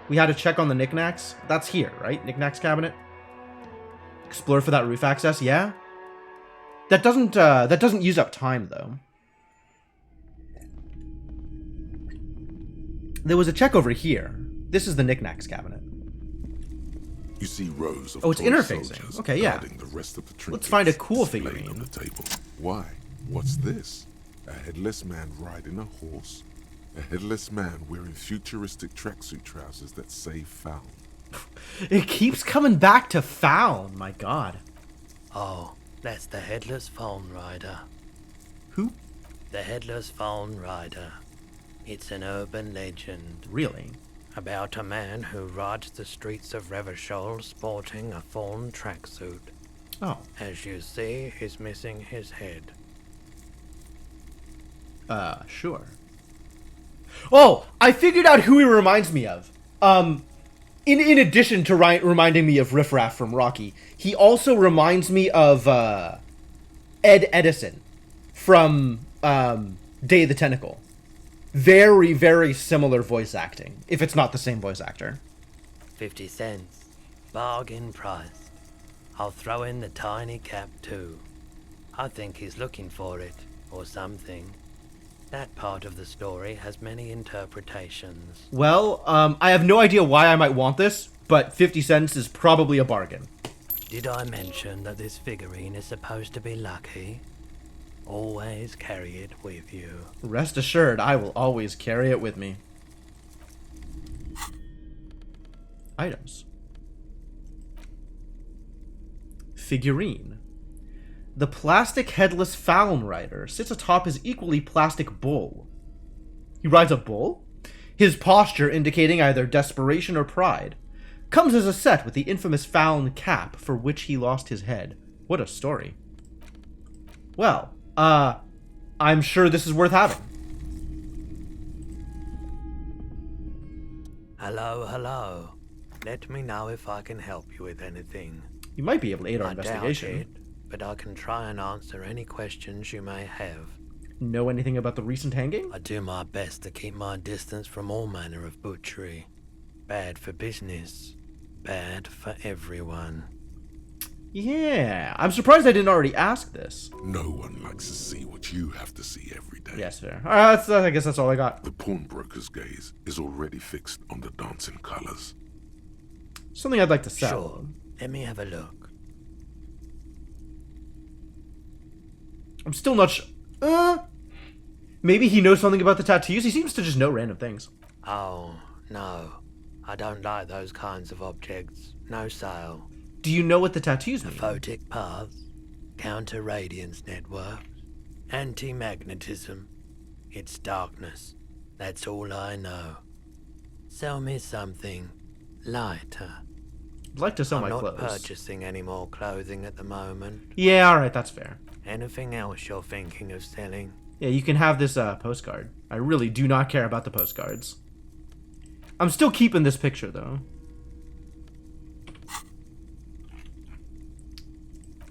We had to check on the knickknacks. That's here, right? Knickknacks cabinet. Explore for that roof access. Yeah. That doesn't use up time though. There was a check over here. This is the knickknacks cabinet. You see rows of Oh, it's toy interfacing. soldiers Okay, yeah. guarding the rest of the Let's find a trinkets cool displayed figurine. on the table. Why? What's this? A headless man riding a horse? A headless man wearing futuristic tracksuit trousers that say found. It keeps coming back to found. My God. Oh, that's the Headless Phone Rider. Who? The Headless Phone Rider. It's an urban legend. Really? About a man who rides the streets of Revachol sporting a fawn tracksuit. Oh. As you see, he's missing his head. Sure. Oh, I figured out who he reminds me of. In addition to reminding me of Riff Raff from Rocky, he also reminds me of Ed Edison from Day of the Tentacle. Very, very similar voice acting, if it's not the same voice actor. 50 cents. Bargain price. I'll throw in the tiny cap too. I think he's looking for it, or something. That part of the story has many interpretations. Well, I have no idea why I might want this, but 50 cents is probably a bargain. Did I mention that this figurine is supposed to be lucky? Always carry it with you. Rest assured, I will always carry it with me. Items. Figurine. The plastic headless Fallon rider sits atop his equally plastic bull. He rides a bull? His posture indicating either desperation or pride. Comes as a set with the infamous Fallon cap for which he lost his head. What a story. Well, I'm sure this is worth having. Hello, hello. Let me know if I can help you with anything. You might be able to aid our I investigation. doubt it, but I can try and answer any questions you may have. Know anything about the recent hanging? I do my best to keep my distance from all manner of butchery. Bad for business. Bad for everyone. Yeah, I'm surprised I didn't already ask this. No one likes to see what you have to see every day. Yes, sir. I guess that's all I got. The pawnbroker's gaze is already fixed on the dancing colors. Something I'd like to sell. Sure. Let me have a look. I'm still not maybe he knows something about the tattoos? He seems to just know random things. Oh, no. I don't like those kinds of objects. No sale. Do you know what the tattoos mean? Photic paths, counter-radiance networks, anti-magnetism. It's darkness. That's all I know. Sell me something lighter. I'd like to sell my I'm clothes. not purchasing any more clothing at the moment. Yeah, alright, that's fair. Anything else you're thinking of selling? Yeah, you can have this postcard. I really do not care about the postcards. I'm still keeping this picture, though.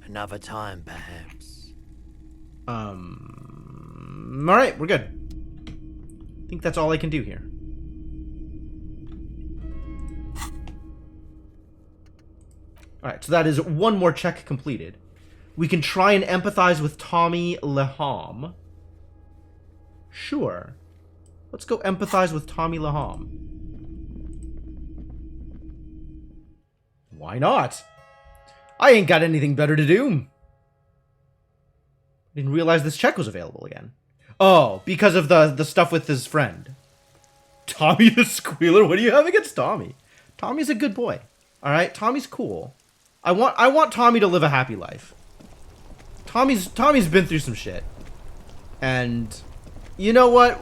Another time, perhaps. Alright, we're good. I think that's all I can do here. Alright, so that is one more check completed. We can try and empathize with Tommy Laham. Sure. Let's go empathize with Tommy Laham. Why not? I ain't got anything better to do. Didn't realize this check was available again. Oh, because of the stuff with his friend. Tommy the Squealer? What do you have against Tommy? Tommy's a good boy. Alright? Tommy's cool. I want Tommy to live a happy life. Tommy's been through some shit. And you know what?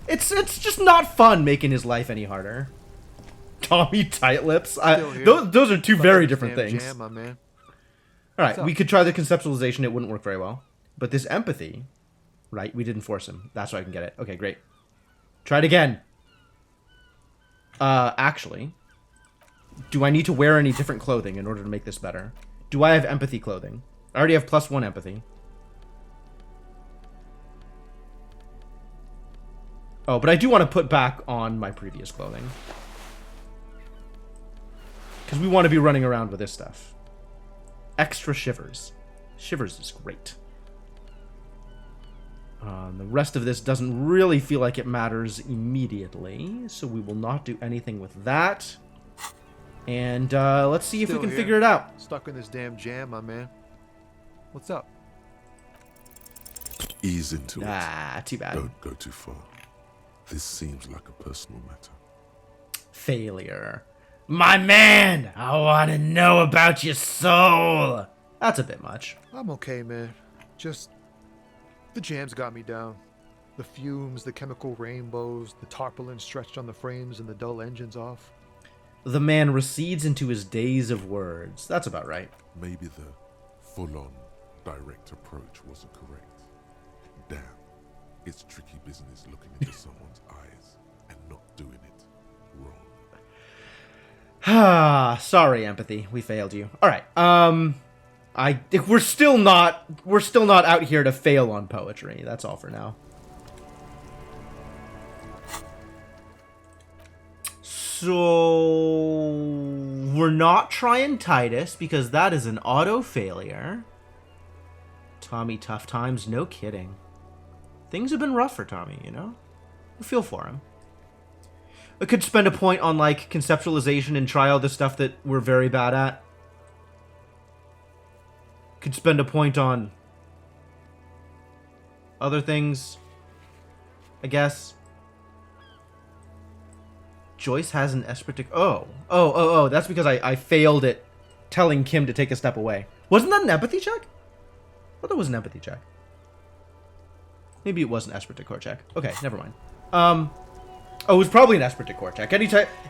It's just not fun making his life any harder. Tommy tight lips. Those are two very different things. Jam, my man. Alright, we could try the conceptualization. It wouldn't work very well. But this empathy, right? We didn't force him. That's why I can get it. Okay, great. Try it again. Actually, do I need to wear any different clothing in order to make this better? Do I have empathy clothing? I already have +1 empathy. Oh, but I do want to put back on my previous clothing. Because we want to be running around with this stuff. Extra shivers. Shivers is great. The rest of this doesn't really feel like it matters immediately, so we will not do anything with that. And let's see if we can figure it out. Stuck in this damn jam, my man. What's up? Ease into it. Ah, too bad. Don't go too far. This seems like a personal matter. Failure. My man, I want to know about your soul. That's a bit much. I'm okay, man. Just the jams got me down. The fumes, the chemical rainbows, the tarpaulin stretched on the frames and the dull engines off. The man recedes into his days of words. That's about right. Maybe the full-on direct approach wasn't correct. Damn, it's tricky business looking into someone's eyes and not doing it wrong. Ah, sorry, empathy. We failed you. All right. We're still not out here to fail on poetry. That's all for now. So we're not trying Titus because that is an auto failure. Tommy, tough times, no kidding. Things have been rough for Tommy, you know? I feel for him. I could spend a point on, like, conceptualization and try all the stuff that we're very bad at. Could spend a point on other things, I guess. Joyce has an Espertic... Oh, that's because I failed at telling Kim to take a step away. Wasn't that an empathy check? I thought that was an empathy check. Maybe it was an Espertic check. Okay, never mind. Oh, it was probably an Espertic check.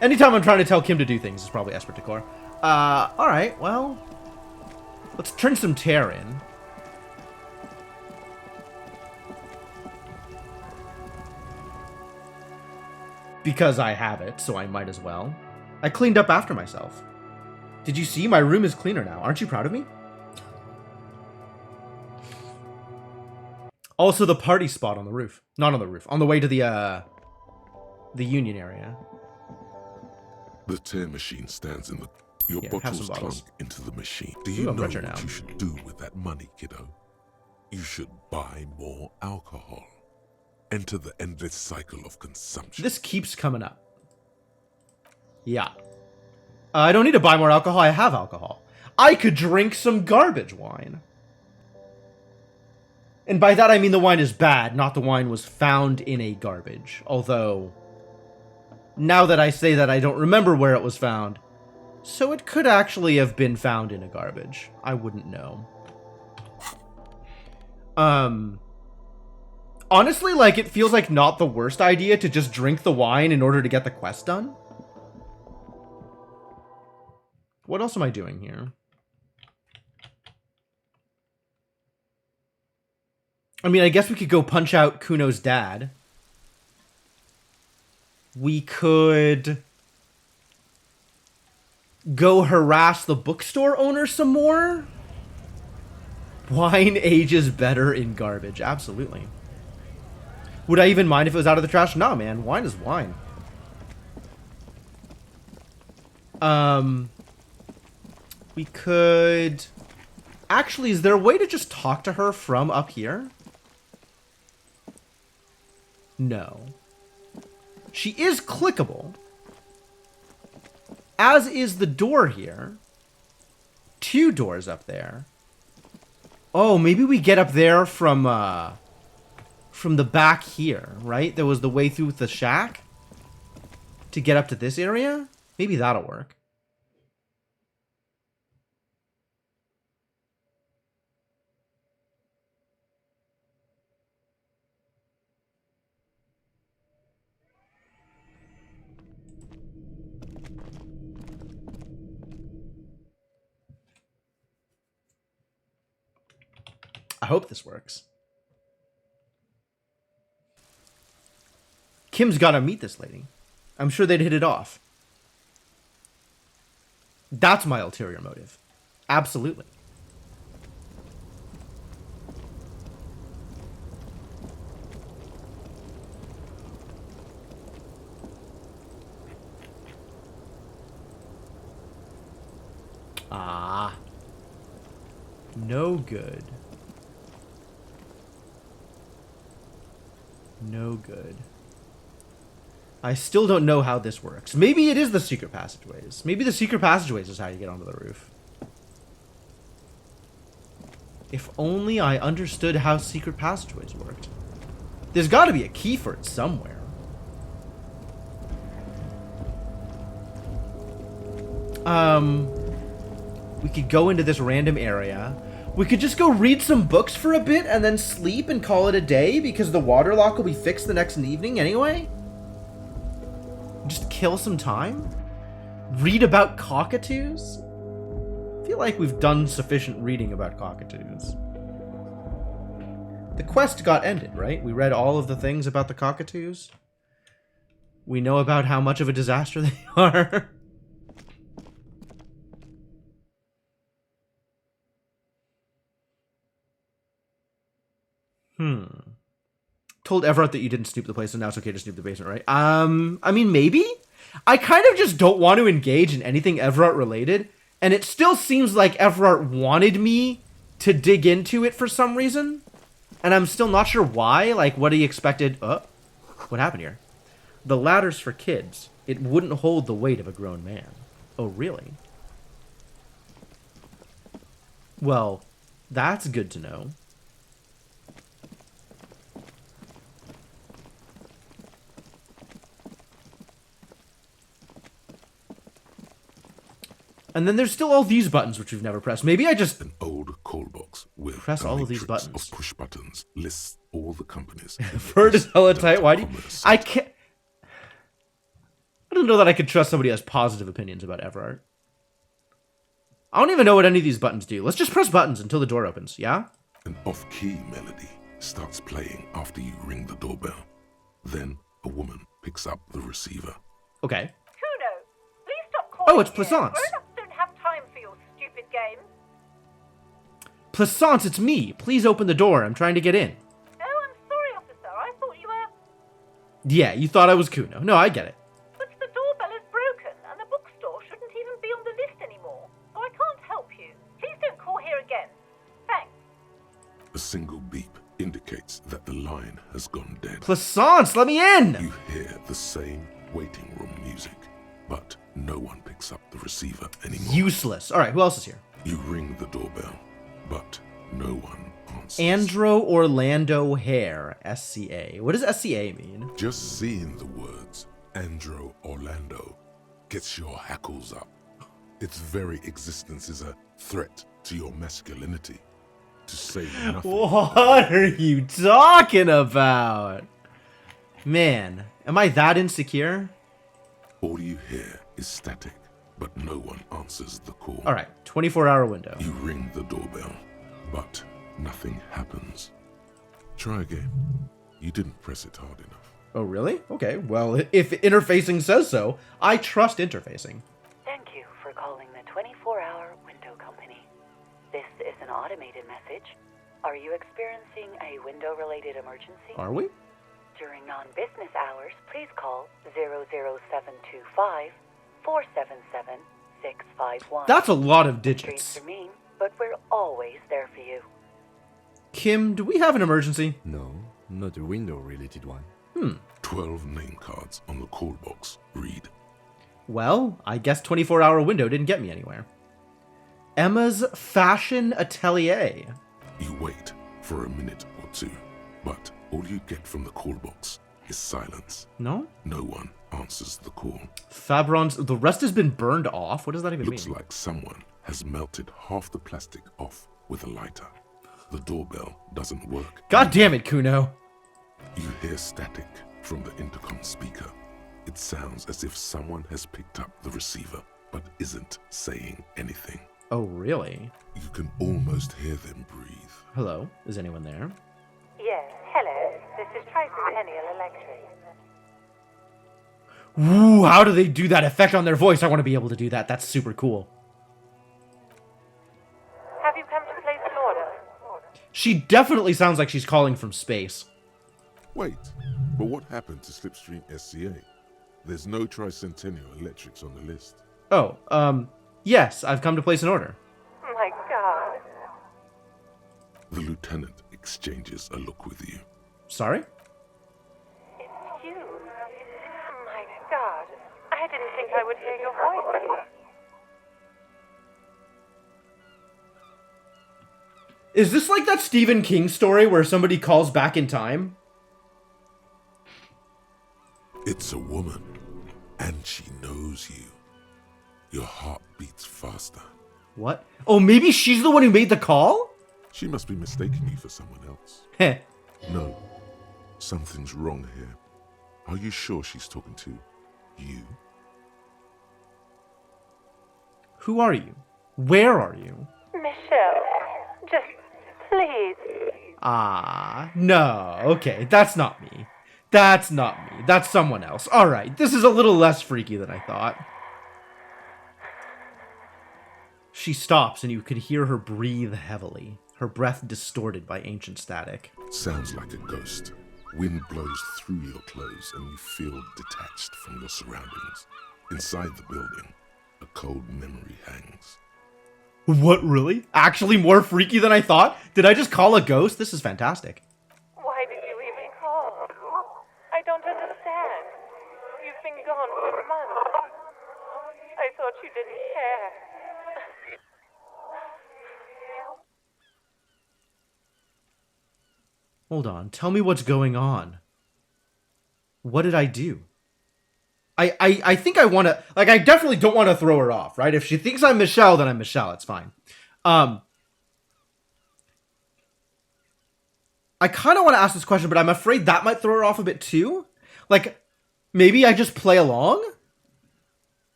Anytime I'm trying to tell Kim to do things, it's probably Espertic. Alright, well... Let's turn some tear in. Because I have it, so I might as well. I cleaned up after myself. Did you see? My room is cleaner now. Aren't you proud of me? Also, the party spot on the roof. Not on the roof. On the way to the Union area. The tear machine stands in the... Your Yeah, bottle's plunged into the machine. Do you Ooh, I'm know richer what now. you should do with that money, kiddo? You should buy more alcohol. Enter the endless cycle of consumption. This keeps coming up. Yeah. I don't need to buy more alcohol. I have alcohol. I could drink some garbage wine. And by that I mean the wine is bad, not the wine was found in a garbage. Although, now that I say that, I don't remember where it was found. So it could actually have been found in a garbage. I wouldn't know. Honestly, like, it feels like not the worst idea to just drink the wine in order to get the quest done. What else am I doing here? I mean, I guess we could go punch out Kuno's dad. We could go harass the bookstore owner some more. Wine ages better in garbage. Absolutely. Would I even mind if it was out of the trash? Nah, man. Wine is wine. We could... Actually, is there a way to just talk to her from up here? No. She is clickable. as is the door here. 2 doors up there. Oh, maybe we get up there from the back here, right? There was the way through the shack to get up to this area. Maybe that'll work. I hope this works. Kim's gotta meet this lady. I'm sure they'd hit it off. That's my ulterior motive. Absolutely. Ah. No good. No good. I still don't know how this works. Maybe it is the secret passageways. Maybe the secret passageways is how you get onto the roof. If only I understood how secret passageways worked. There's got to be a key for it somewhere. We could go into this random area. We could just go read some books for a bit and then sleep and call it a day because the water lock will be fixed the next evening anyway. Just kill some time? Read about cockatoos? I feel like we've done sufficient reading about cockatoos. The quest got ended, right? We read all of the things about the cockatoos. We know about how much of a disaster they are. Told Everett that you didn't snoop the place, and now it's okay to snoop the basement, right? I mean, maybe? I kind of just don't want to engage in anything Everett related, and it still seems like Everett wanted me to dig into it for some reason, and I'm still not sure why. Like, what he expected. Oh, what happened here? The ladder's for kids. It wouldn't hold the weight of a grown man. Oh, really? Well, that's good to know. And then there's still all these buttons which we've never pressed. Maybe I just an old call box with press all of these buttons. Of push buttons lists all the companies. Ferd is hella tight. Why do you... I can't... I don't know that I could trust somebody who has positive opinions about Everard. I don't even know what any of these buttons do. Let's just press buttons until the door opens, yeah? An off-key melody starts playing after you ring the doorbell. Then a woman picks up the receiver. Okay. Kuno, please stop calling. Oh, it's Plaisance. Plaisance, it's me. Please open the door. I'm trying to get in. Oh, I'm sorry, officer. I thought you were... Yeah, you thought I was Kuno. No, I get it. But the doorbell is broken, and the bookstore shouldn't even be on the list anymore. So I can't help you. Please don't call here again. Thanks. A single beep indicates that the line has gone dead. Plaisance, let me in! You hear the same waiting room music, but no one picks up the receiver anymore. Useless. All right, who else is here? You ring the doorbell, but no one answers. Andro Orlando Hare, SCA. What does SCA mean? Just seeing the words Andro Orlando gets your hackles up. Its very existence is a threat to your masculinity. To say nothing. What are you talking about? Man, am I that insecure? All you hear is static, but no one answers the call. All right, 24-hour window. You ring the doorbell, but nothing happens. Try again. You didn't press it hard enough. Oh, really? Okay, well, if interfacing says so, I trust interfacing. Thank you for calling the 24-hour window company. This is an automated message. Are you experiencing a window-related emergency? Are we? During non-business hours, please call 00725 477-651. That's a lot of digits. Streets are mean, but we're always there for you. Kim, do we have an emergency? No, not a window-related one. 12 name cards on the call box read Well, I guess 24-hour window didn't get me anywhere. Emma's Fashion Atelier. You wait for a minute or two, but all you get from the call box is silence. No? No one answers the call. Fabron's... The rest has been burned off? What does that even mean? Looks like someone has melted half the plastic off with a lighter. The doorbell doesn't work. God damn it, Kuno. You hear static from the intercom speaker. It sounds as if someone has picked up the receiver, but isn't saying anything. Oh, really? You can almost hear them breathe. Hello? Is anyone there? Yes, hello. This is Tricentennial Electric. Ooh, how do they do that effect on their voice? I want to be able to do that. That's super cool. Have you come to place an order? She definitely sounds like she's calling from space. Wait, but what happened to Slipstream SCA? There's no Tricentennial Electrics on the list. Oh, yes, I've come to place an order. My God. The lieutenant exchanges a look with you. Sorry? It's you. My God. I didn't think I would hear your voice here. Is this like that Stephen King story where somebody calls back in time? It's a woman, and she knows you. Your heart beats faster. What? Oh, maybe she's the one who made the call? She must be mistaking you for someone else. Heh. No, something's wrong here. Are you sure she's talking to you? Who are you? Where are you? Michelle, just please. Ah, no. Okay, that's not me. That's not me. That's someone else. Alright, this is a little less freaky than I thought. She stops and you can hear her breathe heavily, her breath distorted by ancient static. Sounds like a ghost. Wind blows through your clothes and you feel detached from your surroundings. Inside the building, a cold memory hangs. What, really? Actually more freaky than I thought? Did I just call a ghost? This is fantastic. Why did you even call? I don't understand. You've been gone for months. I thought you didn't care. Hold on, tell me what's going on. What did I do? I think I want to, like, I definitely don't want to throw her off, right? If she thinks I'm Michelle, then I'm Michelle, it's fine. I kind of want to ask this question, but I'm afraid that might throw her off a bit too. Like, maybe I just play along?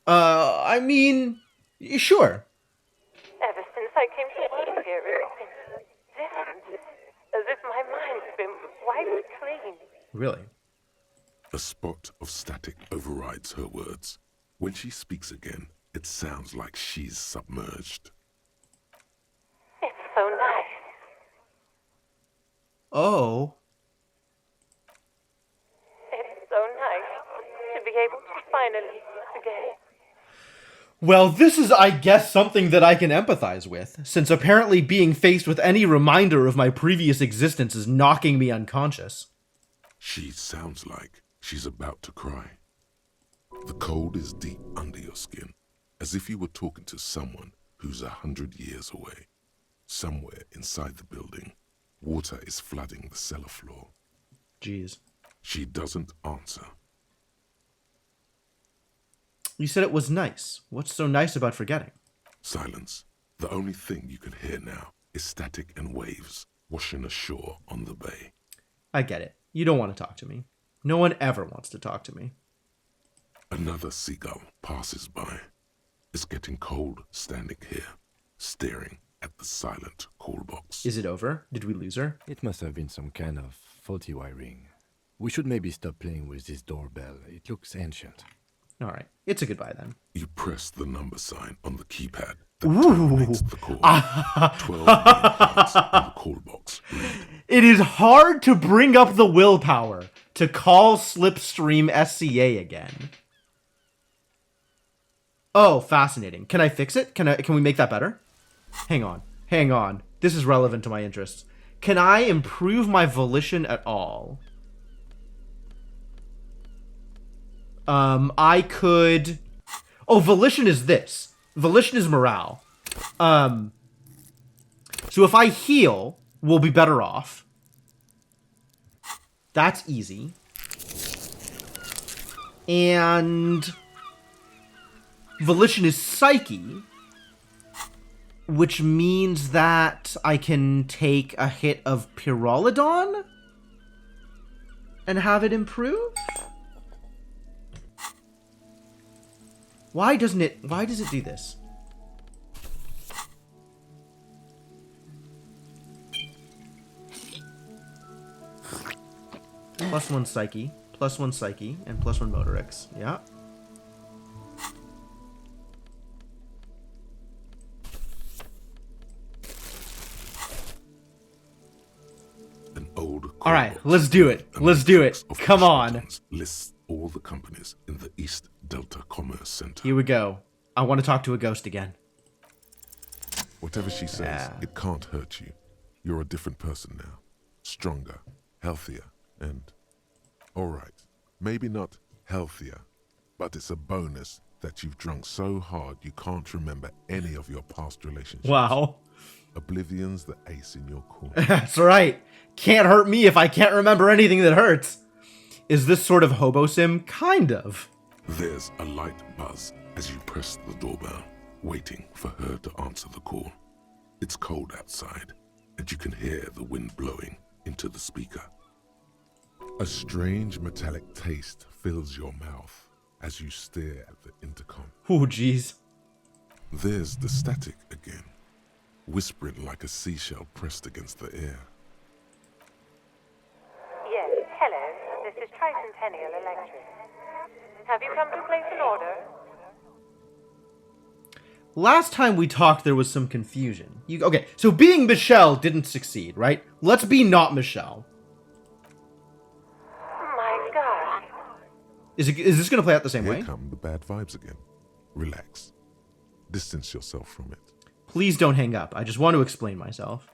I mean, sure. Ever since I came to work here, it's been different. As if my mind's been wiped clean. Really? A spot of static overrides her words. When she speaks again, it sounds like she's submerged. It's so nice. Oh. It's so nice to be able to finally forget. Well, this is, I guess, something that I can empathize with, since apparently being faced with any reminder of my previous existence is knocking me unconscious. She sounds like she's about to cry. The cold is deep under your skin, as if you were talking to someone who's 100 years away. Somewhere inside the building, water is flooding the cellar floor. Jeez. She doesn't answer. You said it was nice. What's so nice about forgetting? Silence. The only thing you can hear now is static and waves washing ashore on the bay. I get it. You don't want to talk to me. No one ever wants to talk to me. Another seagull passes by. It's getting cold standing here, staring at the silent call box. Is it over? Did we lose her? It must have been some kind of faulty wiring. We should maybe stop playing with this doorbell. It looks ancient. Alright, it's a goodbye then. You press the number sign on the keypad that Ooh. terminates the call. 12 points on the call box. It is hard to bring up the willpower to call Slipstream SCA again. Oh, fascinating. Can I fix it? Can we make that better? Hang on. This is relevant to my interests. Can I improve my volition at all? I could... Oh, volition is this. Volition is morale. So if I heal, we'll be better off. That's easy. And volition is psyche, which means that I can take a hit of Pyrrolidon and have it improve? Why does it do this? +1 psyche, +1 psyche, and +1 motorics. Yeah. An old All right, let's do it. Let's do it. Come on. Lists all the companies in the East Delta Commerce Center. Here we go. I want to talk to a ghost again. Whatever she says, it can't hurt you. You're a different person now. Stronger, healthier, and... Alright, maybe not healthier, but it's a bonus that you've drunk so hard you can't remember any of your past relationships. Wow. Oblivion's the ace in your corner. That's right. Can't hurt me if I can't remember anything that hurts. Is this sort of hobo sim? Kind of. There's a light buzz as you press the doorbell, waiting for her to answer the call. It's cold outside, and you can hear the wind blowing into the speaker. A strange metallic taste fills your mouth as you stare at the intercom. Oh, jeez. There's the static again, whispering like a seashell pressed against the air. Yes, hello. This is Tricentennial Electric. Have you come to place an order? Last time we talked, there was some confusion. Okay, so being Michelle didn't succeed, right? Let's be not Michelle. My God. Is this going to play out the same way? Here come the bad vibes again. Relax. Distance yourself from it. Please don't hang up. I just want to explain myself.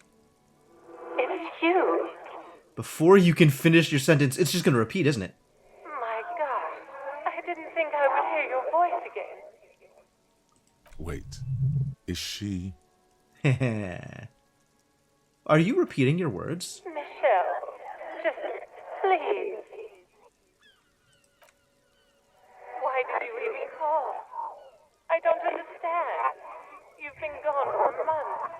It's you. Before you can finish your sentence, it's just going to repeat, isn't it? My God. I didn't think I would hear your voice again. Wait. Is she... Are you repeating your words? Michelle, just please. Why did you even call? I don't understand. You've been gone for months.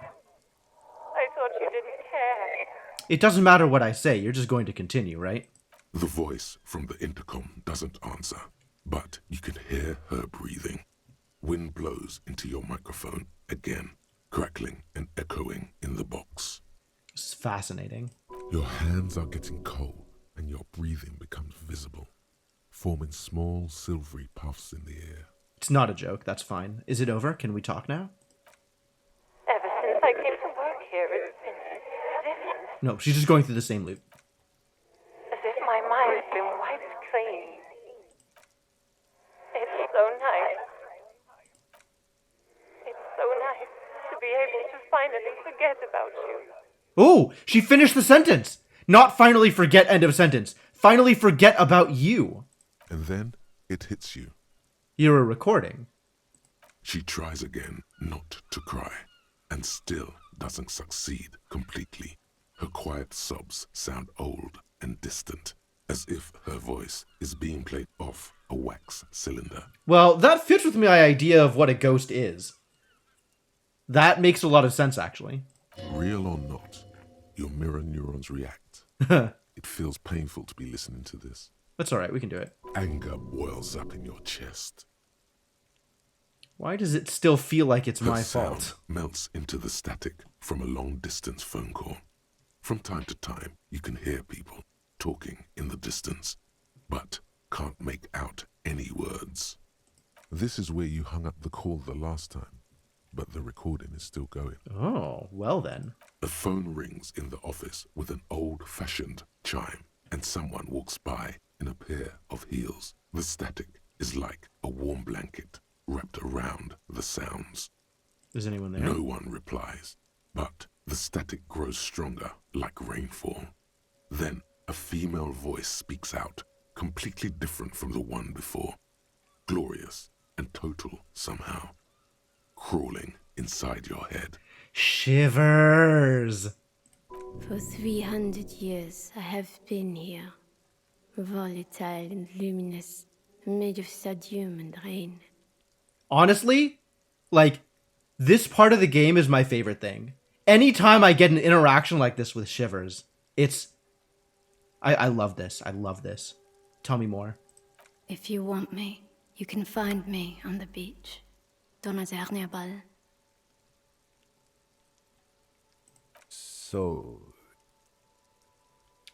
I thought you didn't care. It doesn't matter what I say, you're just going to continue, right? The voice from the intercom doesn't answer, but you can hear her breathing. Wind blows into your microphone again, crackling and echoing in the box. It's fascinating. Your hands are getting cold and your breathing becomes visible, forming small silvery puffs in the air. It's not a joke, that's fine. Is it over? Can we talk now? Ever since I came to work here, it's been different. No, she's just going through the same loop. As if my mind's been wiped clean. It's so nice. It's so nice to be able to finally forget about you. Oh, she finished the sentence! Not finally forget end of sentence. Finally forget about you. And then it hits you. You're a recording. She tries again not to cry, and still doesn't succeed completely. Her quiet sobs sound old and distant, as if her voice is being played off a wax cylinder. Well, that fits with my idea of what a ghost is. That makes a lot of sense, actually. Real or not, your mirror neurons react. It feels painful to be listening to this. That's alright, we can do it. Anger boils up in your chest. Why does it still feel like it's Her my sound fault? melts into the static from a long-distance phone call. From time to time, you can hear people talking in the distance, but can't make out any words. This is where you hung up the call the last time, but the recording is still going. Oh, well then. A phone rings in the office with an old-fashioned chime, and someone walks by in a pair of heels. The static is like a warm blanket wrapped around the sounds. Is anyone there? No one replies, but the static grows stronger like rainfall. Then a female voice speaks out, completely different from the one before. Glorious and total somehow. Crawling inside your head. Shivers. For 300 years I have been here, volatile and luminous, made of sodium and rain. Honestly, like, this part of the game is my favorite thing. Anytime I get an interaction like this with Shivers, it's... I love this. I love this. Tell me more. If you want me, you can find me on the beach. Donnerserniabal. So...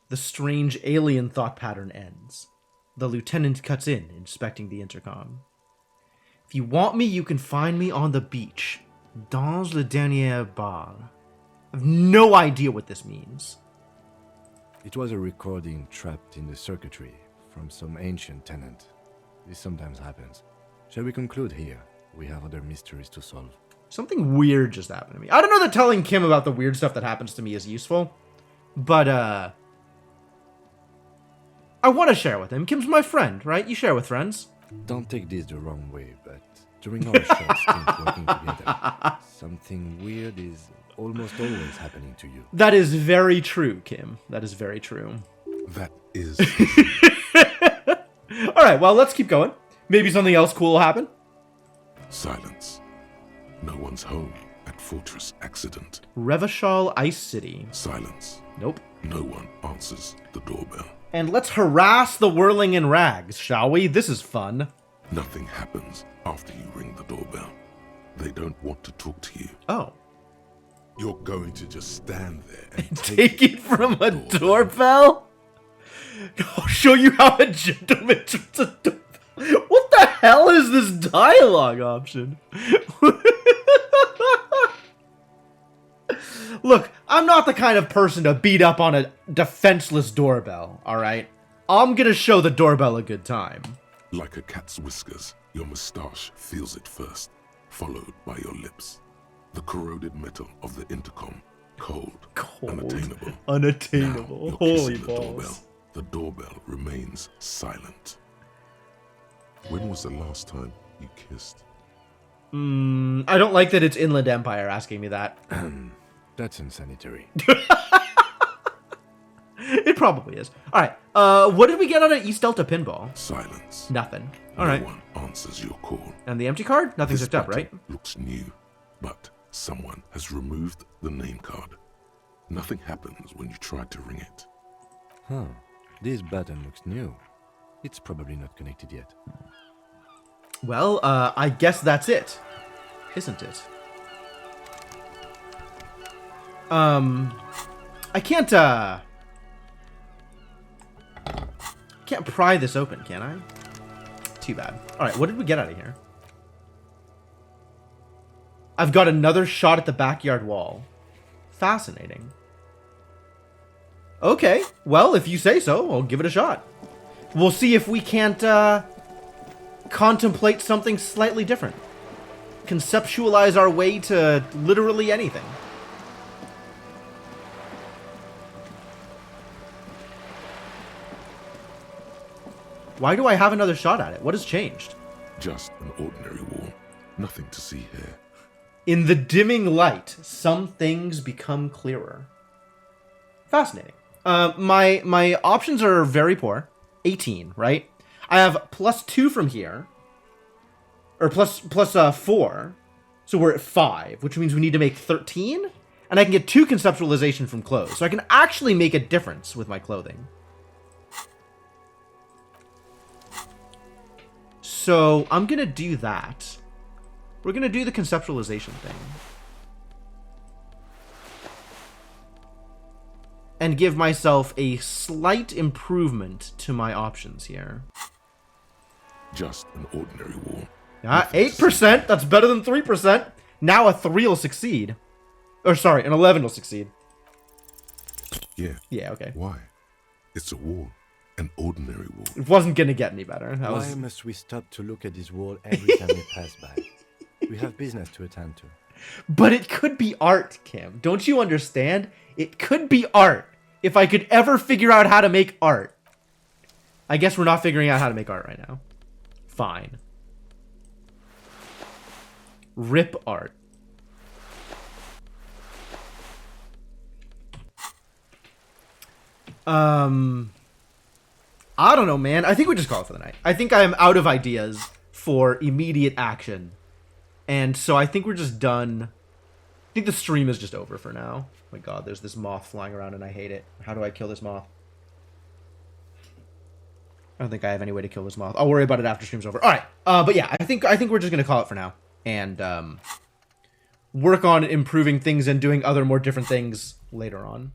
The strange alien thought pattern ends. The lieutenant cuts in, inspecting the intercom. If you want me, you can find me on the beach. Dans le dernier bar. I have no idea what this means. It was a recording trapped in the circuitry from some ancient tenant. This sometimes happens. Shall we conclude here? We have other mysteries to solve. Something weird just happened to me. I don't know that telling Kim about the weird stuff that happens to me is useful, but I want to share with him. Kim's my friend, right? You share with friends. Don't take this the wrong way, but during our short stint working together, something weird is almost always happening to you. That is very true, Kim. That is very true. That is... Alright, well, let's keep going. Maybe something else cool will happen. Silence. No one's home at Fortress Accident. Revachol Ice City. Silence. Nope. No one answers the doorbell. And let's harass the whirling in rags, shall we? This is fun. Nothing happens after you ring the doorbell. They don't want to talk to you. Oh. You're going to just stand there and take it from a doorbell? I'll show you how a gentleman turns a doorbell. What the hell is this dialogue option? Look, I'm not the kind of person to beat up on a defenseless doorbell, alright? I'm gonna show the doorbell a good time. Like a cat's whiskers, your moustache feels it first, followed by your lips. The corroded metal of the intercom, cold. Unattainable. Unattainable. Now Holy you're kissing balls. the doorbell. The doorbell remains silent. When was the last time you kissed? I don't like that it's Inland Empire asking me that. That's unsanitary. It probably is. Alright, what did we get out of East Delta Pinball? Silence. Nothing. Alright. No one answers your call. And the empty card? Nothing's This hooked up, button right? Looks new, but someone has removed the name card. Nothing happens when you try to ring it. Huh. This button looks new. It's probably not connected yet. Well, I guess that's it. Isn't it? I can't pry this open, can I? Too bad. Alright, what did we get out of here? I've got another shot at the backyard wall. Fascinating. Okay, well, if you say so, I'll give it a shot. We'll see if we can't, contemplate something slightly different. Conceptualize our way to literally anything. Why do I have another shot at it? What has changed? Just an ordinary wall. Nothing to see here. In the dimming light, some things become clearer. Fascinating. My options are very poor. 18, right? I have +2 from here. Or plus 4. So we're at 5, which means we need to make 13. And I can get 2 conceptualization from clothes. So I can actually make a difference with my clothing. So I'm going to do that. We're going to do the conceptualization thing. And give myself a slight improvement to my options here. Just an ordinary wall. 8%. That's better than 3%. Now a 3 will succeed. Or sorry, an 11 will succeed. Yeah. Yeah, okay. Why? It's a wall. An ordinary wall. It wasn't going to get any better. Why must we stop to look at this wall every time we pass by? We have business to attend to. But it could be art, Kim. Don't you understand? It could be art. If I could ever figure out how to make art. I guess we're not figuring out how to make art right now. Fine. Rip art. I don't know, man. I think we just call it for the night. I think I am out of ideas for immediate action. And so I think we're just done. I think the stream is just over for now. Oh my god, there's this moth flying around and I hate it. How do I kill this moth? I don't think I have any way to kill this moth. I'll worry about it after stream's over. Alright. But yeah, I think we're just gonna call it for now. And work on improving things and doing other more different things later on.